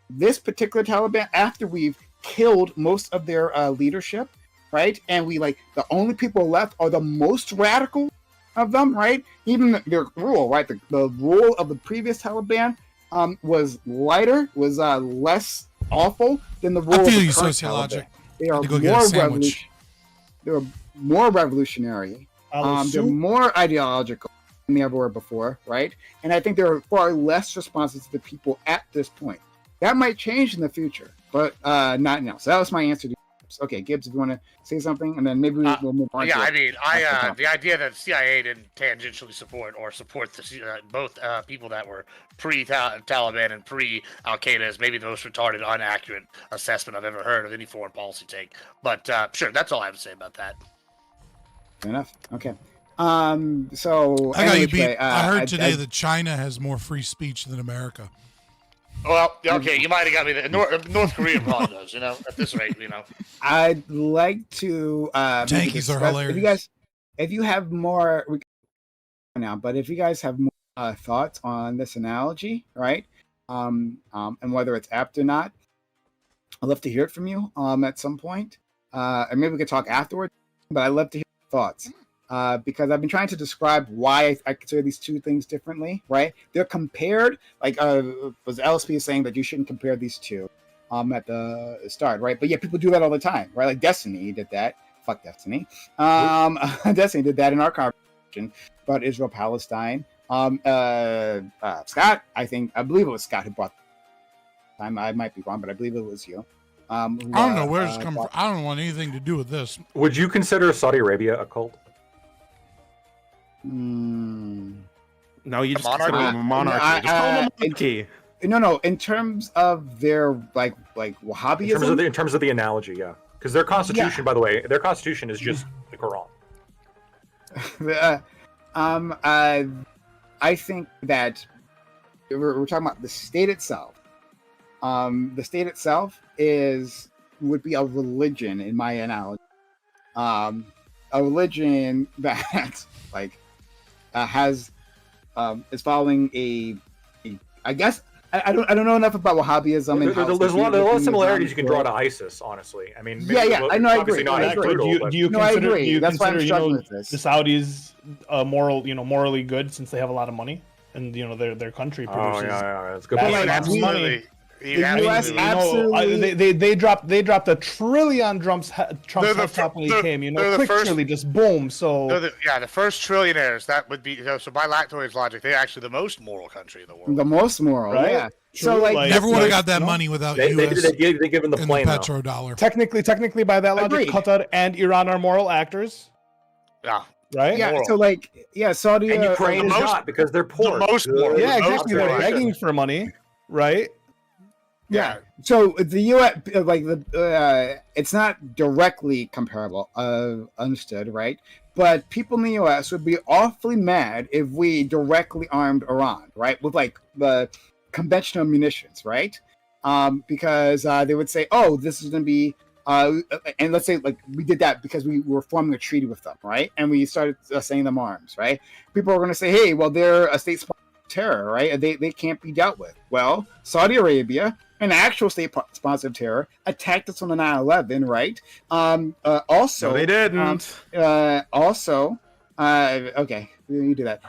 This particular Taliban, after we've killed most of their leadership, right? And we like the only people left are the most radical of them, right? Even their rule, right? The rule of the previous Taliban was lighter, was less awful than the rule of the current Taliban. They are more revolutionary. They're more ideological than they ever were before, right? And I think they're far less responsive to the people at this point. That might change in the future, but not now. So that was my answer to Gibbs. Okay, Gibbs, if you want to say something, and then maybe we'll move on. Yeah, I mean, the idea that CIA didn't tangentially support the both people that were pre-Taliban and pre-Al Qaeda is maybe the most retarded, inaccurate assessment I've ever heard of any foreign policy take. But sure, that's all I have to say about that. Fair enough. Okay. So I got you beat. I heard today that China has more free speech than America. Well, okay, you might have got me there. North Korea probably does, at this rate, I'd like to Tankies are hilarious. If you have more now, but if you guys have more thoughts on this analogy, right? And whether it's apt or not, I'd love to hear it from you at some point. And maybe we could talk afterwards, but I'd love to hear your thoughts. Because I've been trying to describe why I consider these two things differently, right? They're compared, like was LSP saying that you shouldn't compare these two at the start, right? But yeah, people do that all the time, right? Like Destiny did that. Fuck Destiny. Destiny did that in our conversation about Israel-Palestine. Scott, I believe it was Scott who brought the time. I might be wrong, but I believe it was you. I don't know where it's coming from. I don't want anything to do with this. Would you consider Saudi Arabia a cult? No, you just consider them a monarchy. Just call them a monarchy. No. In terms of their like Wahhabism. In terms of the analogy, yeah. Because their constitution, by the way, their constitution is just the Quran. I think that we're talking about the state itself. The state itself would be a religion in my analogy. A religion that is following I guess I don't know enough about Wahhabism. There's a lot of similarities you can draw to ISIS, honestly. I mean, I know. I agree. Do you consider That's why I'm struggling with this. The Saudis morally good since they have a lot of money and their country produces. That's good. Money. The U.S. absolutely. They dropped $1 trillion Trump's head top when he came. Quickly, just boom. So the first trillionaires. That would be so. By Lactoid's logic, they're actually the most moral country in the world. The most moral, right? Yeah. So never would have got that money without U.S. They give them the plane. The petrodollar. Technically, by that logic, Qatar and Iran are moral actors. Yeah. Right. Yeah. Moral. So Saudi and Ukraine is not because they're poor. The most moral. Yeah, exactly. They're begging for money, right? Yeah. So the U.S. It's not directly comparable, understood, right? But people in the U.S. would be awfully mad if we directly armed Iran, right, with the conventional munitions, right? Because they would say, "Oh, this is going to be," and let's say we did that because we were forming a treaty with them, right? And we started sending them arms, right? People are going to say, "Hey, well, they're a state terror, right? They can't be dealt with." Well, Saudi Arabia, an actual state-sponsored terror, attacked us on the 9/11, right? Also, no, they didn't. Okay, you do that.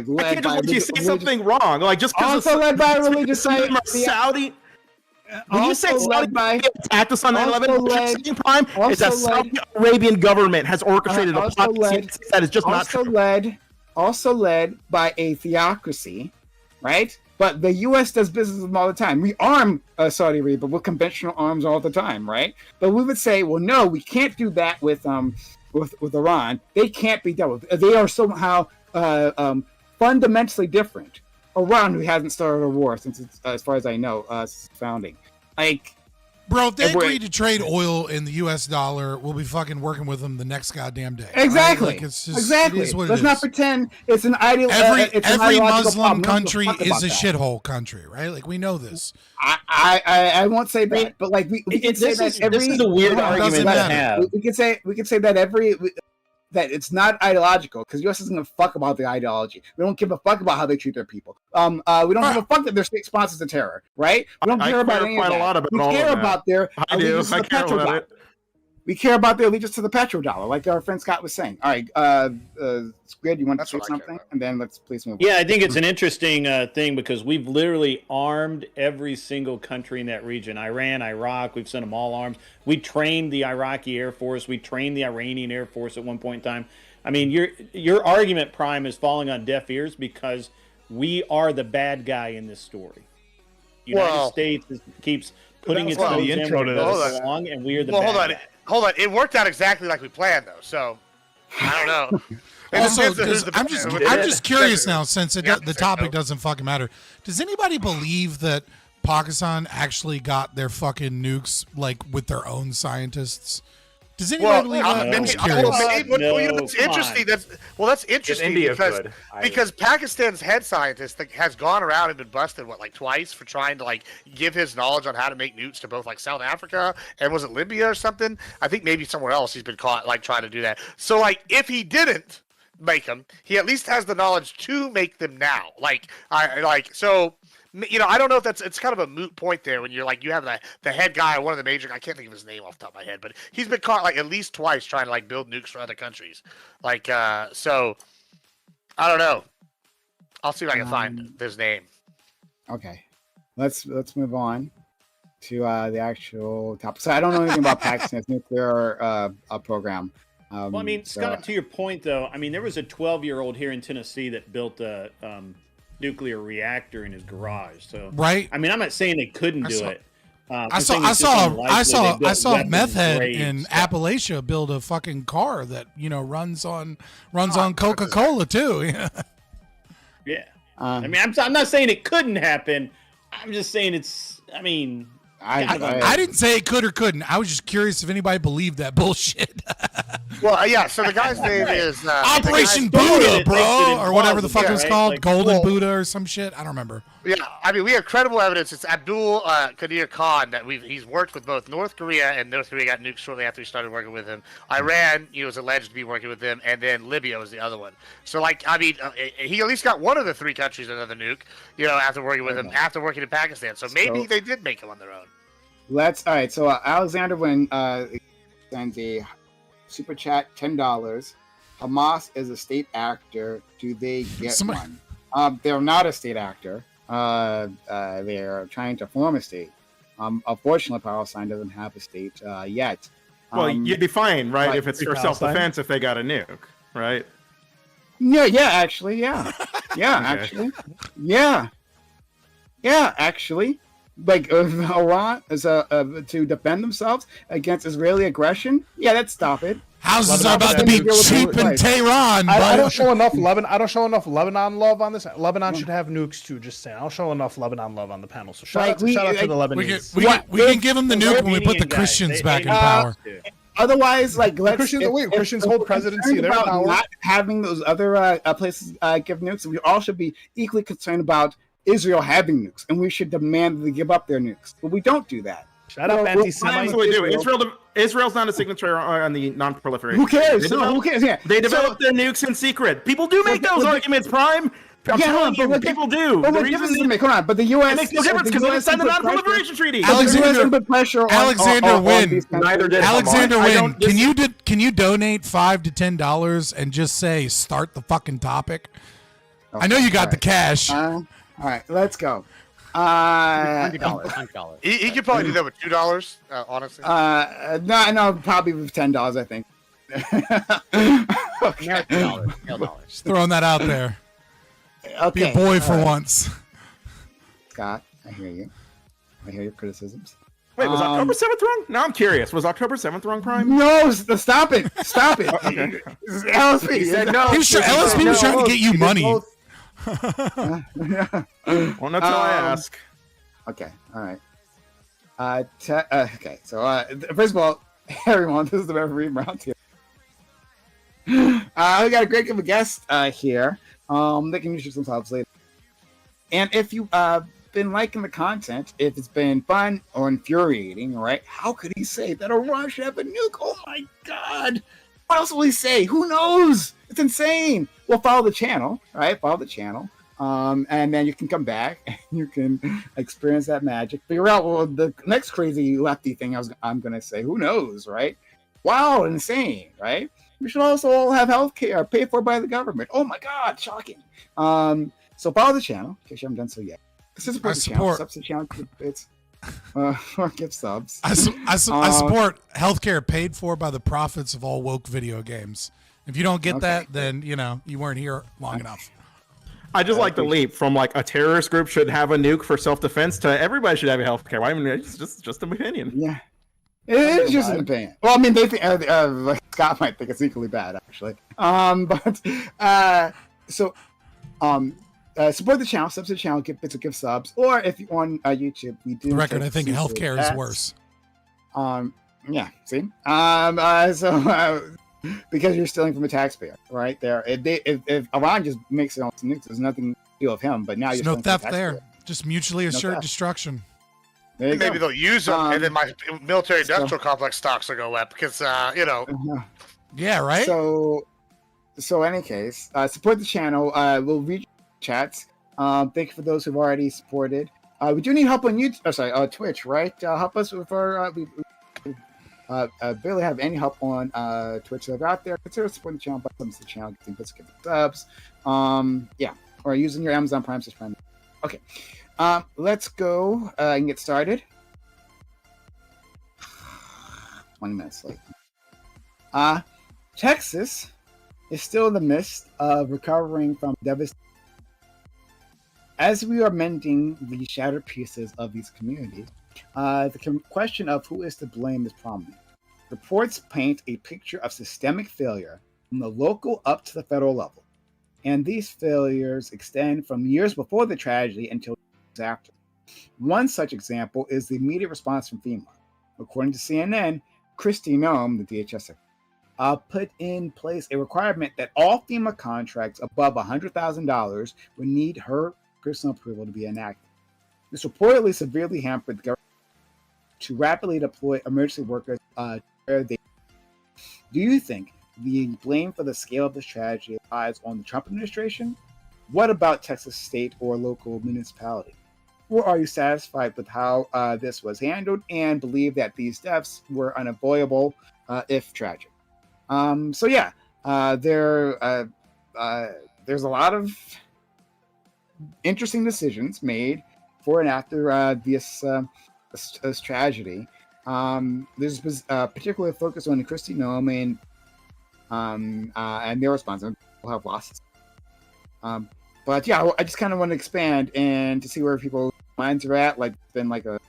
Led by you say something wrong, just because also led by a religious Saudi. When you say Saudi Arabia attacked us on 9/11, it's a Saudi Arabian government has orchestrated a plot that is just not true. Also led by a theocracy, right? But the U.S. does business with them all the time. We arm Saudi Arabia with conventional arms all the time, right? But we would say, well, no, we can't do that with Iran. They can't be dealt with. They are somehow fundamentally different. Iran, who hasn't started a war since it's, as far as I know, since its founding. Bro, if they agree to trade oil in the U.S. dollar, we'll be fucking working with them the next goddamn day. Exactly. Right? It's just, exactly. It is what Let's not pretend it's an Every Muslim country is a shithole country, right? We know this. I won't say that, but we can say that every. This is a weird argument to have. We can say that every. that it's not ideological because U.S. doesn't give a fuck about the ideology. We don't give a fuck about how they treat their people. We don't give a fuck that their state sponsors the terror, right? We don't care about any of that. We care about their allegiance to the petrodollar. We care about their allegiance to the petrodollar, like our friend Scott was saying. All right, Squid, you want to say something? And then let's please move on. Yeah, I think it's an interesting thing because we've literally armed every single country in that region. Iran, Iraq, we've sent them all arms. We trained the Iraqi Air Force. We trained the Iranian Air Force at one point in time. I mean, your argument, Prime, is falling on deaf ears because we are the bad guy in this story. United States keeps putting its nose in where it doesn't belong, and we are the bad guy. Hold on, it worked out exactly like we planned, though. So I don't know. Also, I'm just curious now, since the topic doesn't fucking matter. Does anybody believe that Pakistan actually got their fucking nukes like with their own scientists? Does anybody believe that? I'm just curious. It's interesting. That's interesting because Pakistan's head scientist has gone around and been busted twice for trying to give his knowledge on how to make nukes to both South Africa and was it Libya or something? I think maybe somewhere else he's been caught trying to do that. So if he didn't make them, he at least has the knowledge to make them now. I don't know if it's kind of a moot point there when you're you have the head guy, one of the major, I can't think of his name off the top of my head, but he's been caught at least twice trying to build nukes for other countries. So I don't know. I'll see if I can find his name. Okay, let's move on to the actual topic. So I don't know anything about Pakistan's nuclear program. Well, I mean, Scott, to your point though, I mean, there was a 12-year-old here in Tennessee that built a nuclear reactor in his garage. So right. I mean, I'm not saying they couldn't do it. I saw a meth head in Appalachia build a fucking car that runs on Coca-Cola too. Yeah. I mean, I'm not saying it couldn't happen. I'm just saying it's. I mean, I didn't say it could or couldn't. I was just curious if anybody believed that bullshit. Well, yeah. So the guy's name is Operation Buddha, bro, or whatever the fuck it was called, Golden Buddha or some shit. I don't remember. Yeah, I mean, we have credible evidence. It's Abdul Qadir Khan that he's worked with both North Korea, and North Korea got nuked shortly after he started working with him. Iran, he was alleged to be working with him, and then Libya was the other one. So, I mean, he at least got one of the three countries another nuke, after working with him, after working in Pakistan. So maybe they did make him on their own. All right. So Alexander Wynn sends a super chat, $10. Hamas is a state actor. Do they get one? They're not a state actor. They're trying to form a state. Unfortunately, Palestine doesn't have a state yet. Well, you'd be fine, right? If it's for self-defense, if they got a nuke, right? Yeah, actually, yeah. Actually. Yeah, actually. Iran is to defend themselves against Israeli aggression. Yeah, let's stop it. Houses are about to be cheap in Tehran. I don't show enough Lebanon love on this. Lebanon should have nukes too. Just saying, I'll show enough Lebanon love on the panel. So shout out to the Lebanese. We can give them the nuke when we put the Christians back in power. Otherwise, Christians hold presidency. They're about not having those other places give nukes. We all should be equally concerned about Israel having nukes, and we should demand that they give up their nukes. But we don't do that. Shut up, anti-Semites. That's what we do. Israel's not a signatory on the non-proliferation. Who cares? Who cares? Yeah. They develop their nukes in secret. People do make those arguments, Prime. I'm telling you, people do. But what difference does it make? Come on, but the U.S. It makes no difference because they signed the non-proliferation treaty. Alexander Wynn. Neither did Alexander Wynn. Can you donate $5 to $10 and just say start the fucking topic? I know you got the cash. All right, let's go. $100. He could probably do that with $2, honestly. No, probably with $10, I think. Okay. $10. Just throwing that out there. Okay. Be a boy for once. Scott, I hear you. I hear your criticisms. Wait, was October 7th wrong? Now I'm curious. Was October 7th wrong, Prime? No, stop it. Stop it. Okay. LSP. He said no. LSP was trying to get you money. Well, that's all I ask. Okay, all right. Okay, so first of all, everyone, this is the referee round here. We got a great group of guests here. They can introduce themselves later. And if you've been liking the content, if it's been fun or infuriating, right? How could he say that Iran should have a nuke? Oh my God! what else will he say? Who knows? It's insane. Well, follow the channel, right? Follow the channel. And then you can come back and you can experience that magic. Figure out the next crazy lefty thing I'm going to say. Who knows, right? Wow, insane, right? We should also all have healthcare paid for by the government. Oh my God, shocking. So follow the channel in case you haven't done so yet. Support the channel. Subs the channel. It's or give subs. I support healthcare paid for by the profits of all woke video games. If you don't get that, then you weren't here long enough. I just like the leap from like a terrorist group should have a nuke for self-defense to everybody should have a healthcare. Well, I mean, it's just an opinion. Yeah, it is just an opinion. Well, I mean, they think like Scott might think it's equally bad, actually. Support the channel, subs to the channel, give subs, or if you on YouTube, we do. The record, I think healthcare is worse. Yeah. See. Because you're stealing from a taxpayer, right there. If Iran just makes it on nukes, there's nothing to do with him. But now there's you're no theft there. Just mutually assured destruction. Maybe they'll use them, and then my military-industrial complex stocks will go up because Yeah, right. So any case, support the channel. We'll read chats. Thank you for those who've already supported. We do need help on YouTube. Twitch, right? Help us with our. We barely have any help on Twitch. So if you're out there, consider supporting the channel by subs to the channel, getting bits, getting subs. Or using your Amazon Prime subscription. Okay, let's go and get started. 20 minutes late. Texas is still in the midst of recovering from devastation. As we are mending the shattered pieces of these communities, the question of who is to blame is prominent. Reports paint a picture of systemic failure from the local up to the federal level, and these failures extend from years before the tragedy until years after. One such example is the immediate response from FEMA. According to CNN, Kristi Noem, the DHS secretary, put in place a requirement that all FEMA contracts above $100,000 would need her personal approval to be enacted. This reportedly severely hampered the government to rapidly deploy emergency workers where they. Do you think the blame for the scale of this tragedy lies on the Trump administration? What about Texas state or local municipality? Or are you satisfied with how this was handled and believe that these deaths were unavoidable, if tragic? There's a lot of interesting decisions made before and after this tragedy. There's particularly focus on Kristi Noem and their response. We'll have losses. But yeah, I just kind of want to expand and to see where people's minds are at. Like, it's been like a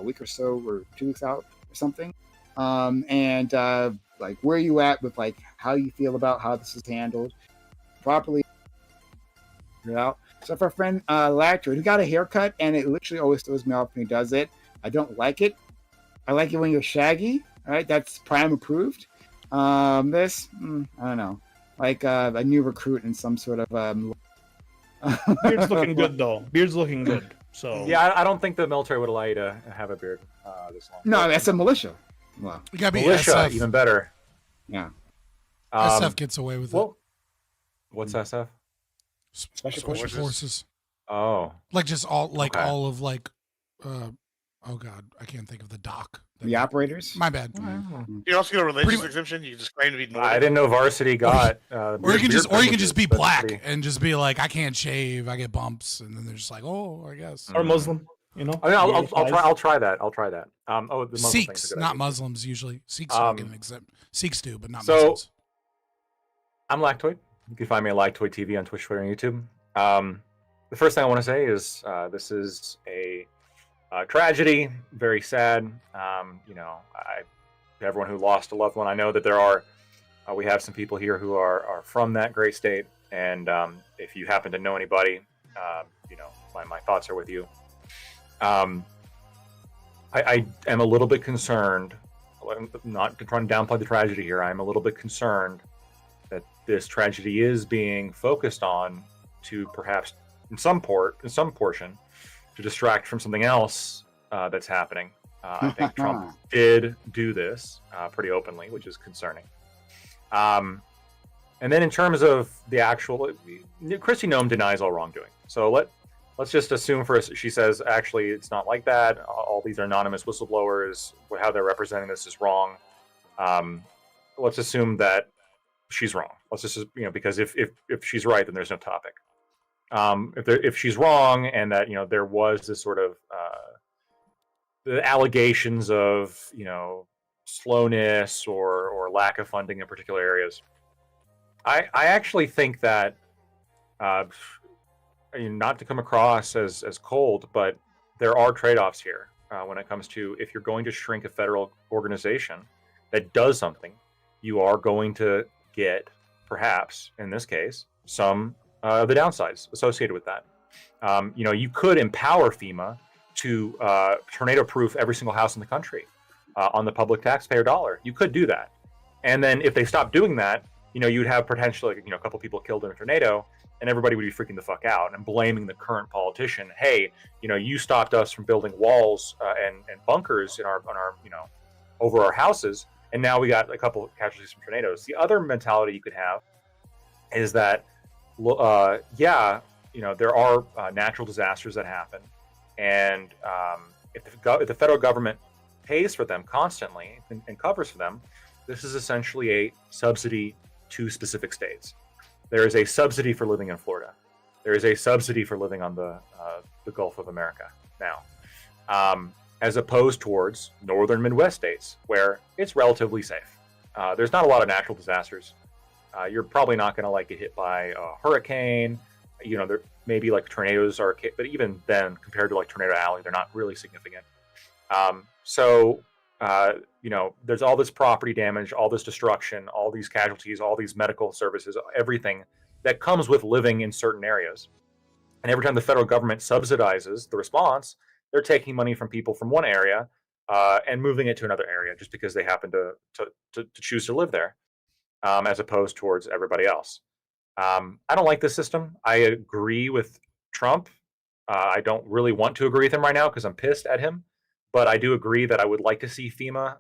week or so, or 2 weeks out or something. Like, where are you at with like how you feel about how this is handled properly? Out. So for our friend Lactor, who got a haircut and it literally always throws me off when he does it. I don't like it. I like it when you're shaggy. All right, that's Prime approved. I don't know, like a new recruit in some sort of. Beard's looking good though. Beard's looking good. So yeah, I don't think the military would allow you to have a beard this long. No, that's a militia. Well, you gotta be militia, SF. even better. Yeah. SF gets away with it. What's SF? Special forces. Oh, like just all like all of like. Oh God, I can't think of the doc. The operators. My bad. You also get a religious exemption. You can just claim to be Northern. I didn't know varsity got. Or you can just be black and just be like, I can't shave, I get bumps, and then they're just like, oh, I guess. Or Muslim, you know. I mean, I'll try that. The Muslim Sikhs, not Muslims usually. Sikhs don't get an exempt. Sikhs do, but not so, Muslims. I'm Lactoid. You can find me at Lactoid TV on Twitch, Twitter, and YouTube. The first thing I want to say is this is a tragedy, very sad. Everyone who lost a loved one, I know that there are. We have some people here who are from that great state, and if you happen to know anybody, my thoughts are with you. I am a little bit concerned. I'm not trying to downplay the tragedy here. I'm a little bit concerned that this tragedy is being focused on to perhaps in some portion to distract from something else that's happening. I think Trump did do this pretty openly, which is concerning. And then in terms of the actual, Kristi Noem denies all wrongdoing. So let's just assume she says, actually, it's not like that. All these are anonymous whistleblowers. How they're representing this is wrong. Let's assume that she's wrong. Let's just, because if she's right, then there's no topic. If she's wrong, and that there was this sort of the allegations of slowness or lack of funding in particular areas, I actually think that not to come across as cold, but there are trade-offs here when it comes to, if you're going to shrink a federal organization that does something, you are going to get, perhaps in this case, some of the downsides associated with that. You could empower FEMA to tornado-proof every single house in the country on the public taxpayer dollar. You could do that, and then if they stop doing that, you'd have potentially a couple people killed in a tornado, and everybody would be freaking the fuck out and blaming the current politician. Hey, you stopped us from building walls and bunkers in our over our houses, and now we got a couple of casualties from tornadoes. The other mentality you could have is that, there are natural disasters that happen, and if the federal government pays for them constantly and covers for them, this is essentially a subsidy to specific states. There is a subsidy for living in Florida. There is a subsidy for living on the Gulf of America now, as opposed towards northern Midwest states where it's relatively safe. There's not a lot of natural disasters. You're probably not going to get hit by a hurricane. There maybe tornadoes are, but even then, compared to Tornado Alley, they're not really significant. There's all this property damage, all this destruction, all these casualties, all these medical services, everything that comes with living in certain areas. And every time the federal government subsidizes the response, they're taking money from people from one area and moving it to another area just because they happen to choose to live there, as opposed towards everybody else. I don't like this system. I agree with Trump. I don't really want to agree with him right now because I'm pissed at him. But I do agree that I would like to see FEMA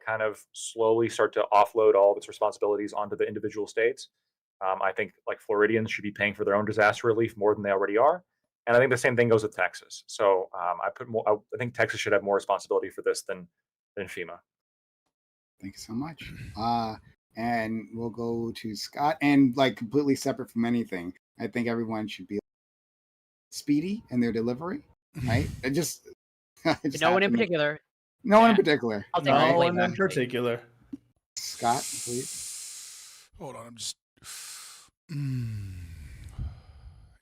kind of slowly start to offload all of its responsibilities onto the individual states. I think Floridians should be paying for their own disaster relief more than they already are. And I think the same thing goes with Texas. So I think Texas should have more responsibility for this than FEMA. Thank you so much. And we'll go to Scott. And completely separate from anything, I think everyone should be speedy in their delivery, right? No one in particular. No one in particular. I'll take all the blame. No one in particular. Scott, please. Hold on, I'm just.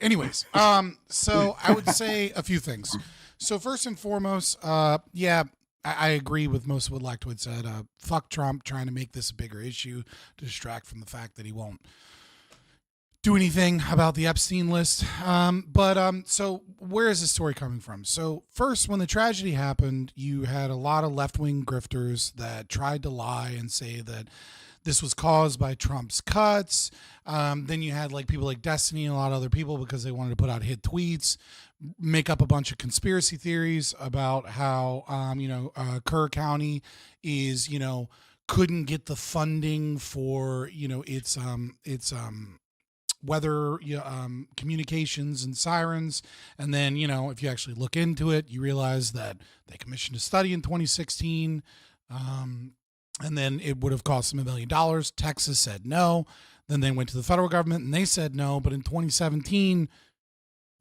Anyways, so I would say a few things. So first and foremost, I agree with most of what Lactoid said. Fuck Trump trying to make this a bigger issue to distract from the fact that he won't do anything about the Epstein list. So where is this story coming from? So first, when the tragedy happened, you had a lot of left-wing grifters that tried to lie and say that this was caused by Trump's cuts. Then you had people like Destiny and a lot of other people, because they wanted to put out hit tweets, make up a bunch of conspiracy theories about how, Kerr County is, couldn't get the funding for, its weather communications and sirens. And then, if you actually look into it, you realize that they commissioned a study in 2016. And then it would have cost them $1 million. Texas said no. Then they went to the federal government and they said no. But in 2017,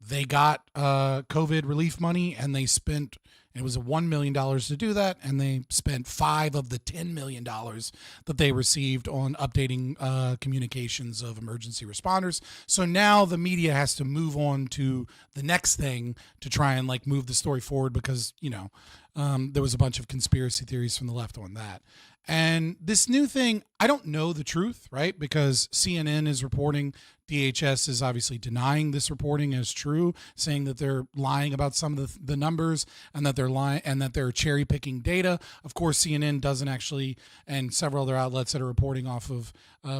they got COVID relief money, and they spent, it was $1 million to do that, and they spent $5 of the $10 million that they received on updating communications of emergency responders. So now the media has to move on to the next thing to try and move the story forward, because there was a bunch of conspiracy theories from the left on that. And this new thing, I don't know the truth, right? Because CNN is reporting, DHS is obviously denying this reporting as true, saying that they're lying about some of the numbers, and that they're lying and that they're cherry picking data. Of course, CNN doesn't actually, and several other outlets that are reporting off of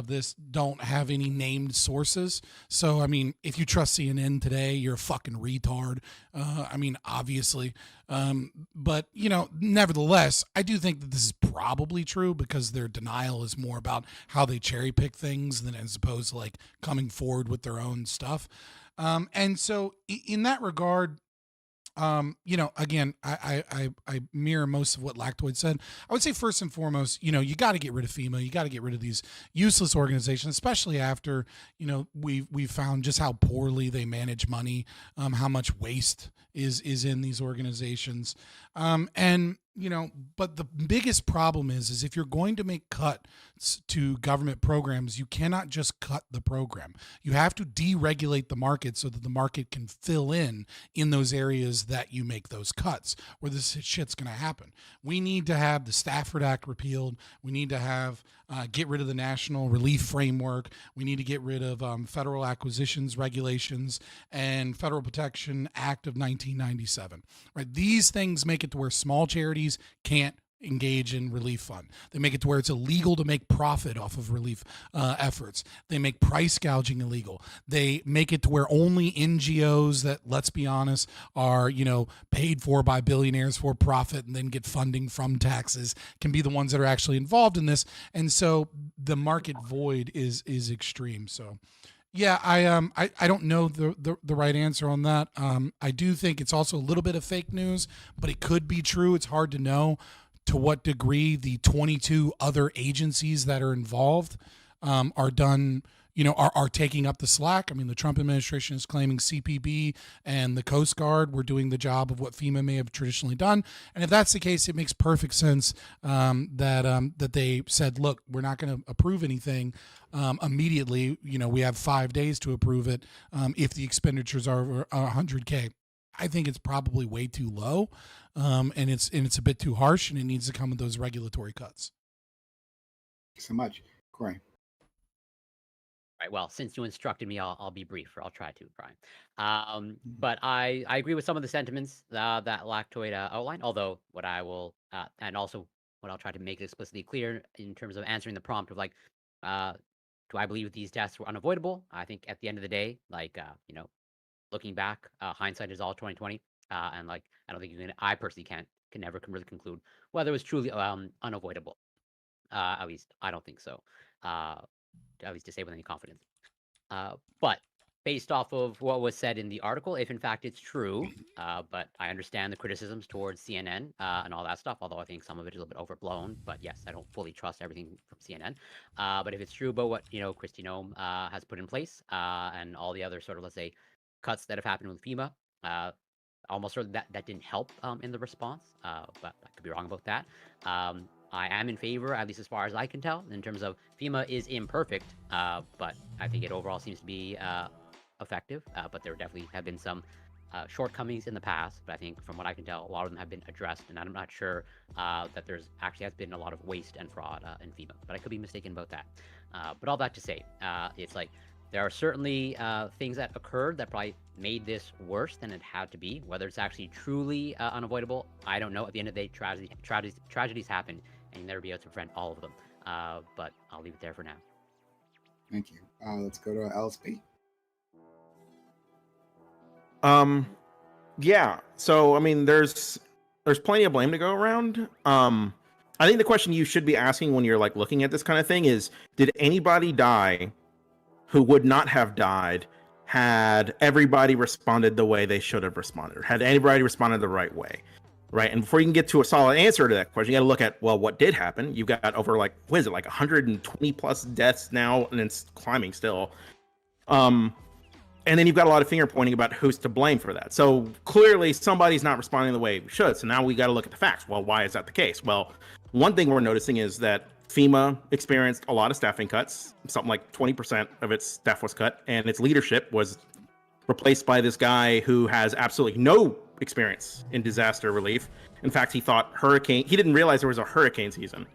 this don't have any named sources. So, I mean, if you trust CNN today, you're a fucking retard. I mean, obviously. But, you know, nevertheless, I do think that this is probably true because their denial is more about how they cherry pick things than as opposed to like coming forward with their own stuff. And so in that regard, you know, again, I mirror most of what Lactoid said. I would say first and foremost, you know, you got to get rid of FEMA. You got to get rid of these useless organizations, especially after, you know, we've found just how poorly they manage money, how much waste is in these organizations. And, you know, but the biggest problem is if you're going to make cuts to government programs, you cannot just cut the program. You have to deregulate the market so that the market can fill in those areas that you make those cuts, where this shit's going to happen. We need to have the Stafford Act repealed. We need to have get rid of the National Relief Framework. We need to get rid of federal acquisitions regulations and Federal Protection Act of 1997. Right? These things make it to where small charities can't engage in relief fund. They make it to where it's illegal to make profit off of relief efforts. They make price gouging illegal. They make it to where only NGOs that, let's be honest, are, you know, paid for by billionaires for profit and then get funding from taxes can be the ones that are actually involved in this. And so the market void is extreme. So yeah, I don't know the right answer on that. I do think it's also a little bit of fake news, but it could be true. It's hard to know to what degree the 22 other agencies that are involved are done, you know, are taking up the slack. I mean, the Trump administration is claiming CPB and the Coast Guard were doing the job of what FEMA may have traditionally done. And if that's the case, it makes perfect sense that they said, look, we're not going to approve anything immediately. You know, we have 5 days to approve it if the expenditures are over 100K. I think it's probably way too low, and it's a bit too harsh, and it needs to come with those regulatory cuts. So much, Corey. Right. Well, since you instructed me, I'll be brief, or I'll try to, Brian. But I agree with some of the sentiments that Lactoid outlined. Although what I will and also what I'll try to make explicitly clear in terms of answering the prompt of like, do I believe these deaths were unavoidable? I think at the end of the day, like you know, looking back, hindsight is all 2020, and like I don't think you can. I personally can never really conclude whether it was truly unavoidable. At least I don't think so. At least to say with any confidence. But based off of what was said in the article, if in fact it's true, but I understand the criticisms towards CNN and all that stuff, although I think some of it is a little bit overblown. But yes, I don't fully trust everything from CNN. But if it's true about what, you know, Kristi Noem has put in place and all the other sort of, let's say, cuts that have happened with FEMA, almost sort of that didn't help in the response, but I could be wrong about that. I am in favor, at least as far as I can tell, in terms of FEMA is imperfect, but I think it overall seems to be effective. But there definitely have been some shortcomings in the past, but I think from what I can tell, a lot of them have been addressed, and I'm not sure that there's actually has been a lot of waste and fraud in FEMA, but I could be mistaken about that. But all that to say, it's like there are certainly things that occurred that probably made this worse than it had to be. Whether it's actually truly unavoidable, I don't know. At the end of the day, tragedies happen, and you never be able to prevent all of them. But I'll leave it there for now. Thank you. Let's go to LSP. Yeah. So I mean, there's plenty of blame to go around. I think the question you should be asking when you're like looking at this kind of thing is, did anybody die who would not have died had everybody responded the way they should have responded, or had anybody responded the right way, right? And before you can get to a solid answer to that question, you got to look at, well, what did happen? You've got over like, what is it, like 120 plus deaths now, and it's climbing still. And then you've got a lot of finger pointing about who's to blame for that. So clearly somebody's not responding the way we should. So now we got to look at the facts. Well, why is that the case? Well, one thing we're noticing is that FEMA experienced a lot of staffing cuts. Something like 20% of its staff was cut, and its leadership was replaced by this guy who has absolutely no experience in disaster relief. In fact, he didn't realize there was a hurricane season.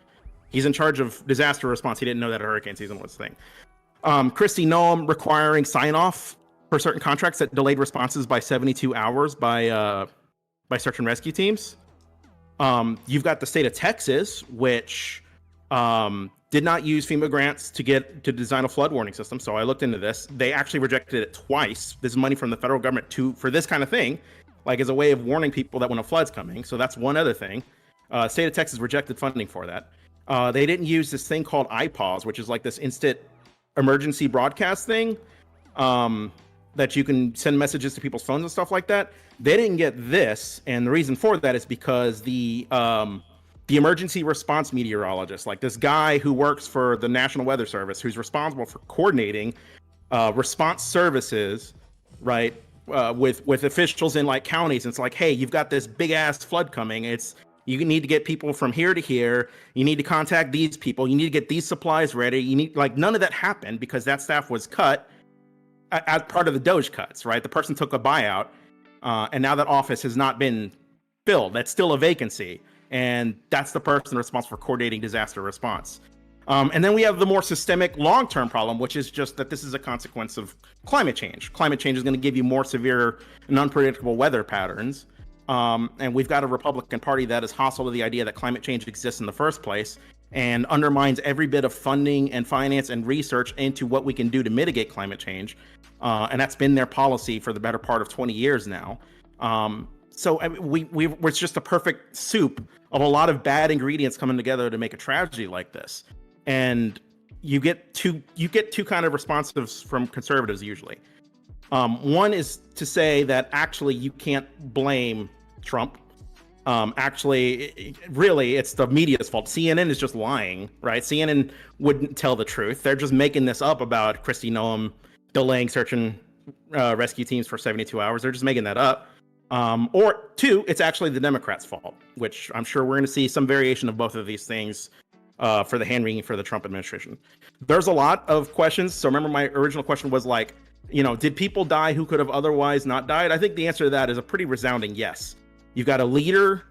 He's in charge of disaster response. He didn't know that a hurricane season was a thing. Kristi Noem requiring sign-off for certain contracts that delayed responses by 72 hours by by search and rescue teams. You've got the state of Texas, which did not use FEMA grants to design a flood warning system. So I looked into this. They actually rejected it twice. This is money from the federal government for this kind of thing, like as a way of warning people that when a flood's coming. So that's one other thing. State of Texas rejected funding for that. They didn't use this thing called iPause, which is like this instant emergency broadcast thing that you can send messages to people's phones and stuff like that. They didn't get this, and the reason for that is because the emergency response meteorologist, like this guy who works for the National Weather Service, who's responsible for coordinating response services, right, with officials in like counties. And it's like, hey, you've got this big ass flood coming. You need to get people from here to here. You need to contact these people. You need to get these supplies ready. You need, like, none of that happened because that staff was cut as part of the Doge cuts, right? The person took a buyout, and now that office has not been filled. That's still a vacancy. And that's the person responsible for coordinating disaster response. And then we have the more systemic long-term problem, which is just that this is a consequence of climate change. Climate change is going to give you more severe and unpredictable weather patterns. And we've got a Republican Party that is hostile to the idea that climate change exists in the first place and undermines every bit of funding and finance and research into what we can do to mitigate climate change. And that's been their policy for the better part of 20 years now. So it's just a perfect soup of a lot of bad ingredients coming together to make a tragedy like this. And you get two kind of responses from conservatives usually. One is to say that actually you can't blame Trump. Really, it's the media's fault. CNN is just lying, right? CNN wouldn't tell the truth. They're just making this up about Kristi Noem delaying search and rescue teams for 72 hours. They're just making that up. Or two, it's actually the Democrats' fault, which I'm sure we're going to see some variation of both of these things for the hand-wringing for the Trump administration. There's a lot of questions. So remember, my original question was like, did people die who could have otherwise not died? I think the answer to that is a pretty resounding yes. You've got a leader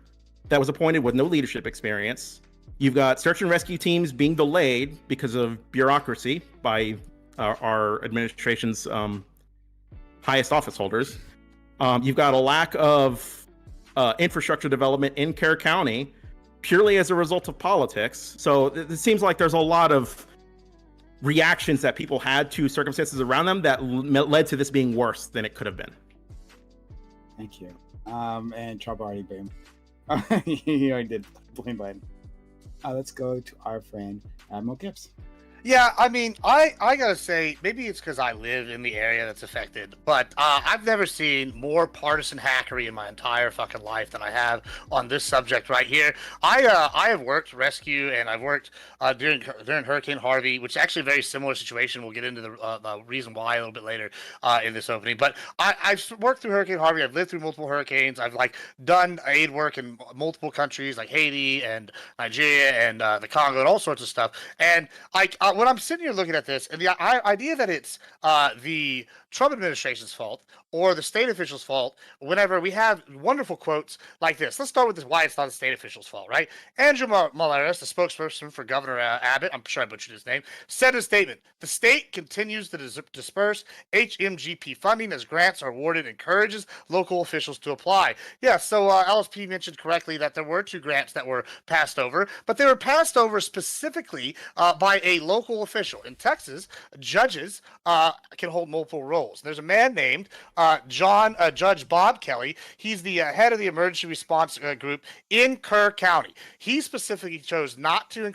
that was appointed with no leadership experience. You've got search and rescue teams being delayed because of bureaucracy by our administration's highest office holders. You've got a lack of infrastructure development in Caye County purely as a result of politics. So it seems like there's a lot of reactions that people had to circumstances around them that led to this being worse than it could have been. Thank you. And Trump already blamed. He already did blame Biden. Let's go to our friend Admiral Gibbs. Yeah, I mean, I gotta say, maybe it's because I live in the area that's affected, but I've never seen more partisan hackery in my entire fucking life than I have on this subject right here. I have worked rescue, and I've worked during Hurricane Harvey, which is actually a very similar situation. We'll get into the reason why a little bit later in this opening. But I've worked through Hurricane Harvey. I've lived through multiple hurricanes. I've done aid work in multiple countries like Haiti and Nigeria and the Congo and all sorts of stuff. And when I'm sitting here looking at this, and the idea that it's the Trump administration's fault or the state officials' fault, whenever we have wonderful quotes like this. Let's start with this, why it's not the state officials' fault, right? Andrew Malares, the spokesperson for Governor Abbott, I'm sure I butchered his name, said in a statement, the state continues to disperse HMGP funding as grants are awarded, encourages local officials to apply. Yeah, so LSP mentioned correctly that there were 2 grants that were passed over, but they were passed over specifically by a local official. In Texas, judges can hold multiple roles. There's a man named Judge Bob Kelly. He's the head of the emergency response group in Caye County. He specifically chose not to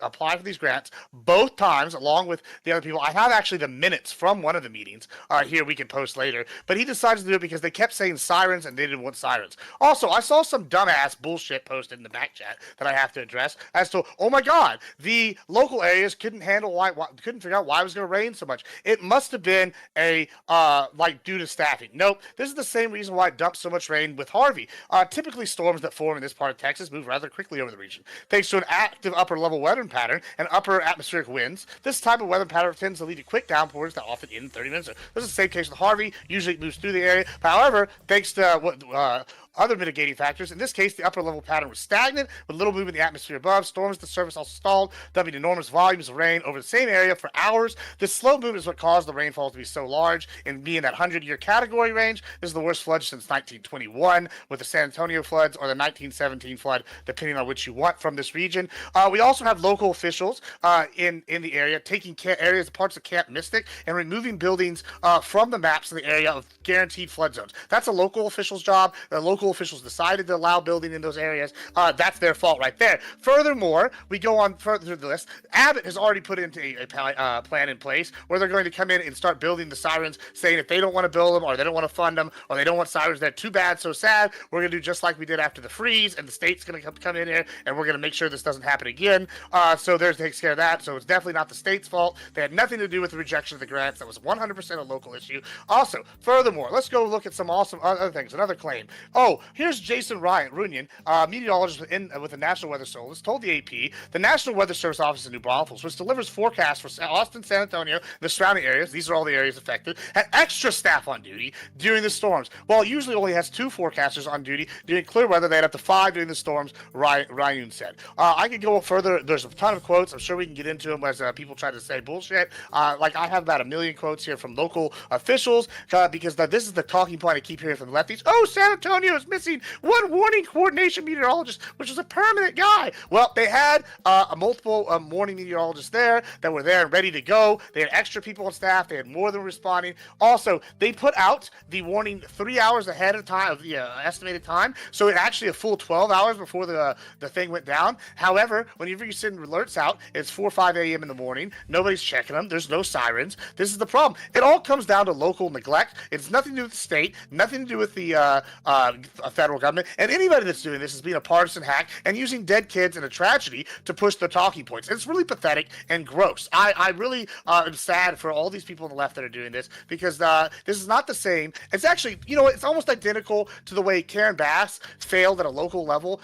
apply for these grants both times, along with the other people. I have actually the minutes from one of the meetings here we can post later, but he decided to do it because they kept saying sirens and they didn't want sirens. Also, I saw some dumbass bullshit posted in the back chat that I have to address as to, oh my God, the local areas couldn't figure out why it was going to rain so much. It must have been due to staffing. Nope. This is the same reason why it dumped so much rain with Harvey. Typically, storms that form in this part of Texas move rather quickly over the region. Thanks to an active upper-level weather pattern and upper atmospheric winds, this type of weather pattern tends to lead to quick downpours that often end in 30 minutes. This is the same case with Harvey. Usually it moves through the area. However, thanks to other mitigating factors. In this case, the upper level pattern was stagnant, with little movement in the atmosphere above. Storms at the surface also stalled, dumping enormous volumes of rain over the same area for hours. This slow movement is what caused the rainfall to be so large and be in that 100-year category range. This is the worst flood since 1921, with the San Antonio floods or the 1917 flood, depending on which you want from this region. We also have local officials in the area taking areas, parts of Camp Mystic, and removing buildings from the maps in the area of guaranteed flood zones. That's a local official's job. The local officials decided to allow building in those areas. That's their fault right there. Furthermore, we go on further through the list. Abbott has already put into a plan in place where they're going to come in and start building the sirens, saying if they don't want to build them or they don't want to fund them or they don't want sirens, they're too bad, so sad. We're going to do just like we did after the freeze, and the state's going to come in here and we're going to make sure this doesn't happen again. So there's takes care of that. So it's definitely not the state's fault. They had nothing to do with the rejection of the grants. That was 100% a local issue. Also, furthermore, let's go look at some awesome other things. Another claim. Oh, here's Jason Runyon, meteorologist with the National Weather Service, told the AP the National Weather Service office in New Braunfels, which delivers forecasts for Austin, San Antonio, the surrounding areas. These are all the areas affected. Had extra staff on duty during the storms. While it usually only has 2 forecasters on duty during clear weather, they had up to 5 during the storms. Ryan said. I could go further. There's a ton of quotes. I'm sure we can get into them as people try to say bullshit. Like I have about 1 million quotes here from local officials because this is the talking point I keep hearing from the lefties. Oh, San Antonio is missing one warning coordination meteorologist, which is a permanent guy. Well, they had multiple warning meteorologists there that were there and ready to go. They had extra people on staff. They had more than responding. Also, they put out the warning 3 hours ahead of time of the estimated time, so it actually a full 12 hours before the thing went down. However, whenever you send alerts out, it's 4 or 5 a.m. in the morning. Nobody's checking them. There's no sirens. This is the problem. It all comes down to local neglect. It's nothing to do with the state, nothing to do with the federal government, and anybody that's doing this is being a partisan hack and using dead kids and a tragedy to push the talking points. It's really pathetic and gross. I really am sad for all these people on the left that are doing this because this is not the same. It's actually, it's almost identical to the way Karen Bass failed at a local level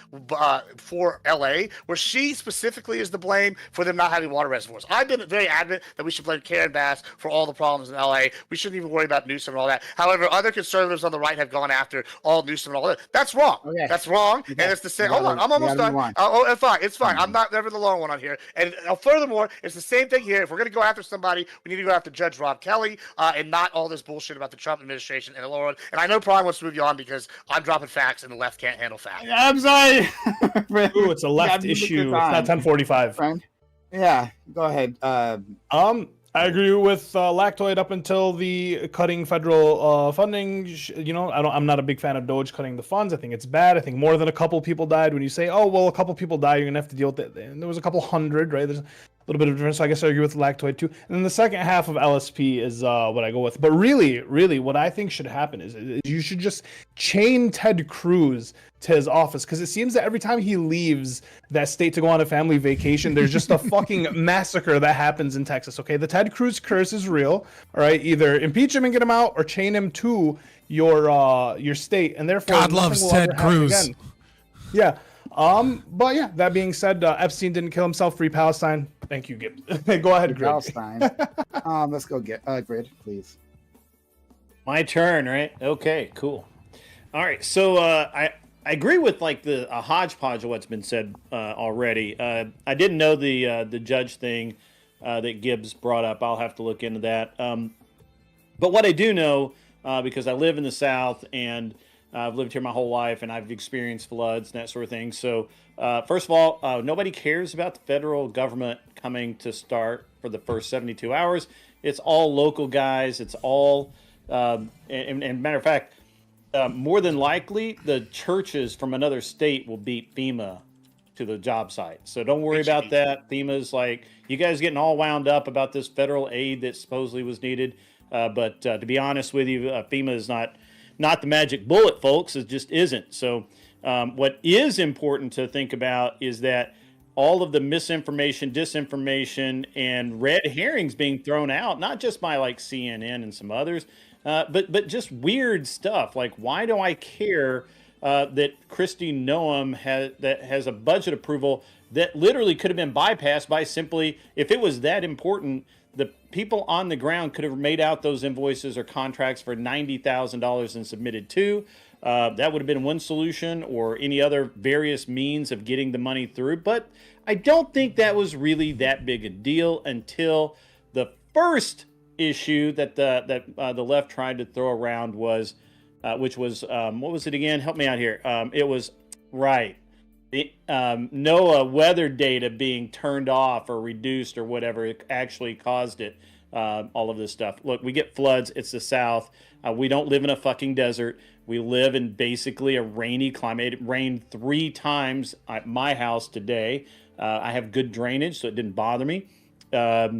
for LA, where she specifically is to blame for them not having water reservoirs. I've been very adamant that we should blame Karen Bass for all the problems in LA. We shouldn't even worry about Newsom and all that. However, other conservatives on the right have gone after all Newsom and all that. That's wrong. Okay. That's wrong. And it's the same. Hold on, I'm almost done. Oh, it's fine. It's fine. I'm not never the long one on here. And furthermore, it's the same thing here. If we're going to go after somebody, we need to go after Judge Rob Kelly and not all this bullshit about the Trump administration and the Lord. And I know Brian wants to move you on because I'm dropping facts and the left can't handle facts. I'm sorry. Ooh, it's a left issue. It's not 1045. Friend. Yeah, go ahead. I agree with Lactoid up until the cutting federal funding. I'm not a big fan of Doge cutting the funds. I think it's bad. I think more than a couple people died. When you say, oh, well, a couple people died, you're going to have to deal with it. And there was a couple hundred, right? There's a little bit of difference. So I guess I agree with Lactoid too. And then the second half of LSP is what I go with. But really, what I think should happen is you should just chain Ted Cruz to his office, because it seems that every time he leaves that state to go on a family vacation, there's just a fucking massacre that happens in Texas. Okay, the Ted Cruz curse is real. All right, either impeach him and get him out, or chain him to your state, and therefore God loves Ted Cruz. Yeah. But yeah, that being said, Epstein didn't kill himself. Free Palestine. Thank you, Gibbs. Go ahead, Grid. Palestine. Let's go get Grid, please. My turn, right? Okay, cool. All right, so I agree with like a hodgepodge of what's been said already. I didn't know the judge thing that Gibbs brought up. I'll have to look into that. But what I do know, because I live in the South and I've lived here my whole life and I've experienced floods and that sort of thing. So first of all, nobody cares about the federal government coming to start for the first 72 hours. It's all local guys. It's all, and matter of fact, more than likely, the churches from another state will beat FEMA to the job site. So don't worry about that. FEMA's like, you guys getting all wound up about this federal aid that supposedly was needed. But to be honest with you, FEMA is not the magic bullet, folks. It just isn't. So what is important to think about is that all of the misinformation, disinformation, and red herrings being thrown out, not just by like CNN and some others, but just weird stuff. Like, why do I care that Kristi Noem has a budget approval that literally could have been bypassed by simply, if it was that important, the people on the ground could have made out those invoices or contracts for $90,000 and submitted to. that would have been one solution, or any other various means of getting the money through. But I don't think that was really that big a deal until the first issue that the left tried to throw around was, which was what was it again? Help me out here. It was right. The NOAA weather data being turned off or reduced or whatever actually caused it. All of this stuff. Look, we get floods. It's the South. We don't live in a fucking desert. We live in basically a rainy climate. It rained 3 times at my house today. I have good drainage, so it didn't bother me. But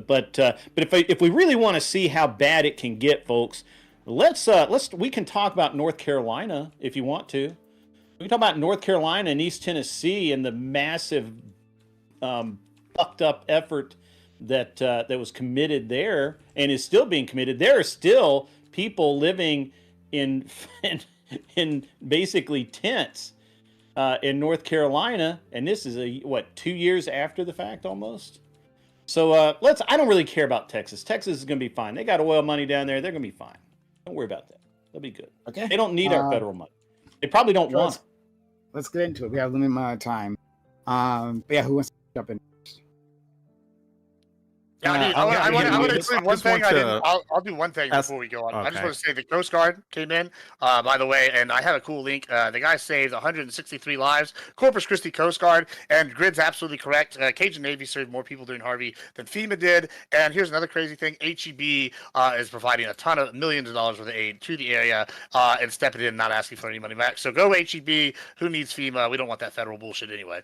if we really want to see how bad it can get, folks, we can talk about North Carolina if you want to. We can talk about North Carolina and East Tennessee and the massive fucked up effort that was committed there and is still being committed. There are still people living in basically tents in North Carolina, and this is 2 years after the fact almost. So I don't really care about Texas. Texas is going to be fine. They got oil money down there. They're going to be fine. Don't worry about that. They'll be good. Okay. They don't need our federal money. They probably don't want it. Let's get into it. We have a limited amount of time. But yeah, who wants to jump in? Yeah, I want to say one thing. I'll do one thing before we go on. Okay. I just want to say the Coast Guard came in, by the way, and I have a cool link. The guy saved 163 lives. Corpus Christi Coast Guard, and Grid's absolutely correct. Cajun Navy saved more people during Harvey than FEMA did. And here's another crazy thing: HEB is providing a ton of millions of dollars worth of aid to the area and stepping in, not asking for any money back. So go HEB. Who needs FEMA? We don't want that federal bullshit anyway.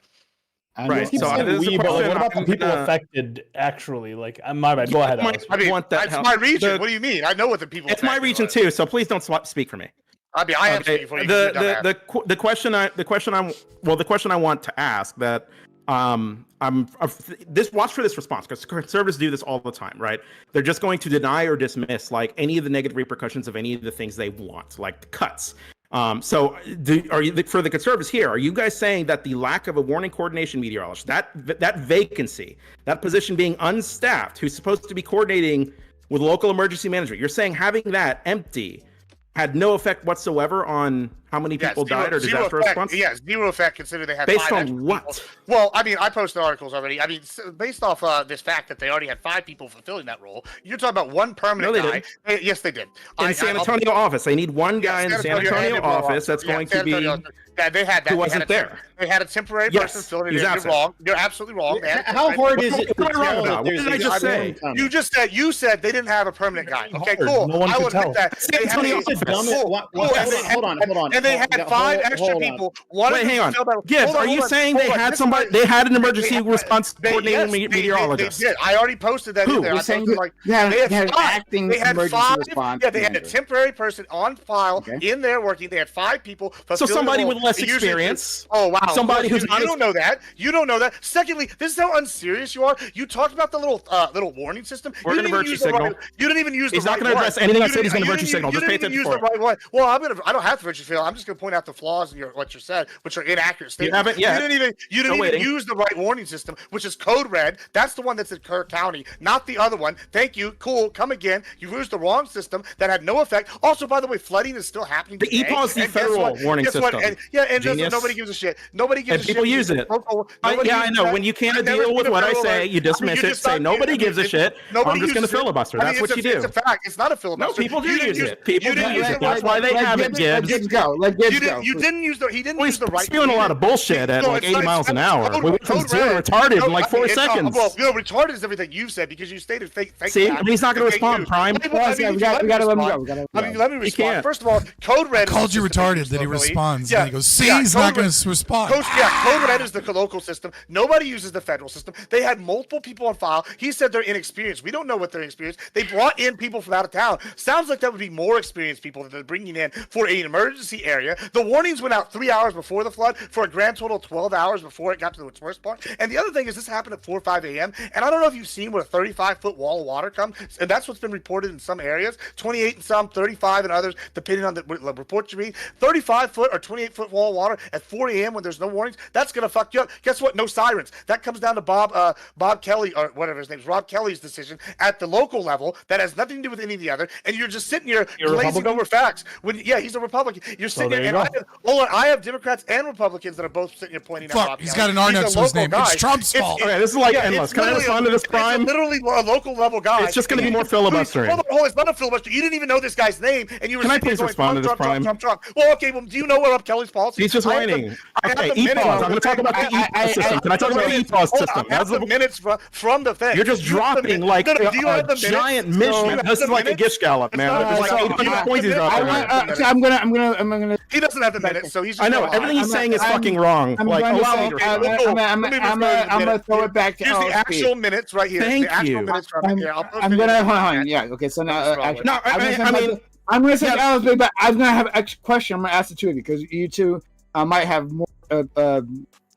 Right. So what about the people affected? Actually, like, my bad. Go ahead. Alex. I mean, it's my region. What do you mean? I know what the people. It's my region too. So please don't speak for me. I mean, I am speaking for you. The question I want to ask that watch for this response, because conservatives do this all the time, right? They're just going to deny or dismiss like any of the negative repercussions of any of the things they want, like cuts. For the conservatives here, are you guys saying that the lack of a warning coordination meteorologist, that vacancy, that position being unstaffed, who's supposed to be coordinating with local emergency management, you're saying having that empty had no effect whatsoever on how many people died or disaster response? Yeah, zero effect considering they had based 5 on what? People. Well, I mean, I posted articles already. I mean, based off this fact that they already had 5 people fulfilling that role. You're talking about one permanent guy. Yes, they did. In San Antonio office, they need one guy in the San Antonio office that's going to be. Yeah, they had that. Who wasn't there? They had a temporary person filling it in. You're wrong. You're absolutely wrong. How hard is it to tell that what did I just say? You said they didn't have a permanent guy. Okay, cool. No one I could will tell. admit that. Hold on. And they had 5 extra people. Wait, hang on. Gibbs, are you saying they had somebody? They had an emergency response coordinating meteorologist. They did. I already posted that in there. You're saying they had an acting emergency response. Yeah, they had a temporary person on file in there working. They had 5 people. So somebody with less experience. Oh wow. Somebody who's not. You don't know that. You don't know that. Secondly, this is how unserious you are. You talked about the little warning system. Or an emergency signal. You didn't even use the right one. He's not going to address anything I said. He's an emergency signal. Just pay attention to the right one. Well, I don't have to emergency signal. I'm just going to point out the flaws in what you said, which are inaccurate statements. You haven't yet. You didn't even use the right warning system, which is code red. That's the one that's in Kerr County, not the other one. Thank you. Cool. Come again. You used the wrong system that had no effect. Also, by the way, flooding is still happening today. The EPA is the federal warning system. And nobody gives a shit. Nobody gives a shit. People use it. I know. When you can't deal with what I say, you dismiss it. Say nobody gives a shit. I'm just going to filibuster. That's what you do. It's a fact. It's not a filibuster. No, people do use it. People do use it. That's why they have it, Gibbs. Let Gibbs go. Let Gibbs go. You didn't use the. He didn't use the right. He's spewing a lot of bullshit at like 80 miles an hour. We went from 0 to retarded in like 4 seconds. Well, retarded is everything you've said because you stated fake. See, he's not going to respond. Prime. We got to let him go. I mean, let me respond. First of all, code red. Called you retarded that he responds. And he goes, see, he's not going to respond. Code red is the local system. Nobody uses the federal system. They had multiple people on file. He said they're inexperienced. We don't know what they're inexperienced. They brought in people from out of town. Sounds like that would be more experienced people that they're bringing in for an emergency the area. The warnings went out 3 hours before the flood for a grand total of 12 hours before it got to its worst part. And the other thing is this happened at 4 or 5 a.m. And I don't know if you've seen where a 35-foot wall of water comes, and that's what's been reported in some areas, 28 in some, 35 in others, depending on the report you read. 35-foot or 28-foot wall of water at 4 a.m. when there's no warnings, that's going to fuck you up. Guess what? No sirens. That comes down to Bob Kelly, or whatever his name is, Rob Kelly's decision at the local level that has nothing to do with any of the other, and you're just sitting here glazing over facts. Yeah, he's a Republican. You're sitting there, and I have Democrats and Republicans that are both sitting here pointing out Rob he's Kelly. got an R next to his name. It's Trump's fault. Okay, this is like endless. Can I respond to this crime? It's literally a local level guy. It's just going to be more filibustering. Hold on, it's not a filibuster. You didn't even know this guy's name, and you were Can I sitting please there respond to this crime? Trump. Well, okay, well, do you know what Rob Kelly's policy? He's just whining. Okay, EPAUSE. I'm going to talk about the EPAUSE system. Can I talk about the EPAUSE system? I have the minutes from the thing. You're just dropping like a giant mishmash. This is like a gish gallop, man. There's like 800 points he's dropping. I'm gonna. He doesn't have the minutes, so he's just. I know everything he's saying is fucking wrong. I'm Like, gonna throw it back to Here's the actual minutes right here. Thank the actual you. minutes from here. I'm gonna hold on. Yeah. Okay. So now, No, I'm gonna say LSB, but I'm gonna have an extra question. I'm gonna ask the two of you because you two might have more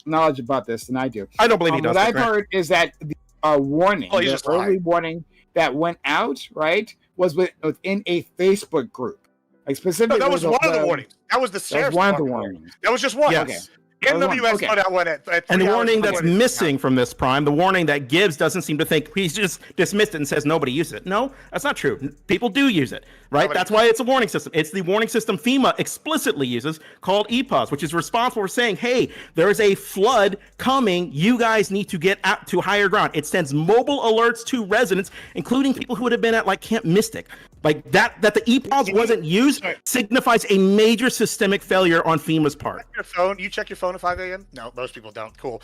knowledge about this than I do. I don't believe he does. What I've heard is that the warning, the early warning that went out, right, was within a Facebook group. Like specifically, that was one of the warnings. That was the sheriff's one of the warnings. That was just one. Yes. Okay. NWS put out one at and the warning that's missing from this prime, the warning that Gibbs doesn't seem to think, he's just dismissed it and says nobody uses it. No, that's not true. People do use it, right? That's why it's a warning system. It's the warning system FEMA explicitly uses called EPAUSE, which is responsible for saying, hey, there is a flood coming. You guys need to get out to higher ground. It sends mobile alerts to residents, including people who would have been at like Camp Mystic. Like that the EPAUSE wasn't used signifies a major systemic failure on FEMA's part. You check your phone at 5 a.m.? No, most people don't. Cool.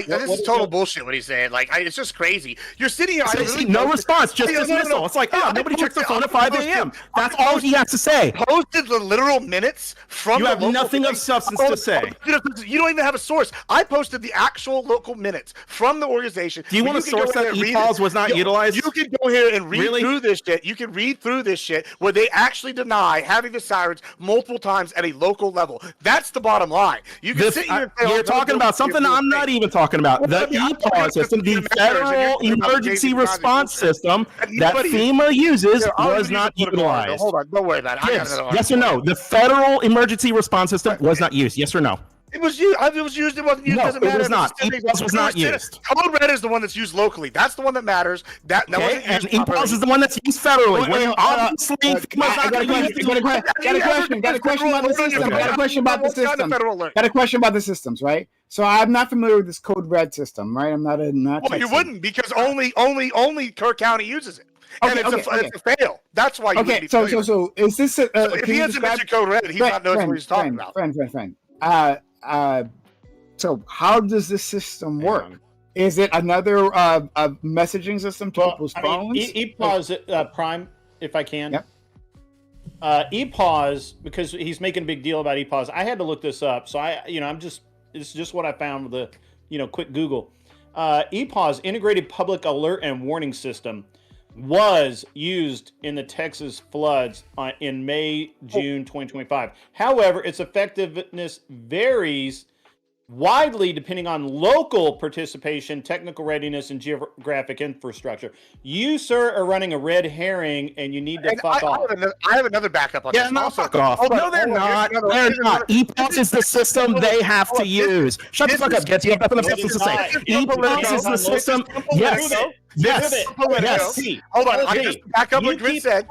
This is total bullshit what he's saying. Like, it's just crazy. You're sitting here. No response, just dismissal. It's like, nobody checks their phone at 5 a.m. That's all he has to say. Posted the literal minutes from. You have nothing of substance to say. You don't even have a source. I posted the actual local minutes from the organization. Do you want a source that EPAUSE was not utilized? You can go here and read through this shit. You can read through this shit where they actually deny having the sirens multiple times at a local level. That's the bottom line. You can sit here and say, you're talking about something I'm not even talking about. The EPAUSE system, the Federal Emergency Response System that FEMA uses was not utilized. Hold on, don't worry about it. Yes or no? The Federal Emergency Response System was not used. Yes or no? It was used. It was used. It wasn't used. No, doesn't matter. It was not. EPAUSE was not used. Code Red is the one that's used locally. That's the one that matters. That okay, and EPAUSE is the one that's used federally. Obviously, FEMA's not going to use it. Got a question about the system. Got a question about the system. Got a question about the systems, right? So I'm not familiar with this Code Red system, right? I'm not. Well, you wouldn't because only Kerr County uses it. And it's a fail. That's why you okay, so is this if he hasn't mentioned Code Red, he's not knowing what he's talking about. Friend. So how does this system work? Is it another messaging system to people's phones? EPAUSE Prime, if I can. Yep. EPAUSE, because he's making a big deal about EPAUSE. I had to look this up, so it's just what I found with the quick Google. EPAUSE, Integrated Public Alert and Warning System, was used in the Texas floods in June 2025. However, its effectiveness varies widely depending on local participation, technical readiness, and geographic infrastructure. You, sir, are running a red herring, and you need to fuck off. I have another backup on this. No, fuck off. No, they're not. They're not. EPAUSE is the system they have to use. Shut the fuck up, Getz. You have nothing else to say. EPAUSE is the system. Yes. Yes. Hold on. I just back up what Grit said.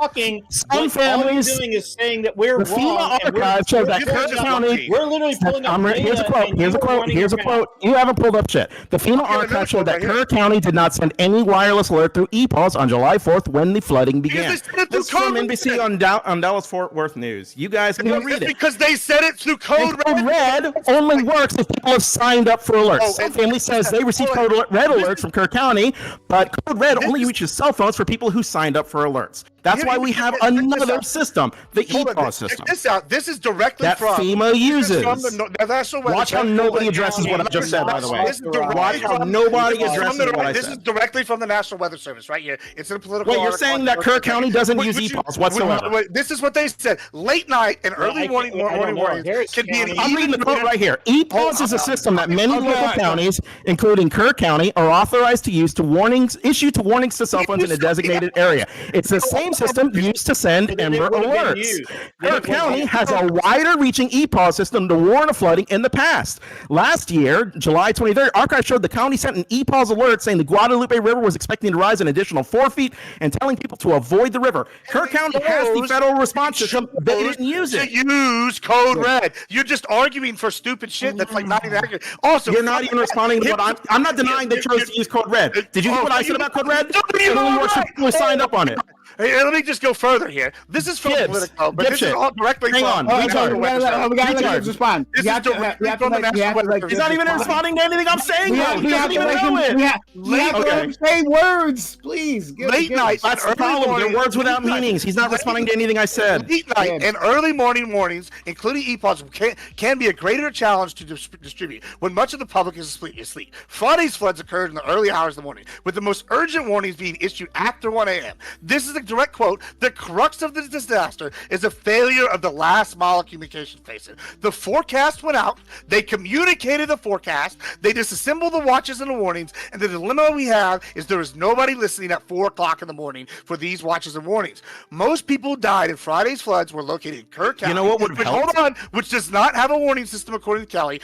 Some families. All you're doing is saying that we're the FEMA archive showed that Kerr County. We're literally pulling up data. Here's a quote. You haven't pulled up shit. The FEMA archive showed that Kerr County did not send any wireless alert through EPAUSE on July 4th when the flooding began. This is from NBC on Dallas Fort Worth News. You guys can read it. Because they said it through Code Red only works if people have signed up for alerts. Some family says they received Code Red alerts from Kerr County, but Code Red only reaches cell phones for people who signed up for alerts. That's why we have another system, the Hold on, EPAW system. Check this out. This is directly that from FEMA uses. From the National Weather Watch how Service. nobody addresses what I just said, by the way. Watch how nobody addresses what I This is said. directly from the National Weather Service right here. It's in a political Wait, you're article. saying that Kerr County doesn't use EPAWs whatsoever? This is what they said. Late night and early morning can be an I'm reading the quote right here. EPAWs is a system that many local counties, including Kerr County, are authorized to use to issue warnings to cell phones in a designated area. It's the same system used to send Amber Alerts. Kerr County has a wider-reaching EPAW system to warn of flooding in the past. Last year, July 23rd, archives showed the county sent an EPAW's alert saying the Guadalupe River was expecting to rise an additional 4 feet and telling people to avoid the river. Kerr County has the federal response system. They didn't use it. Use Code Red. You're just arguing for stupid shit that's like not even accurate. Also, you're not even responding to what I'm not denying they chose to use Code Red. Did you hear what I said about Code Red? People signed up on it. Hey, let me just go further here. This is from Politico, but this is all directly Hang from on. We gotta let him respond. This is directly from the National Weather Service. He's not even responding to anything I'm saying. We have to let him say words, please. Late night. That's the problem. They're words without meanings. He's not responding to anything I said. Late night and early mornings, including EPAWs, can be a greater challenge to distribute when much of the public is asleep. Friday's floods occurred in the early hours of the morning, with the most urgent warnings being issued after 1 a.m. This is a direct quote. The crux of the disaster is a failure of the last mile of communication facing. The forecast went out. They communicated the forecast. They disassembled the watches and the warnings. And the dilemma we have is there is nobody listening at 4 o'clock in the morning for these watches and warnings. Most people who died in Friday's floods were located in Kerr County. You know what would have helped? Hold on, which does not have a warning system according to Kelly.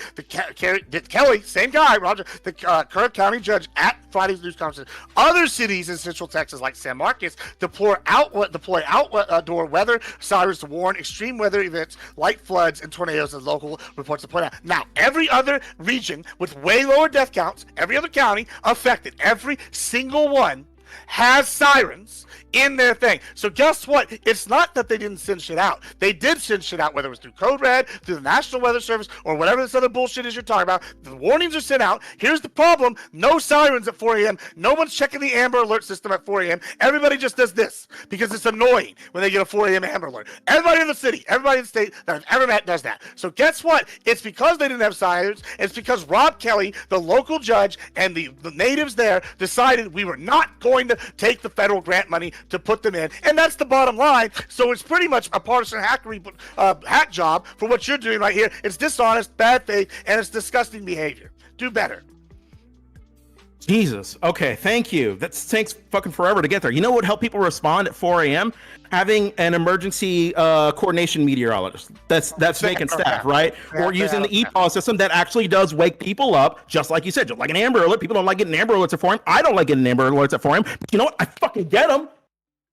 Kelly, same guy, Roger, the Kerr County judge at Friday's news conference. Other cities in Central Texas, like San Marcos, deploy outdoor weather sirens to warn extreme weather events like floods and tornadoes, as local reports to point out. Now, every other region with way lower death counts, every other county affected, every single one has sirens in their thing. So guess what? It's not that they didn't send shit out. They did send shit out, whether it was through Code Red, through the National Weather Service, or whatever this other bullshit is you're talking about. The warnings are sent out. Here's the problem. No sirens at 4 a.m. No one's checking the Amber Alert system at 4 a.m. Everybody just does this because it's annoying when they get a 4 a.m. Amber Alert. Everybody in the city, everybody in the state that I've ever met does that. So guess what? It's because they didn't have sirens. It's because Rob Kelly, the local judge, and the natives there decided we were not going to take the federal grant money to put them in. And that's the bottom line. So it's pretty much a partisan hack job for what you're doing right here. It's dishonest, bad faith, and it's disgusting behavior. Do better. Jesus. Okay, thank you. That takes fucking forever to get there. You know what would help people respond at 4 a.m.? Having an emergency coordination meteorologist. That's vacant staff, right? Or using the EPAW system that actually does wake people up, just like you said, just like an Amber Alert. People don't like getting Amber Alerts at 4 a.m. I don't like getting Amber Alerts at 4 a.m. But you know what? I fucking get them.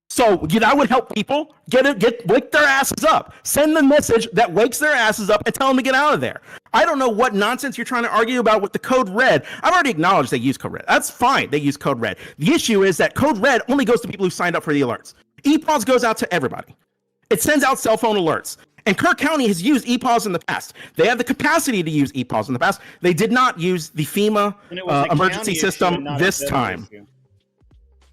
So that would help people wake their asses up. Send the message that wakes their asses up and tell them to get out of there. I don't know what nonsense you're trying to argue about with the Code Red. I've already acknowledged they use Code Red. That's fine. They use Code Red. The issue is that Code Red only goes to people who signed up for the alerts. EPAWs goes out to everybody. It sends out cell phone alerts. And Kerr County has used EPAWs in the past. They have the capacity to use EPAWs in the past. They did not use the FEMA emergency system this time.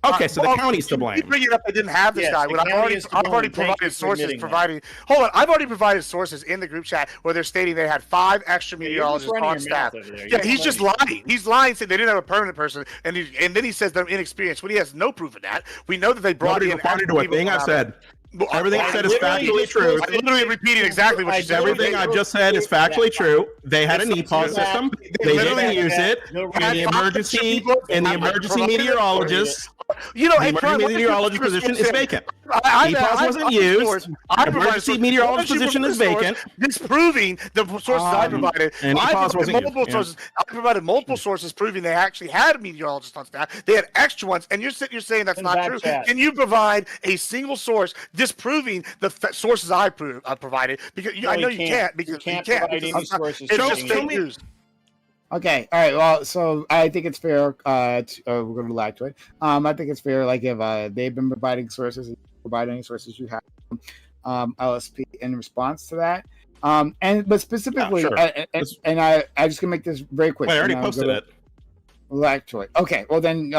Okay, so the county's to blame. You bring it up, they didn't have this guy. When I've already provided sources Hold on, I've already provided sources in the group chat where they're stating they had 5 extra meteorologists on staff. Yeah, he's just lying. He's lying, saying they didn't have a permanent person, and then he says they're inexperienced when he has no proof of that. We know that they brought in. To a thing I said. Everything I said is factually true. I literally repeated exactly what you said. Everything I just said is factually true. They had an EPAW system. They didn't use it. And the emergency meteorologist. You know, the emergency meteorologist position is vacant. EPAWs wasn't used. Emergency meteorologist position is vacant. Disproving the sources I provided. And EPAWs wasn't used. I provided multiple sources proving they actually had a meteorologist on staff. They had extra ones, and you're saying that's not true. Can you provide a single source disproving the sources I provided? Because I know you can't. Because you can't provide any sources. It's just fake news. Okay, all right. Well, so I think it's fair. We're going to lag to it. I think it's fair. Like if they've been providing sources, provide any sources you have, LSP in response to that. But specifically, and I just gonna make this very quick. Wait, I already posted it. Lag to it. Okay. Well then,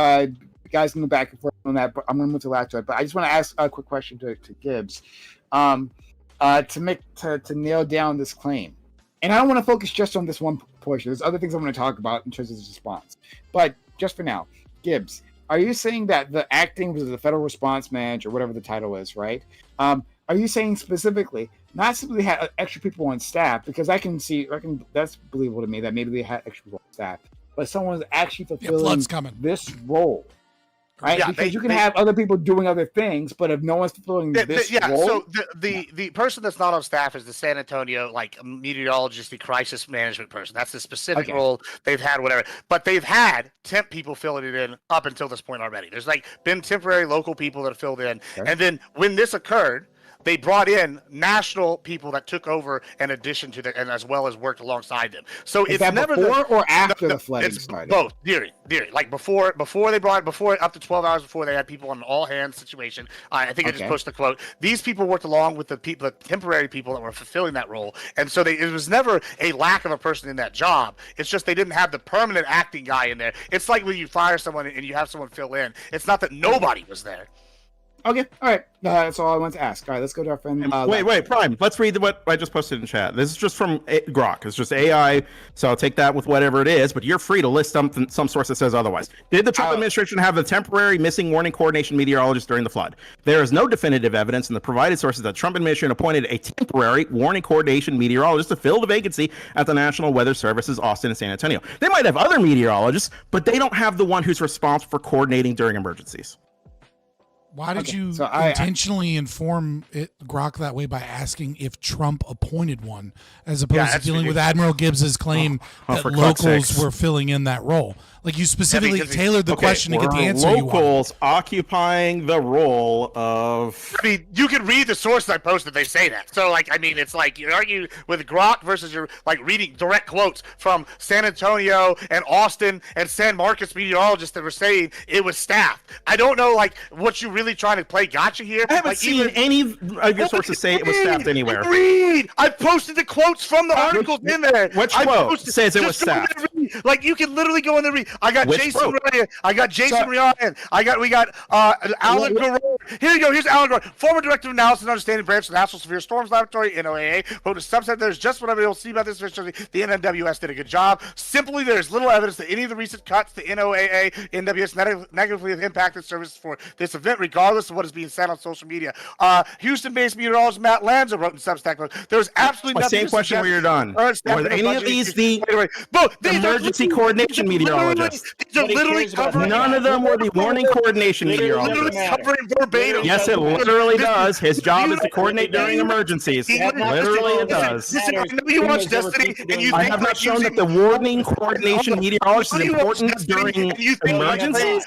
guys can go back and forth on that, but I'm going to move to Lactoid. But I just want to ask a quick question to Gibbs, to nail down this claim. And I don't want to focus just on this one portion. There's other things I want to talk about in terms of his response. But just for now, Gibbs, are you saying that the acting was the federal response manager, whatever the title is, right? Are you saying specifically, not simply had extra people on staff, because that's believable to me that maybe they had extra people on staff, but someone's actually fulfilling this role, right? Yeah, because you can have other people doing other things, but if no one's fulfilling this role, so the person that's not on staff is the San Antonio meteorologist, the crisis management person. That's the specific role they've had, whatever. But they've had temp people filling it in up until this point already. There's been temporary local people that have filled in, and then when this occurred, they brought in national people that took over in addition to and as well as worked alongside them. So is it's that never before or after the flooding it's started? Both, during. Like before up to 12 hours before, they had people on an all hands situation. I think I just posted a quote. These people worked along with the temporary people that were fulfilling that role, and so it was never a lack of a person in that job. It's just they didn't have the permanent acting guy in there. It's like when you fire someone and you have someone fill in. It's not that nobody was there. Okay, all right. That's all I want to ask. All right, let's go to our friend. Wait, Prime. Let's read what I just posted in chat. This is just from Grok. It's just AI, so I'll take that with whatever it is. But you're free to list some source that says otherwise. Did the Trump administration have the temporary missing warning coordination meteorologist during the flood? There is no definitive evidence in the provided sources that Trump administration appointed a temporary warning coordination meteorologist to fill the vacancy at the National Weather Service's Austin and San Antonio. They might have other meteorologists, but they don't have the one who's responsible for coordinating during emergencies. Why did you intentionally inform Grok that way by asking if Trump appointed one, as opposed to dealing with Admiral Gibbs's claim that locals were filling in that role? Like, you specifically tailored the question to get the answer you wanted. Locals occupying the role of... I mean, you can read the sources I posted. They say that. So, it's like you're arguing with Grok versus you're reading direct quotes from San Antonio and Austin and San Marcos meteorologists that were saying it was staff. I don't know, what you really trying to play gotcha here. I haven't seen any of your sources say it was staffed anywhere. I posted the quotes from the articles in there. Which quote says it was staffed? You can literally go in there and read. I got Jason Ryan. We got Alan Garrard. Here you go. Here's Alan Garrard, former director of analysis and understanding branch of the National Severe Storms Laboratory, NOAA. Wrote a subset. There's just what everybody will see about this. The NMWS did a good job. Simply, there's little evidence that any of the recent cuts the NOAA, NWS negatively have impacted services for this event, regardless of what is being said on social media. Houston-based meteorologist Matt Lanza wrote in Substack. There's absolutely nothing. Same question when you're done. Were any of these the emergency coordination meteorologists? None of them were the warning coordination meteorologists. Yes, it literally does. His job is to coordinate during emergencies. Literally, it does. You watch Destiny, and you I have not shown that the warning coordination meteorologist is important during emergencies.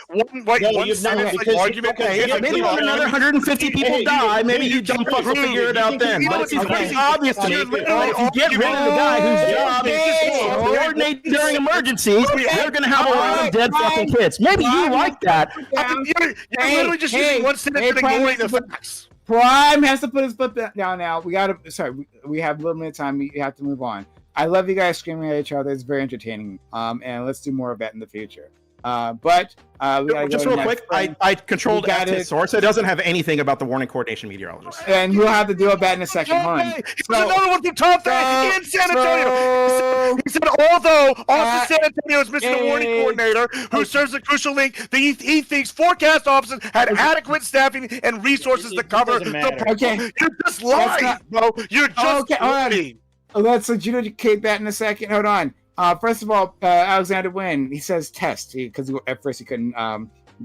Maybe when another 150 people die, maybe you dumb fucks will figure it out then. But it's pretty obvious to me. If you get rid of the guy whose job is just to coordinate during emergencies, they're going to have a lot of dead fucking kids. Maybe you like that. You're literally just using one sentence and ignoring the facts. Prime has to put his foot down now. We have a little bit of time. We have to move on. I love you guys screaming at each other. It's very entertaining. And let's do more of that in the future. But we gotta just go real quick, I controlled his source. It doesn't have anything about the warning coordination meteorologist. And we'll have to deal with that in a second. There's another one from Tom Fay in San Antonio. He said, although Austin San Antonio is missing a warning coordinator who serves a crucial link, he thinks forecast officers had adequate staffing and resources to cover the problem. You're just lying, bro. You're just lying. Let's adjudicate that in a second. Hold on. First of all, Alexander Wynn, he says test because at first he couldn't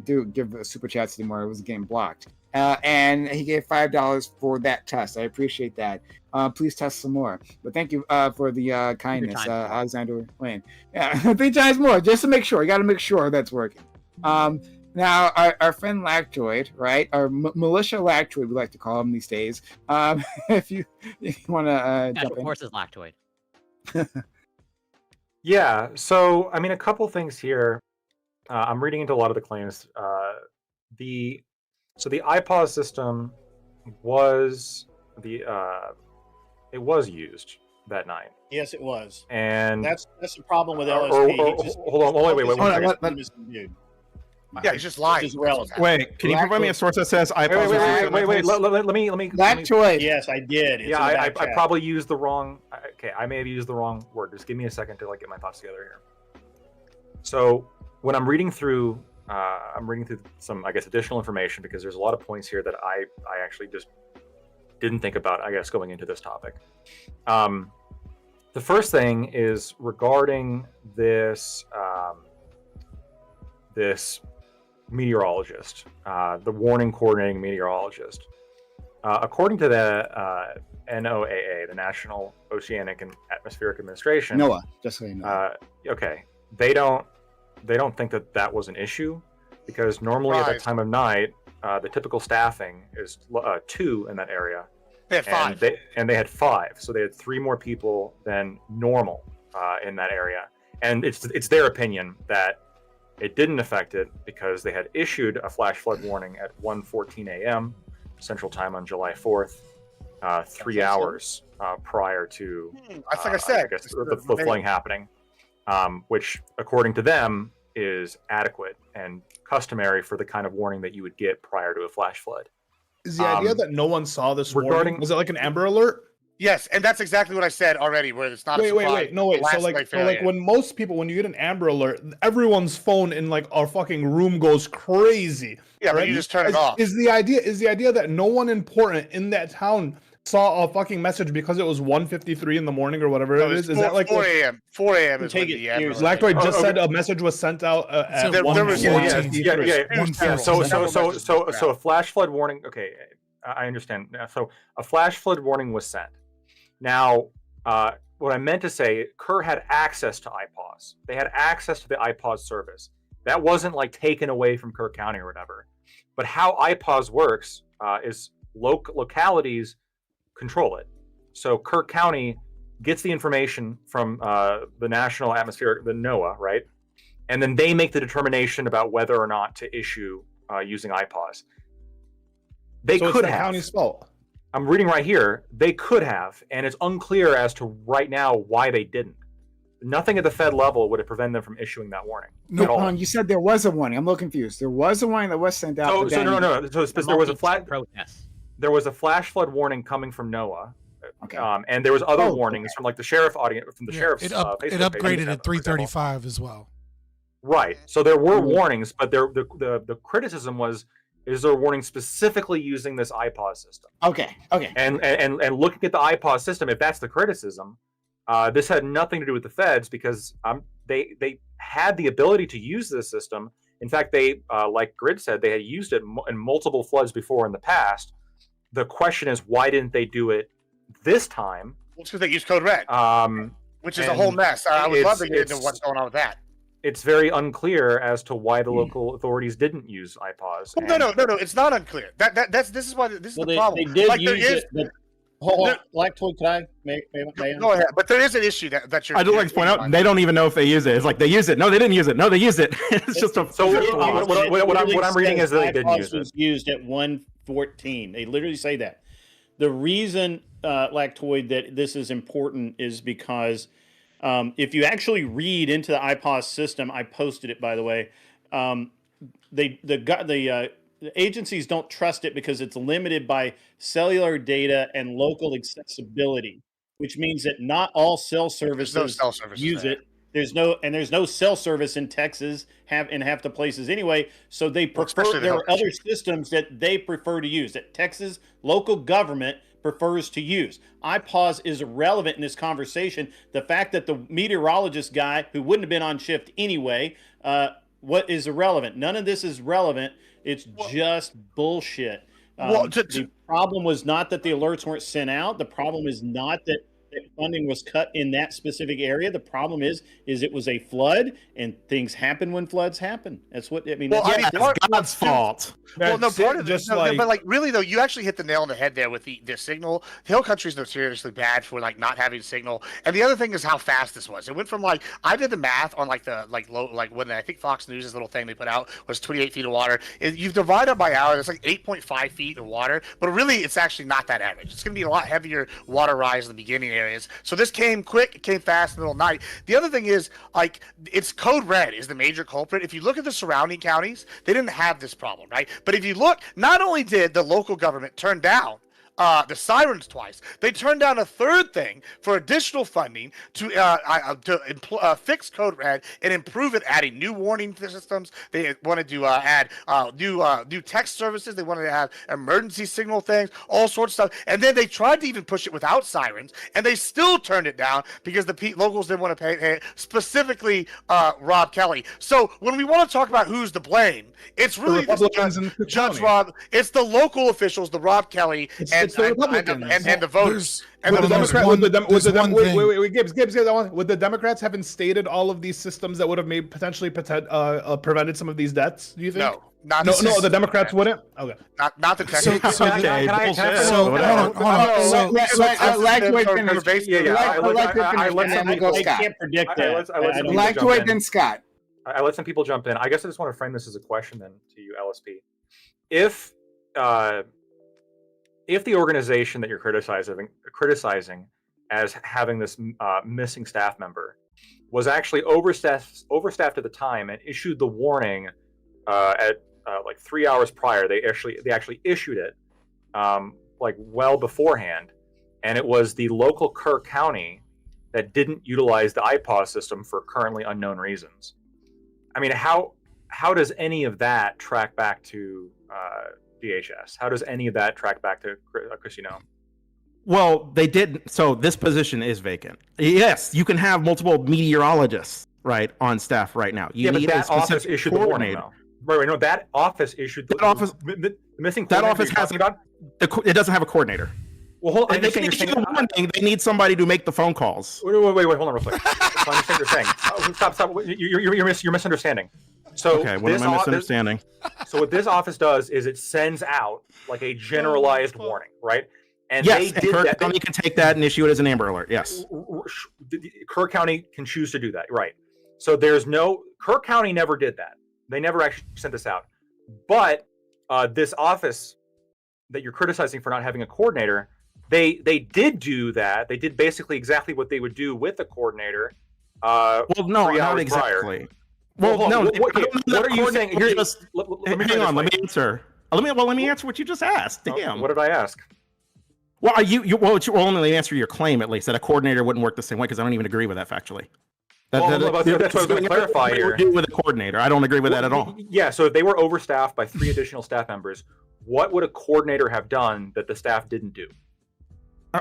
give super chats anymore. It was getting blocked. And he gave $5 for that test. I appreciate that. Please test some more. But thank you for the kindness, Alexander Wynn. Yeah, 3 times more, just to make sure. You got to make sure that's working. Now, our friend Lactoid, right? Our militia Lactoid, we like to call him these days. If you want to jump in. Of course, it's Lactoid. Yeah, so I mean, a couple things here. I'm reading into a lot of the claims. The iPause system was it was used that night. Yes, it was. And that's the problem with LSP. Hold on, wait. Yeah, he's just lying. Which is relevant. Wait, can you provide me a source that says iPods? Wait. Let me. Lactoid. Yes, I did. It's Yeah, in the I back chat. probably used the wrong. Okay, I may have used the wrong word. Just give me a second to get my thoughts together here. So when I'm reading through some, I guess, additional information, because there's a lot of points here that I actually just didn't think about, I guess, going into this topic. The first thing is regarding this this meteorologist, the warning coordinating meteorologist. According to the NOAA, the National Oceanic and Atmospheric Administration, NOAA, just so you know. Okay, they don't think that was an issue, because normally at that time of night, the typical staffing is 2 in that area. They had 5. And they had 5, so they had 3 more people than normal in that area. And it's their opinion that it didn't affect it because they had issued a flash flood warning at 1:14 a.m. Central Time on July 4th, 3 hours prior to That's like I said, I guess the flooding happening, which according to them is adequate and customary for the kind of warning that you would get prior to a flash flood. Is the idea that no one saw this regarding warning? Was it like an Amber Alert? Yes, and that's exactly what I said already. Where it's not. Wait. So like when most people, when you get an Amber Alert, everyone's phone in like our fucking room goes crazy. Yeah, but you just turn it off. Is the idea that no one important in that town saw a fucking message because it was 1:53 in the morning or whatever it is? Is that like 4 a.m.? 4 a.m. is when the Amber Alert. Lactoid just said a message was sent out at 1:14. So a flash flood warning. Okay, I understand. So a flash flood warning was sent. Now, what I meant to say, Kerr had access to IPAWS. They had access to the IPAWS service. That wasn't like taken away from Kerr County or whatever. But how IPAWS works is localities control it. So Kerr County gets the information from the National Atmospheric, the NOAA, right? And then they make the determination about whether or not to issue using IPAWS. They so could it's the have. county's fault. I'm reading right here. They could have, and it's unclear as to right now why they didn't. Nothing at the Fed level would have prevented them from issuing that warning. No, hold on. You said there was a warning. I'm a little confused. There was a warning that was sent out. So no. So there was a protest. There was a flash flood warning coming from NOAA. Okay. And there was other warnings from like the sheriff audience, from the sheriff's. It Facebook upgraded page, at 3:35 as well. Right. So there were warnings, but the criticism was, is there a warning specifically using this IPAWS system? Okay. And looking at the IPAWS system, if that's the criticism, this had nothing to do with the feds, because they had the ability to use this system. In fact, they, like Grid said, they had used it in multiple floods before in the past. The question is, why didn't they do it this time? Well, it's because they used Code Red, which is a whole mess. I would love to get into what's going on with that. It's very unclear as to why the local authorities didn't use IPAWS. No, it's not unclear. This is the problem. They did use it. Hold on, Lactoid, can I? May Go ahead, but there is an issue that you're. I'd like to point out they don't even know if they use it. It's like they use it. No, they didn't use it. No, they used it. It's just a. So what I'm reading is that they didn't use it. Was used at 1:14. They literally say that. The reason, Lactoid, that this is important is because if you actually read into the IPAWS system, I posted it by the way. The agencies don't trust it because it's limited by cellular data and local accessibility, which means that not all cell services use it. There's no cell service in Texas in half the places anyway. So they prefer. There are other systems that they prefer to use that Texas local government prefers to use. IPAWS is irrelevant in this conversation. The fact that the meteorologist guy who wouldn't have been on shift anyway, what is irrelevant? None of this is relevant. It's just bullshit. The problem was not that the alerts weren't sent out. The problem is not that funding was cut in that specific area. The problem is it was a flood, and things happen when floods happen. That's what I mean. Well, it's God's fault. Well, no, part of this, but really though, you actually hit the nail on the head there with the signal. The Hill Country is notoriously bad for like not having signal, and the other thing is how fast this was. It went from like I did the math on when I think Fox News' little thing they put out was 28 feet of water. You've divided by hour. It's like 8.5 feet of water, but really it's actually not that average. It's going to be a lot heavier water rise in the beginning area areas. So this came quick, it came fast in the middle of the night. The other thing is, like, it's code red is the major culprit. If you look at the surrounding counties, they didn't have this problem, right? But if you look, not only did the local government turn down the sirens twice, they turned down a third thing for additional funding to fix code red and improve it, adding new warning systems. They wanted to add new text services. They wanted to have emergency signal things, all sorts of stuff. And then they tried to even push it without sirens, and they still turned it down because the locals didn't want to pay, specifically Rob Kelly. So when we want to talk about who's to blame, it's really Judge Rob. It's the local officials, the Rob Kelly, and the voters. Would the Democrats have instated all of these systems that would have potentially prevented some of these deaths? Do you think? No, the Democrats wouldn't. Okay, not the Texas. I can't predict that. Then Scott. I let some people jump in. I guess I just want to frame this as a question then to you, LSP. If the organization that you're criticizing as having this missing staff member was actually overstaffed at the time and issued the warning at like 3 hours prior, they actually issued it like well beforehand, and it was the local Kerr County that didn't utilize the IPAWS system for currently unknown reasons. I mean, how does any of that track back to DHS? How does any of that track back to Chrissy Noem? Well, they didn't. So this position is vacant. Yes, you can have multiple meteorologists, right, on staff right now. You need but that office issued the warning, though. Right, no, that office issued the missing. That office has it doesn't have a coordinator. Well, hold on. They need somebody to make the phone calls. Wait, hold on real quick. I understand what you're saying. Stop. You're misunderstanding. So okay, what am I misunderstanding? So what this office does is it sends out like a generalized warning, right? And yes, they did Kerr that. County can take that and issue it as an Amber Alert. Yes, Kerr County can choose to do that, right? So Kerr County never did that. They never actually sent this out. But this office that you're criticizing for not having a coordinator, they did do that. They did basically exactly what they would do with a coordinator. Well, no, 3 not hours exactly. Prior. Well, no. What are you saying? Hang on, let me answer. Let me answer what you just asked. Damn. What did I ask? Well, let me answer your claim at least that a coordinator wouldn't work the same way, because I don't even agree with that factually. That's what I was going to clarify here. With a coordinator, I don't agree with that at all. Yeah, so if they were overstaffed by 3 additional staff members, what would a coordinator have done that the staff didn't do?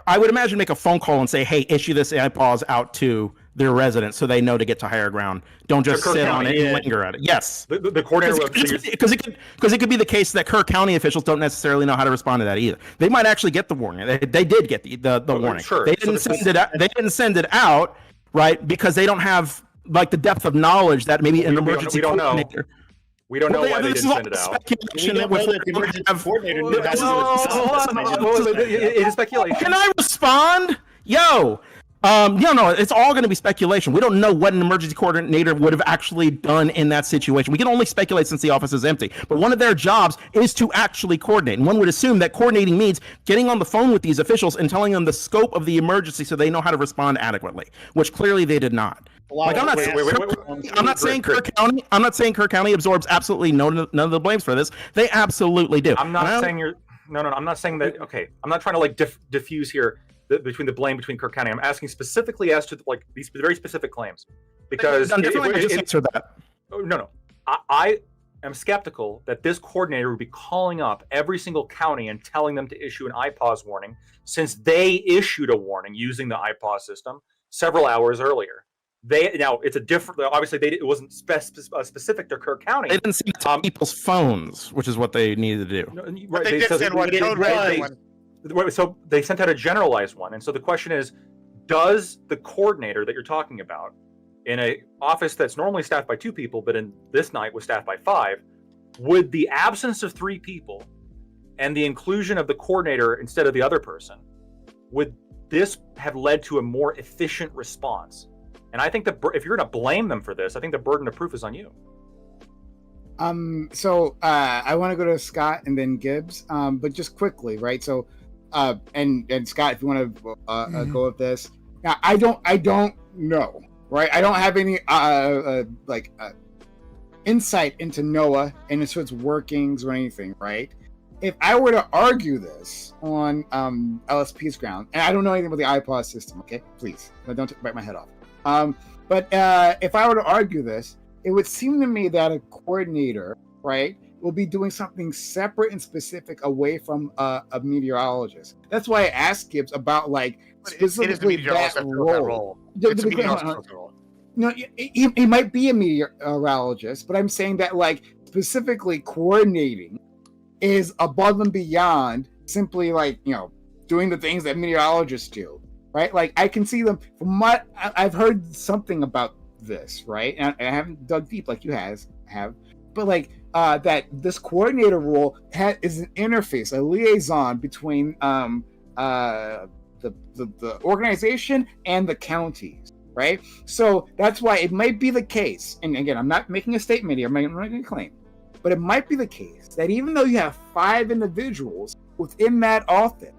I would imagine make a phone call and say, "Hey, issue this IPAWS out to their residents so they know to get to higher ground. Don't just sit on it and linger at it." Yes, the coordinator because it could be the case that Kerr County officials don't necessarily know how to respond to that either. They might actually get the warning. They did get the warning. Sure. They didn't send it out. They didn't send it out, right? Because they don't have like the depth of knowledge that maybe an emergency coordinator. We don't know why they didn't send it out. It is speculation. Can I respond? No, it's all going to be speculation. We don't know what an emergency coordinator would have actually done in that situation. We can only speculate since the office is empty. But one of their jobs is to actually coordinate. And one would assume that coordinating means getting on the phone with these officials and telling them the scope of the emergency so they know how to respond adequately, which clearly they did not. Like, I'm not saying Kerr County absorbs absolutely none of the blames for this. They absolutely do. I'm not saying I'm not saying that. Okay, I'm not trying to like diffuse here between the blame between Kerr County. I'm asking specifically as to like these very specific claims, because answer that. No. I am skeptical that this coordinator would be calling up every single county and telling them to issue an IPAWS warning, since they issued a warning using the IPAWS system several hours earlier. It's a different. Obviously, it wasn't specific to Kerr County. They didn't send it to people's phones, which is what they needed to do. But they did send one code red. So they sent out a generalized one, and so the question is, does the coordinator that you're talking about, in an office that's normally staffed by 2 people, but in this night was staffed by 5, would the absence of 3 people and the inclusion of the coordinator instead of the other person, would this have led to a more efficient response? And I think that if you're going to blame them for this, I think the burden of proof is on you. So I want to go to Scott and then Gibbs, but just quickly, right? So, and Scott, if you want to go with this, Now, I don't know, right? I don't have any insight into NOAA and its workings or anything, right? If I were to argue this on LSP's ground, and I don't know anything about the iPod system, okay? Please, don't bite my head off. But if I were to argue this, it would seem to me that a coordinator, right, will be doing something separate and specific away from a meteorologist. That's why I asked Gibbs about specifically that role. It's a meteorologist role. No, he might be a meteorologist, but I'm saying that specifically coordinating is above and beyond simply doing the things that meteorologists do, right? I can see them from what I've heard something about this, right? And I haven't dug deep like you have, but that this coordinator role is an interface, a liaison between the organization and the counties, right? So that's why it might be the case, and again, I'm not making a statement here, I'm not making a claim, but it might be the case that even though you have 5 individuals within that office,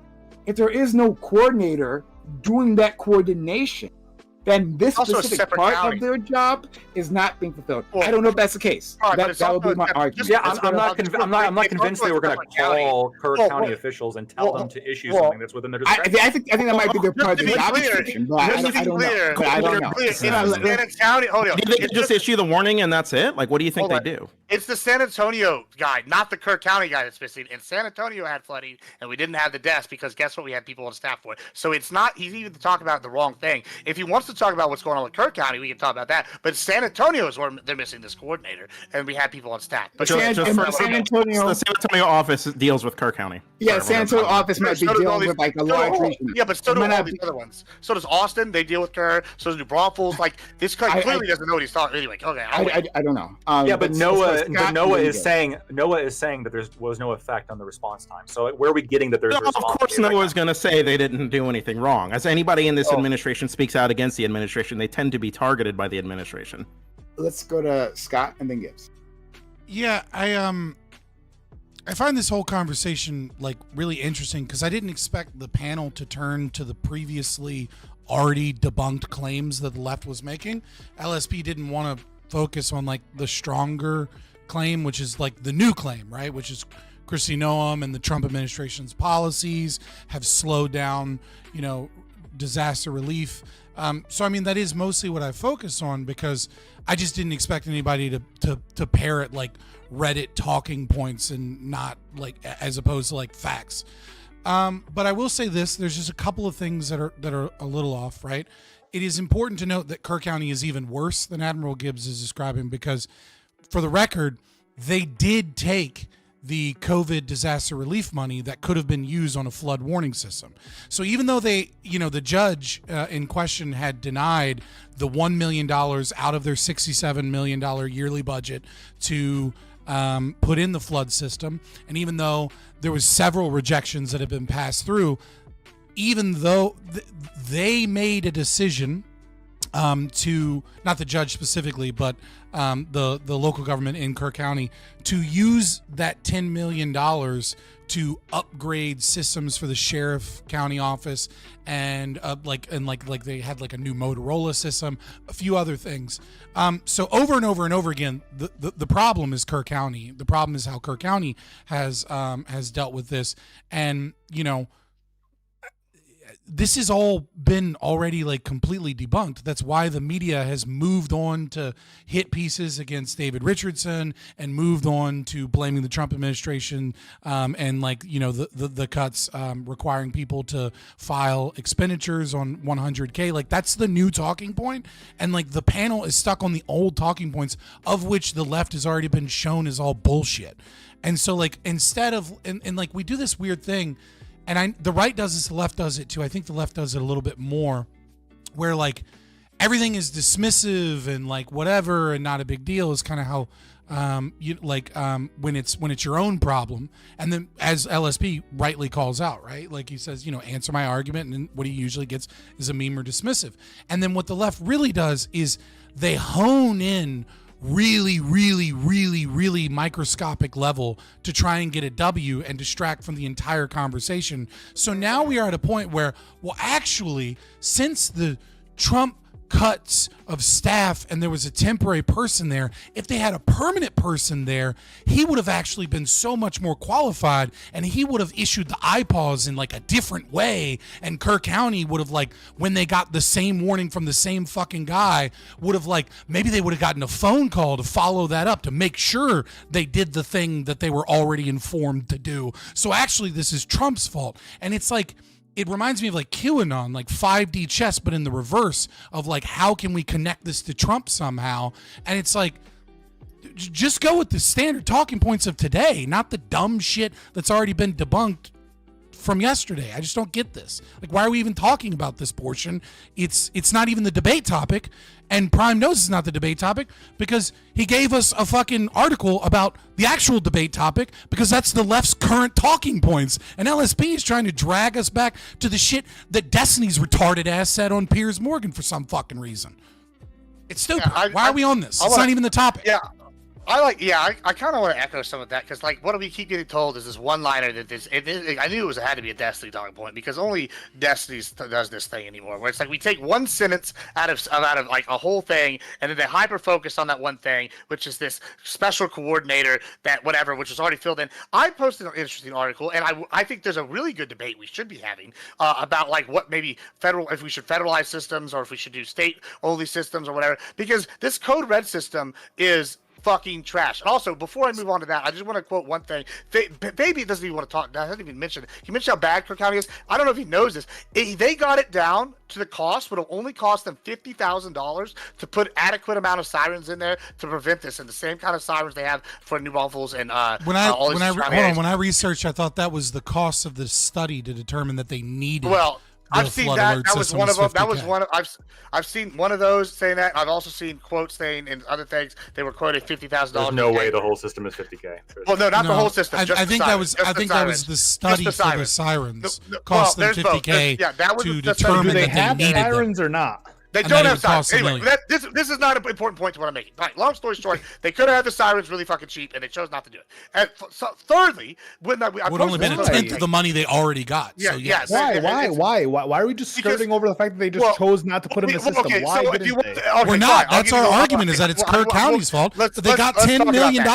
if there is no coordinator doing that coordination, then this specific part of their job is not being fulfilled. I don't know if that's the case. That would be my argument. Yeah, I'm not convinced they were going to call Kerr County officials and tell them to issue something that's within their discretion. I think that might be their part of the job description, but I don't know. In San Antonio, hold on. Do they just issue the warning and that's it? What do you think they do? It's the San Antonio guy, not the Kerr County guy that's missing. And San Antonio had flooding, and we didn't have the desk because guess what? We had people on staff for it. So it's not, he's even talking about the wrong thing. If he wants to talk about what's going on with Kerr County, we can talk about that. But San Antonio is where they're missing this coordinator, and we had people on staff. But San Antonio, the San Antonio office deals with Kerr County. Yeah, San Antonio office might be dealing with a large region. Yeah, but so do all these other ones. So does Austin. They deal with Kerr. So does New Braunfels. This guy clearly doesn't know what he's talking. Anyway, okay. I don't know. But NOAA is saying that there was no effect on the response time. So where are we getting that there's a response? Of course, NOAA is going to say they didn't do anything wrong. As anybody in this administration speaks out against the administration, they tend to be targeted by the administration. Let's go to Scott and then Gibbs. Yeah, I find this whole conversation really interesting because I didn't expect the panel to turn to the previously already debunked claims that the left was making. LSP didn't want to focus on the stronger claim, which is the new claim, right? Which is Kristi Noem and the Trump administration's policies have slowed down, disaster relief. So I mean, that is mostly what I focus on because I just didn't expect anybody to parrot Reddit talking points and not as opposed to facts. But I will say this: there's just a couple of things that are a little off, right? It is important to note that Kerr County is even worse than Admiral Gibbs is describing because, for the record, they did take the COVID disaster relief money that could have been used on a flood warning system. So even though the judge in question had denied the $1 million out of their $67 million yearly budget to put in the flood system, and even though there was several rejections that have been passed through, even though they made a decision to, not the judge specifically, but the local government in Kerr County, to use that $10 million to upgrade systems for the sheriff county office and they had a new Motorola system, a few other things. So over and over and over again, the problem is Kerr County. The problem is how Kerr County has dealt with this, and this has all been already completely debunked. That's why the media has moved on to hit pieces against David Richardson and moved on to blaming the Trump administration and the cuts requiring people to file expenditures on 100K. That's the new talking point. And the panel is stuck on the old talking points, of which the left has already been shown is all bullshit. And so instead of, and we do this weird thing, and the right does this, the left does it too. I think the left does it a little bit more, where everything is dismissive and whatever and not a big deal is kind of how when it's your own problem. And then as LSP rightly calls out, right? He says, answer my argument, and then what he usually gets is a meme or dismissive. And then what the left really does is they hone in really, really, really, really microscopic level to try and get a W and distract from the entire conversation. So now we are at a point where, well, actually, since the Trump cuts of staff and there was a temporary person there, if they had a permanent person there, he would have actually been so much more qualified, and he would have issued the IPAWs in like a different way, and Kerr County would have, like, when they got the same warning from the same fucking guy, would have, like, maybe they would have gotten a phone call to follow that up to make sure they did the thing that they were already informed to do. So actually this is Trump's fault. And it's like, it reminds me of like QAnon, like 5D chess, but in the reverse of like, how can we connect this to Trump somehow? And it's like, just go with the standard talking points of today, not the dumb shit that's already been debunked from yesterday. I just don't get this. Like, why are we even talking about this portion? It's not even the debate topic, and Prime knows it's not the debate topic because he gave us a fucking article about the actual debate topic because that's the left's current talking points, and LSP is trying to drag us back to the shit that Destiny's retarded ass said on Piers Morgan for some fucking reason. It's stupid. Why are we on this? It's not even the topic. Yeah. I kind of want to echo some of that because, like, what we keep getting told is this one-liner that I knew it had to be a Destiny talking point because only Destiny does this thing anymore, where it's like we take one sentence out of like a whole thing, and then they hyper-focus on that one thing, which is this special coordinator that whatever, which was already filled in. I posted an interesting article, and I think there's a really good debate we should be having about like what maybe if we should federalize systems or if we should do state-only systems or whatever, because this code red system is fucking trash. And also, before I move on to that, I just want to quote one thing. Baby doesn't even want to talk. Doesn't even mention it. He mentioned how bad Kerr County is. I don't know if he knows this. They got it down to the cost would have only cost them $50,000 to put adequate amount of sirens in there to prevent this, and the same kind of sirens they have for New Braunfels and when I researched, I thought that was the cost of the study to determine that they needed. Well, I've seen that. That was one of them. That was one of I've seen one of those saying that. I've also seen quotes saying in other things they were quoted $50,000. There's no way the whole system is $50K. Well, no, not the whole system. I think that was the study for the sirens. Cost them $50K to determine do they that have they needed sirens them. or not? They don't have sirens. Anyway, this is not an important point to what I'm making. Right, long story short, they could have had the sirens really fucking cheap, and they chose not to do it. And thirdly, when I would only been a tenth of the money they already got. Yeah, so yes. Why are we just skirting over the fact that they just chose not to put in the system? Okay, why so didn't they? We're not. That's our argument, is that it's Kerr County's fault. They got $10 million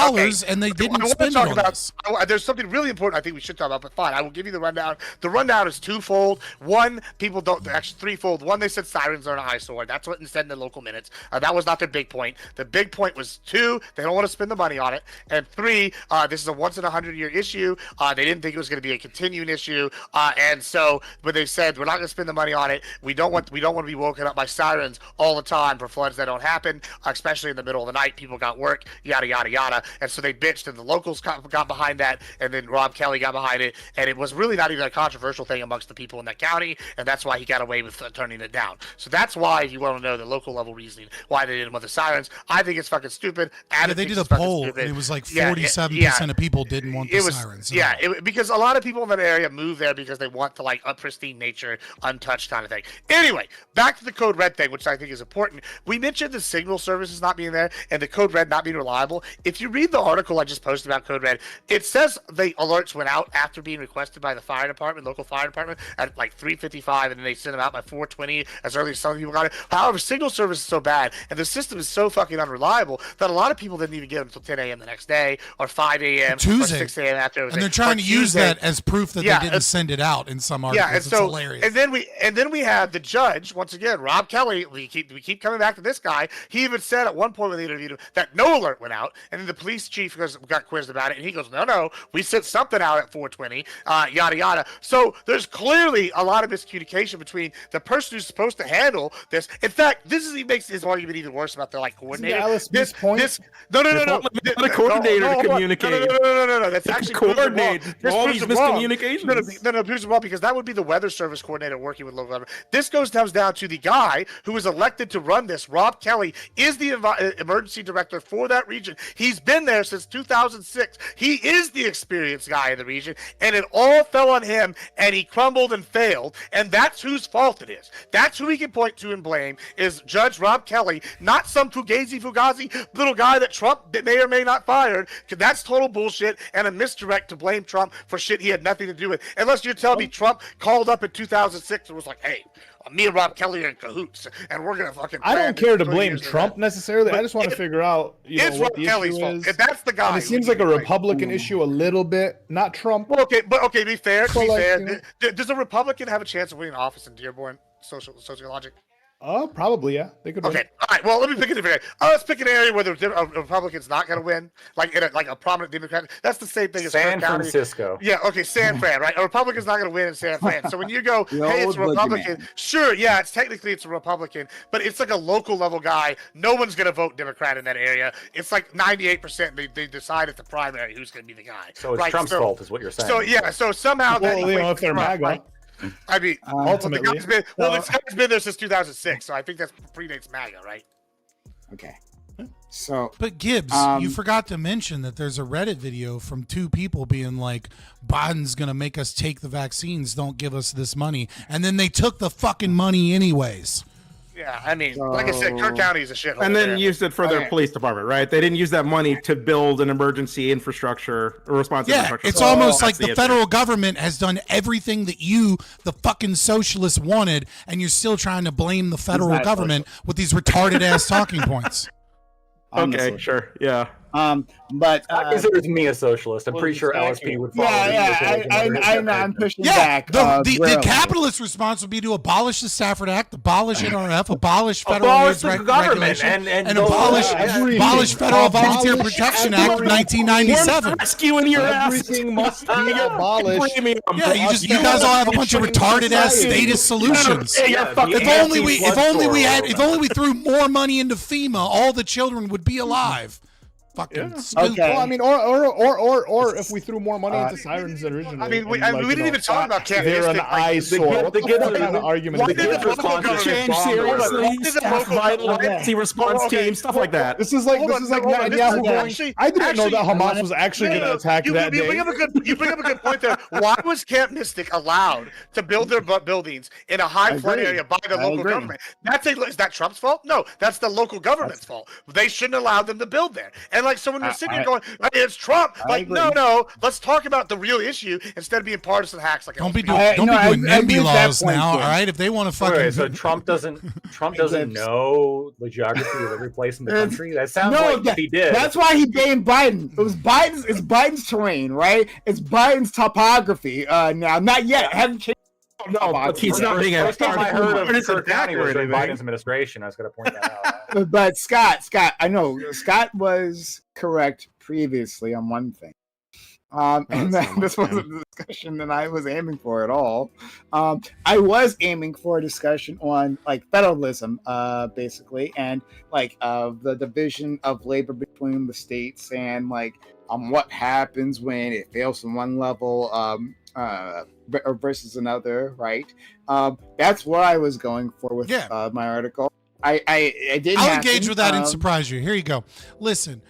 and they didn't spend it on this. There's something really important I think we should talk about, but fine, I will give you the rundown. The rundown is twofold. One, people don't actually threefold. One, they said sirens are an eyesore. That's what instead in the local minutes. That was not their big point. The big point was two, they don't want to spend the money on it, and three, this is a once in 100-year issue. They didn't think it was going to be a continuing issue, and so when they said we're not going to spend the money on it, we don't want to be woken up by sirens all the time for floods that don't happen, especially in the middle of the night. People got work, yada yada yada, and so they bitched, and the locals got behind that, and then Rob Kelly got behind it, and it was really not even a controversial thing amongst the people in that county, and that's why he got away with turning it down. So that's why, if you want to know the local level reasoning why they didn't want the sirens, I think it's fucking stupid. They did a poll, and it was like 47% of people didn't want the sirens. Because a lot of people in that area move there because they want to like a pristine nature, untouched kind of thing. Anyway, back to the code red thing, which I think is important. We mentioned the signal services not being there and the code red not being reliable. If you read the article I just posted about code red, it says the alerts went out after being requested by the fire department, local fire department, at like 3:55, and then they sent them out by 4:20 as early as some people got it. However, signal service is so bad and the system is so fucking unreliable that a lot of people didn't even get them until 10 a.m. the next day or 5 a.m. or 6 a.m. after it was. And they're trying to use that as proof that they didn't send it out in some articles. Yeah, and it's hilarious. And then we have the judge once again, Rob Kelly. We keep coming back to this guy. He even said at one point when they interviewed him that no alert went out, and then the police chief got quizzed about it, and he goes, "No, we sent something out at 4:20, yada yada." So there's clearly a lot of miscommunication between the person who's supposed to handle this. In fact, he makes his argument even worse about their like coordinator. No. The coordinator to communicate. No. That's actually coordinate all these miscommunications. No, proves it wrong because that would be the weather service coordinator working with local government. This comes down to the guy who was elected to run this. Rob Kelly is the emergency director for that region. He's been there since 2006. He is the experienced guy in the region, and it all fell on him, and he crumbled and failed, and that's whose fault it is. That's who he can point to and blame is Judge Rob Kelly, not some fugazi little guy that Trump may or may not fired. That's total bullshit and a misdirect to blame Trump for shit he had nothing to do with. Unless you're telling me Trump called up in 2006 and was like, hey, me and Rob Kelly are in cahoots, and we're gonna fucking. I don't care to blame Trump necessarily. I just want to figure out, it's what Rob the Kelly's issue fault. is. If that's the guy. And it seems like a Republican issue a little bit, not Trump. Well, okay, to be fair, You know. does a Republican have a chance of winning office in Dearborn? Sociologic. Probably, yeah. They could. Okay, win. all right. Well, let me pick a different area. Let's pick an area where the Republican's not going to win, like in a prominent Democrat. That's the same thing as San Kirk County. Francisco. Yeah, okay, San Fran, right? A Republican's not going to win in San Fran. So when you go, hey, it's a Republican. Sure, yeah, it's a Republican, but it's like a local level guy. No one's going to vote Democrat in that area. It's like 98%. They decide at the primary who's going to be the guy. So it's Trump's fault, is what you're saying. So yeah, so somehow that if they're MAGA. right? I mean, ultimately, this guy's been there since 2006, so I think that predates MAGA, right? Okay. So, but Gibbs, you forgot to mention that there's a Reddit video from 2 people being like, Biden's gonna make us take the vaccines, don't give us this money, and then they took the fucking money anyways. Yeah, I mean, like I said, Kirk County is a shithole. And then used it for their police department, right? They didn't use that money to build an emergency infrastructure, a response infrastructure. It's almost like the federal government has done everything that you, the fucking socialists, wanted, and you're still trying to blame the federal government with these retarded ass talking points. Okay, sure, yeah. But that considers me a socialist. I'm pretty sure LSP would follow. I'm pushing back. The capitalist response would be to abolish the Stafford Act, abolish NRF, abolish federal government, and abolish Federal Volunteer Protection Act of 1997. Rescuing your ass. Everything must be abolished. Yeah, you guys all have a bunch of retarded ass statist solutions. If only we threw more money into FEMA, all the children would be alive. Fucking stupid. Well, I mean, or if we threw more money into sirens originally. I mean, we didn't even talk about Camp They're an eyesore. What kind of argument? Why did the local change seriously? Staff vital emergency response team, stuff like that. This is like Netanyahu going. I didn't know that Hamas was actually going to attack that day. You bring up a good point there. Why was Camp Mystic allowed to build their buildings in a high flood area by the local government? Is that Trump's fault? No, that's the local government's fault. They shouldn't allow them to build there. And like, so when you're sitting here going, it's Trump, like, no, let's talk about the real issue instead of being partisan hacks. Like, don't be doing NIMBY laws now, all right? If they want to fucking, so Trump doesn't know the geography of every place in the country. That sounds like if he did. That's why he blamed Biden. It's Biden's terrain, right? It's Biden's topography. Now, not yet. Haven't changed. No, but he's not being First time I heard of Kirk County was during Biden's administration. I was going to point that out. But Scott, I know Scott was correct previously on one thing. And this wasn't the discussion that I was aiming for at all. I was aiming for a discussion on like federalism, basically, and like the division of labor between the states, and like what happens when it fails from one level versus another, right? That's what I was going for with my article. I didn't. I'll engage with that and surprise you. Here you go. Listen,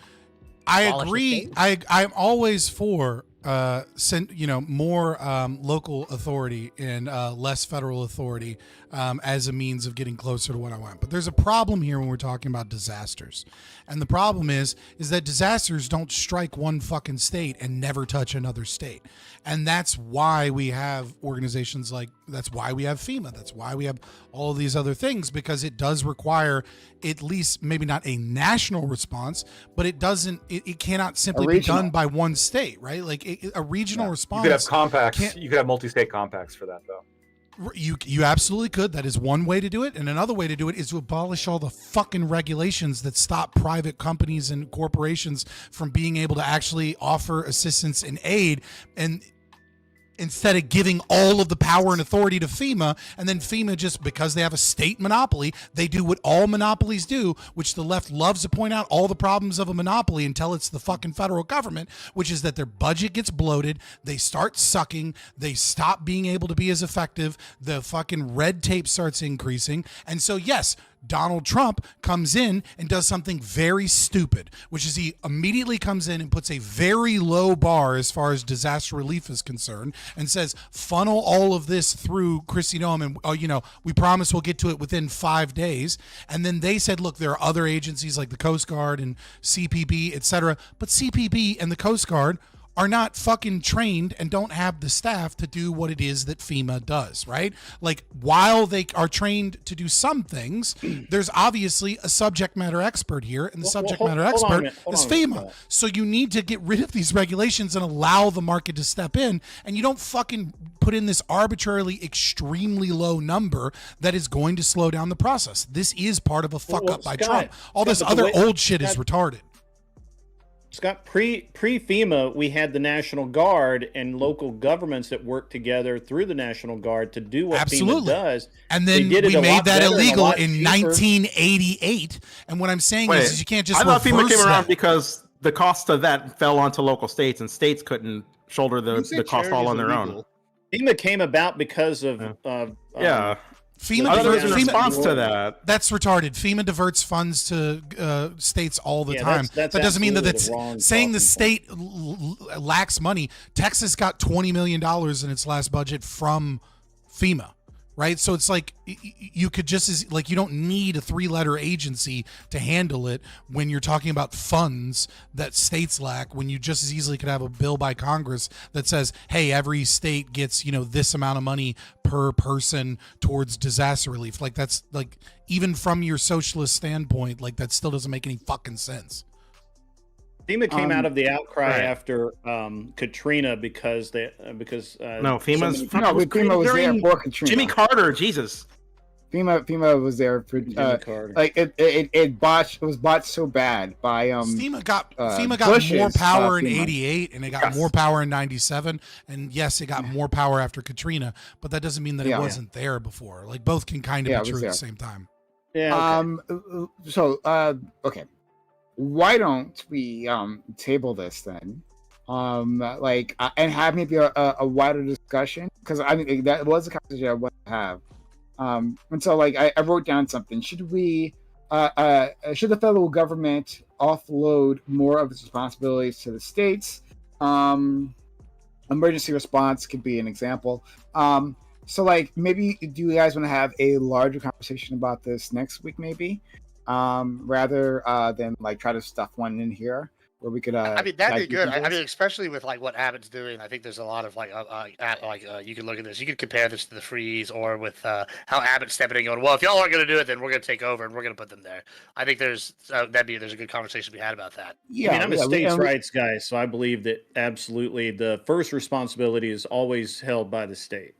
I agree. I'm always for more local authority and less federal authority as a means of getting closer to what I want. But there's a problem here when we're talking about disasters. And the problem is that disasters don't strike one fucking state and never touch another state. And that's why we have organizations that's why we have FEMA. That's why we have all of these other things, because it does require at least maybe not a national response, but it cannot simply be done by one state, right? Like a regional response. You could have compacts. You could have multi-state compacts for that, though. You absolutely could. That is one way to do it. And another way to do it is to abolish all the fucking regulations that stop private companies and corporations from being able to actually offer assistance and aid, and instead of giving all of the power and authority to FEMA, and then FEMA, just because they have a state monopoly, they do what all monopolies do, which the left loves to point out all the problems of a monopoly until it's the fucking federal government, which is that their budget gets bloated, they start sucking, they stop being able to be as effective, the fucking red tape starts increasing. And so, yes, Donald Trump comes in and does something very stupid, which is he immediately comes in and puts a very low bar as far as disaster relief is concerned and says, funnel all of this through Kristi Noem and, we promise we'll get to it within 5 days. And then they said, look, there are other agencies like the Coast Guard and CPB, etc. But CPB and the Coast Guard are not fucking trained and don't have the staff to do what it is that FEMA does, right? Like, while they are trained to do some things, there's obviously a subject matter expert here, and the subject matter expert is FEMA. So you need to get rid of these regulations and allow the market to step in, and you don't fucking put in this arbitrarily extremely low number that is going to slow down the process. This is part of a fuck up by Trump. All this other old shit is retarded. Scott, pre-FEMA, we had the National Guard and local governments that work together through the National Guard to do what FEMA does. And then we made that illegal in 1988. And what I'm saying is you can't just I thought FEMA came around that. because the cost of that fell onto local states, and states couldn't shoulder the cost all on their own. FEMA came about because of FEMA diverts in response to that. That's retarded. FEMA diverts funds to states all the time. That's that doesn't mean that it's wrong saying the state lacks money. Texas got $20 million in its last budget from FEMA, right? So it's like you could just you don't need a 3-letter agency to handle it when you're talking about funds that states lack, when you just as easily could have a bill by Congress that says, hey, every state gets, this amount of money per person towards disaster relief. Like, that's like, even from your socialist standpoint, like, that still doesn't make any fucking sense. FEMA came out of the outcry after Katrina because FEMA was there for Katrina. Jimmy Carter, Jesus. FEMA was there for Carter. Like it was botched so bad by FEMA got Bush's, more power in FEMA. '88 and it got more power in '97, and yes, it got more power after Katrina, but that doesn't mean that it wasn't there before. Like, both can kind of be true at the same time. Yeah. Okay. Why don't we table this then? And have maybe a wider discussion, because I mean that was a conversation I wanted to have. And so I wrote down something. Should the federal government offload more of its responsibilities to the states? Emergency response could be an example. Maybe do you guys want to have a larger conversation about this next week, maybe? Rather than try to stuff one in here where we could I mean, that'd be good. I mean, especially with what Abbott's doing, I think there's a lot of you can look at this, you can compare this to the freeze, or with how Abbott's stepping in going, well, if y'all aren't going to do it, then we're going to take over and we're going to put them there. I think there's a good conversation to be had about that. I mean, I'm a states' rights guy, so I believe that absolutely the first responsibility is always held by the state.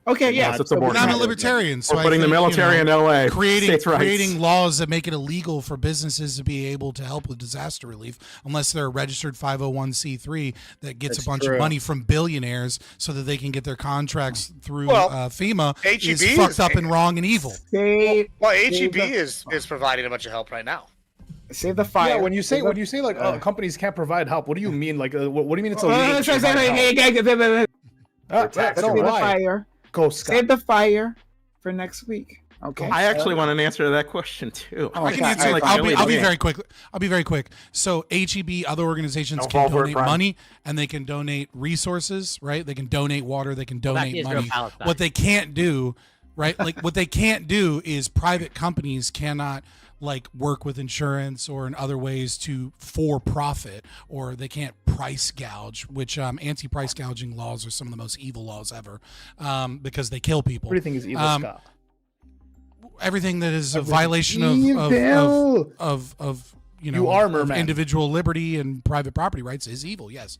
Okay, yeah. But I'm a libertarian, so we're putting the military in LA. Creating laws that make it illegal for businesses to be able to help with disaster relief, unless they're a registered 501c3 that gets a bunch of money from billionaires so that they can get their contracts through FEMA, is fucked up and wrong and evil. HEB is providing a bunch of help right now. Save the fire. Yeah, when you say companies can't provide help, what do you mean? What do you mean it's illegal? Save the fire. Go, Scott. Save the fire for next week. Okay. I actually want an answer to that question too. I can answer. I'll be very quick. I'll be very quick. So HEB, other organizations can donate money and they can donate resources, right? They can donate water. They can donate money. What they can't do, right? What they can't do is private companies cannot work with insurance or in other ways for profit, or they can't price gouge, which anti-price gouging laws are some of the most evil laws ever, because they kill people. Everything is evil, Scott. Everything that is a violation of individual liberty and private property rights is evil. Yes.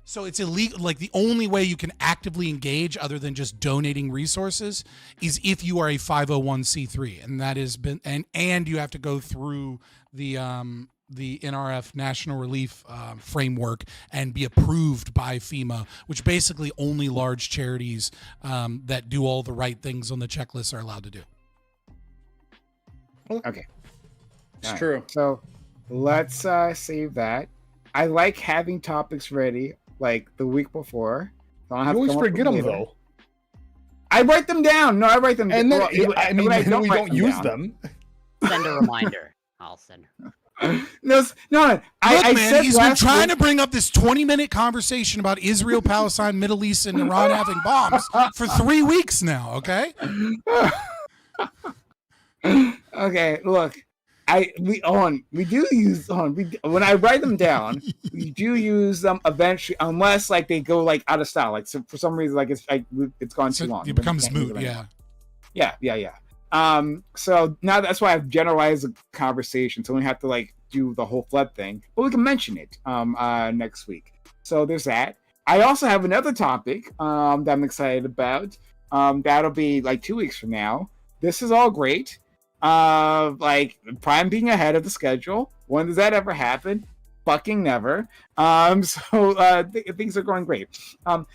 So it's illegal. The only way you can actively engage other than just donating resources is if you are a 501c3, and that has been, and you have to go through the NRF National Relief framework and be approved by FEMA, which basically only large charities that do all the right things on the checklist are allowed to do. Okay. It's true. So let's save that. I like having topics ready the week before. So you always forget them though. I write them down. No, I write them And then, well, I mean, when then we write don't use down. them. Send a reminder. I'll send her. No, Look, I man, said he's been last trying week- to bring up this 20-minute conversation about Israel, Palestine, Middle East, and Iran having bombs for 3 weeks now, okay? Okay, look, we do use when I write them down, we do use them eventually, unless like they go like out of style, like so for some reason like it's gone too long. It becomes Can't use moot, them yeah. anymore. Yeah. So now that's why I've generalized the conversation, so we have to like do the whole flood thing, but we can mention it next week. So there's that. I also have another topic that I'm excited about. That'll be like 2 weeks from now. This is all great. Like Prime being ahead of the schedule. When does that ever happen? Fucking never. So things are going great.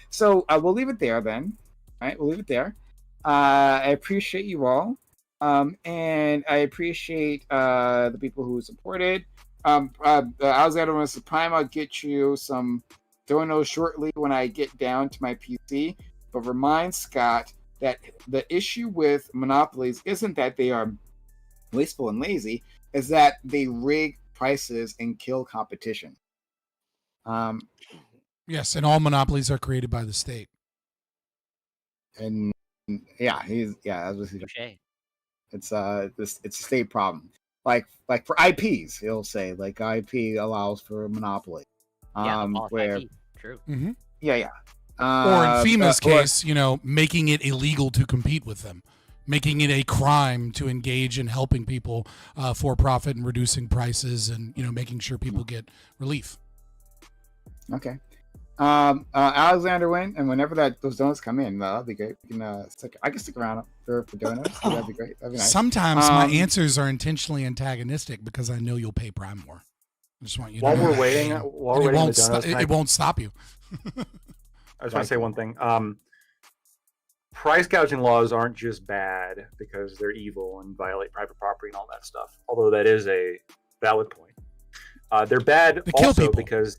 So we'll leave it there then. All right, we'll leave it there. I appreciate you all. And I appreciate the people who supported. Alexander wants to Prime. I'll get you some donos shortly when I get down to my PC. But remind Scott that the issue with monopolies isn't that they are wasteful and lazy, is that they rig prices and kill competition. Yes, and all monopolies are created by the state. And yeah, it's a state problem. Like for IPs, he'll say like IP allows for a monopoly. Where IP. True. Mm-hmm. Yeah. Or in FEMA's case, making it illegal to compete with them, making it a crime to engage in helping people for profit and reducing prices, and making sure people get relief. Okay. Alexander went, and whenever those donuts come in, that'll be great. We can I can stick around for donuts. That'd be great. That'd be nice. Sometimes my answers are intentionally antagonistic because I know you'll pay Prime more. I just want you to While know we're that. waiting, And the donuts, it won't stop you. I just want to say one thing. Price gouging laws aren't just bad because they're evil and violate private property and all that stuff, although that is a valid point. They're bad also because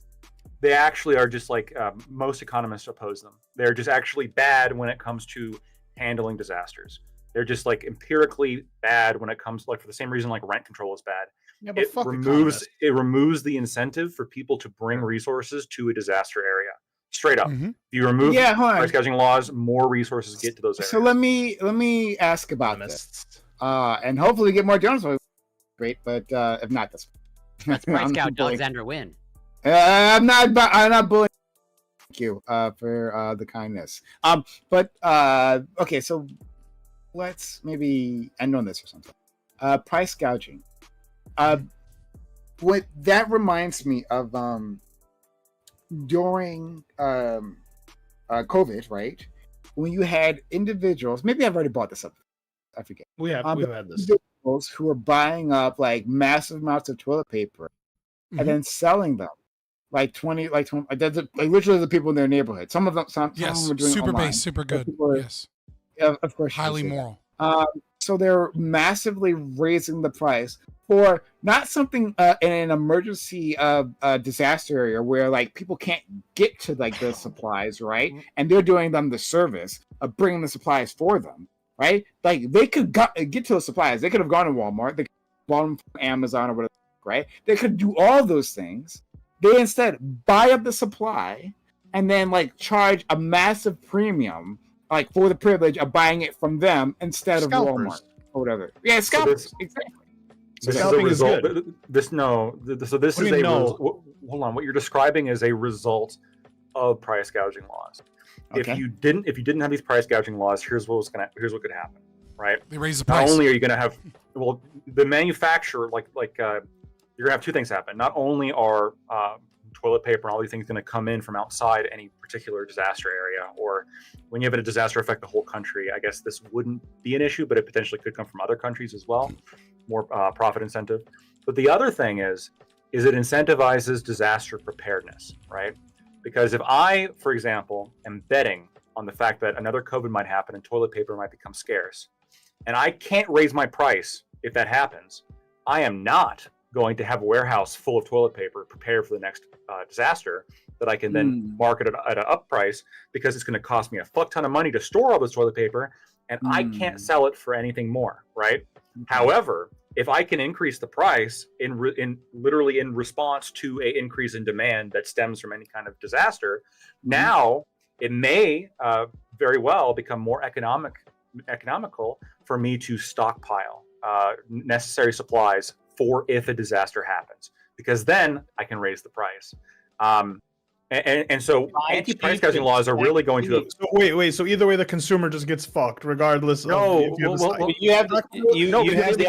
they actually are just like most economists oppose them. They're just actually bad when it comes to handling disasters. They're just like empirically bad when it comes like for the same reason like rent control is bad. Yeah, but It removes the incentive for people to bring resources to a disaster area. Straight up. Mm-hmm. If you remove hold on. price gouging laws, more resources get to those areas. So let me ask about this, and hopefully get more donuts. Great, but if not, That's price I'm gouge. bullying. Alexander win. I'm not bullying. Thank you for the kindness. But okay, so let's maybe end on this or something. Price gouging. What that reminds me of during COVID, right? When you had individuals, maybe I've already brought this up. I forget. We've had this. Individuals who are buying up like massive amounts of toilet paper and then selling them. Like 20, literally the people in their neighborhood. Some of them, some were doing super online. base, super good. Yes, of course, highly moral. So they're massively raising the price for not something in an emergency disaster area where like people can't get to like the supplies, right? And they're doing them the service of bringing the supplies for them, right? Like they could get to the supplies. They could have gone to Walmart. They could have bought them from Amazon or whatever, right? They could do all those things. They instead buy up the supply and then like charge a massive premium like for the privilege of buying it from them instead of Walmart or whatever. Yeah, scalpers. Exactly. This is a result. Hold on. What you're describing is a result of price gouging laws. Okay. If you didn't have these price gouging laws, here's what could happen, right? They raise the price. Not only are you going to have the manufacturer you're gonna have two things happen. Not only are toilet paper and all these things going to come in from outside any particular disaster area, or when you have a disaster affect the whole country, I guess this wouldn't be an issue, but it potentially could come from other countries as well. More profit incentive. But the other thing is it incentivizes disaster preparedness, right? Because if I, for example, am betting on the fact that another COVID might happen and toilet paper might become scarce, and I can't raise my price if that happens, I am not going to have a warehouse full of toilet paper prepared for the next disaster that I can then market at an up price, because it's going to cost me a fuck ton of money to store all this toilet paper, and I can't sell it for anything more, right? However, if I can increase the price in literally in response to a increase in demand that stems from any kind of disaster, now it may very well become more economical for me to stockpile necessary supplies for if a disaster happens, because then I can raise the price. And so anti-price gouging laws are really going to. So wait. So either way, the consumer just gets fucked, regardless. No, if you have the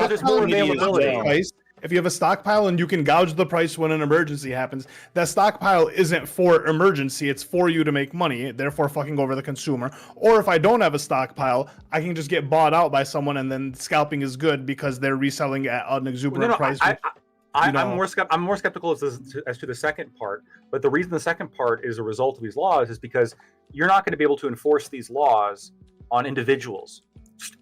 opportunity. If you have a stockpile and you can gouge the price when an emergency happens, that stockpile isn't for emergency, it's for you to make money, therefore fucking over the consumer. Or if I don't have a stockpile, I can just get bought out by someone, and then scalping is good because they're reselling at an exuberant price. I'm more skeptical as to the second part, but the reason the second part is a result of these laws is because you're not going to be able to enforce these laws on individuals.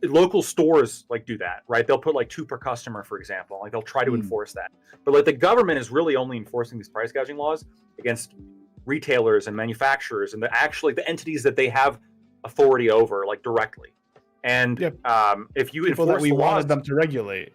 Local stores do that, right? They'll put 2 per customer, for example. They'll try to enforce that, but the government is really only enforcing these price gouging laws against retailers and manufacturers and the entities that they have authority over, directly. And if you people enforce that we the laws, wanted them to regulate,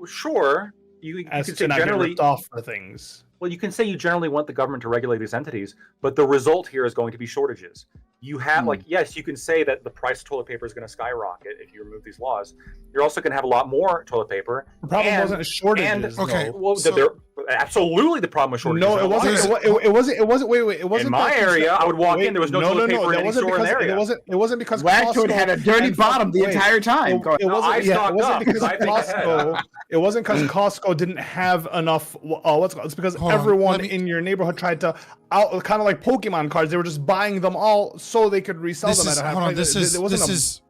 sure, you can say generally off for things. Well, you can say you generally want the government to regulate these entities, but the result here is going to be shortages. You have yes, you can say that the price of toilet paper is going to skyrocket if you remove these laws. You're also going to have a lot more toilet paper. The problem wasn't shortages. Okay, well, absolutely the problem was shortages. No, it wasn't. It wasn't. Wait. It wasn't. In my area, I would walk in. There was no toilet paper in any store in the area. It wasn't because Wagtoon had a dirty bottom the entire time. It wasn't because Costco. It wasn't because Costco didn't have enough. It's because everyone in your neighborhood tried to kind of like Pokemon cards. They were just buying them all so they could resell them at a high price.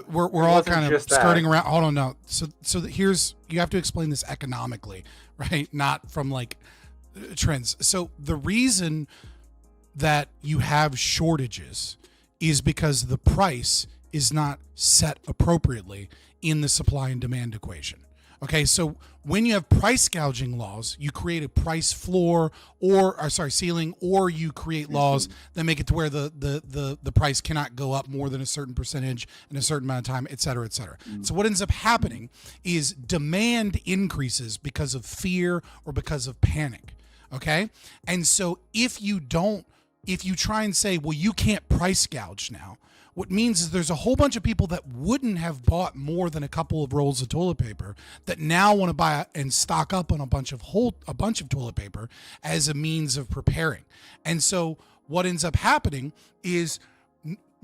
We're all kind of skirting around. Hold on, no. So here's, you have to explain this economically, right? Not from trends. So the reason that you have shortages is because the price is not set appropriately in the supply and demand equation. Okay, so when you have price gouging laws, you create a price floor ceiling, or you create laws that make it to where the price cannot go up more than a certain percentage in a certain amount of time, et cetera, et cetera. So what ends up happening is demand increases because of fear or because of panic. Okay, and so if you try and say, well, you can't price gouge now, what means is there's a whole bunch of people that wouldn't have bought more than a couple of rolls of toilet paper that now want to buy and stock up on a bunch of toilet paper as a means of preparing. And so what ends up happening is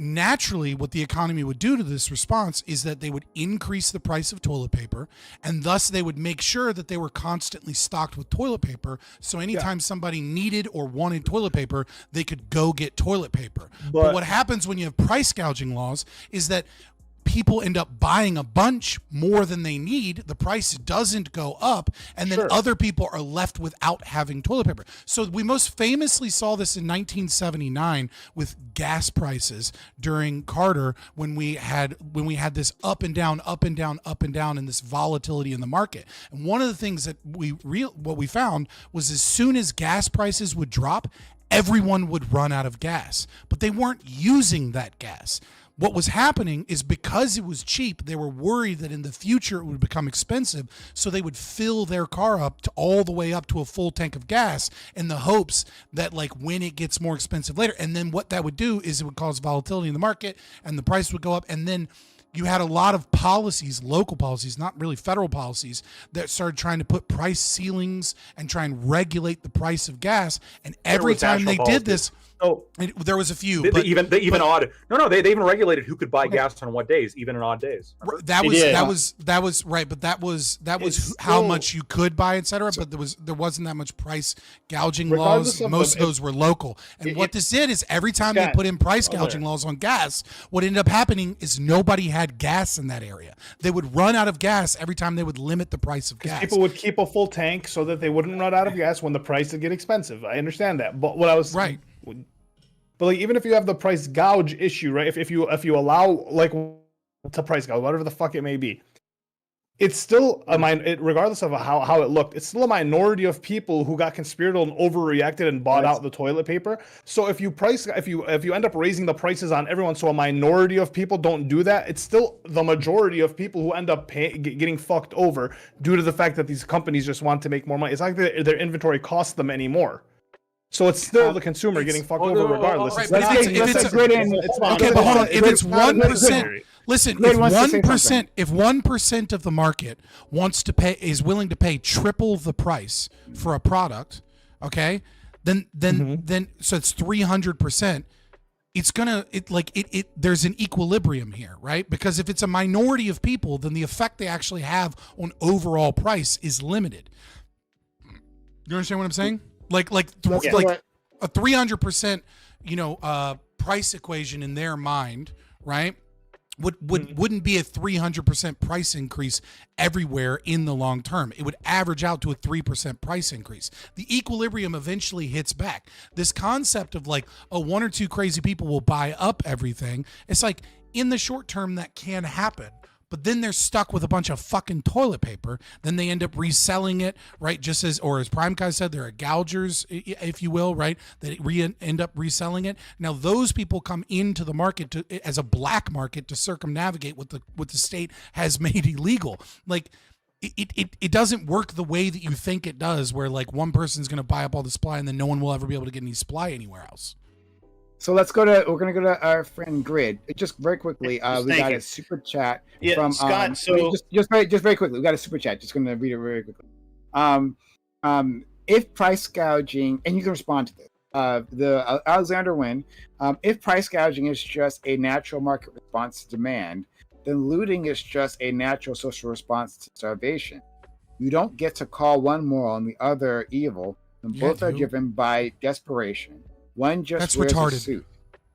naturally what the economy would do to this response is that they would increase the price of toilet paper, and thus they would make sure that they were constantly stocked with toilet paper. So anytime somebody needed or wanted toilet paper, they could go get toilet paper. But what happens when you have price gouging laws is that people end up buying a bunch more than they need. The price doesn't go up, and then other people are left without having toilet paper. So we most famously saw this in 1979 with gas prices during Carter, when we had this up and down, and this volatility in the market. And one of the things that what we found was, as soon as gas prices would drop, everyone would run out of gas, but they weren't using that gas. What was happening is, because it was cheap, they were worried that in the future it would become expensive, so they would fill their car up all the way up to a full tank of gas in the hopes that when it gets more expensive later. And then what that would do is it would cause volatility in the market, and the price would go up, and then you had a lot of policies, local policies, not really federal policies, that started trying to put price ceilings and try and regulate the price of gas. And every time they did this, there was a few. They even regulated who could buy gas on what days, even on odd days. That was right, but that was how much you could buy, etc. But there wasn't that much price gouging laws. Most of those were local. And what this did is, every time they put in price gouging laws on gas, what ended up happening is nobody had gas in that area. They would run out of gas every time they would limit the price of gas. People would keep a full tank so that they wouldn't run out of gas when the price would get expensive. I understand that, but what I was but even if you have the price gouge issue, right? If you allow to price gouge, whatever the fuck it may be, it's still regardless of how it looked, it's still a minority of people who got conspiratorial and overreacted and bought out the toilet paper. So if you end up raising the prices on everyone, so a minority of people don't do that, it's still the majority of people who end up getting fucked over due to the fact that these companies just want to make more money. It's not like their inventory costs them anymore. So it's still the consumer getting fucked over regardless. Right, but if it's 1%, listen, if 1% of the market is willing to pay triple the price for a product, okay, then so it's 300%. It's gonna there's an equilibrium here, right? Because if it's a minority of people, then the effect they actually have on overall price is limited. You understand what I'm saying? Like a 300%, price equation in their mind, right? Wouldn't be a 300% price increase everywhere in the long term. It would average out to a 3% price increase. The equilibrium eventually hits back. This concept of one or two crazy people will buy up everything. It's like in the short term that can happen. But then they're stuck with a bunch of fucking toilet paper. Then they end up reselling it, right? Just as Prime Guy said, there are gougers, if you will, right? That end up reselling it. Now those people come into the market as a black market to circumnavigate what the state has made illegal. Like it doesn't work the way that you think it does, where one person's going to buy up all the supply and then no one will ever be able to get any supply anywhere else. So we're going to go to our friend Grid. Just very quickly, we got a super chat from Scott. Just very quickly, we got a super chat. Just going to read it very quickly. If price gouging, and you can respond to this. The Alexander Wynn. If price gouging is just a natural market response to demand, then looting is just a natural social response to starvation. You don't get to call one moral and the other evil, and both are driven by desperation. One just wears a suit.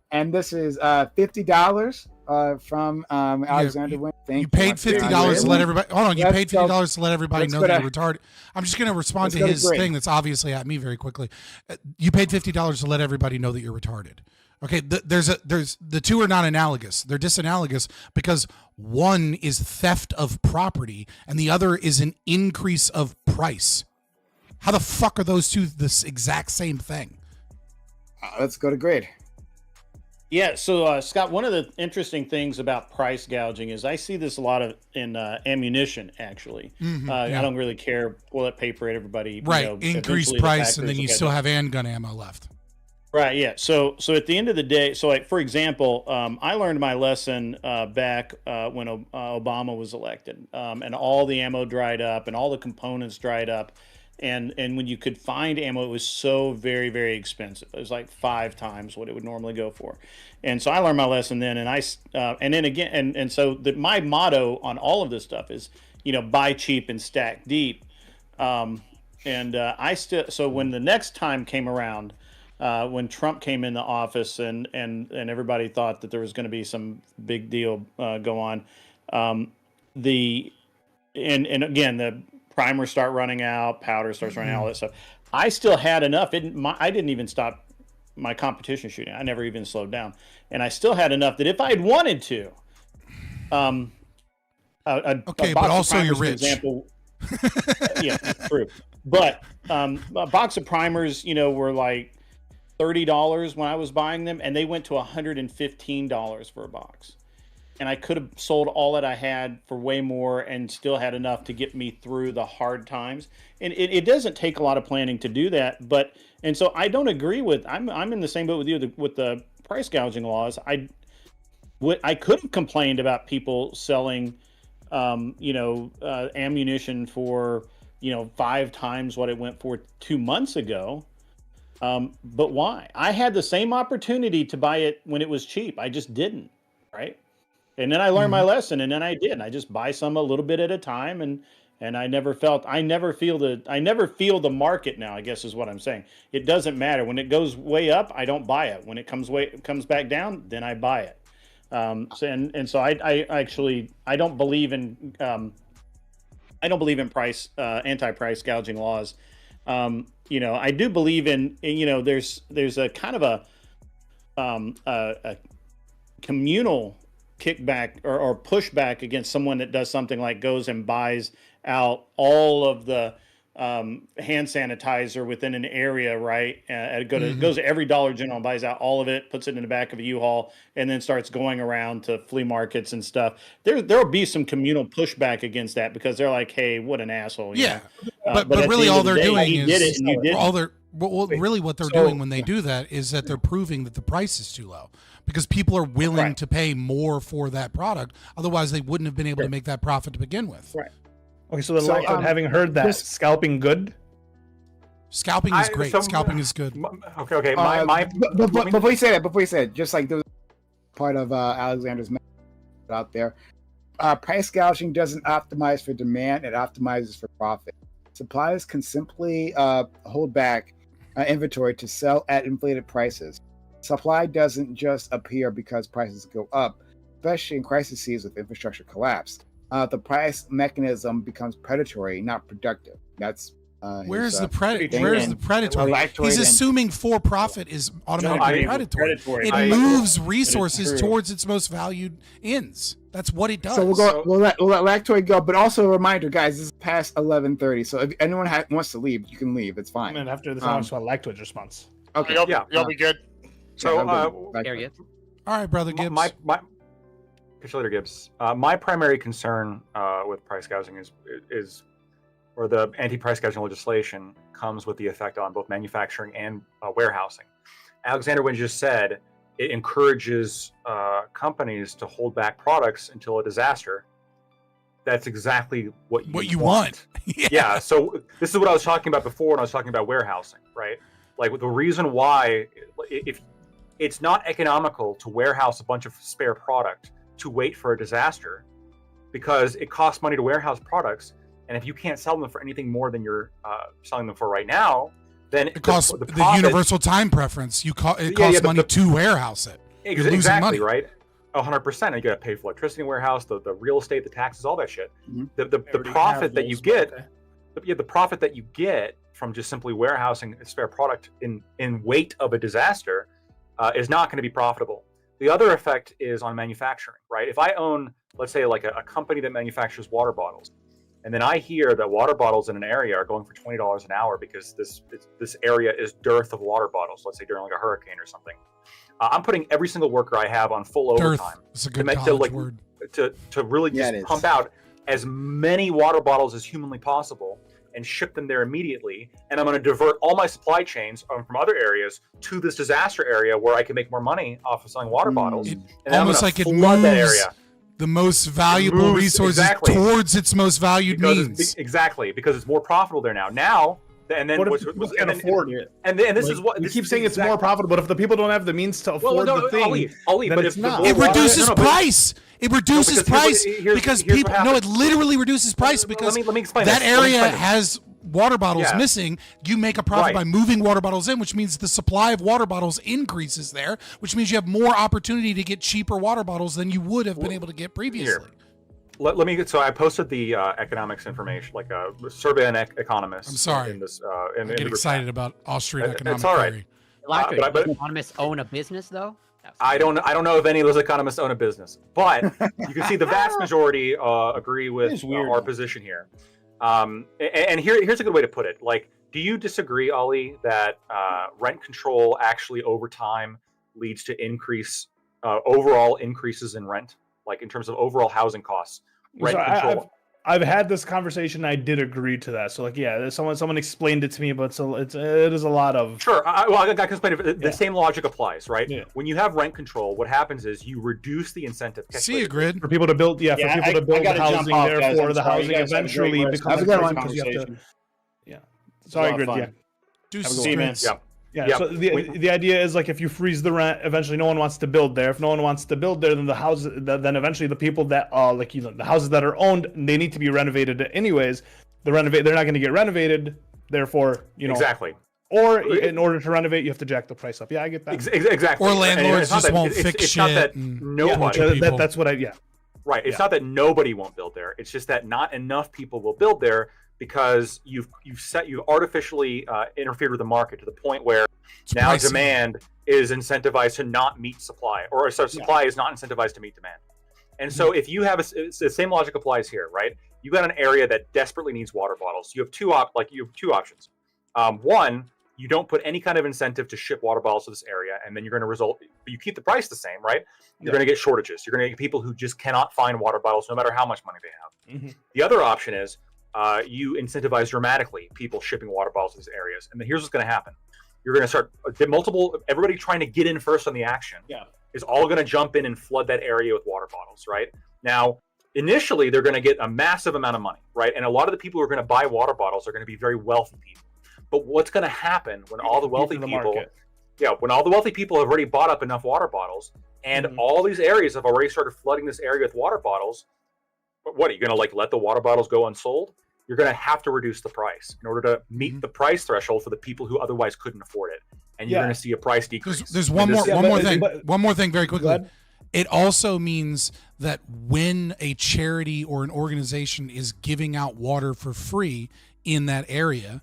And this is $50 from Alexander Wynn. You paid $50 to let everybody. Hold on, you paid $50 to let everybody know that you're retarded. I'm just going to respond to his thing that's obviously at me very quickly. You paid $50 to let everybody know that you're retarded. Okay, there's the two are not analogous. They're disanalogous because one is theft of property and the other is an increase of price. How the fuck are those two this exact same thing? Let's go to Grid. Yeah, so Scott, one of the interesting things about price gouging is I see this a lot in ammunition, actually. I don't really care toilet paper at everybody. Right, increase price and then you still have handgun ammo left. Right, yeah. So at the end of the day, so for example, I learned my lesson back when Obama was elected, and all the ammo dried up and all the components dried up. And when you could find ammo, it was so very, very expensive. It was like 5 times what it would normally go for. And so I learned my lesson then. And then again, and so my motto on all of this stuff is, buy cheap and stack deep. So when the next time came around, when Trump came into office and everybody thought that there was going to be some big deal go on, and again, the primers start running out, powder starts running out, all that stuff. I still had enough. I didn't even stop my competition shooting. I never even slowed down. And I still had enough that if I had wanted to, but also you're rich. Example, yeah, true. But a box of primers, were like $30 when I was buying them, and they went to $115 for a box. And I could have sold all that I had for way more and still had enough to get me through the hard times. And it doesn't take a lot of planning to do that. And so I don't agree with, I'm in the same boat with you with the price gouging laws. I could have complained about people selling, ammunition for, 5 times what it went for 2 months ago. But why? I had the same opportunity to buy it when it was cheap. I just didn't, right? And then I learned my lesson, and then I did. I just buy some a little bit at a time, and I never feel the market now, I guess is what I'm saying. It doesn't matter. When it goes way up, I don't buy it. When it comes back down, then I buy it. So I don't believe in anti-price gouging laws. I do believe in there's a kind of a communal kickback or pushback against someone that does something like goes and buys out all of the hand sanitizer within an area, right? Goes to every Dollar General and buys out all of it, puts it in the back of a U-Haul, and then starts going around to flea markets and stuff. There'll be some communal pushback against that because they're like, "Hey, what an asshole!" Yeah, but but really all they're doing is really really what they're doing when they do that is that they're proving that the price is too low because people are willing to pay more for that product. Otherwise, they wouldn't have been able to make that profit to begin with. Right. Okay, so having heard that, scalping good? Scalping is great. Scalping is good. Okay. Before you say that, just like there was part of Alexander's message out there, price gouging doesn't optimize for demand; it optimizes for profit. Suppliers can simply hold back inventory to sell at inflated prices. Supply doesn't just appear because prices go up, especially in crises with infrastructure collapse. The price mechanism becomes predatory, not productive. That's where's the predatory? He's assuming for profit is automatically predatory. It moves resources towards its most valued ends. That's what it does. So we'll let Lactoid go, but also a reminder, guys, this is past 11:30. So if anyone wants to leave, you can leave. It's fine. And after this, I want Lactoid's response. Okay, you'll be good. So, all right, brother Gibbs. Catch you later, Gibbs. My primary concern with price gouging is, or the anti-price gouging legislation comes with the effect on both manufacturing and warehousing. Alexander, when you just said it encourages companies to hold back products until a disaster, that's exactly what you want. Yeah. So this is what I was talking about before when I was talking about warehousing, right? Like the reason why, if it's not economical to warehouse a bunch of spare product to wait for a disaster, because it costs money to warehouse products, and if you can't sell them for anything more than you're selling them for right now, then it costs the universal time preference. It costs money to warehouse it. Exactly, right? 100%. And you got to pay for electricity in warehouse, the real estate, the taxes, all that shit. Mm-hmm. The profit that you get, the profit that you get from just simply warehousing a spare product in weight of a disaster is not going to be profitable. The other effect is on manufacturing, right? If I own, let's say, like a company that manufactures water bottles, and then I hear that water bottles in an area are going for $20 an hour because this area is dearth of water bottles, let's say during like a hurricane or something. I'm putting every single worker I have on full overtime to really just pump out as many water bottles as humanly possible and ship them there immediately. And I'm going to divert all my supply chains from other areas to this disaster area where I can make more money off of selling water bottles. And almost like it moves that area. The most valuable resources towards its most valued means. Exactly, because it's more profitable there now. And then what if people can't afford it? And this is what we keep saying. It's more profitable, but if the people don't have the means to afford the thing, I'll leave. But it's not. It reduces price. It reduces price because people. No, it literally reduces price because let me explain that area has water bottles missing. You make a profit by moving water bottles in, which means the supply of water bottles increases there, which means you have more opportunity to get cheaper water bottles than you would have been able to get previously. Let me get. So I posted the economics information, like a survey on economists. I'm sorry. In this, I get excited about Austrian economic It's all right. theory. But economists own a business, though. I don't know if any of those economists own a business, but you can see the vast majority agree with our position here. And here's a good way to put it. Like, do you disagree, Ollie, that rent control actually over time leads to overall increases in rent? Like in terms of overall housing costs, rent control. I've had this conversation. I did agree to that. So like, yeah, someone explained it to me, but it is a lot of. Sure. I can explain it. The same logic applies, right? Yeah. When you have rent control, what happens is you reduce the incentive. See a grid for people to build. Yeah, for people to build the housing. Therefore, the housing eventually becomes. Yeah. Sorry, grid. Yeah. Yeah, so the idea is like if you freeze the rent, eventually no one wants to build there. If no one wants to build there, then then eventually the people that the houses that are owned, they need to be renovated anyways. They're not going to get renovated, therefore exactly. Or in order to renovate, you have to jack the price up. Yeah, I get that. Exactly. Or landlords just won't fix shit. It's not that nobody. That's what Right. It's not that nobody won't build there. It's just that not enough people will build there. Because you've artificially interfered with the market to the point where now demand is incentivized to not meet supply, or supply is not incentivized to meet demand. And so if you have it's the same logic applies here, right? You got an area that desperately needs water bottles. You have two options. One, you don't put any kind of incentive to ship water bottles to this area, and then you're going to you keep the price the same, right? You're going to get shortages. You're going to get people who just cannot find water bottles no matter how much money they have. The other option is you incentivize dramatically people shipping water bottles to these areas. And then here's what's going to happen. You're going to start everybody trying to get in first on the action is all going to jump in and flood that area with water bottles, right? Now, initially, they're going to get a massive amount of money, right? And a lot of the people who are going to buy water bottles are going to be very wealthy people. But what's going to happen when all the wealthy people, when all the wealthy people have already bought up enough water bottles, and all these areas have already started flooding this area with water bottles, what are you going to let the water bottles go unsold? You're going to have to reduce the price in order to meet the price threshold for the people who otherwise couldn't afford it, and you're going to see a price decrease. There's one more thing very quickly. It also means that when a charity or an organization is giving out water for free in that area,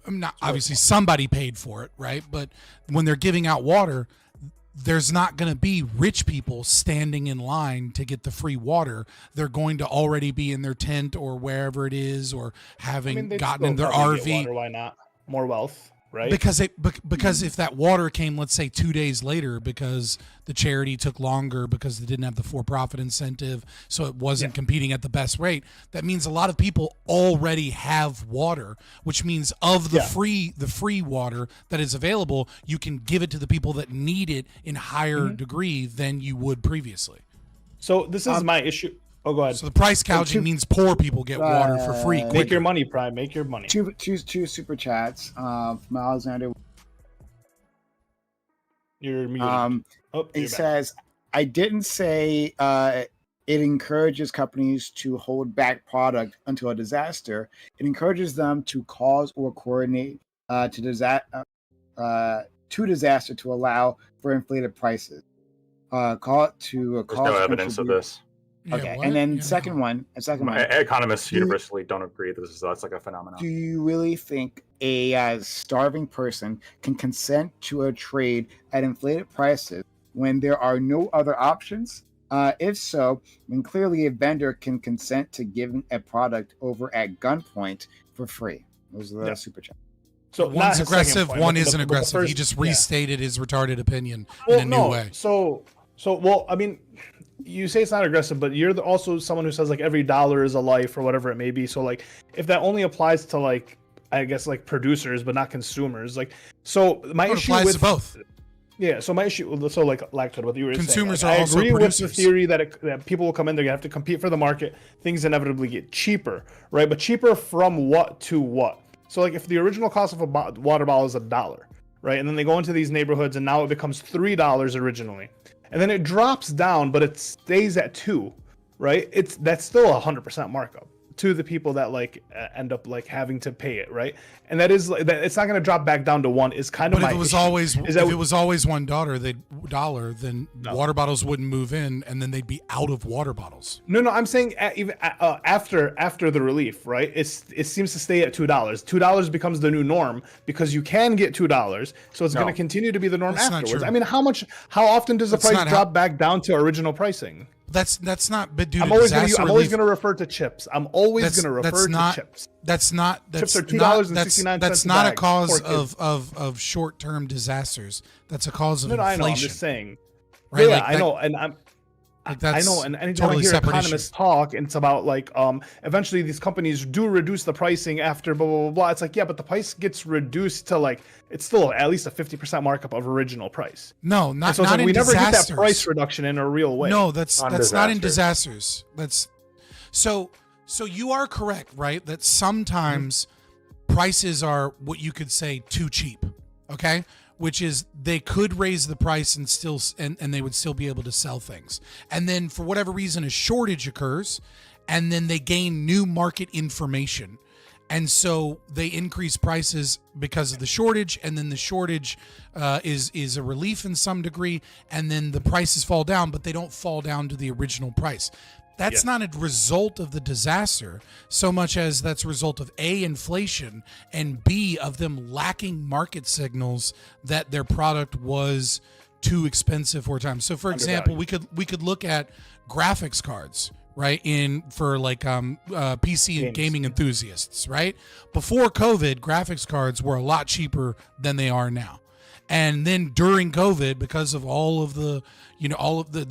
not obviously somebody paid for it, right? But when they're giving out water, there's not going to be rich people standing in line to get the free water. They're going to already be in their tent or wherever it is, or having gotten in their RV. Water, why not? More wealth, right? Because if that water came, let's say 2 days later, because the charity took longer because they didn't have the for-profit incentive, so it wasn't competing at the best rate. That means a lot of people already have water, which means of the free water that is available, you can give it to the people that need it in higher degree than you would previously. So this is my issue. Oh, go ahead. So the price gouging means poor people get water for free. Quicker. Make your money, Prime. Make your money. Two super chats from Alexander. You're muted. He says, I didn't say it encourages companies to hold back product until a disaster. It encourages them to cause or coordinate to disaster to allow for inflated prices. Call it to There's no evidence of this. Okay, and then second one. Economists universally don't agree that that's like a phenomenon. Do you really think a starving person can consent to a trade at inflated prices when there are no other options? If so, then clearly a vendor can consent to giving a product over at gunpoint for free. Those are the super chat. So one's aggressive, one isn't aggressive. He just restated his retarded opinion in a new way. So I mean, you say it's not aggressive, but you're also someone who says like every dollar is a life or whatever it may be. So like, if that only applies to like, I guess like producers, but not consumers, like, so my issue with both. Yeah. So my issue, so like Lactod, what you were consumers saying, like, are also I agree producers. with the theory that people will come in, they're gonna have to compete for the market. Things inevitably get cheaper, right? But cheaper from what to what? So like, if the original cost of a water bottle is $1, right, and then they go into these neighborhoods and now it becomes $3 originally. And then it drops down, but it stays at $2, right? That's still 100% markup to the people that like end up like having to pay it, right? And that is like that. It's not going to drop back down to $1. Is kind of but my if it was issue. always Is if that it was always $1, then water bottles wouldn't move in, and then they'd be out of water bottles. No, I'm saying even after the relief, right? It seems to stay at $2. $2 becomes the new norm because you can get $2, so it's going to continue to be the norm afterwards. I mean, how often does the price drop back down to original pricing? That's not. But dude, I'm always going to refer to chips. I'm always going to refer to chips. Chips are $2.69. That's not a cause of short-term disasters. That's a cause of inflation. I know. I'm just saying. Right? Yeah, I know, and I know, and anytime I hear economists talk, and it's about like eventually these companies do reduce the pricing after blah blah blah blah. It's like, yeah, but the price gets reduced to like it's still at least a 50% markup of original price. No, not so it's not like in we never disasters. get that price reduction in a real way. No, that's not in disasters. That's so you are correct, right? That sometimes prices are what you could say too cheap. Okay. Which is they could raise the price and still and they would still be able to sell things. And then for whatever reason a shortage occurs, and then they gain new market information. And so they increase prices because of the shortage, and then the shortage is a relief in some degree, and then the prices fall down, but they don't fall down to the original price. That's not a result of the disaster so much as that's a result of A, inflation, and B, of them lacking market signals that their product was too expensive for times. So for example, we could look at graphics cards, right? For like PC and gaming enthusiasts, right? Before COVID, graphics cards were a lot cheaper than they are now. And then during COVID, because of all of the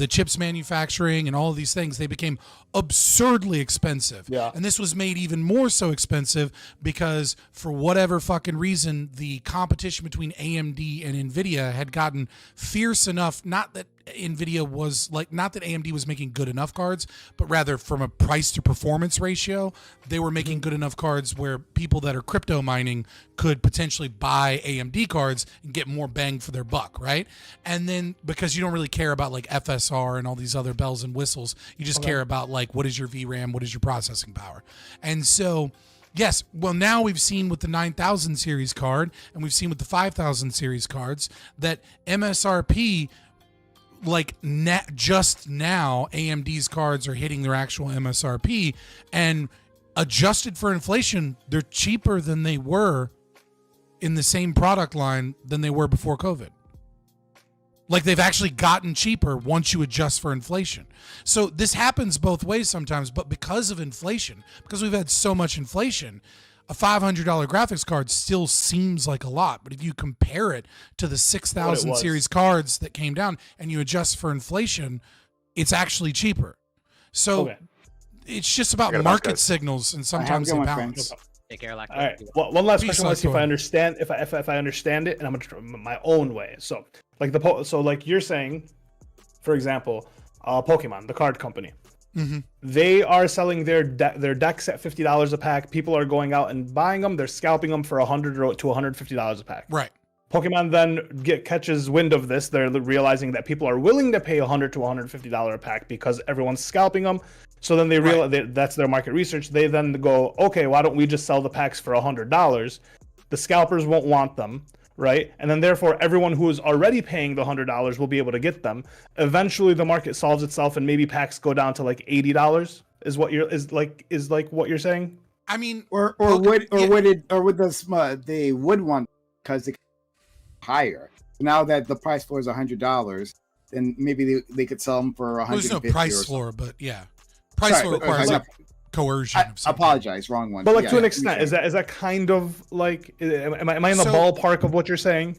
chips manufacturing and all of these things, they became absurdly expensive. Yeah. And this was made even more so expensive because for whatever fucking reason, the competition between AMD and NVIDIA had gotten fierce enough, not that AMD was making good enough cards, but rather from a price to performance ratio, they were making good enough cards where people that are crypto mining could potentially buy AMD cards and get more bang for their buck, right? And then because you don't really care about like FSR and all these other bells and whistles, you just care about like what is your VRAM, what is your processing power. And so yes, well now we've seen with the 9000 series card and we've seen with the 5000 series cards that MSRP, like just now AMD's cards are hitting their actual MSRP, and adjusted for inflation, they're cheaper than they were in the same product line than they were before COVID. Like they've actually gotten cheaper once you adjust for inflation. So this happens both ways sometimes, but because of inflation, because we've had so much inflation, a $500 graphics card still seems like a lot. But if you compare it to the 6000 series cards that came down and you adjust for inflation, it's actually cheaper. So it's just about market signals, and sometimes they balance. Take care, All right. Well, one last question. Let's see if I understand. If I understand it, and I'm gonna try my own way. So, like like you're saying, for example, Pokemon, the card company, they are selling their decks at $50 a pack. People are going out and buying them. They're scalping them for $100 to $150 a pack. Right. Pokemon then catches wind of this. They're realizing that people are willing to pay $100 to $150 a pack because everyone's scalping them. So then they realize that's their market research. They then go, okay, why don't we just sell the packs for $100? The scalpers won't want them, right? And then therefore everyone who is already paying the $100 will be able to get them. Eventually the market solves itself and maybe packs go down to like $80 is what you're saying? I mean, or would they would want, because they higher. Now that the price floor is $100, then maybe they could sell them for $150. There's no price floor, but yeah. Price floor requires coercion. I apologize, wrong one. But like to an extent, is that kind of like, am I in the ballpark of what you're saying?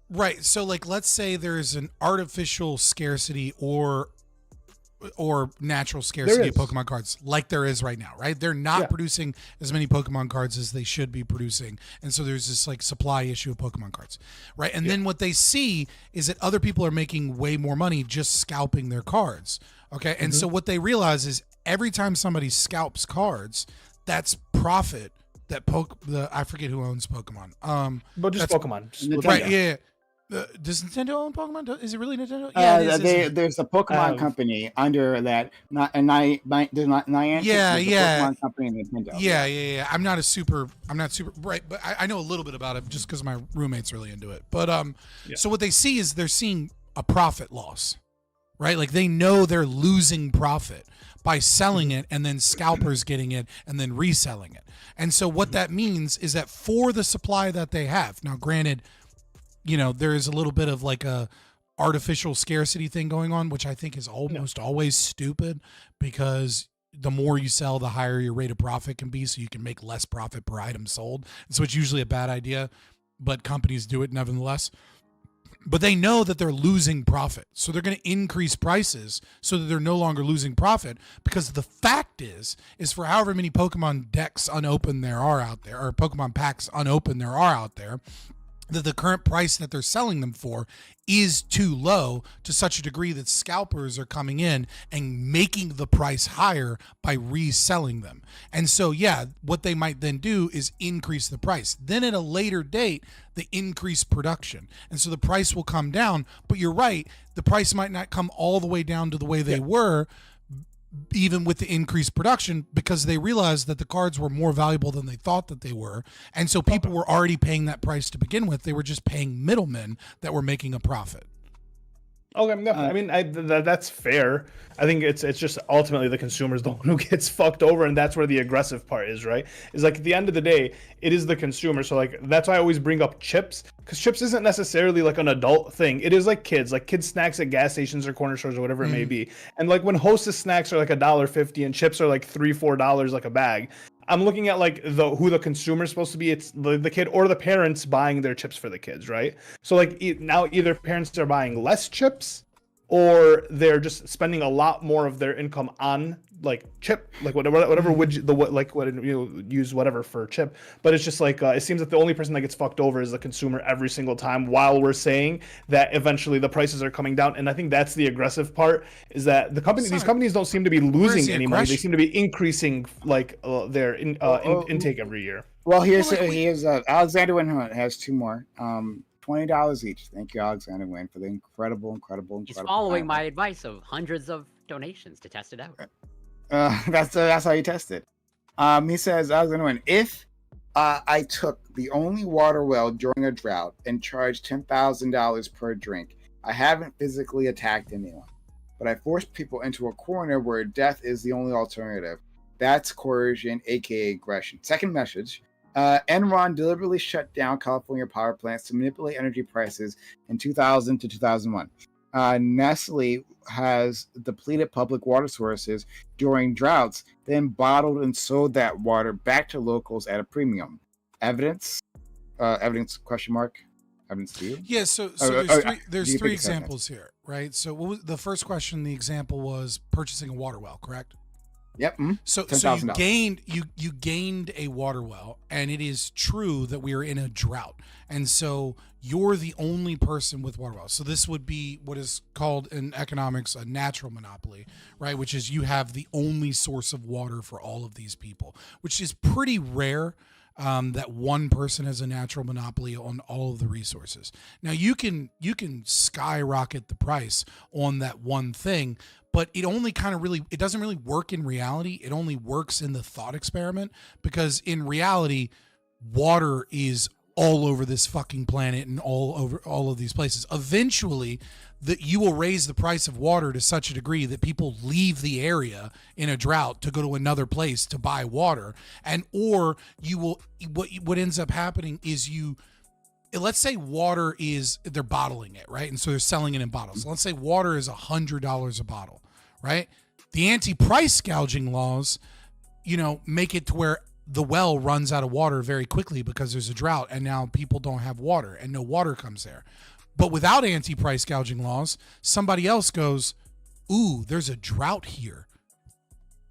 Right. So like, let's say there's an artificial scarcity or natural scarcity of Pokemon cards, like there is right now, right? They're not producing as many Pokemon cards as they should be producing. And so there's this like supply issue of Pokemon cards, right? And then what they see is that other people are making way more money just scalping their cards. Okay. And so what they realize is every time somebody scalps cards, that's profit that I forget who owns Pokemon. But just Pokemon. Right. Yeah. Does Nintendo own Pokemon? Is it really Nintendo? There's a Pokemon company under that. There's not Niantic. Pokemon company and Nintendo. Yeah. I'm not super right, but I know a little bit about it just because my roommate's really into it. But so what they see is they're seeing a profit loss, right? Like they know they're losing profit by selling it and then scalpers getting it and then reselling it. And so what that means is that for the supply that they have, now granted, there is a little bit of like a artificial scarcity thing going on, which I think is almost always stupid, because the more you sell, the higher your rate of profit can be, so you can make less profit per item sold. And so it's usually a bad idea, but companies do it nevertheless. But they know that they're losing profit, so they're going to increase prices so that they're no longer losing profit, because the fact is for however many Pokemon decks unopened there are out there, or Pokemon packs unopened there are out there, that the current price that they're selling them for is too low, to such a degree that scalpers are coming in and making the price higher by reselling them. And so, what they might then do is increase the price. Then at a later date, they increase production. And so the price will come down. But you're right, the price might not come all the way down to the way they were, even with the increased production, because they realized that the cards were more valuable than they thought that they were. And so people were already paying that price to begin with. They were just paying middlemen that were making a profit. Okay, yeah, I mean, that's fair. I think it's just ultimately the consumer is the one who gets fucked over, and that's where the aggressive part is, right? Is like at the end of the day, it is the consumer. So like that's why I always bring up chips, because chips isn't necessarily like an adult thing. It is like kids snacks at gas stations or corner stores or whatever it may be. And like when Hostess snacks are like $1.50 and chips are like $3-4 like a bag, I'm looking at like who the consumer is supposed to be. It's the kid or the parents buying their chips for the kids, right? So like now either parents are buying less chips, or they're just spending a lot more of their income on like chip, like whatever widget, use whatever for chip. But it's just like it seems that the only person that gets fucked over is the consumer every single time, while we're saying that eventually the prices are coming down. And I think that's the aggressive part, is that these companies don't seem to be losing any money. They seem to be increasing like their intake every year. Well, here's Alexander Wynn has two more. $20 each. Thank you, Alexander Wynn, for the incredible. He's following my advice of hundreds of donations to test it out. That's how you test it. He says, Alexander Wynn, if I took the only water well during a drought and charged $10,000 per drink, I haven't physically attacked anyone, but I forced people into a corner where death is the only alternative. That's coercion, aka aggression. Second message. Enron deliberately shut down California power plants to manipulate energy prices in 2000 to 2001. Nestle has depleted public water sources during droughts, then bottled and sold that water back to locals at a premium. Evidence? Evidence? ? Evidence to you? Yeah. So there's three examples here, right? So what was the first question? The example was purchasing a water well, correct? Yep. Mm-hmm. So you gained a water well, and it is true that we are in a drought, and so you're the only person with water wells. So this would be what is called in economics a natural monopoly, right? Which is you have the only source of water for all of these people, which is pretty rare. That one person has a natural monopoly on all of the resources. Now you can skyrocket the price on that one thing, but it only it doesn't really work in reality. It only works in the thought experiment, because in reality, water is all over this fucking planet and all over all of these places. Eventually, that you will raise the price of water to such a degree that people leave the area in a drought to go to another place to buy water. And or you will what ends up happening is let's say water is, they're bottling it, right? And so they're selling it in bottles. Let's say water is $100 a bottle, right? The anti-price gouging laws, make it to where the well runs out of water very quickly because there's a drought and now people don't have water and no water comes there. But without anti-price gouging laws, somebody else goes, ooh, there's a drought here.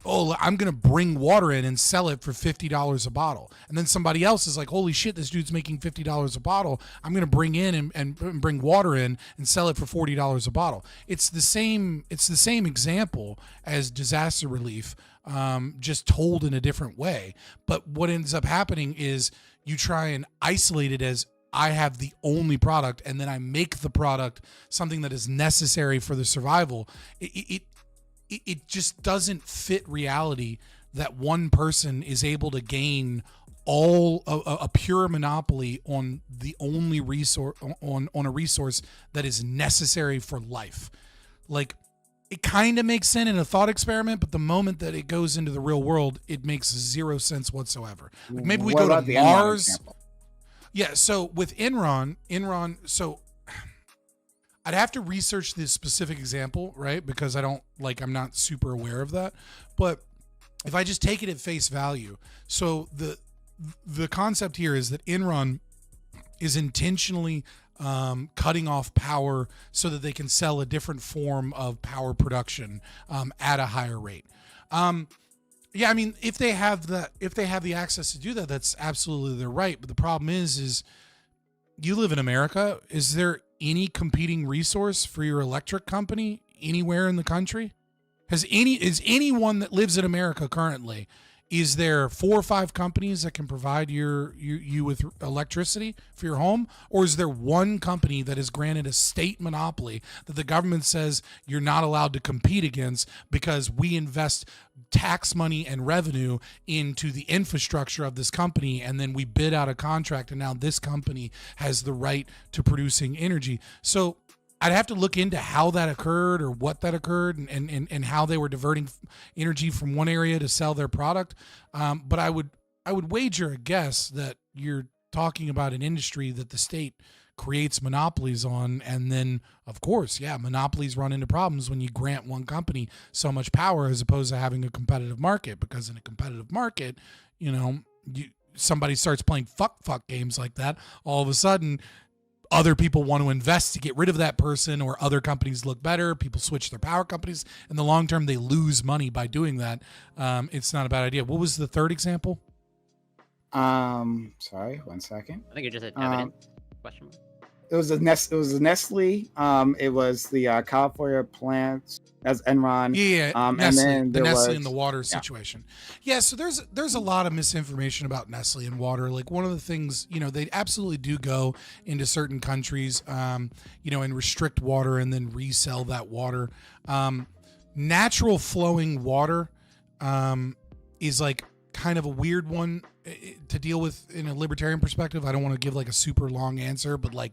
Oh, I'm going to bring water in and sell it for $50 a bottle. And then somebody else is like, holy shit, this dude's making $50 a bottle. I'm going to bring in and bring water in and sell it for $40 a bottle. It's the same example as disaster relief, just told in a different way. But what ends up happening is you try and isolate it as, I have the only product, and then I make the product something that is necessary for the survival. It just doesn't fit reality that one person is able to gain all a pure monopoly on the only resource on a resource that is necessary for life. Like, it kind of makes sense in a thought experiment, but the moment that it goes into the real world, it makes zero sense whatsoever. Like, maybe we go to Mars. Yeah, so with Enron, so I'd have to research this specific example, right? Because I'm not super aware of that. But if I just take it at face value, so the concept here is that Enron is intentionally cutting off power so that they can sell a different form of power production at a higher rate. Yeah, I mean, if they have the access to do that, that's absolutely their right. But the problem is you live in America. Is there any competing resource for your electric company anywhere in the country? Is anyone that lives in America currently, is there 4 or 5 companies that can provide you with electricity for your home? Or is there one company that is granted a state monopoly that the government says you're not allowed to compete against because we invest tax money and revenue into the infrastructure of this company, and then we bid out a contract, and now this company has the right to producing energy? So I'd have to look into how that occurred or what that occurred and how they were diverting energy from one area to sell their product. But I would wager a guess that you're talking about an industry that the state creates monopolies on, and then of course, monopolies run into problems when you grant one company so much power as opposed to having a competitive market, because in a competitive market, somebody starts playing fuck games like that, all of a sudden other people want to invest to get rid of that person, or other companies look better. People switch their power companies. In the long term, they lose money by doing that. It's not a bad idea. What was the third example? Sorry, 1 second. I think it just said evidence. Question mark. It was a Nestle. It was the California plants as Enron. Nestle, and then the there Nestle was, and the water situation. Yeah, so there's a lot of misinformation about Nestle and water. Like, one of the things, they absolutely do go into certain countries, and restrict water and then resell that water. Natural flowing water is like kind of a weird one to deal with in a libertarian perspective. I don't want to give like a super long answer, but like,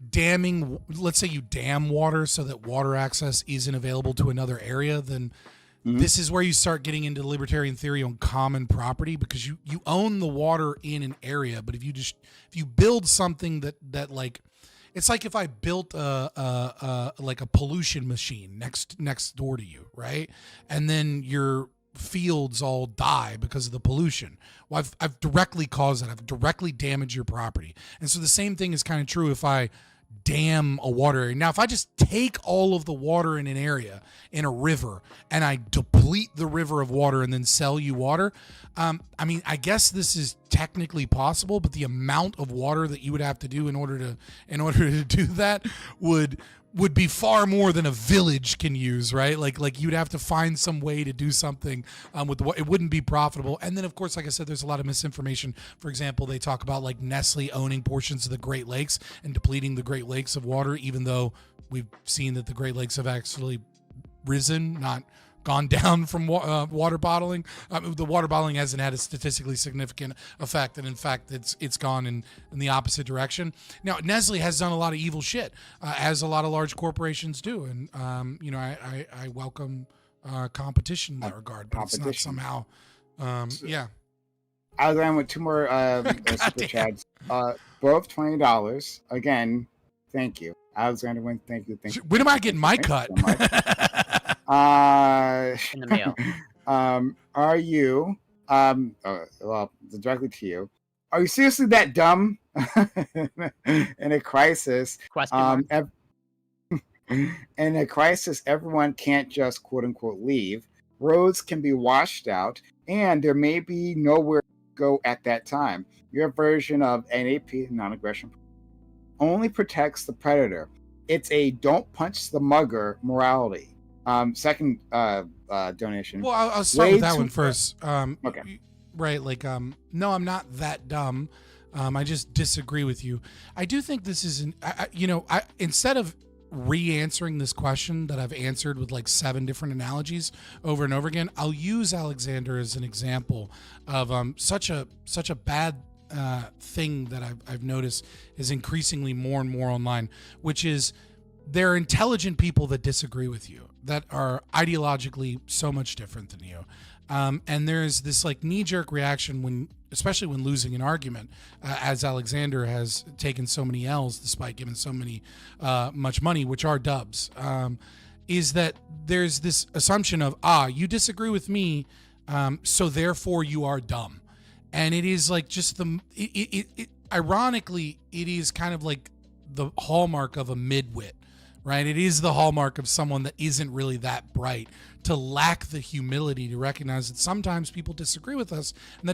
damming, let's say you dam water so that water access isn't available to another area, then this is where you start getting into libertarian theory on common property, because you own the water in an area. But if you build something that like, it's like if I built like a pollution machine next door to you, right? And then your fields all die because of the pollution. Well, I've directly caused that. I've directly damaged your property. And so the same thing is kind of true if I dam a water area. Now, if I just take all of the water in an area, in a river, and I deplete the river of water and then sell you water, I guess this is technically possible, but the amount of water that you would have to do in order to do that would be far more than a village can use, right? Like you'd have to find some way to do something with the water. It wouldn't be profitable. And then, of course, like I said, there's a lot of misinformation. For example, they talk about like Nestle owning portions of the Great Lakes and depleting the Great Lakes of water, even though we've seen that the Great Lakes have actually risen, not gone down from water bottling. The water bottling hasn't had a statistically significant effect, and in fact, it's gone in the opposite direction. Now, Nestle has done a lot of evil shit, as a lot of large corporations do, and I welcome competition in that regard, but it's not somehow, yeah. I was on with two more super chats. Both $20. Again, thank you. Alexander win. Thank you. When am I getting my cut? So in the mail. Are you well, directly to you, are you seriously that dumb? In a crisis, in a crisis, everyone can't just quote unquote leave. Roads can be washed out, and there may be nowhere to go at that time. Your version of NAP, non-aggression, only protects the predator. It's a don't punch the mugger morality. Second donation. Well, I'll start with that one first. Okay. Right, like, no, I'm not that dumb. I just disagree with you. I do think this is instead of re-answering this question that I've answered with like 7 different analogies over and over again, I'll use Alexander as an example of such a bad thing that I've noticed is increasingly more and more online, which is there are intelligent people that disagree with you, that are ideologically so much different than you. And there's this like knee-jerk reaction especially when losing an argument, as Alexander has taken so many L's despite giving so many much money, which are dubs, is that there's this assumption of, you disagree with me, so therefore you are dumb. And it is like just ironically, it is kind of like the hallmark of a midwit, right? It is the hallmark of someone that isn't really that bright, to lack the humility to recognize that sometimes people disagree with us, and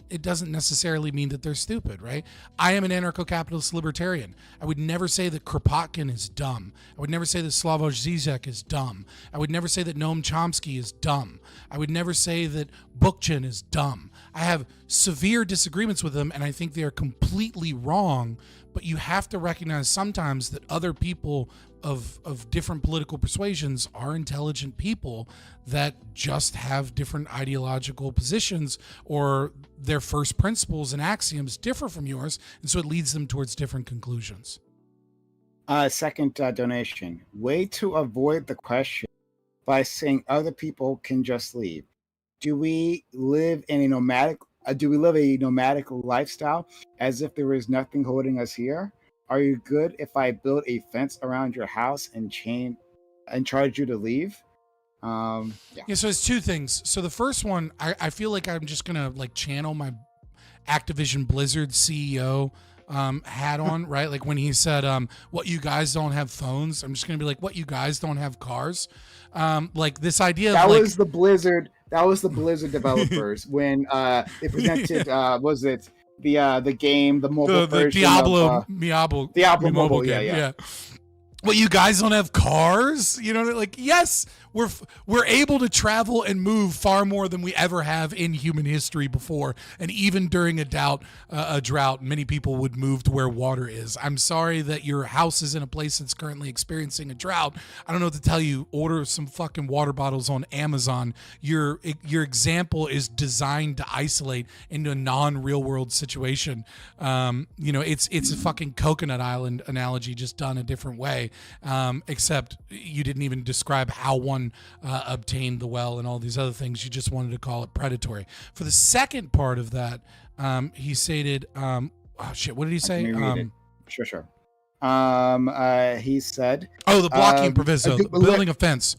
it doesn't necessarily mean that they're stupid, right? I am an anarcho-capitalist libertarian. I would never say that Kropotkin is dumb. I would never say that Slavoj Zizek is dumb. I would never say that Noam Chomsky is dumb. I would never say that Bookchin is dumb. I have severe disagreements with them, and I think they are completely wrong. But you have to recognize sometimes that other people of different political persuasions are intelligent people that just have different ideological positions, or their first principles and axioms differ from yours, and so it leads them towards different conclusions. Second donation. Way to avoid the question by saying other people can just leave. Do we live a nomadic lifestyle as if there is nothing holding us here? Are you good if I build a fence around your house and charge you to leave? Yeah, so it's two things. So the first one, I feel like I'm just gonna like channel my Activision Blizzard CEO hat on, right? Like when he said, what, you guys don't have phones? I'm just gonna be like, what, you guys don't have cars? Like this idea that of like, was the Blizzard developers when they presented was it the game, the mobile version Diablo mobile game. yeah. Yeah. Well, you guys don't have cars? You know, like, yes, we're able to travel and move far more than we ever have in human history before. And even during a drought, many people would move to where water is. I'm sorry that your house is in a place that's currently experiencing a drought. I don't know what to tell you. Order some fucking water bottles on Amazon. Your example is designed to isolate into a non-real world situation. You know, it's a fucking coconut island analogy just done a different way. Except you didn't even describe how one obtained the well and all these other things. You just wanted to call it predatory. For the second part of that, he stated, oh shit, what did he say? Sure. He said, the blocking proviso, building a fence.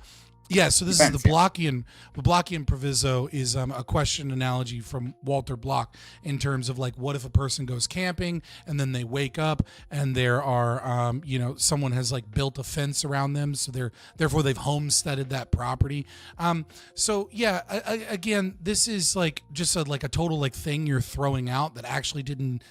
Yeah, so this is the Blockian proviso is a question analogy from Walter Block in terms of like, what if a person goes camping and then they wake up and there are, someone has like built a fence around them, so therefore they've homesteaded that property. So yeah, again, this is like just a total like thing you're throwing out that actually didn't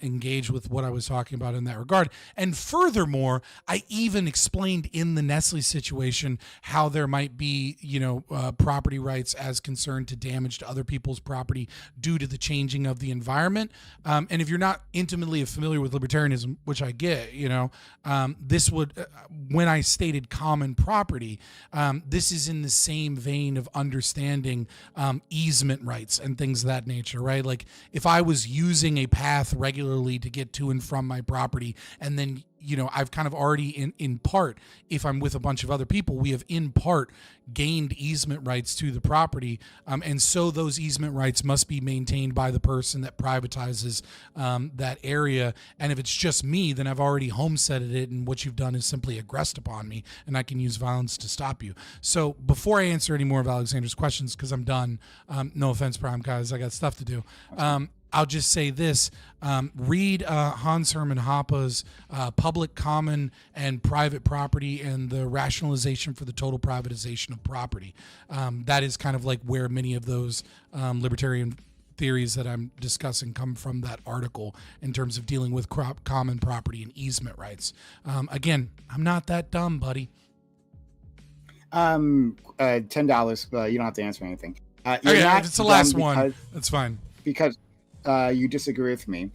engage with what I was talking about in that regard. And furthermore, I even explained in the Nestle situation how there might be, property rights as concerned to damage to other people's property due to the changing of the environment. And if you're not intimately familiar with libertarianism, which I get, this would, when I stated common property, this is in the same vein of understanding easement rights and things of that nature, right? Like if I was using a path regularly to get to and from my property, and then I've kind of already in part, if I'm with a bunch of other people, we have in part gained easement rights to the property. And so those easement rights must be maintained by the person that privatizes that area. And if it's just me, then I've already homesteaded it. And what you've done is simply aggressed upon me, and I can use violence to stop you. So before I answer any more of Alexander's questions, because I'm done, no offense, Prime guys, I got stuff to do. I'll just say this, read Hans Hermann Hoppe's Public, Common, and Private Property and the Rationalization for the Total Privatization of Property. That is kind of like where many of those libertarian theories that I'm discussing come from that article in terms of dealing with common property and easement rights. Again, I'm not that dumb, buddy. $10, but you don't have to answer anything. Okay, if it's the last one, that's fine. Because you disagree with me.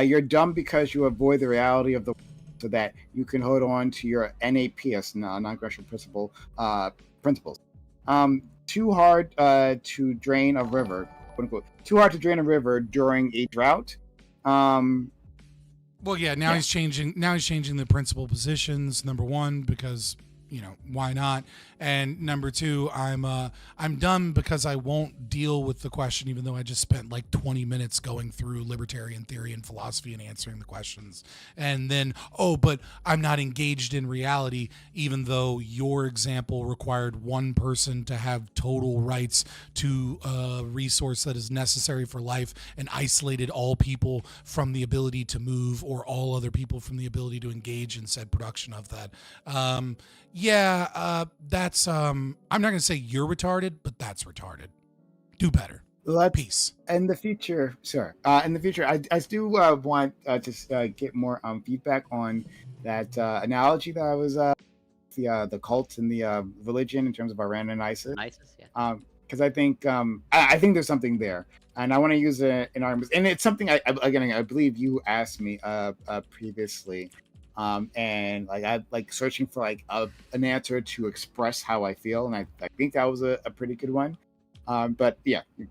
You're dumb because you avoid the reality of the so that you can hold on to your NAPS, non-aggression principles. Too hard to drain a river, quote unquote. Too hard to drain a river during a drought. Well, yeah. Now he's changing. Now he's changing the principal positions. Number one, because why not? And number two, I'm dumb because I won't deal with the question, even though I just spent like 20 minutes going through libertarian theory and philosophy and answering the questions. And then, but I'm not engaged in reality, even though your example required one person to have total rights to a resource that is necessary for life and isolated all people from the ability to move, or all other people from the ability to engage in said production of that. That's I'm not gonna say you're retarded, but that's retarded. Do better. Peace. In the future, sir. In the future, I do want to get more feedback on that analogy that I was the cult and the religion in terms of Iran and ISIS. ISIS, yeah. Because I think there's something there, and I want to use it in arms. And it's something I believe you asked me previously. And like I like searching for like an answer to express how I feel, and I think that was a pretty good one. But yeah, you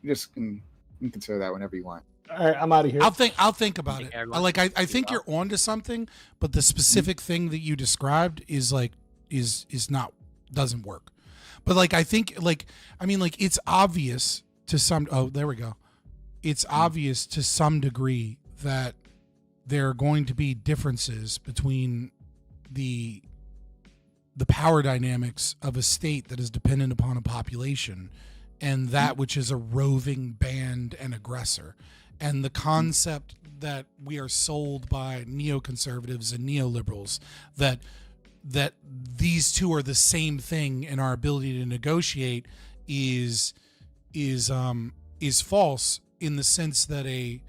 just can consider that whenever you want. All right, I'm out of here. I'll think about it. I think you're onto something, but the specific thing that you described is not doesn't work. But I think it's obvious to some. Oh, there we go. It's obvious to some degree that there are going to be differences between the power dynamics of a state that is dependent upon a population and that which is a roving band and aggressor. And the concept that we are sold by neoconservatives and neoliberals that these two are the same thing in our ability to negotiate is false, in the sense that a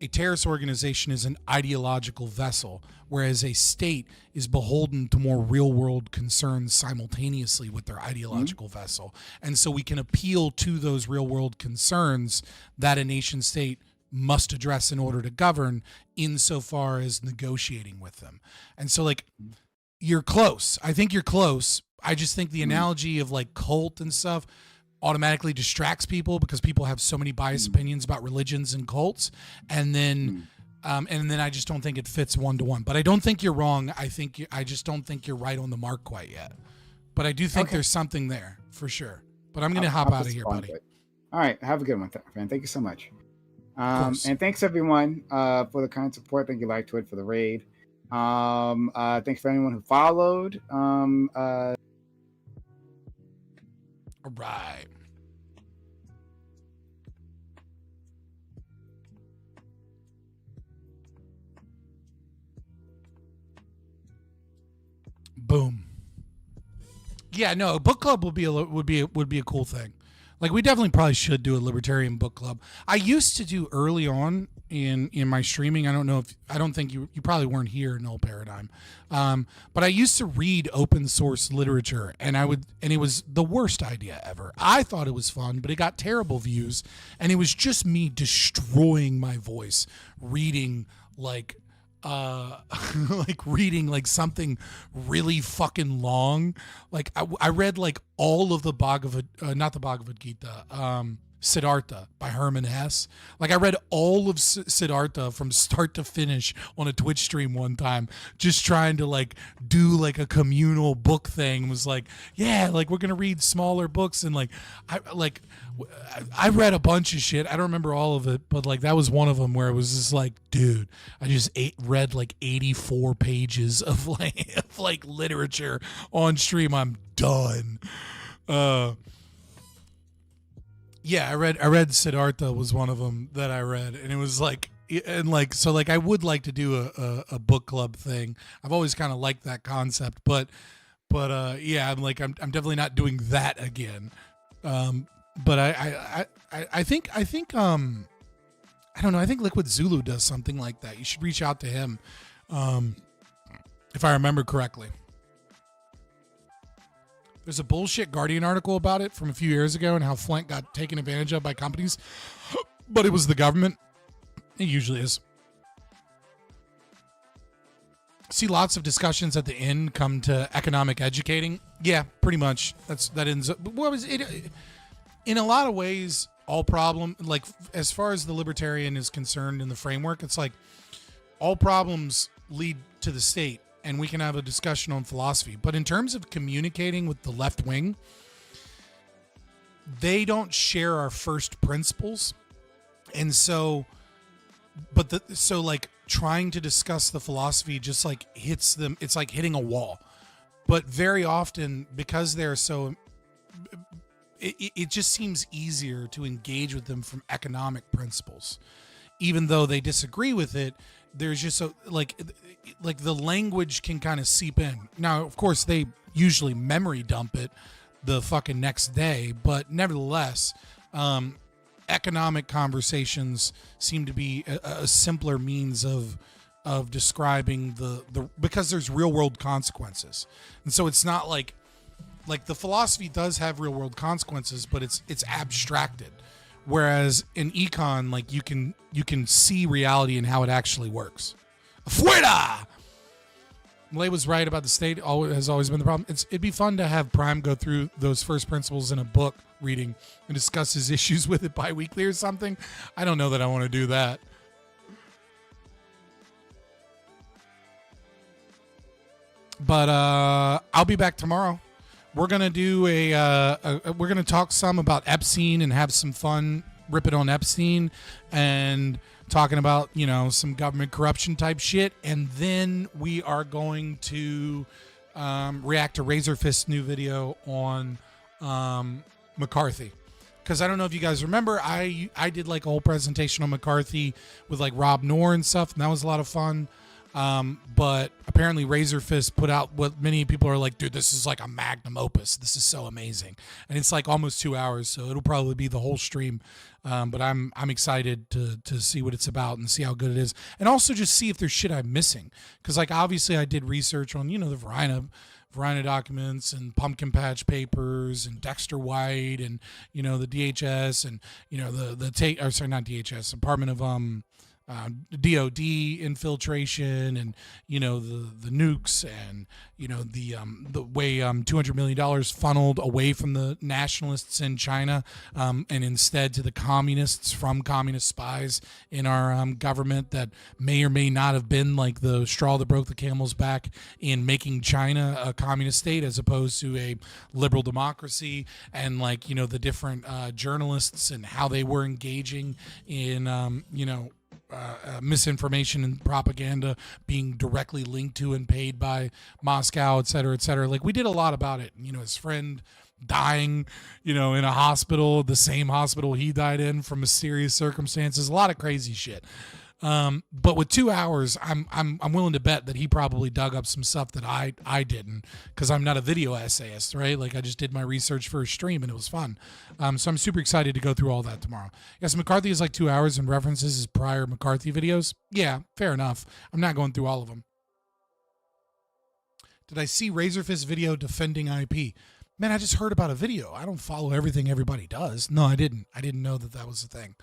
terrorist organization is an ideological vessel, whereas a state is beholden to more real-world concerns simultaneously with their ideological vessel. And so we can appeal to those real-world concerns that a nation-state must address in order to govern, insofar as negotiating with them. And so, you're close. I think you're close. I just think the analogy of cult and stuff automatically distracts people, because people have so many biased opinions about religions and cults, and then I just don't think it fits one-to-one. But I don't think you're wrong. I just don't think you're right on the mark quite yet. But I do think there's something there for sure. But I'm gonna hop out of here, buddy. All right, have a good one, fan. Thank you so much. And thanks everyone for the kind support. Thank you, Lactoid, for the raid. Thanks for anyone who followed. All right. Boom. Yeah, no, a book club would be a cool thing. We definitely probably should do a libertarian book club. I used to do early on in my streaming. I don't think you probably weren't here in Null Paradigm. But I used to read open source literature, and it was the worst idea ever. I thought it was fun, but it got terrible views, and it was just me destroying my voice reading reading something really fucking long. I read all of the not the Bhagavad Gita, Siddhartha by Hermann Hesse. I read all of Siddhartha from start to finish on a Twitch stream one time, just trying to do a communal book thing. Was we're gonna read smaller books, and I read a bunch of shit. I don't remember all of it, but that was one of them where it was just dude, I just read 84 pages of literature on stream. I'm done. Yeah, I read Siddhartha was one of them that I read, and it was I would like to do a book club thing. I've always kind of liked that concept, but yeah, I'm definitely not doing that again. But I think I don't know. I think Liquid Zulu does something like that. You should reach out to him, if I remember correctly. There's a bullshit Guardian article about it from a few years ago, and how Flint got taken advantage of by companies, but it was the government. It usually is. See lots of discussions at the end come to economic educating. Yeah, pretty much. That ends up. What was it? In a lot of ways, all problem, as far as the libertarian is concerned in the framework, it's all problems lead to the state. And we can have a discussion on philosophy. But in terms of communicating with the left wing, they don't share our first principles. And so, trying to discuss the philosophy just hits them. It's like hitting a wall. But very often, because they're so, it just seems easier to engage with them from economic principles. Even though they disagree with it, there's just the language can kind of seep in. Now, of course, they usually memory dump it the fucking next day, but nevertheless, economic conversations seem to be a simpler means of describing the because there's real world consequences. And so it's not like the philosophy does have real world consequences, but it's abstracted. Whereas in econ, you can see reality and how it actually works. Afuera! Malay was right about the state has always been the problem. It'd be fun to have Prime go through those first principles in a book reading and discuss his issues with it bi-weekly or something. I don't know that I want to do that. But I'll be back tomorrow. We're gonna do we're gonna talk some about Epstein and have some fun ripping on Epstein and talking about, you know, some government corruption type shit. And then we are going to react to Razorfist's new video on McCarthy. Because I don't know if you guys remember, I did like a whole presentation on McCarthy with like Rob Knorr and stuff, and that was a lot of fun. But apparently Razorfist put out what many people are like, dude, this is like a magnum opus. This is so amazing. And it's like almost 2 hours, so it'll probably be the whole stream. But I'm excited to see what it's about and see how good it is. And also just see if there's shit I'm missing. Because like obviously I did research on, you know, the Varina documents and Pumpkin Patch Papers and Dexter White and, you know, the DHS and, you know, not DHS, Department of DOD infiltration and, you know, the nukes and, you know, the way $200 million funneled away from the nationalists in China and instead to the communists from communist spies in our government that may or may not have been like the straw that broke the camel's back in making China a communist state as opposed to a liberal democracy, and like, you know, the different journalists and how they were engaging in, you know, misinformation and propaganda being directly linked to and paid by Moscow, et cetera, et cetera. Like we did a lot about it. You know, his friend dying, you know, in a hospital, the same hospital he died in from mysterious circumstances, a lot of crazy shit. But with 2 hours, I'm willing to bet that he probably dug up some stuff that I didn't, because I'm not a video essayist, right? Like I just did my research for a stream and it was fun. So I'm super excited to go through all that tomorrow. Yes, McCarthy is like 2 hours and references his prior McCarthy videos. Yeah, fair enough. I'm not going through all of them. Did I see Razorfist video defending IP? Man, I just heard about a video. I don't follow everything everybody does. No, I didn't. I didn't know that was a thing.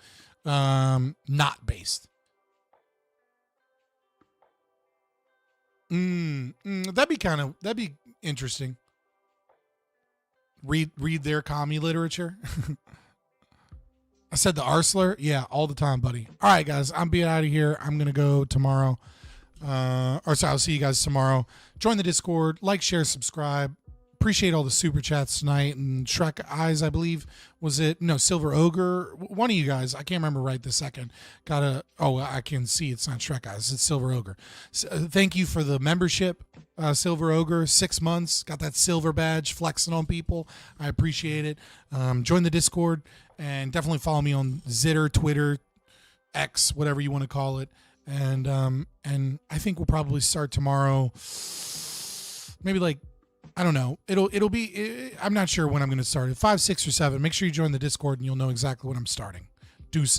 Not based. That'd be interesting. Read their commie literature. I said the Arsler. Yeah, all the time, buddy. All right, guys, I'm being out of here. I'm going to go tomorrow. I'll see you guys tomorrow. Join the Discord, like, share, subscribe. Appreciate all the super chats tonight. And Shrek Eyes, I believe, was it? No, Silver Ogre. One of you guys, I can't remember right this second. I can see it's not Shrek Eyes. It's Silver Ogre. So, thank you for the membership, Silver Ogre. 6 months. Got that silver badge, flexing on people. I appreciate it. Join the Discord and definitely follow me on Zitter, Twitter, X, whatever you want to call it. And I think we'll probably start tomorrow. Maybe like, I don't know. It'll be, I'm not sure when I'm going to start it. 5, 6, or 7. Make sure you join the Discord and you'll know exactly when I'm starting. Deuces.